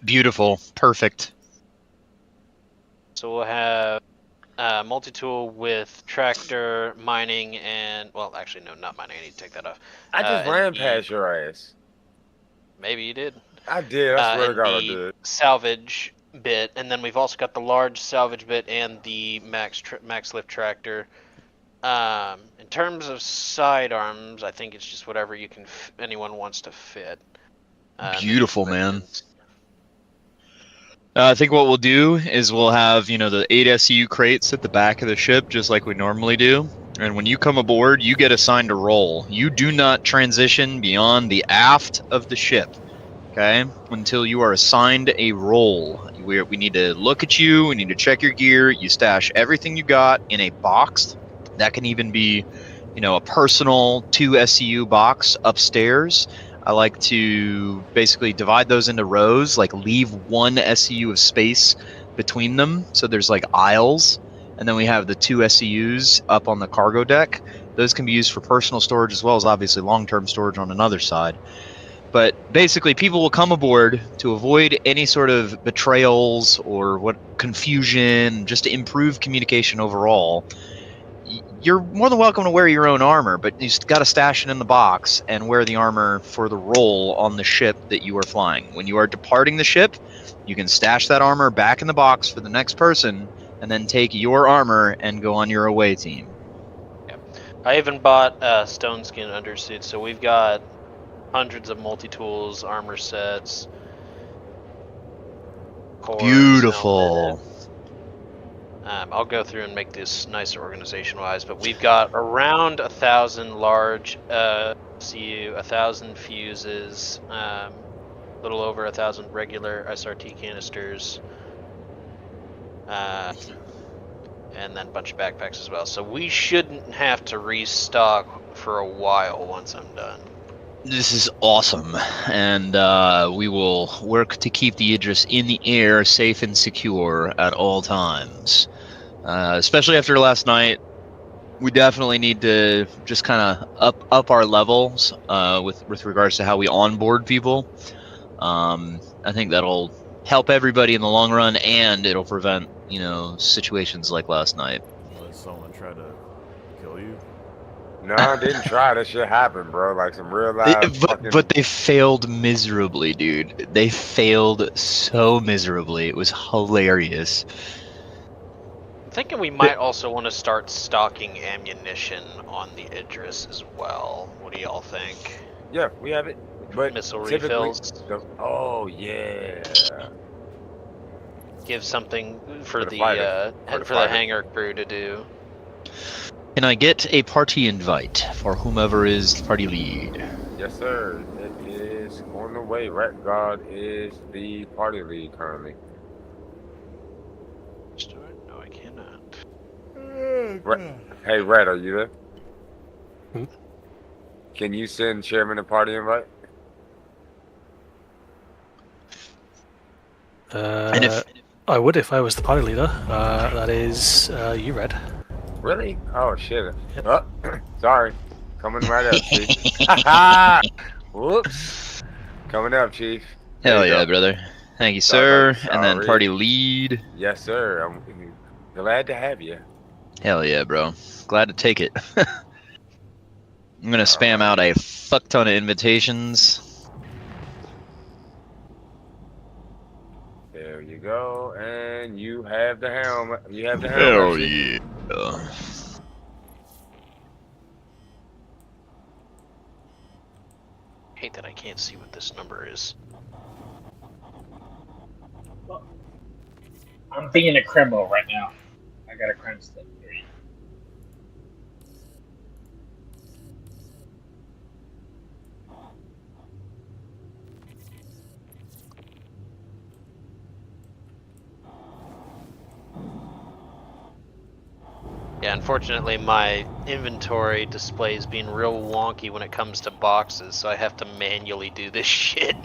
S19: Beautiful. Perfect.
S14: So we'll have multi-tool with tractor, mining, and well, actually no, not mining. I need to take that off.
S11: I just ran past your ass.
S14: Maybe you did.
S11: I did. I swear to God, I
S14: the
S11: did.
S14: Salvage bit, and then we've also got the large salvage bit and the max lift tractor. In terms of sidearms, I think it's just whatever you can anyone wants to fit.
S19: Beautiful, man. I think what we'll do is we'll have, the 8 SCU crates at the back of the ship, just like we normally do. And when you come aboard, you get assigned a role. You do not transition beyond the aft of the ship, okay? Until you are assigned a role. We need to look at you. We need to check your gear. You stash everything you got in a box. That can even be, a personal 2 SCU box upstairs. I like to basically divide those into rows, like leave 1 SCU of space between them. So there's like aisles. And then we have the 2 SCUs up on the cargo deck. Those can be used for personal storage as well as obviously long-term storage on another side. But basically, people will come aboard to avoid any sort of betrayals or confusion, just to improve communication overall. You're more than welcome to wear your own armor, but you got to stash it in the box and wear the armor for the role on the ship that you are flying. When you are departing the ship, you can stash that armor back in the box for the next person, and then take your armor and go on your away team.
S14: Yeah. I even bought stone skin undersuits, so we've got hundreds of multi-tools, armor sets. Cores,
S19: Beautiful.
S14: I'll go through and make this nicer organization-wise, but we've got around 1,000 large CU, 1,000 fuses, a little over 1,000 regular SRT canisters, and then a bunch of backpacks as well. So we shouldn't have to restock for a while once I'm done.
S19: This is awesome, and we will work to keep the Idris in the air, safe and secure at all times. Especially after last night, we definitely need to just kind of up our levels with regards to how we onboard people. I think that'll help everybody in the long run, and it'll prevent, you know, situations like last night.
S2: Unless someone try to kill you.
S11: No, I didn't try. That shit happened, bro. Like some real live fucking.
S19: But they failed miserably, dude. They failed so miserably. It was hilarious.
S14: I'm thinking we might also want to start stocking ammunition on the Idris as well. What do y'all think?
S11: Yeah, we have it. But
S14: missile
S11: typically-
S14: refills.
S11: Oh yeah.
S14: Give something for the
S11: fighter.
S14: for the
S11: fighter.
S14: hangar crew to do.
S19: Can I get a party invite for whomever is the party lead?
S11: Yes, sir. It is on the way. Rat God is the party lead currently.
S14: No, I cannot.
S11: Hey, Rat, are you there?
S1: Hmm?
S11: Can you send Chairman a party invite?
S19: And if
S1: I would if I was the party leader. That is you, Red.
S11: Really? Oh shit. Oh, sorry. Coming right up, Chief. Whoops. Coming up, Chief. There
S19: hell
S11: you
S19: yeah,
S11: go.
S19: brother. Thank you,
S11: Sorry,
S19: sir. And then
S11: sorry.
S19: party lead.
S11: Yes, sir. I'm glad to have you.
S19: Hell yeah, bro. Glad to take it. I'm gonna spam out a fuck ton of invitations.
S11: There you go. And you have the helm. You have the helm.
S19: Hell
S11: actually.
S19: yeah.
S14: Hate that I can't see what this number is.
S15: I'm being a criminal right now. I got a crime step 3.
S14: Yeah, unfortunately my inventory display is being real wonky when it comes to boxes, so I have to manually do this shit.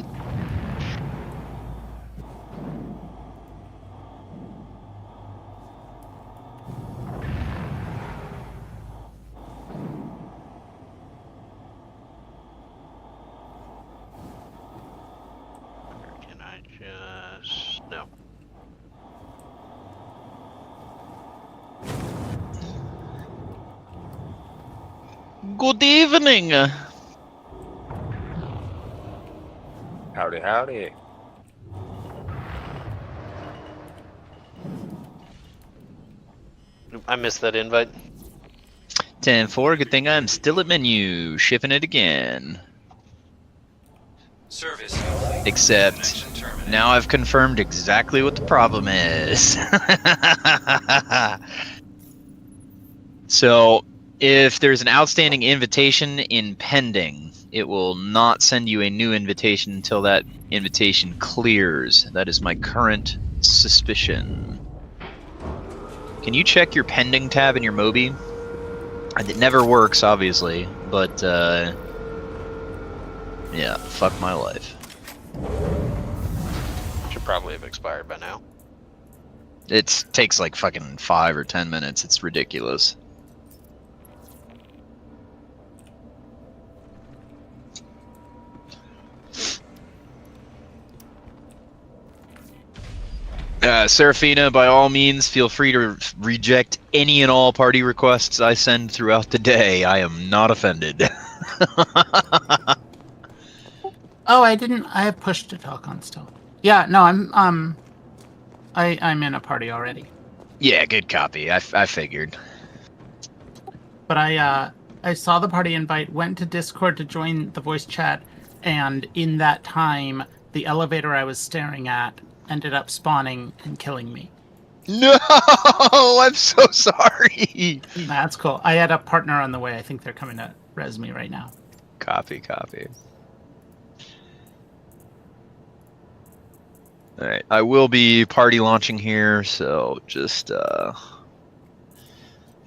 S14: Can I just... no.
S19: Good evening.
S11: Howdy, howdy.
S14: I missed that invite.
S19: 10-4, good thing I'm still at menu, shipping it again.
S7: Service.
S19: Except, now I've confirmed exactly what the problem is. So, if there's an outstanding invitation in pending, it will not send you a new invitation until that invitation clears. That is my current suspicion. Can you check your pending tab in your Mobi? It never works, obviously, but yeah, fuck my life.
S14: Should probably have expired by now.
S19: It takes like fucking 5 or 10 minutes. It's ridiculous. Serafina, by all means, feel free to reject any and all party requests I send throughout the day. I am not offended.
S20: Oh, I didn't. I have push to talk on still. Yeah, no, I'm in a party already.
S19: Yeah, good copy. I figured.
S20: But I saw the party invite, went to Discord to join the voice chat, and in that time, the elevator I was staring at ended up spawning and killing me.
S19: No, I'm so sorry.
S20: That's cool. I had a partner on the way. I think they're coming to res me right now.
S19: Copy. Alright, I will be party launching here, so just, if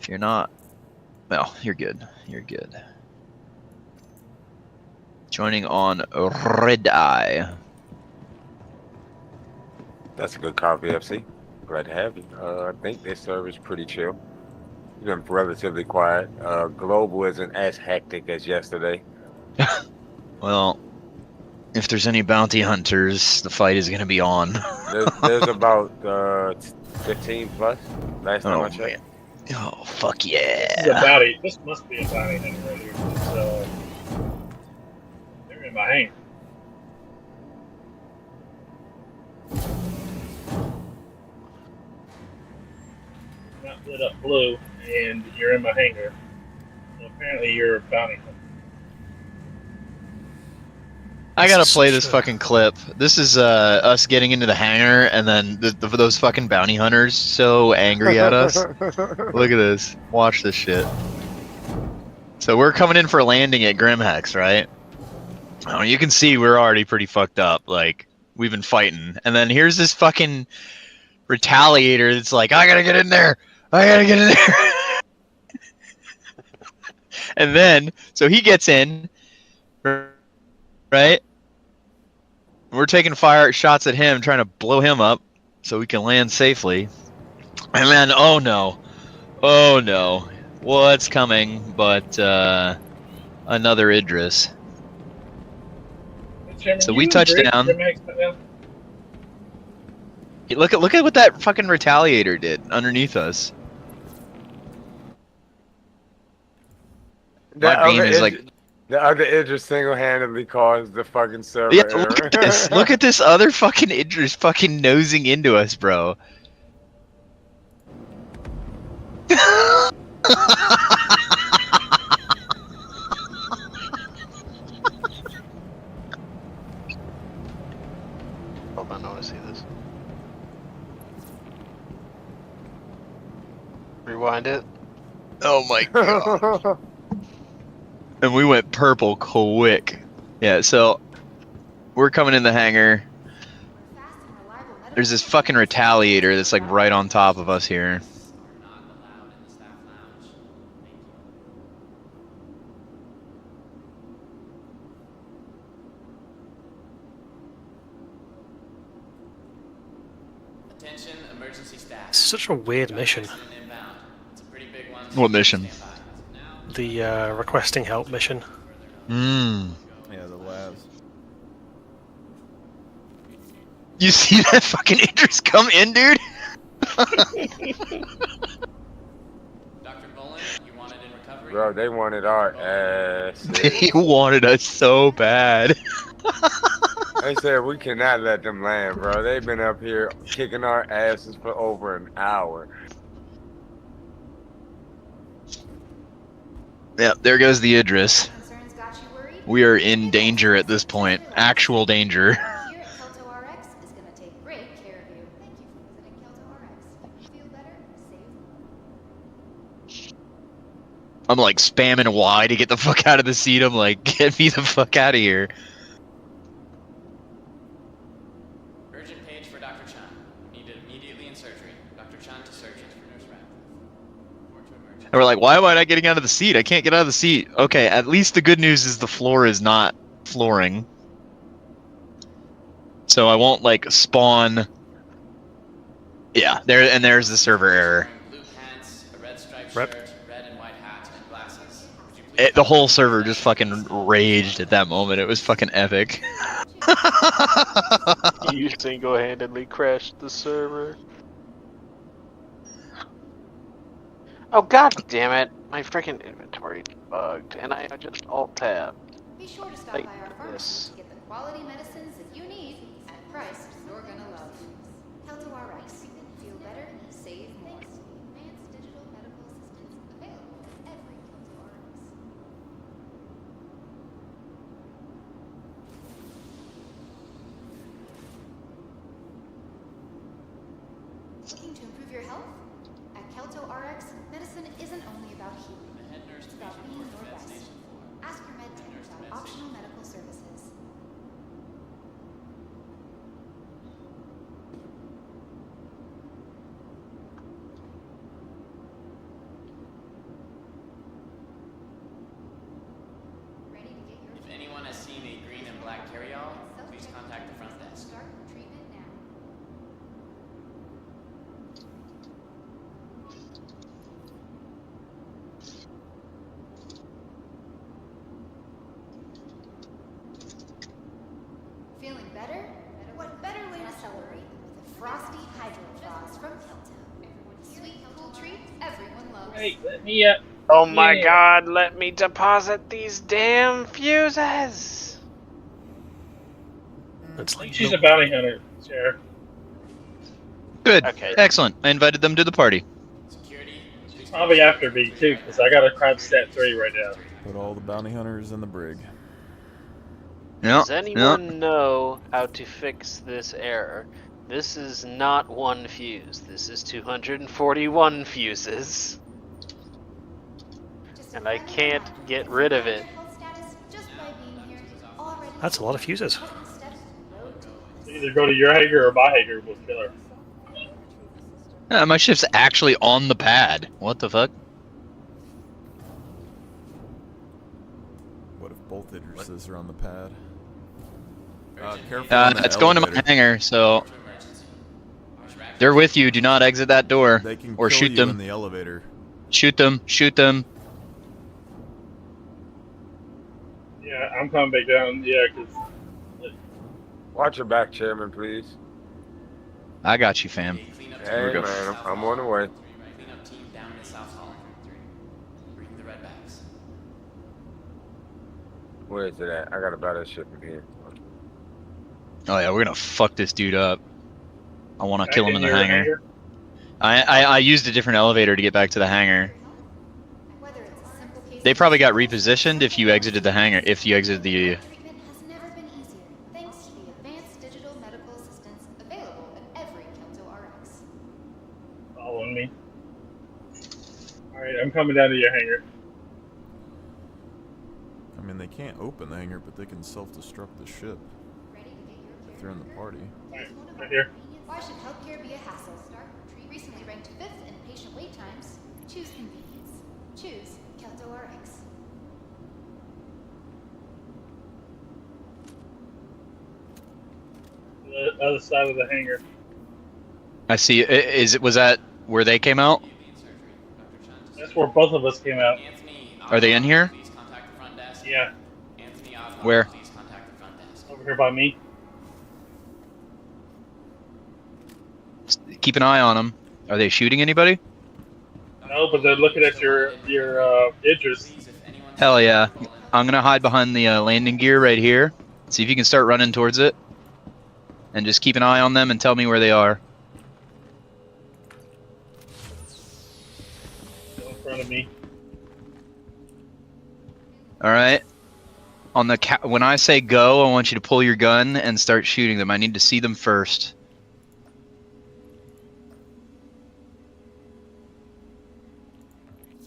S19: you're not, well, you're good. Joining on Red Eye.
S11: That's a good copy, FC. Glad to have you. I think this server's pretty chill. You've been relatively quiet. Global isn't as hectic as yesterday.
S19: Well, If there's any bounty hunters, the fight is gonna be on.
S11: There's about 15 plus. Last time I
S19: Oh
S11: checked.
S19: man. Oh fuck
S15: This is a
S19: yeah.
S15: bounty. This must be a bounty hunter right here. They're in my hangar. Not lit up blue, and you're in my hangar. So apparently you're a bounty hunter.
S19: I gotta play this fucking clip. This is us getting into the hangar, and then those fucking bounty hunters so angry at us. Look at this. Watch this shit. So we're coming in for a landing at Grimhex, right? Oh, you can see we're already pretty fucked up. Like, we've been fighting. And then here's this fucking retaliator that's like, I gotta get in there! I gotta get in there! And then, so he gets in, right? We're taking fire shots at him, trying to blow him up so we can land safely. And then, oh no. Oh no. What's coming but another Idris.
S15: Chairman,
S19: So
S15: you
S19: we touched
S15: agree
S19: down.
S15: Grimhex right now?
S19: Look at what that fucking retaliator did underneath us. My beam is like...
S11: The other Idris single-handedly caused the fucking server
S19: Yeah,
S11: error.
S19: look at this. Look at this other fucking Idris fucking nosing into us, bro.
S14: Hold on, I want to see this. Rewind it.
S19: Oh my god. And we went purple quick. Yeah, so we're coming in the hangar. There's this fucking retaliator that's like right on top of us here.
S7: Attention, emergency staff.
S1: It's such a weird mission.
S7: It's a pretty big one.
S19: What mission?
S1: The requesting help mission.
S19: Mmm.
S2: Yeah, the labs.
S19: You see that fucking Idris come in, dude?
S11: Bro, they wanted our ass.
S19: They wanted us so bad.
S11: They said we cannot let them land, bro. They've been up here kicking our asses for over an hour.
S19: Yeah, there goes the Idris. We are in danger at this point. Actual danger. I'm like spamming Y to get the fuck out of the seat. I'm like, get me the fuck out of here.
S7: Urgent page for Dr. Chan. Needed immediately in surgery. Dr. Chan to surgeons for Nurse Radcliffe.
S19: And we're like, why am I not getting out of the seat? I can't get out of the seat. Okay, at least the good news is the floor is not flooring. So I won't like spawn. Yeah, there's the server error.
S7: Blue pants, a red striped
S1: Rep.
S7: shirt, red and white hat, and glasses.
S19: The whole server just fucking raged at that moment. It was fucking epic.
S14: You single-handedly crashed the server. Oh god damn it! My freaking inventory bugged, and I just alt-tab.
S21: Be sure to stop
S14: Like
S21: by our pharmacy to get the quality medicines that you need at a price you're gonna love. Kelto RX. Feel better, save more. Advanced digital medical assistance available at every Kelto RX. Looking to improve your health? At Kelto RX, medicine isn't only about healing. It's about being your best. Ask your med tech about optional medical services. Ready to get your
S7: If anyone has seen a green and black carryall, please contact the front desk.
S21: start treatment now. better? What better way to celebrate with a frosty hydro-frost from Kelto? Sweet, cool treat everyone loves.
S15: Hey, let me up.
S14: Oh my
S15: Yeah.
S14: god, let me deposit these damn fuses!
S1: It's like
S15: She's a bounty hunter, Sarah.
S19: Good.
S14: Okay.
S19: Excellent. I invited them to the party.
S15: She's probably after me, too, because I got a crime stat 3 right now.
S2: Put all the bounty hunters in the brig.
S14: Does anyone know how to fix this error? This is not one fuse. This is 241 fuses. And I can't get rid of it.
S1: That's a lot of fuses.
S15: Either go to your hangar or my hangar, we'll kill her.
S19: My ship's actually on the pad. What the fuck?
S2: What if both Idrises are on the pad? Careful on that
S19: it's going to my
S2: elevator.
S19: hangar, so they're with you. Do not exit that door
S2: They can
S19: or
S2: kill
S19: shoot
S2: you
S19: them.
S2: in the elevator.
S19: Shoot them. Shoot them.
S15: Yeah, I'm coming back down. Yeah, because
S11: Watch your back, Chairman, please.
S19: I got you, fam.
S11: Hey, man, I'm on the way. Where is it at? I gotta buy that shit from here.
S19: Oh yeah, we're gonna fuck this dude up. I want to kill him in the
S15: your
S19: hangar. I used a different elevator to get back to the hangar. They probably got repositioned if you exited the hangar. If you exited the.
S21: Treatment has never been easier, thanks to the advanced digital medical assistance available at every Kelto RX.
S15: following me. Alright, I'm coming down to your hangar.
S2: I mean, they can't open the hangar, but they can self-destruct the ship. If they're in the party.
S15: Right here.
S21: Why should healthcare be a hassle? Recently ranked 5th in patient wait times. Choose convenience. Choose Kelto RX.
S15: The other side of the hangar.
S19: I see. Was that where they came out?
S15: That's where both of us came out.
S19: Are they in here?
S15: Yeah.
S19: Where?
S15: Over here by me.
S19: Keep an eye on them. Are they shooting anybody?
S15: No, but they're looking at your interest.
S19: Hell yeah. I'm gonna hide behind the landing gear right here. See if you can start running towards it. And just keep an eye on them and tell me where they are.
S15: In front of me.
S19: Alright. On the when I say go, I want you to pull your gun and start shooting them. I need to see them first.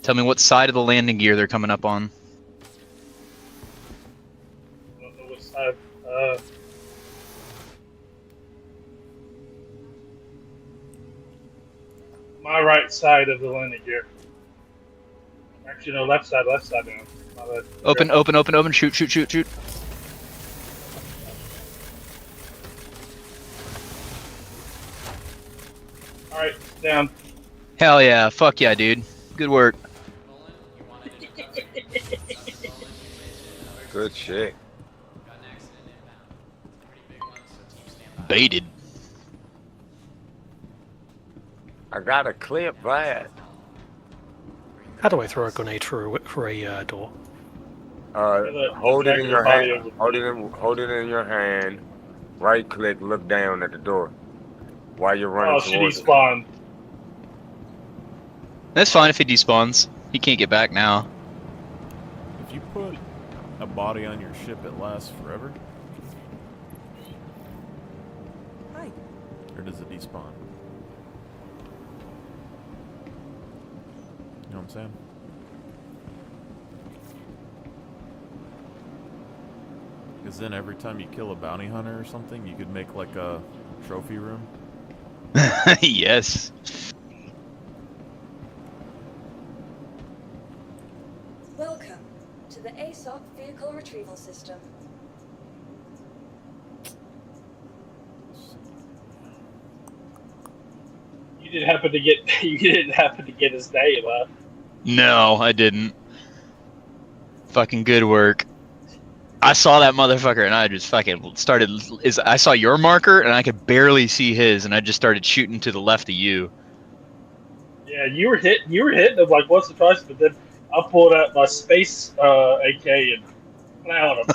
S19: Tell me what side of the landing gear they're coming up on.
S15: I don't know what side. My right side of the landing gear. Actually, no, left side now. My bad.
S19: Open, open, open, open. Shoot, shoot, shoot, shoot.
S15: Alright, down.
S19: Hell yeah. Fuck yeah, dude. Good work.
S11: Good shit.
S19: Baited.
S11: I got a clip that.
S1: How do I throw a grenade for a door?
S11: Hold it in your hand. Hold it in your hand. Right click. Look down at the door while you're running
S15: Oh, she
S11: towards it.
S15: despawned.
S19: That's fine if he despawns. He can't get back now.
S2: If you put a body on your ship, it lasts forever?
S4: Hi.
S2: Or does it despawn? You know what I'm saying? Because then every time you kill a bounty hunter or something, you could make like a trophy room.
S19: Yes.
S4: Welcome to the ASOC Vehicle Retrieval System.
S15: You didn't happen to get his name, huh?
S19: No, I didn't. Fucking good work. I saw that motherfucker and I just fucking started. I saw your marker and I could barely see his, and I just started shooting to the left of you.
S15: Yeah, you were hitting him like once or twice, but then I pulled out my space AK and plowed him.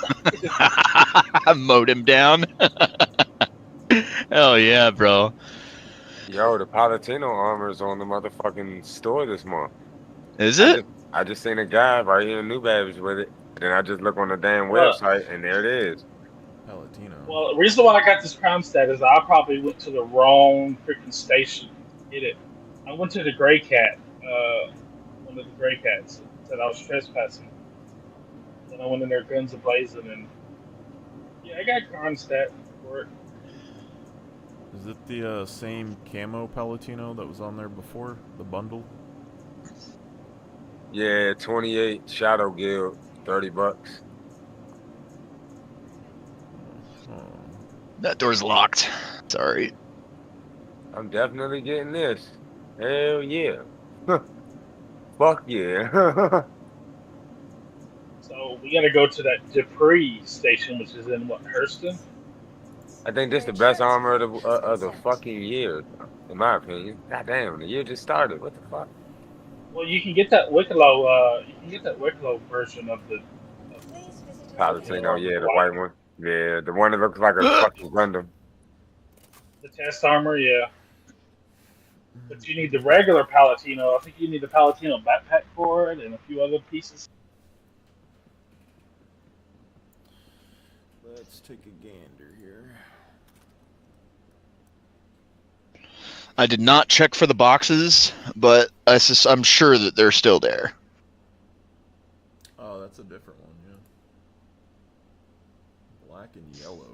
S19: I mowed him down. Hell yeah, bro.
S11: Yo, the Palatino armor is on the motherfucking store this month.
S19: Is it?
S11: I just seen a guy right here in New Babbage with it. Then I just look on the damn
S15: Well,
S11: website and there it is.
S2: Palatino.
S15: Well, the reason why I got this crime stat is I probably went to the wrong freaking station to get it. I went to the Gray Cat, one of the Gray Cats, said I was trespassing. Then I went in there guns a-blazing, and yeah, I got crime stat for it.
S2: Is it the same camo Palatino that was on there before? The bundle?
S11: Yeah, 28 Shadow Guild, $30.
S19: That door's locked. Sorry.
S11: I'm definitely getting this. Hell yeah. Fuck yeah.
S15: So we got to go to that Dupree station, which is in what, Hurston?
S11: I think this is the best armor of the fucking year, in my opinion. God damn, the year just started. What the fuck?
S15: Well, you can get that Wicklow. You can get that Wicklow version of the.
S11: Palatino, yeah, the white one. Yeah, the one that looks like a fucking Gundam.
S15: The test armor, yeah. But you need the regular Palatino. I think you need the Palatino backpack for it and a few other pieces.
S2: Let's take a gander here.
S19: I did not check for the boxes, but I'm sure that they're still there.
S2: Oh, that's a different one, yeah. Black and yellow.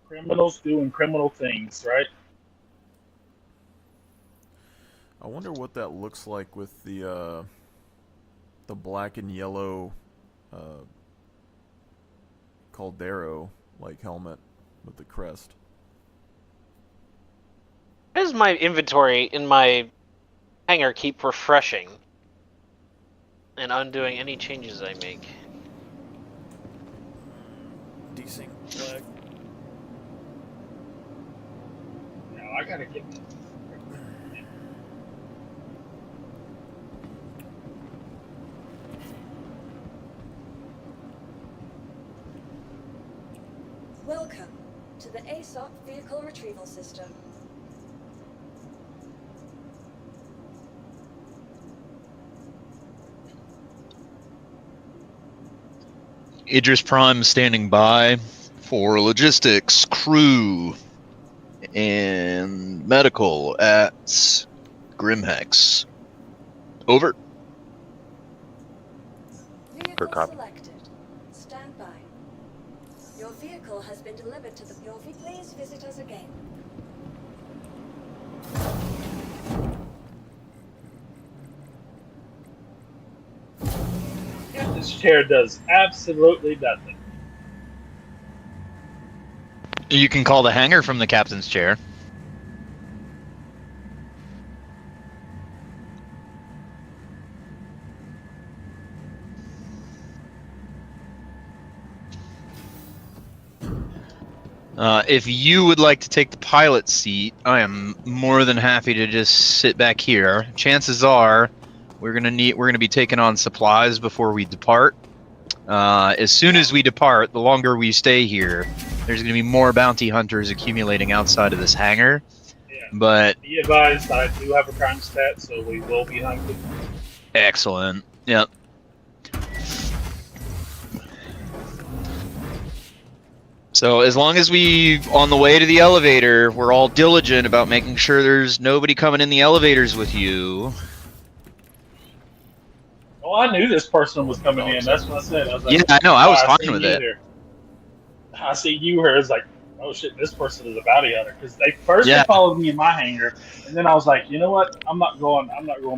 S15: Criminals doing criminal things, right?
S2: I wonder what that looks like with the black and yellow Caldero like helmet with the crest.
S14: Why does my inventory in my hangar keep refreshing and undoing any changes I make?
S2: Decent black.
S15: Now I gotta get.
S4: Welcome to the ASOC Vehicle Retrieval System.
S19: Idris Prime standing by for logistics, crew, and medical at Grimhex. Over.
S4: Vehicle selected. Stand by. Your vehicle has been delivered to the... Please visit us again.
S15: Yeah, this chair does absolutely nothing.
S19: You can call the hangar from the captain's chair. If you would like to take the pilot seat, I am more than happy to just sit back here. Chances are, we're gonna be taking on supplies before we depart. As soon as we depart, the longer we stay here, there's gonna be more bounty hunters accumulating outside of this hangar.
S15: Yeah.
S19: But
S15: Be advised, I do have a crime stat, so we will be hunted.
S19: excellent. Yep. So as long as on the way to the elevator, we're all diligent about making sure there's nobody coming in the elevators with you.
S15: Oh, I knew this person was coming in. That's what I said. I was like,
S19: Yeah, I know. I was fine
S15: see
S19: with
S15: you
S19: it.
S15: here. I see you here. It's like, oh shit, this person is a bounty hunter. Because they first
S19: Yeah.
S15: they followed me in my hangar, and then I was like, you know what? I'm not going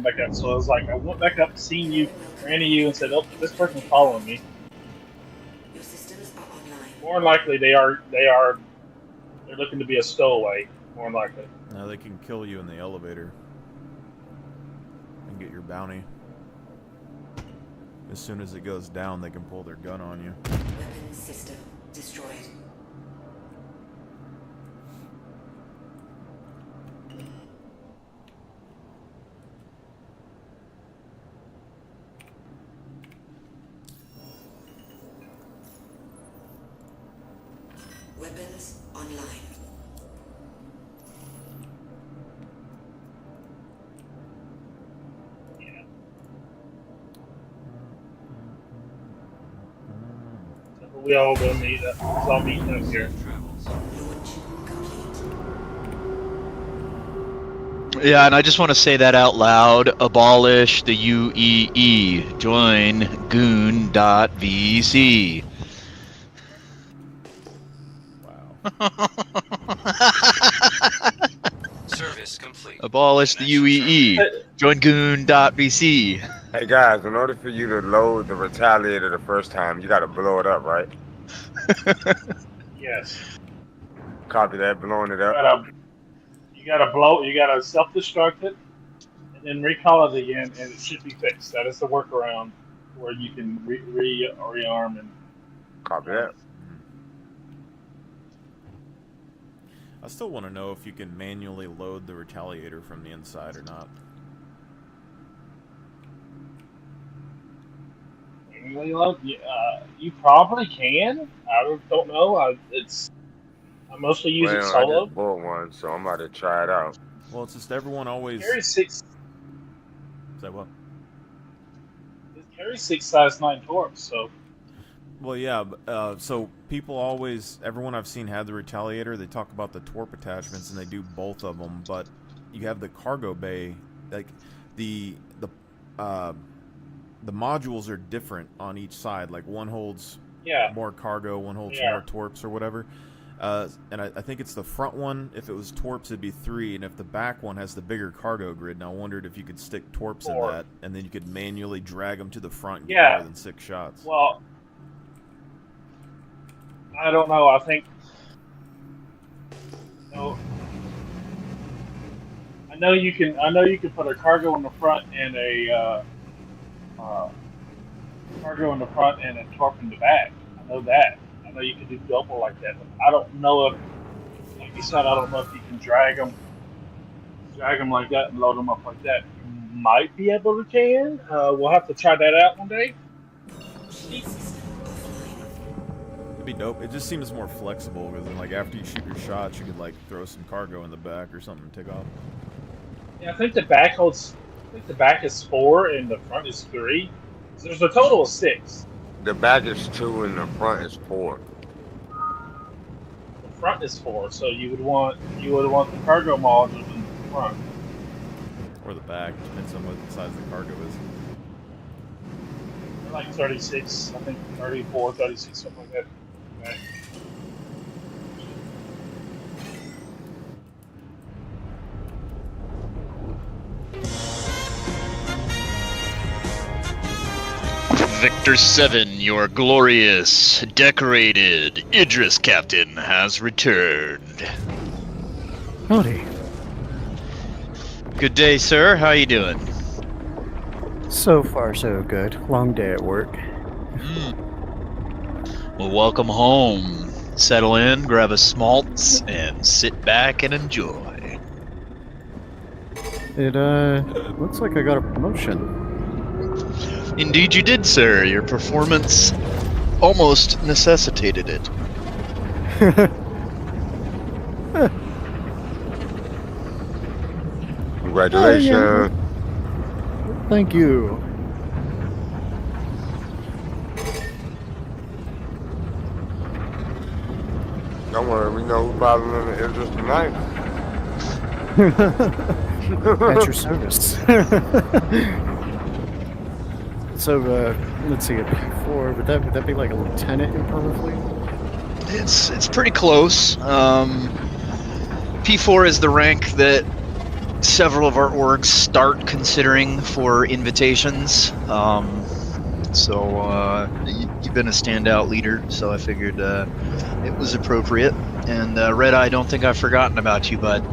S15: back up. So I was like, I went back up, seen you, ran to you, and said, oh, this person's following me. More than likely, they're looking to be a stowaway. More than likely.
S2: No, they can kill you in the elevator and get your bounty. As soon as it goes down, they can pull their gun on you.
S5: Weapon system destroyed. Weapons online.
S15: We all gonna meet up. It's all meeting up here.
S19: Yeah, and I just want to say that out loud. Abolish the UEE. Join goon.vc.
S18: Service complete.
S19: Abolish the UEE. Join goon.vc.
S11: Hey guys, in order for you to load the retaliator the first time, you gotta blow it up, right?
S15: Yes.
S11: Copy that, blowing it up.
S15: You gotta self-destruct it, and then recall it again, and it should be fixed. That is the workaround where you can rearm and.
S11: Copy that.
S2: I still want to know if you can manually load the retaliator from the inside or not.
S15: You probably can. I don't know. I mostly use it solo.
S11: I just bought one, so I'm about to try it out.
S2: Well, it's just everyone always.
S15: Carries 6.
S2: Say what?
S15: It carries 6 size 9 torps, so.
S2: Well, yeah. So people always, everyone I've seen had the retaliator. They talk about the torp attachments, and they do both of them. But you have the cargo bay, like the modules are different on each side. Like one holds more cargo, one holds more torps or whatever. And I think it's the front one. If it was torps, it'd be 3, and if the back one has the bigger cargo grid. And I wondered if you could stick torps in that, and then you could manually drag them to the front and get more than 6 shots.
S15: Well, I don't know. I think. No. I know you can put a cargo in the front and a cargo in the front and a torp in the back. I know that. I know you can do double like that. But I don't know if, like you said, I don't know if you can drag them like that and load them up like that. You might be able to can. We'll have to try that out one day.
S2: It'd be dope. It just seems more flexible because then, like, after you shoot your shots, you could like throw some cargo in the back or something and take off.
S15: Yeah, I think the back is 4 and the front is 3. So there's a total of 6.
S11: The back is 2 and the front is 4.
S15: The front is 4, so you would want the cargo module in the front.
S2: Or the back, depends on what size the cargo is.
S15: They're like 36, I think 34, 36, something like that. Okay.
S19: Victor 7, your glorious, decorated Idris captain has returned.
S22: Howdy.
S19: Good day, sir. How you doing?
S22: So far, so good. Long day at work.
S19: Well, welcome home. Settle in, grab a smaltz, and sit back and enjoy.
S22: It, looks like I got a promotion.
S19: Indeed you did, sir. Your performance almost necessitated it.
S11: Congratulations.
S22: Yeah. Thank you.
S11: Don't worry, we know who's bothering the interest tonight.
S22: At your service. So, let's see, a P4, would that be like a lieutenant in Permafleet?
S19: It's pretty close. P4 is the rank that several of our orgs start considering for invitations. So you've been a standout leader, so I figured it was appropriate. And Red Eye, don't think I've forgotten about you, bud.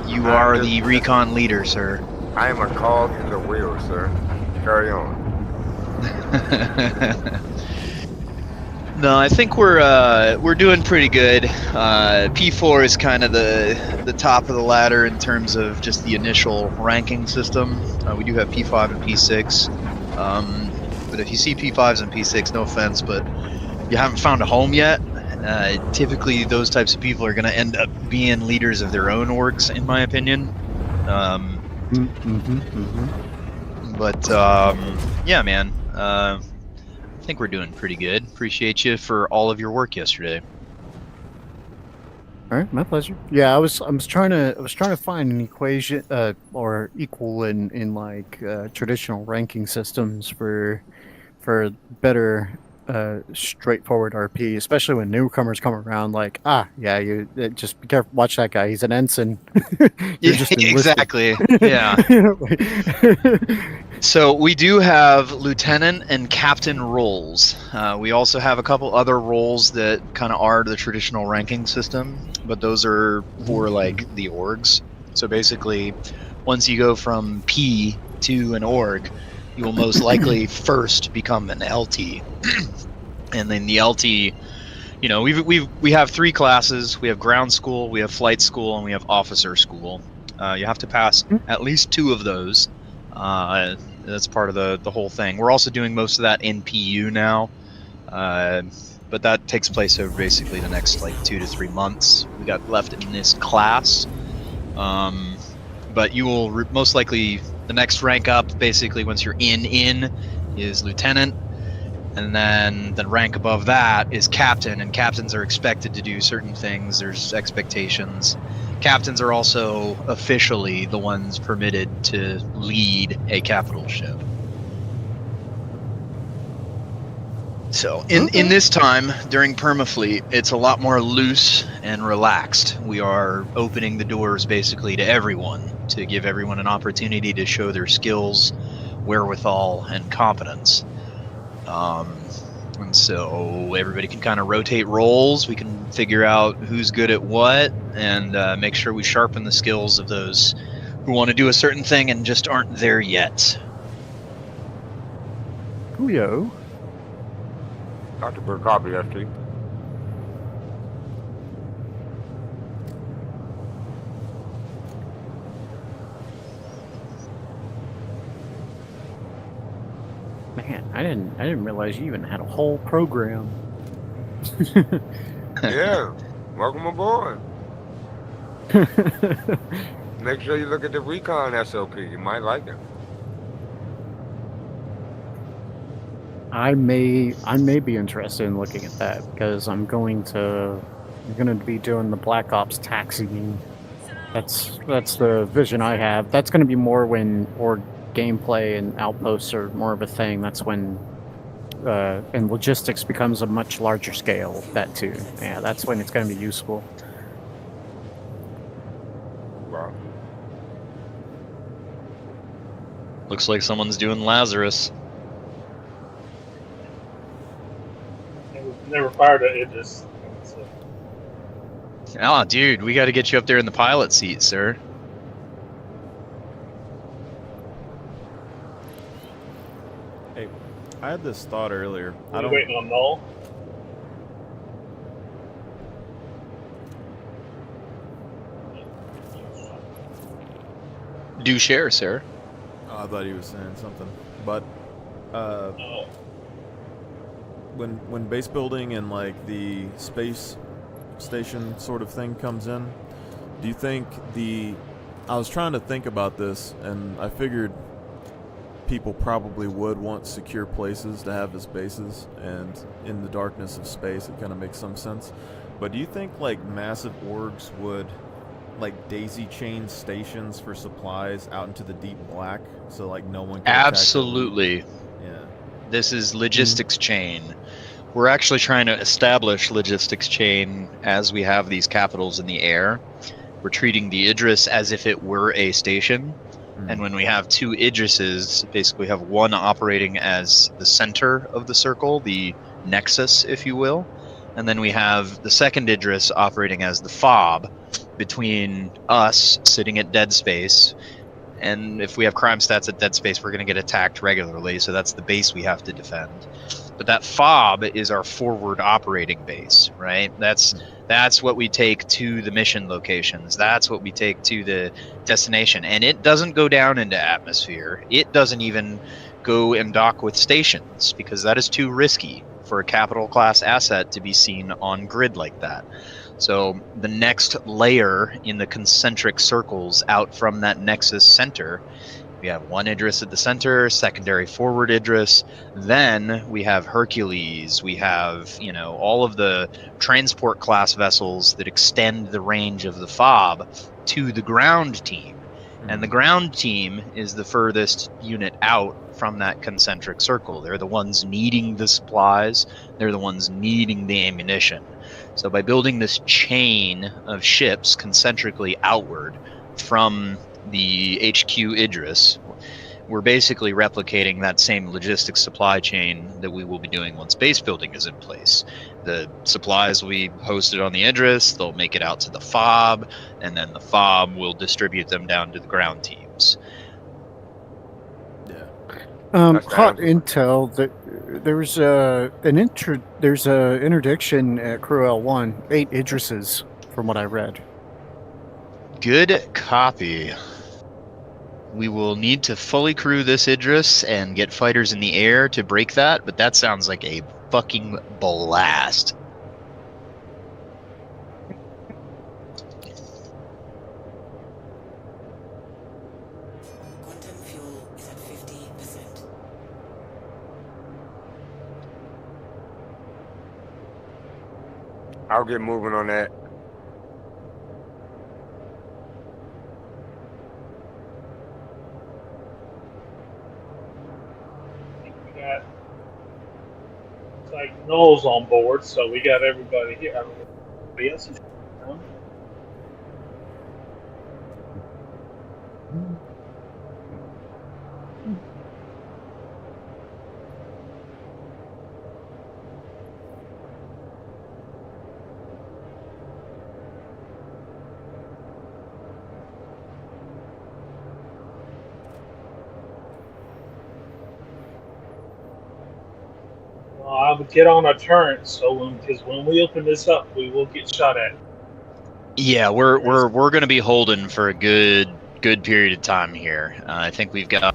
S19: You are the recon leader, sir.
S11: I am a cog in the wheel, sir. Carry on.
S19: No, I think we're doing pretty good. P4 is kind of the top of the ladder in terms of just the initial ranking system. We do have P5 and P6, but if you see P5s and P6, no offense, but you haven't found a home yet. Typically, those types of people are going to end up being leaders of their own orgs, in my opinion. But yeah, man. I think we're doing pretty good. Appreciate you for all of your work yesterday.
S22: All right, my pleasure. Yeah, I was trying to find an equation or equal in like traditional ranking systems for better straightforward RP, especially when newcomers come around. Like, yeah, you just be careful. Watch that guy. He's an ensign. You're just enlisted.
S19: Exactly. Yeah. So we do have lieutenant and captain roles. We also have a couple other roles that kind of are the traditional ranking system, but those are for like the orgs. So basically, once you go from P to an org, you will most likely first become an LT. And then the LT, you know, we have 3 classes. We have ground school, we have flight school, and we have officer school. You have to pass at least 2 of those. That's part of the whole thing. We're also doing most of that in PU now, but that takes place over basically the next like 2 to 3 months we got left in this class. But you will most likely, the next rank up basically once you're in is lieutenant, and then the rank above that is captain, and captains are expected to do certain things. There's expectations. Captains are also officially the ones permitted to lead a capital ship. So in this time during Permafleet, it's a lot more loose and relaxed. We are opening the doors basically to everyone, to give everyone an opportunity to show their skills, wherewithal, and competence. And so everybody can kind of rotate roles. We can figure out who's good at what, and make sure we sharpen the skills of those who want to do a certain thing and just aren't there yet.
S22: Coolio.
S11: Dr. Burr, copy, FT.
S22: Man, I didn't realize you even had a whole program.
S11: Yeah, welcome aboard. Make sure you look at the recon SOP. You might like it.
S22: I may be interested in looking at that because I'm going to be doing the Black Ops taxiing. That's the vision I have. That's going to be more when gameplay and outposts are more of a thing. That's when and logistics becomes a much larger scale. That too. Yeah, that's when it's going to be useful.
S11: Wow.
S19: Looks like someone's doing Lazarus.
S15: Never fired it. Just.
S19: Oh, dude, we got to get you up there in the pilot seat, sir.
S2: Hey, I had this thought earlier.
S15: Are you waiting on Null?
S19: Do share, sir.
S2: Oh, I thought he was saying something, but when base building and like the space station sort of thing comes in, do you think I was trying to think about this, and I figured people probably would want secure places to have as bases, and in the darkness of space it kind of makes some sense. But do you think like massive orgs would like daisy chain stations for supplies out into the deep black, so like no one can
S19: Absolutely.
S2: Yeah.
S19: This is logistics chain. We're actually trying to establish logistics chain as we have these capitals in the air. We're treating the Idris as if it were a station. And when we have two Idrises, basically we have one operating as the center of the circle, the nexus, if you will. And then we have the second Idris operating as the fob between us sitting at dead space. And if we have crime stats at dead space, we're going to get attacked regularly. So that's the base we have to defend. But that fob is our forward operating base, right? That's what we take to the mission locations. That's what we take to the destination. And it doesn't go down into atmosphere. It doesn't even go and dock with stations because that is too risky for a capital class asset to be seen on grid like that. So the next layer in the concentric circles out from that nexus center, we have one Idris at the center, secondary forward Idris. Then we have Hercules. We have, all of the transport class vessels that extend the range of the fob to the ground team. And the ground team is the furthest unit out from that concentric circle. They're the ones needing the supplies. They're the ones needing the ammunition. So by building this chain of ships concentrically outward from the HQ Idris, we're basically replicating that same logistics supply chain that we will be doing once base building is in place. The supplies will be hosted on the Idris, they'll make it out to the fob, and then the fob will distribute them down to the ground teams.
S22: Hot intel that there's there's a interdiction at Crew L1, 8 Idrises, from what I read.
S19: Good copy. We will need to fully crew this Idris and get fighters in the air to break that, but that sounds like a fucking blast.
S5: Quantum fuel is at 50%.
S11: I'll get moving on that.
S15: It's like Noel's on board, so we got everybody here. Everybody else is around. I would get on a turret, so because when we open this up, we will get shot at.
S19: Yeah, we're going to be holding for a good period of time here. I think we've got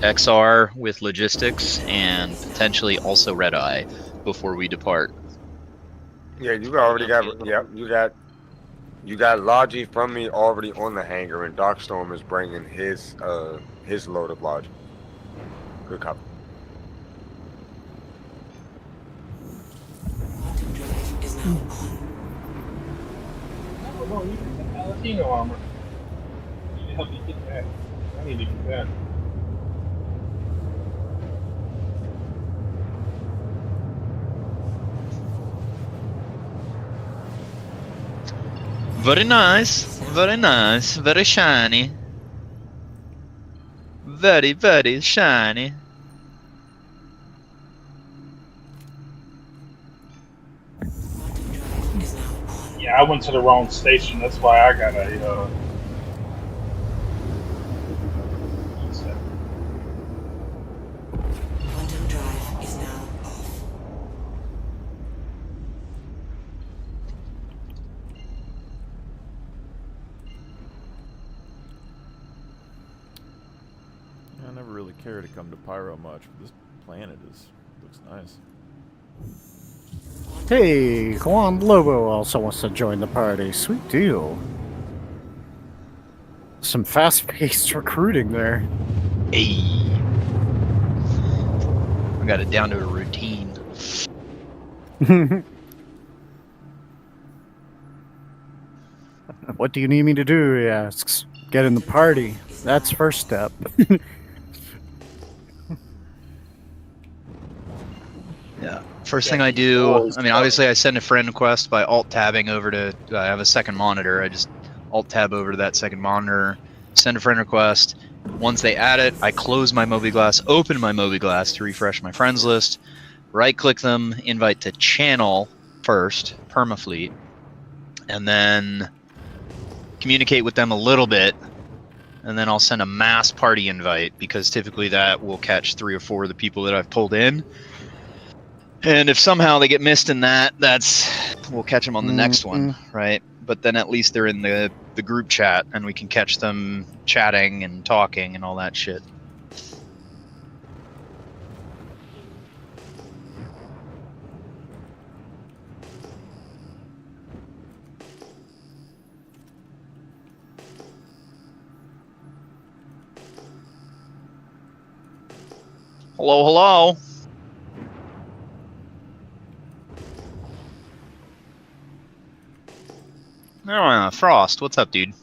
S19: XR with logistics and potentially also Red Eye before we depart.
S11: Yeah, you already got. Yep, you got Logi from me already on the hangar, and Darkstorm is bringing his load of Logi. Good copy.
S5: Is now on.
S15: Oh, no, you can get Palatino armor. You need to help me get that. I need to get that.
S19: Very nice, very shiny. Very, very shiny.
S15: Yeah, I went to the wrong station. That's why I got a.
S5: Quantum drive is now off.
S2: I never really cared to come to Pyro much, but this planet looks nice.
S22: Hey, Juan Lobo also wants to join the party. Sweet deal. Some fast-paced recruiting there.
S19: Hey. I got it down to a routine.
S22: What do you need me to do, he asks. Get in the party. That's first step.
S19: Yeah. First thing I do, I mean, obviously I send a friend request by alt-tabbing over to, I have a second monitor, I just alt-tab over to that second monitor, send a friend request. Once they add it, I close my mobiGlass, open my mobiGlass to refresh my friends list, right-click them, invite to channel first, permafleet, and then communicate with them a little bit, and then I'll send a mass party invite, because typically that will catch 3 or 4 of the people that I've pulled in. And if somehow they get missed in that, we'll catch them on the next one, right? But then at least they're in the group chat, and we can catch them chatting and talking and all that shit. Hello, hello. Oh, Frost, what's up, dude?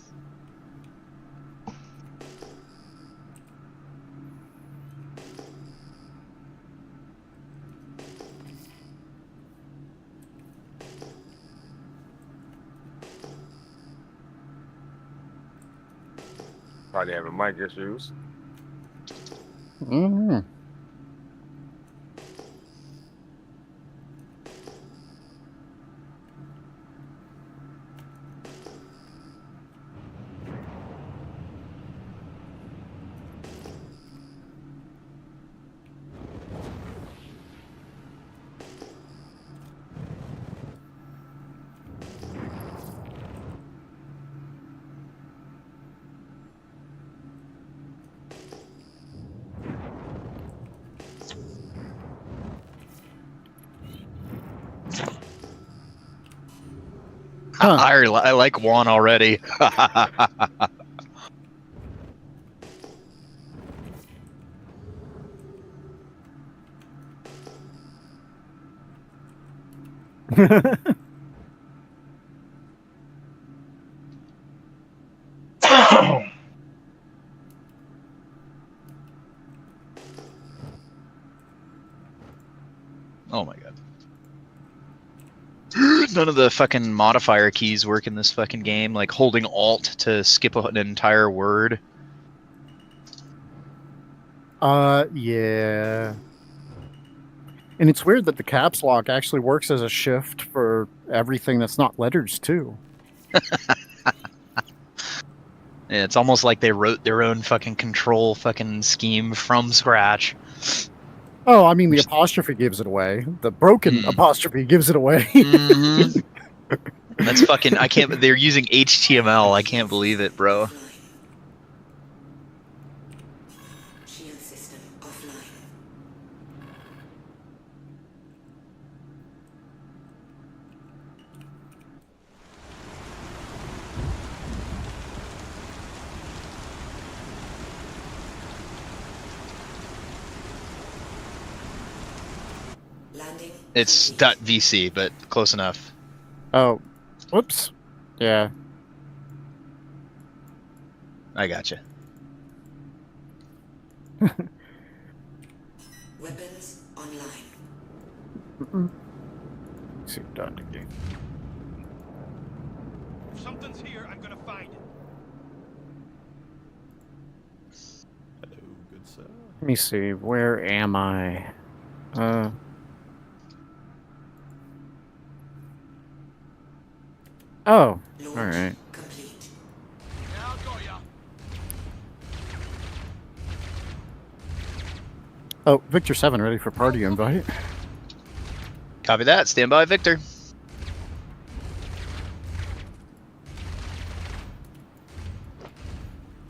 S11: Probably having mic issues.
S22: Mm-hmm.
S19: Huh. I like Juan already. Oh my god. None of the fucking modifier keys work in this fucking game, like holding Alt to skip an entire word.
S22: Yeah. And it's weird that the caps lock actually works as a shift for everything that's not letters, too.
S19: Yeah, it's almost like they wrote their own fucking control fucking scheme from scratch.
S22: Oh, I mean, the apostrophe gives it away. The broken apostrophe gives it away.
S19: That's fucking, I can't, they're using HTML. I can't believe it, bro.
S5: Shield system offline. Landing.
S19: It's .vc, but close enough.
S22: Oh, whoops. Yeah.
S19: I gotcha.
S5: Weapons online.
S22: Let's see what Dr. gave.
S16: If something's here, I'm gonna find it.
S2: Hello, good sir.
S22: Let me see. Where am I? Oh, all right.
S5: Complete.
S16: Now got ya.
S22: Oh, Victor 7 ready for party invite.
S19: Copy that. Stand by, Victor.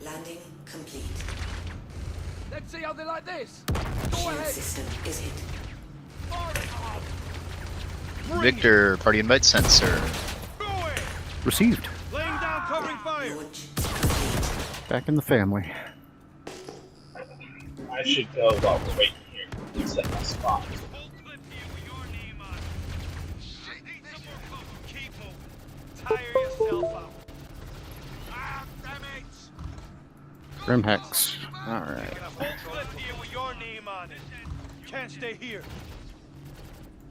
S5: Landing complete.
S16: Let's see how they like this. Go
S5: Shield
S16: ahead.
S5: system is hit.
S19: Victor, party invite sent, sir.
S22: Received.
S16: Laying down covering fire.
S22: Back in the family.
S15: I should go while we're waiting here. Set my spot.
S16: Tire yourself out. Ah, damn it.
S22: Grim Hex. All right.
S16: Got a whole clip here with your name on it. Can't stay here.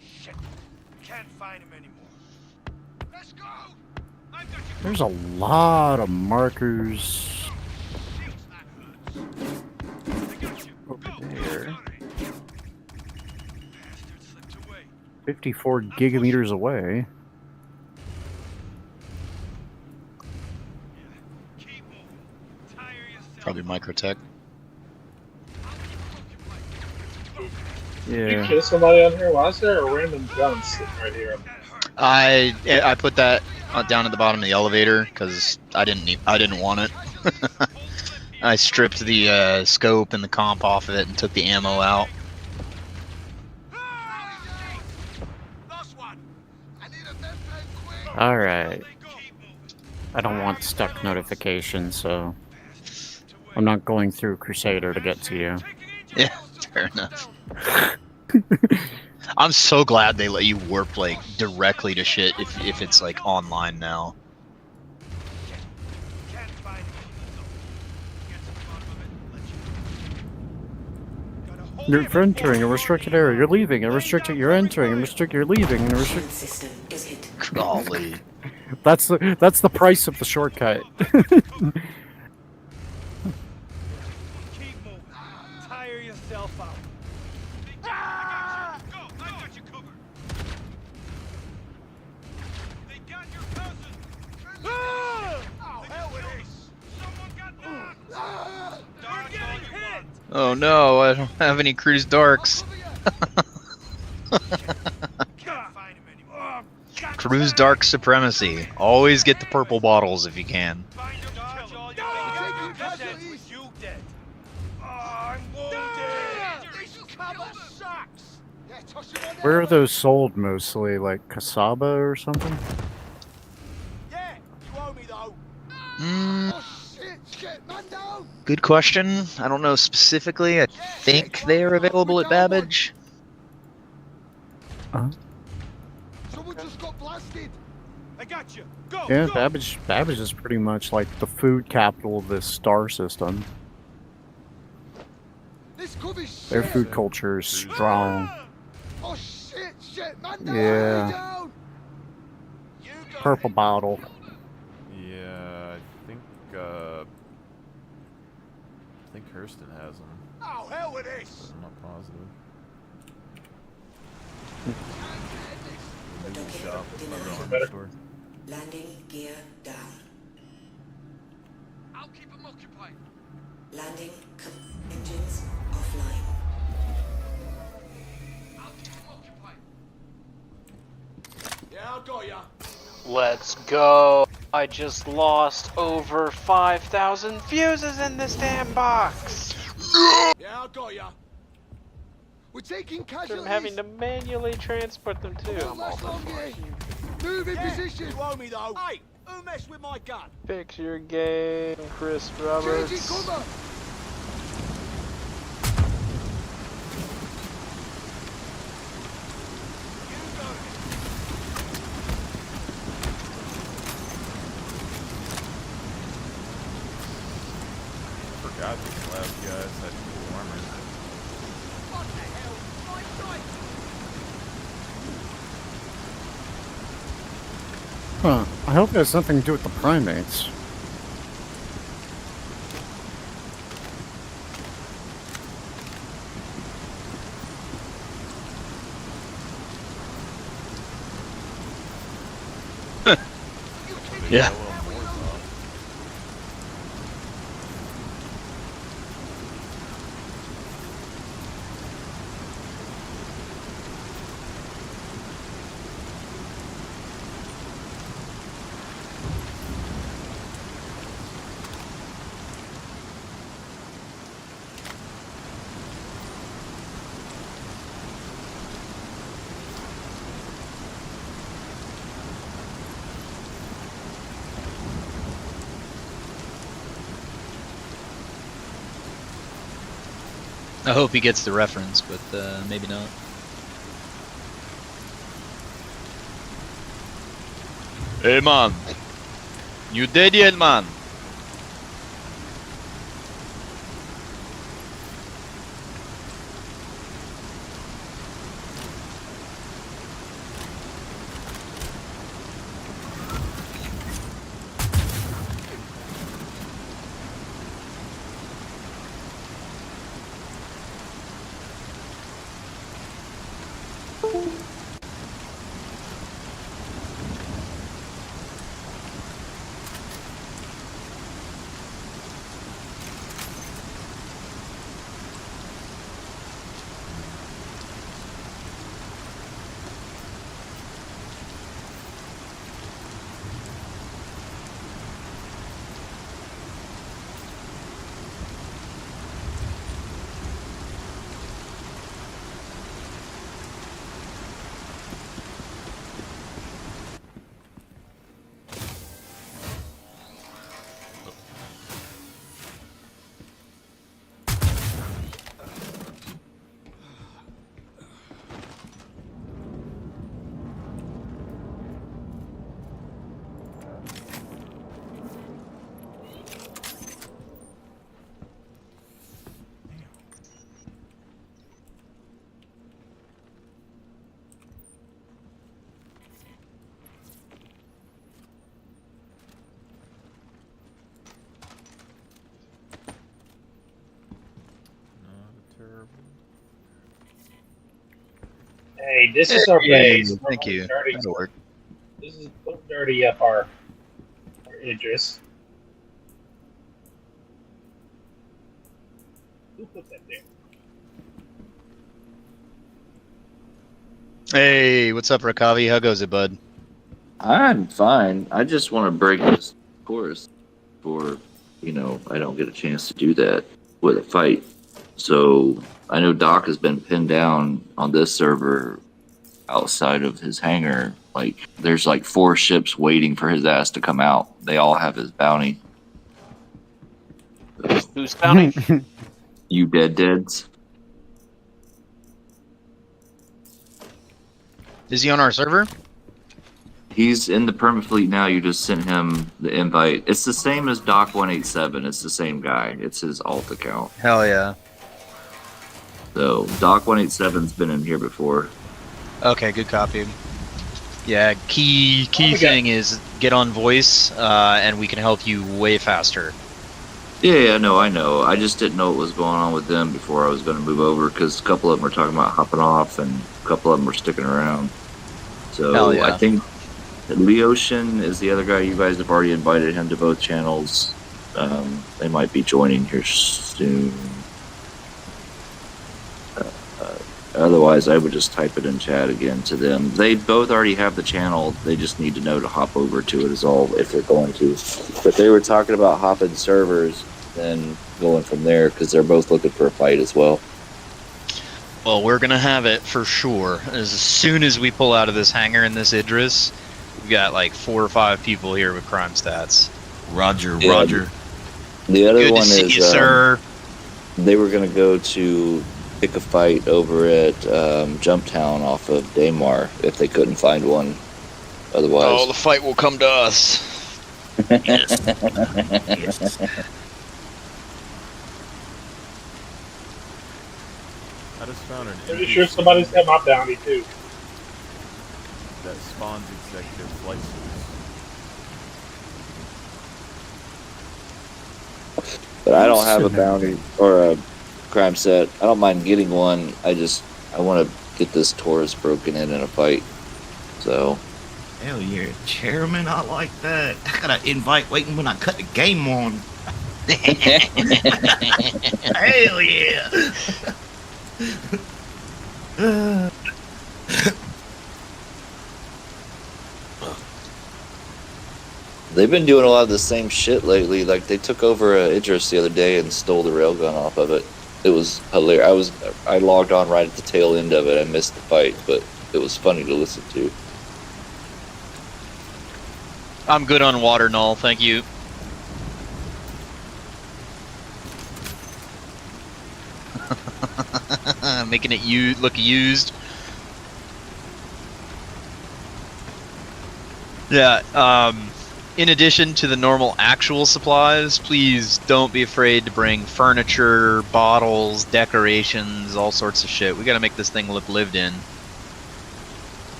S16: Shit. Can't find him anymore. Let's go. I've got you.
S22: There's a lot of markers 54 gigameters away.
S19: Probably Microtech.
S22: Yeah.
S15: You kill somebody on here? Why is there a random gun sitting right here?
S19: I put that down at the bottom of the elevator because I didn't want it. I stripped the scope and the comp off of it and took the ammo out.
S22: Alright. I don't want stuck notifications, so I'm not going through Crusader to get to you.
S19: Yeah, fair enough. I'm so glad they let you warp like directly to shit if it's like online now.
S22: You're entering a restricted area. You're leaving a restricted. You're entering a restricted. You're leaving a restricted.
S5: System is hit.
S19: Golly.
S22: That's the price of the shortcut.
S16: Tire yourself out.
S19: Oh no, I don't have any cruise darks. Cruise dark supremacy. Always get the purple bottles if you can.
S22: Where are those sold mostly? Like Kasaba or something?
S19: Good question. I don't know specifically. I think they are available at Babbage.
S6: Someone just got blasted.
S16: I got you. Go.
S22: Yeah,
S16: go.
S22: Babbage is pretty much like the food capital of this star system.
S6: This covers
S22: Their
S6: shit.
S22: food culture is strong.
S6: Oh shit, man down.
S22: Yeah.
S6: Down.
S22: Purple bottle.
S2: Yeah, I think Hurston has them.
S16: Oh, hell with this.
S2: But I'm not positive.
S5: Docking
S2: Shop,
S5: denied.
S2: store.
S5: Landing gear down.
S16: I'll keep them occupied.
S5: Landing engines offline.
S16: I'll keep them occupied. Yeah, I got ya.
S14: Let's go. I just lost over 5,000 fuses in this damn box.
S6: Yeah, I got ya. We're taking
S14: I'm
S6: casualties.
S14: having to manually transport them too.
S6: Won't last long here. Move in position.
S16: You owe me though. Hey, who messed with my gun?
S14: Fix your game, Chris
S6: Changing
S14: Roberts.
S6: cover.
S2: I forgot these last guys had cool armor.
S16: What the hell? My sight.
S22: Huh. I hope it has nothing to do with the primates.
S19: Yeah. I hope he gets the reference, but maybe not. Hey man, you dead yet, man?
S15: Hey, this is our base.
S19: Thank you.
S15: Dirty.
S19: That'll work.
S15: This is don't dirty up our Idris. Who put that there?
S19: Hey, what's up, Rakavi? How goes it, bud?
S3: I'm fine. I just want to break this course for, I don't get a chance to do that with a fight. So I know Doc has been pinned down on this server outside of his hangar. Like, there's like 4 ships waiting for his ass to come out. They all have his bounty.
S14: Whose bounty?
S3: You deads.
S19: Is he on our server?
S3: He's in the Permafleet now. You just sent him the invite. It's the same as Doc 187. It's the same guy. It's his alt account.
S19: Hell yeah.
S3: So Doc 187's been in here before.
S19: Okay, good copy. Yeah, key thing is get on voice, and we can help you way faster.
S3: Yeah, I know. I just didn't know what was going on with them before I was going to move over, because a couple of them were talking about hopping off, and a couple of them were sticking around. So
S19: yeah.
S3: I think Leoshin is the other guy. You guys have already invited him to both channels. They might be joining here soon. Otherwise, I would just type it in chat again to them. They both already have the channel. They just need to know to hop over to it is all, if they're going to. But they were talking about hopping servers and going from there, because they're both looking for a fight as well.
S19: Well, we're gonna have it for sure. As soon as we pull out of this hangar in this Idris, we've got like 4 or 5 people here with crime stats.
S9: Roger.
S3: The other
S19: Good
S3: one
S19: to see
S3: is
S19: you, sir.
S3: They were going to go to pick a fight over at Jumptown off of Daymar if they couldn't find one. Otherwise,
S19: Oh, the fight will come to us. Yes.
S3: Yes.
S2: I just found an
S15: Pretty sure somebody's got my bounty too.
S2: that spawns executive flight suits.
S3: But I don't have a bounty or a crime set. I don't mind getting one. I want to get this Taurus broken in a fight. So.
S9: Hell yeah, chairman, I like that. I got an invite waiting when I cut the game on. Hell yeah.
S3: They've been doing a lot of the same shit lately. Like, they took over Idris the other day and stole the railgun off of it. It was hilarious. I logged on right at the tail end of it. I missed the fight, but it was funny to listen to.
S19: I'm good on water, Null. Thank you. Making it look used. Yeah, in addition to the normal actual supplies, please don't be afraid to bring furniture, bottles, decorations, all sorts of shit. We gotta make this thing look lived in.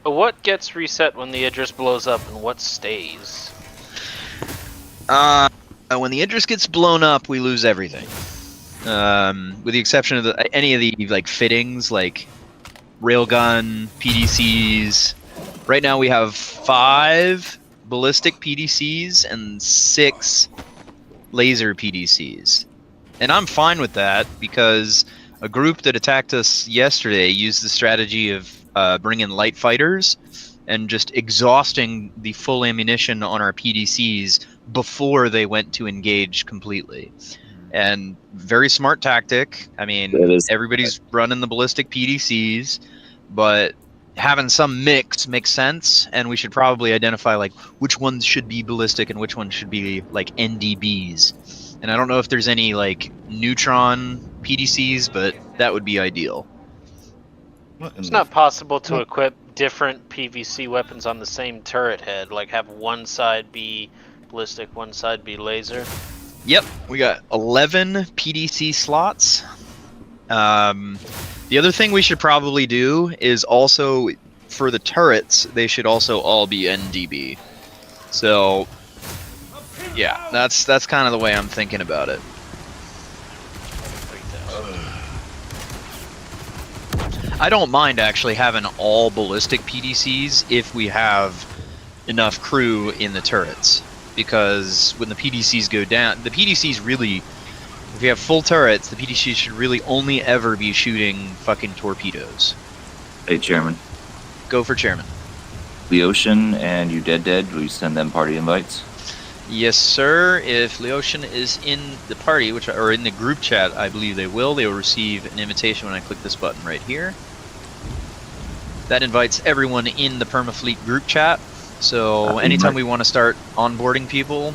S14: What gets reset when the Idris blows up, and what stays?
S19: When the Idris gets blown up, we lose everything. With the exception of any of the like fittings, like railgun, PDCs. Right now we have 5 ballistic PDCs and 6 laser PDCs. And I'm fine with that, because a group that attacked us yesterday used the strategy of bringing light fighters and just exhausting the full ammunition on our PDCs before they went to engage completely. And very smart tactic. I mean, everybody's running the ballistic PDCs, but having some mix makes sense, and we should probably identify like which ones should be ballistic and which ones should be like NDBs. And I don't know if there's any like neutron PDCs, but that would be ideal.
S14: It's not possible to equip different PVC weapons on the same turret head, like have one side be ballistic, one side be laser.
S19: Yep, we got 11 PDC slots. The other thing we should probably do is also, for the turrets, they should also all be NDB. So, yeah, that's kind of the way I'm thinking about it. I don't mind actually having all ballistic PDCs if we have enough crew in the turrets, because when the PDCs go down, the PDCs really, if you have full turrets, the PDCs should really only ever be shooting fucking torpedoes.
S3: Hey, Chairman.
S19: Go for Chairman.
S3: Leotian and you Dead, will you send them party invites?
S19: Yes, sir. If Leotian is in the party, or in the group chat, I believe they will. They will receive an invitation when I click this button right here. That invites everyone in the Permafleet group chat. So anytime we want to start onboarding people,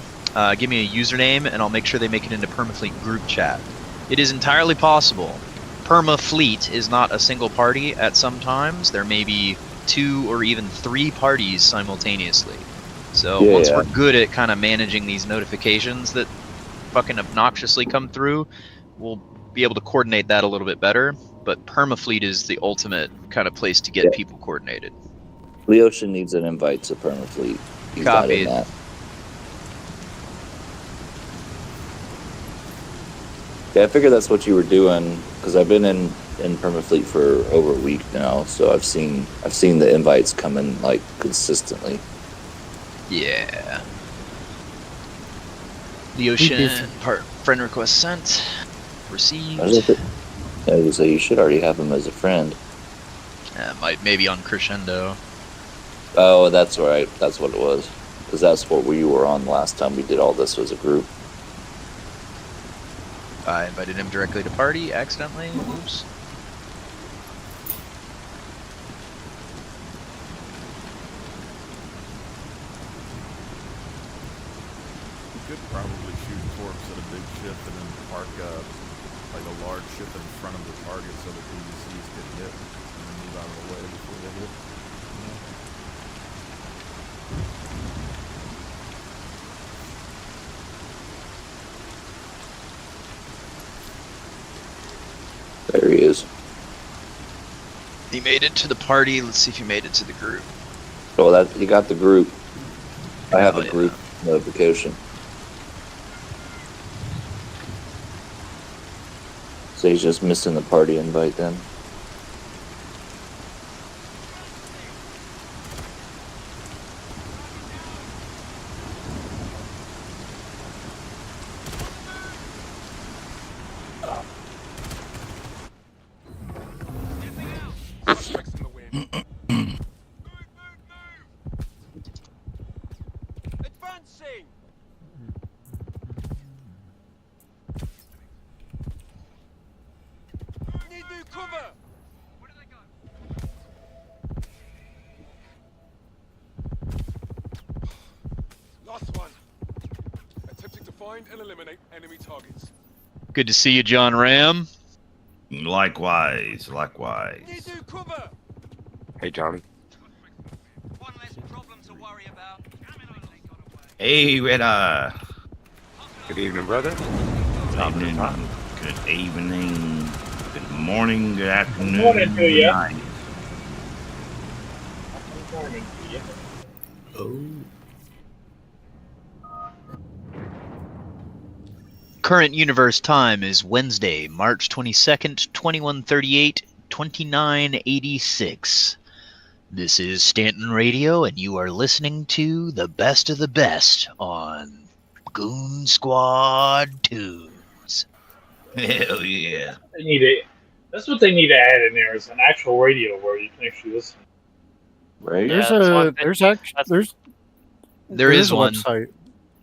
S19: give me a username and I'll make sure they make it into Permafleet group chat. It is entirely possible. Permafleet is not a single party at some times. There may be 2 or even 3 parties simultaneously. So once we're good at kind of managing these notifications that fucking obnoxiously come through, we'll be able to coordinate that a little bit better. But Permafleet is the ultimate kind of place to get people coordinated.
S3: Leotian needs an invite to Permafleet. He's not in that. Yeah, I figured that's what you were doing, because I've been in Permafleet for over a week now, so I've seen the invites come in like consistently.
S19: Yeah. The Ocean friend request sent. Received.
S3: I was going to say, you should already have him as a friend.
S19: Maybe on Crescendo.
S3: Oh, that's right. That's what it was. Because that's what we were on last time we did all this as a group.
S19: I invited him directly to party accidentally. Oops.
S2: You could probably shoot corpse at a big ship and then park like a large ship in front of the target so the PVCs could hit and then move out of the way before they hit.
S3: There he is.
S19: He made it to the party. Let's see if he made it to the group.
S3: Oh, he got the group. I have a group notification. So he's just missing the party invite then.
S16: Advancing! Need new cover! Where do they go? Last one. Attempting to find and eliminate enemy targets.
S19: Good to see you, John Ram.
S9: Likewise, likewise.
S16: Need new cover!
S11: Hey, Johnny.
S7: One less problem to worry about.
S9: Hey, Red-Eye.
S11: Good evening, brother.
S9: Good evening. Good morning. Good afternoon.
S15: Good morning to you.
S9: Good night.
S15: Good morning to you.
S9: Oh.
S19: Current universe time is Wednesday, March 22nd, 2138, 2986. This is Stanton Radio, and you are listening to the best of the best on Goon Squad Tunes.
S9: Hell yeah.
S15: They need it. That's what they need to add in there is an actual radio where you can actually listen.
S3: Right?
S22: There is a
S19: one.
S22: website.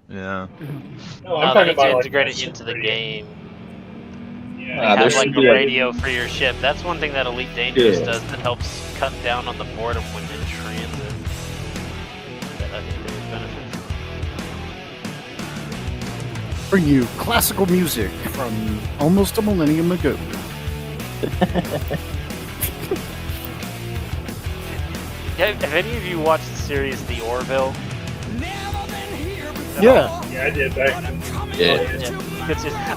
S19: Yeah.
S15: No, I'm talking about
S14: integrate it into the game.
S15: Yeah.
S14: Have like a radio for your ship. That's one thing that Elite Dangerous does that helps cut down on the boredom when in transit. That I think they would benefit from.
S22: Bring you classical music from almost a millennium ago.
S14: Have any of you watched the series The Orville?
S22: Yeah.
S15: Yeah, I did back.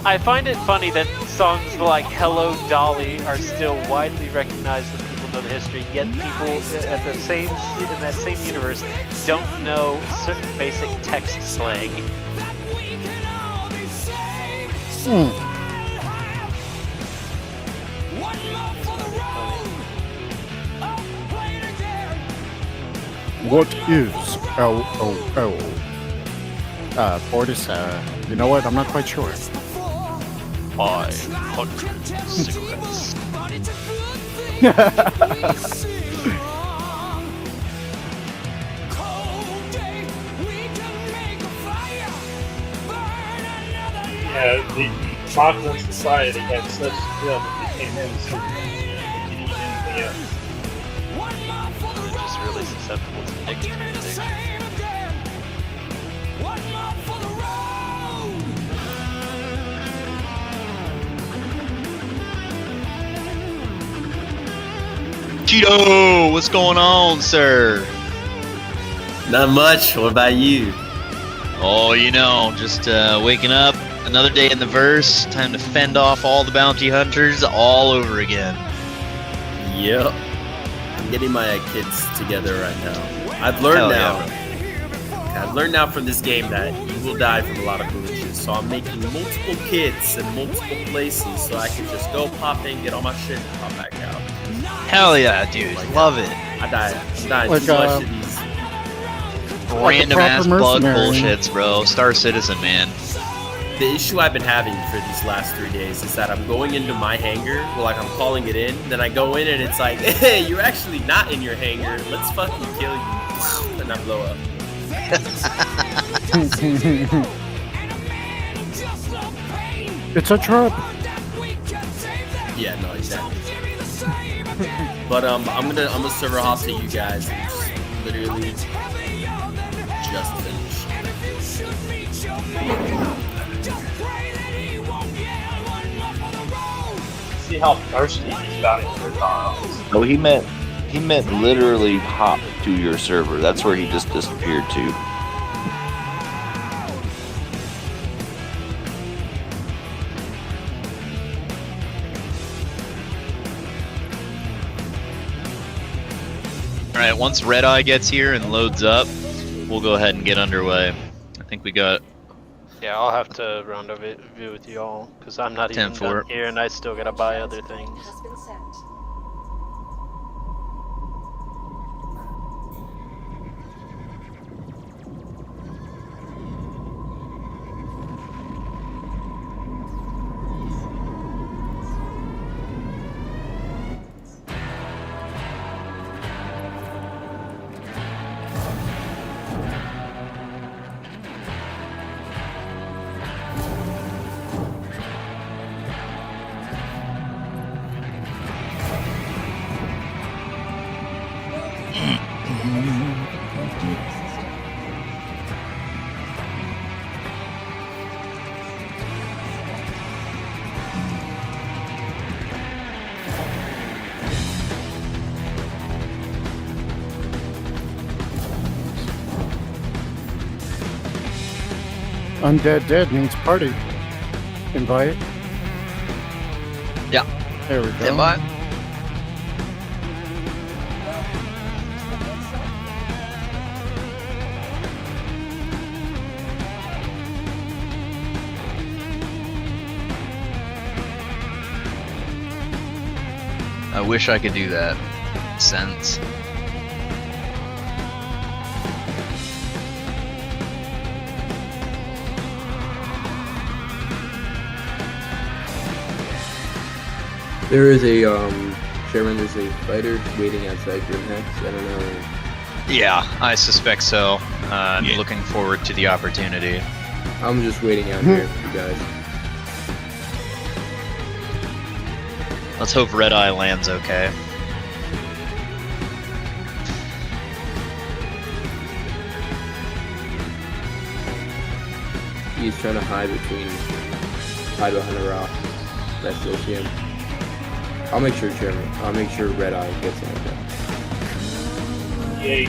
S14: I find it funny that songs like Hello Dolly are still widely recognized when people know the history, yet people at the same in that same universe don't know certain basic text slang.
S22: What is LOL? Portis, you know what? I'm not quite sure.
S14: 500 cigarettes.
S15: Yeah, the modern society had such skill that they came in so they could eat anything else.
S14: They're just really susceptible to nicotine addiction.
S19: Cheeto, what's going on, sir?
S10: Not much. What about you?
S19: Oh, you know, just waking up. Another day in the verse. Time to fend off all the bounty hunters all over again.
S10: Yep. I'm getting my kids together right now. I've learned I've learned now from this game that you will die from a lot of glitches. So I'm making multiple kits in multiple places so I can just go pop in, get all my shit, and pop back out.
S19: Hell yeah, dude. Love it.
S10: I'm dying too much of these.
S19: Random ass bug bullshits, bro. Star Citizen, man.
S10: The issue I've been having for these last 3 days is that I'm going into my hangar, well, like I'm calling it in, then I go in and it's like, hey, you're actually not in your hangar, let's fucking kill you, and I blow up.
S22: It's a trap.
S10: Yeah, no, exactly. But I'm gonna server hop to you guys and just literally just finish.
S15: See how thirsty these bounty hunters are.
S3: No, he meant literally hop to your server. That's where he just disappeared to.
S19: Alright, once Red Eye gets here and loads up, we'll go ahead and get underway. I think we got...
S14: Yeah, I'll have to rendezvous with y'all, because I'm not even done here and I still gotta buy other things.
S22: Undead Dead means party. Invite.
S19: Yeah.
S22: There we go.
S19: Invite. I wish I could do that. Sense.
S12: There is a, Chairman, there's a fighter waiting outside Grimhex. I don't know.
S19: Yeah, I suspect so. I'm looking forward to the opportunity.
S12: I'm just waiting out here for you guys.
S19: Let's hope Red Eye lands okay.
S12: He's trying to hide behind a rock. I still see him. I'll make sure, Chairman. I'll make sure Red Eye gets him okay.
S15: Yay.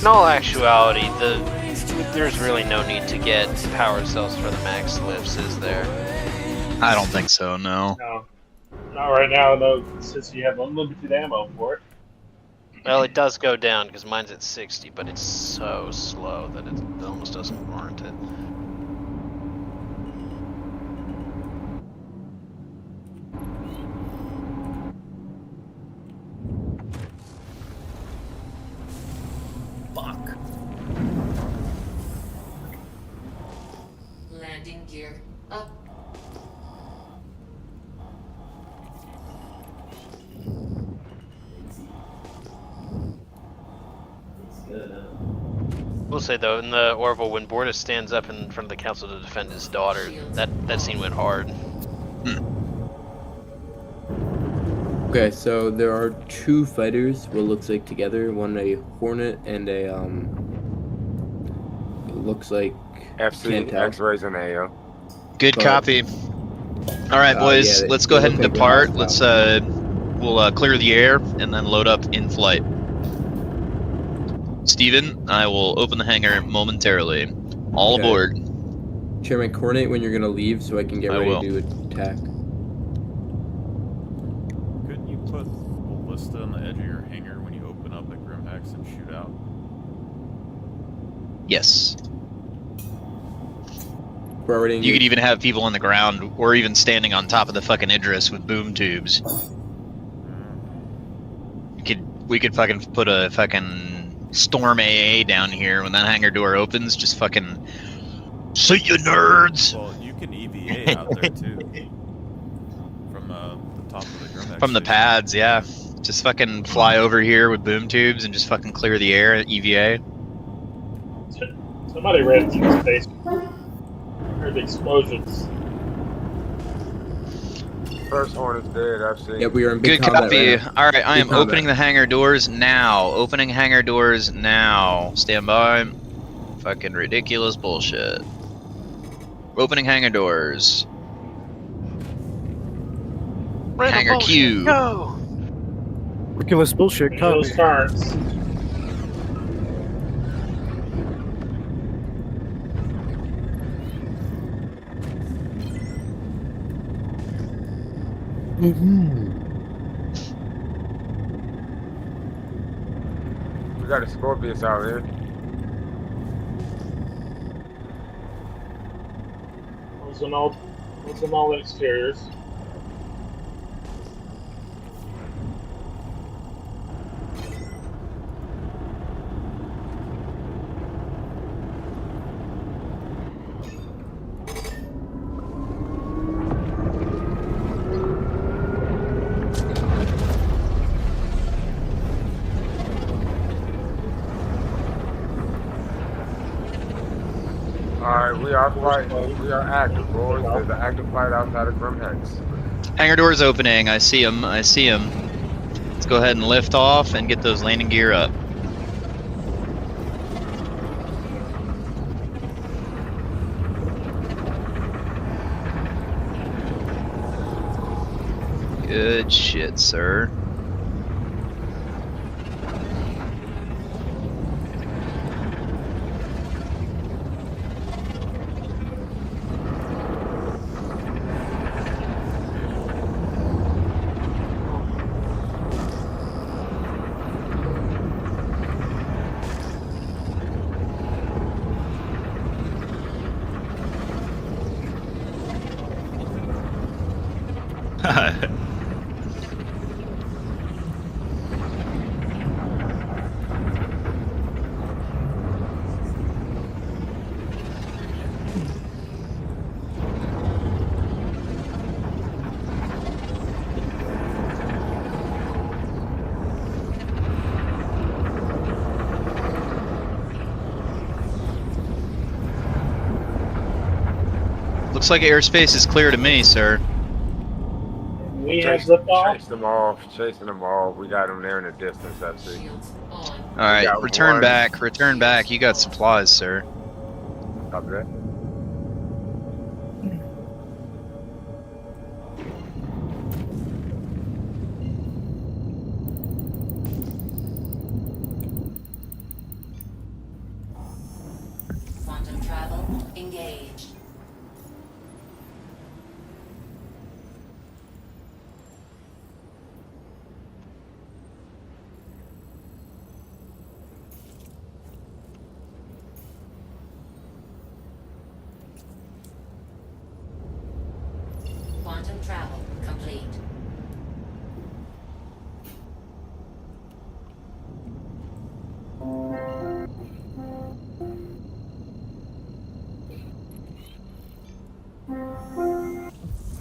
S14: In all actuality, there's really no need to get power cells for the max lifts, is there?
S19: I don't think so, no.
S15: No. Not right now, though, since you have unlimited ammo for it.
S14: Well, it does go down because mine's at 60, but it's so slow that it almost doesn't warrant it.
S10: Fuck.
S5: Landing gear up.
S14: We'll say though, in the Orville, when Bortus stands up in front of the council to defend his daughter, that scene went hard.
S12: Okay, so there are two fighters, what looks like together. One a Hornet and a it looks like
S11: FC, X-rays, and AO.
S19: Good copy. All right, boys,
S12: yeah,
S19: let's go
S12: they
S19: ahead and
S12: look like they're
S19: depart.
S12: hostile.
S19: We'll clear the air and then load up in flight. Steven, I will open the hangar momentarily. All
S12: Okay.
S19: aboard.
S12: Chairman, coordinate when you're gonna leave so I can get ready to attack.
S2: Couldn't you put ballista on the edge of your hangar when you open up at Grimhex and shoot out?
S19: Yes.
S12: We're
S19: You could even have people on the ground or even standing on top of the fucking Idris with boom tubes. We could fucking put a fucking Storm AA down here when that hangar door opens. Just fucking see you nerds.
S2: Well, you can EVA out there too. From the top of the Grimhex.
S19: From the pads, yeah. Just fucking fly over here with boom tubes and just fucking clear the air at EVA.
S15: Somebody ran through space. Heard the explosions.
S11: First Hornet's dead, I've seen.
S12: Yeah, we are in
S19: Good
S12: big combat
S19: copy.
S12: right now.
S19: All right, I
S12: Big
S19: am
S12: combat.
S19: opening the hangar doors now. Opening hangar doors now. Stand by. Fucking ridiculous bullshit. Opening hangar doors. Hangar Q.
S14: Go!
S22: Ridiculous bullshit.
S15: Those starts.
S11: We got a Scorpius out here.
S15: Those on all the exteriors.
S11: Alright, we are fighting. We are active, boys. There's an active fight outside of Grimhex.
S19: Hangar doors opening. I see him. I see him. Let's go ahead and lift off and get those landing gear up. Good shit, sir. Looks like airspace is clear to me, sir.
S15: We have lift off.
S11: Chasing them off. We got them there in the distance, I see.
S19: Alright, return back, return back. You got supplies, sir.
S11: Copy that.
S5: Quantum travel engaged. Quantum travel complete.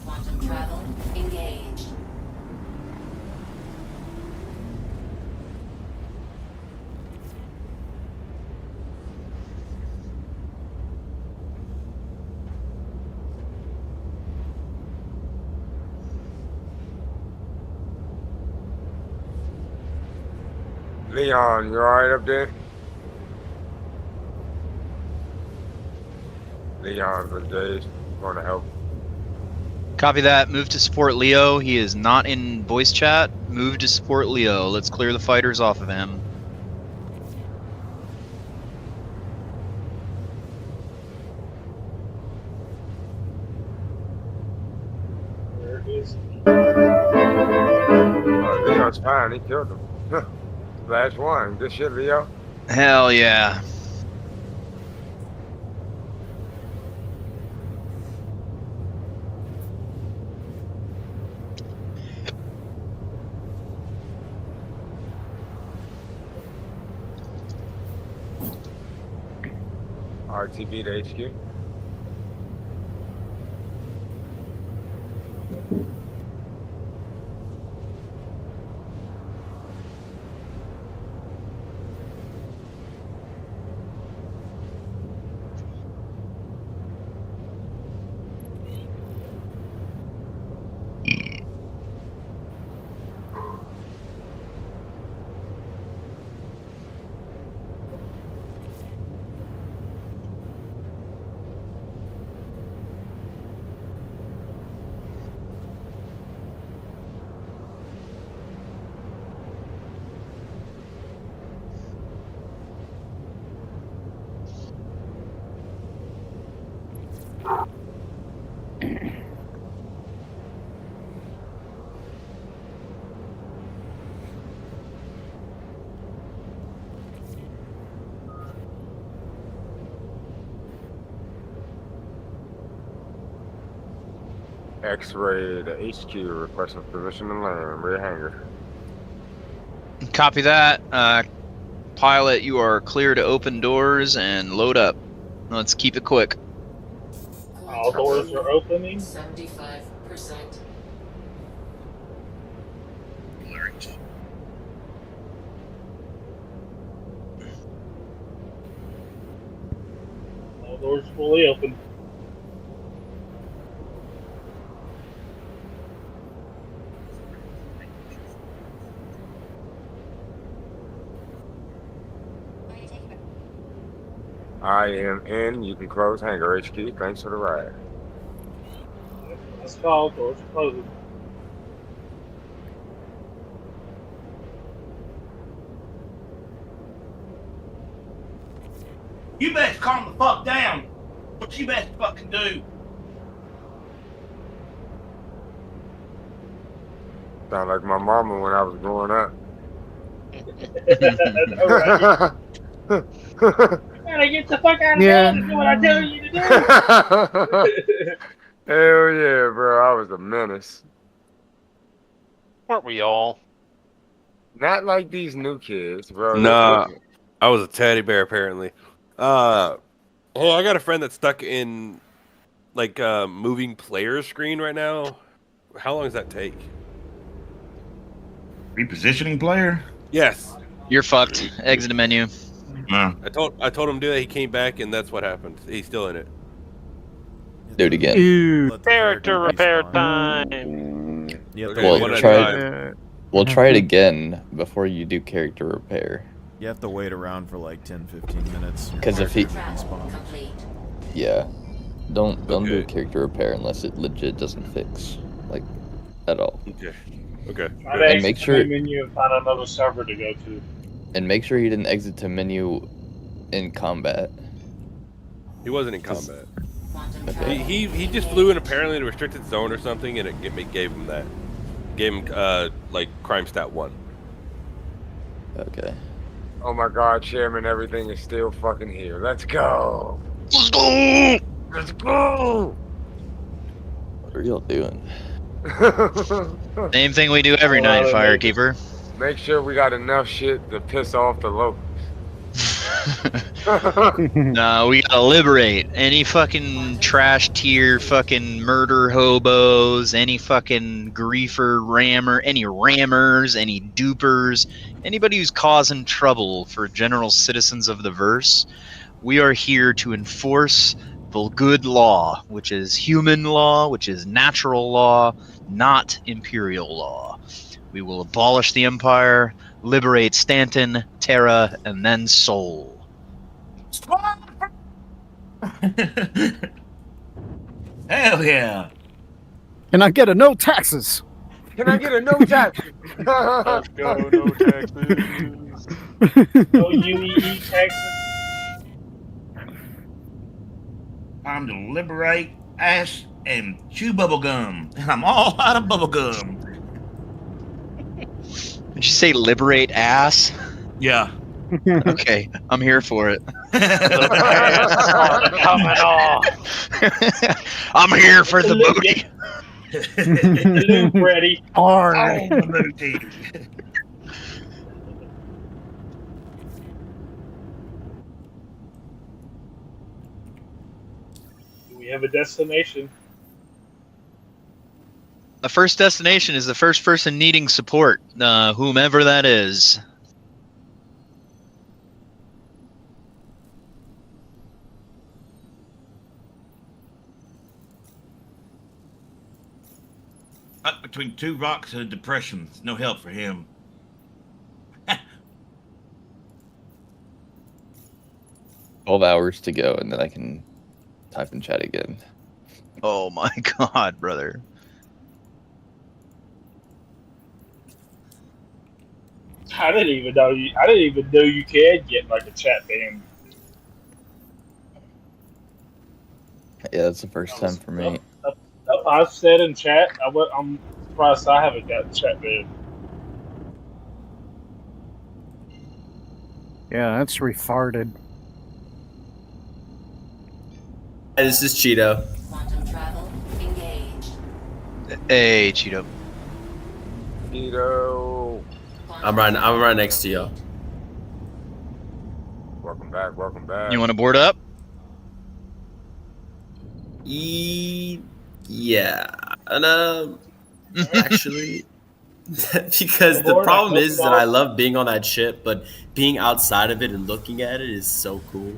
S5: Quantum travel engaged.
S11: Leon, you alright up there? Leon for days. Going to help.
S19: Copy that. Move to support Leo. He is not in voice chat. Move to support Leo. Let's clear the fighters off of him.
S15: Where is
S11: Oh, Leon's fine. He killed him. Last one. Good shit, Leo.
S19: Hell yeah.
S11: RTV to HQ. X-ray to HQ requesting permission to land. Rear hangar.
S19: Copy that. Pilot, you are clear to open doors and load up. Let's keep it quick.
S15: all doors are opening?
S5: 75%.
S15: All doors fully open.
S11: I am in. You can close hangar HQ. Thanks for the ride.
S15: Let's go. Doors are closing.
S9: You best calm the fuck down. What you best fucking do?
S11: Sound like my mama when I was growing up.
S15: You gotta get the fuck out of bed and do what I tell you to do.
S11: Hell yeah, bro. I was a menace.
S14: Aren't we all?
S11: Not like these new kids, bro.
S8: Nah, I was a teddy bear apparently. Hey, I got a friend that's stuck in like moving player screen right now. How long does that take?
S9: Repositioning player?
S8: Yes.
S19: You're fucked. Exit the menu.
S9: No.
S8: I told him to do that. He came back, and that's what happened. He's still in it.
S13: Do it again.
S14: Character repair time.
S13: We'll try it again before you do character repair.
S2: You have to wait around for like 10-15 minutes.
S13: Because if he,
S2: respawn.
S13: yeah, don't do character repair unless it legit doesn't fix like at all.
S8: Okay.
S15: Try to
S13: And
S15: exit
S13: make
S15: the
S13: sure
S15: menu and find another server to go to.
S13: and make sure he didn't exit to menu in combat.
S8: He wasn't in combat.
S13: Okay.
S8: He just flew in apparently in a restricted zone or something, and it gave him that. Gave him like crime stat 1.
S13: Okay.
S11: Oh my God, Chairman, everything is still fucking here. Let's go.
S19: Let's go.
S11: Let's go.
S13: What are y'all doing?
S19: Same thing we do every night, Firekeeper.
S11: Make sure we got enough shit to piss off the locusts.
S19: No, we gotta liberate any fucking trash tier, fucking murder hobos, any fucking griefer rammer, any rammers, any dupers, anybody who's causing trouble for general citizens of the verse. We are here to enforce the good law, which is human law, which is natural law, not imperial law. We will abolish the Empire, liberate Stanton, Terra, and then Sol.
S9: Hell yeah.
S22: Can I get a no taxes?
S11: Can I get a no taxes?
S2: Let's go, no taxes.
S15: No UEE taxes.
S9: Time to liberate ass and chew bubble gum. And I'm all out of bubble gum.
S19: Did you say liberate ass?
S9: Yeah.
S19: Okay, I'm here for it.
S14: Coming off.
S19: I'm here for the booty.
S15: Lube ready.
S22: Alright.
S9: Oh, booty.
S15: We have a destination.
S19: The first destination is the first person needing support, whomever that is.
S9: Up between two rocks and a depression. No help for him.
S13: 12 hours to go, and then I can type in chat again.
S19: Oh my god, brother.
S15: I didn't even know you could get like a chat ban.
S13: Yeah, that's the first time for me.
S15: I've said in chat. I'm surprised I haven't got chat ban.
S22: Yeah, that's retarded.
S10: Hey, this is Cheeto.
S5: Quantum travel engaged.
S19: Hey, Cheeto.
S11: Cheeto.
S10: I'm right next to you.
S11: Welcome back. Welcome back.
S19: You want to board up?
S10: Yeah, and actually, because the problem is that I love being on that ship, but being outside of it and looking at it is so cool.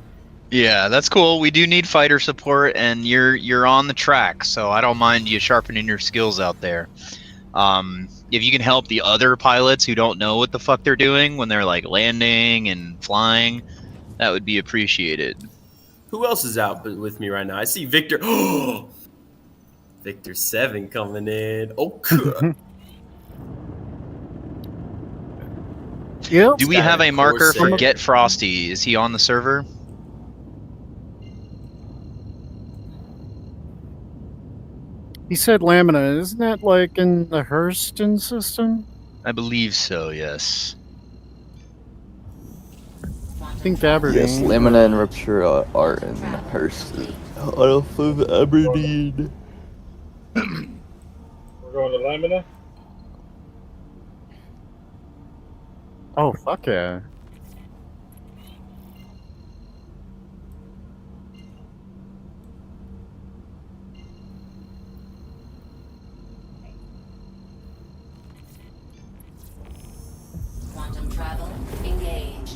S19: Yeah, that's cool. We do need fighter support, and you're on the track, so I don't mind you sharpening your skills out there. If you can help the other pilots who don't know what the fuck they're doing when they're like landing and flying, that would be appreciated.
S10: Who else is out with me right now? I see Victor. Oh, Victor 7 coming in. Oh,
S22: Yep.
S19: Do we have a marker for Get Frosty? Is he on the server?
S22: He said Lamina. Isn't that like in the Hurston system?
S19: I believe so, yes.
S22: I think Aberdeen.
S13: Yes, Lamina and Rupture are in Hurston. Out of Aberdeen.
S15: We're going to Lamina.
S22: Oh, fuck yeah.
S5: Quantum travel engaged.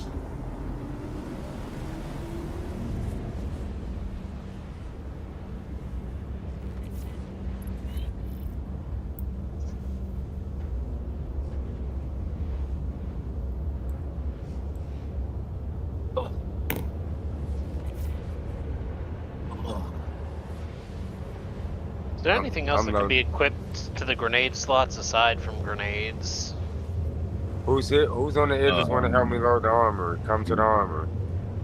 S14: Is there anything else that can be equipped to the grenade slots aside from grenades?
S11: Who's on the edges want to help me load the armor? Come to the armor.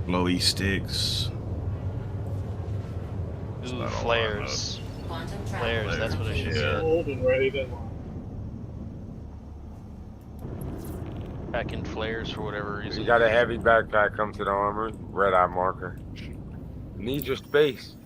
S9: Blowy sticks.
S14: Ooh, flares. Flares, that's what I should get.
S15: Old and ready to launch.
S14: Back in flares for whatever reason.
S11: You got a heavy backpack. Come to the armor. Red eye marker. Need your space.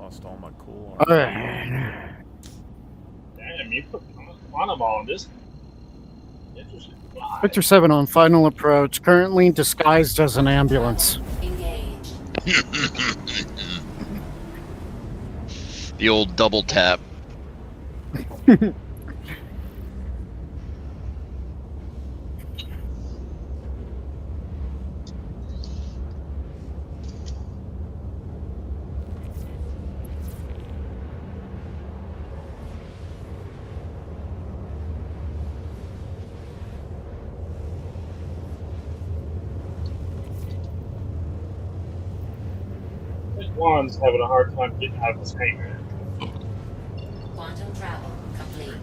S2: lost all my cool
S22: All
S2: armor.
S22: right.
S15: Damn, you put quantum all on this. Interesting.
S22: Victor 7 on final approach, currently disguised as an ambulance.
S5: Engage.
S19: The old double tap.
S15: Juan's having a hard time getting out of this hangar.
S5: Quantum travel complete.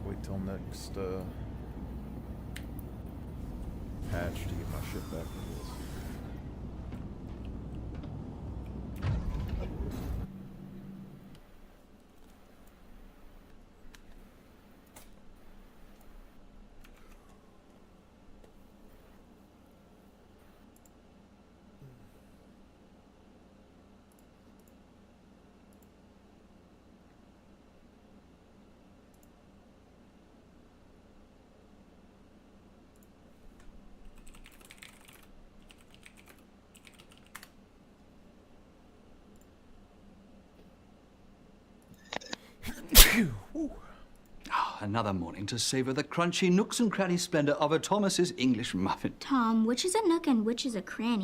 S2: Wait till next patch to get my shit back into this.
S17: Another morning to savor the crunchy nooks and cranny splendor of a Thomas's English muffin.
S20: Tom, which is a nook and which is a cranny?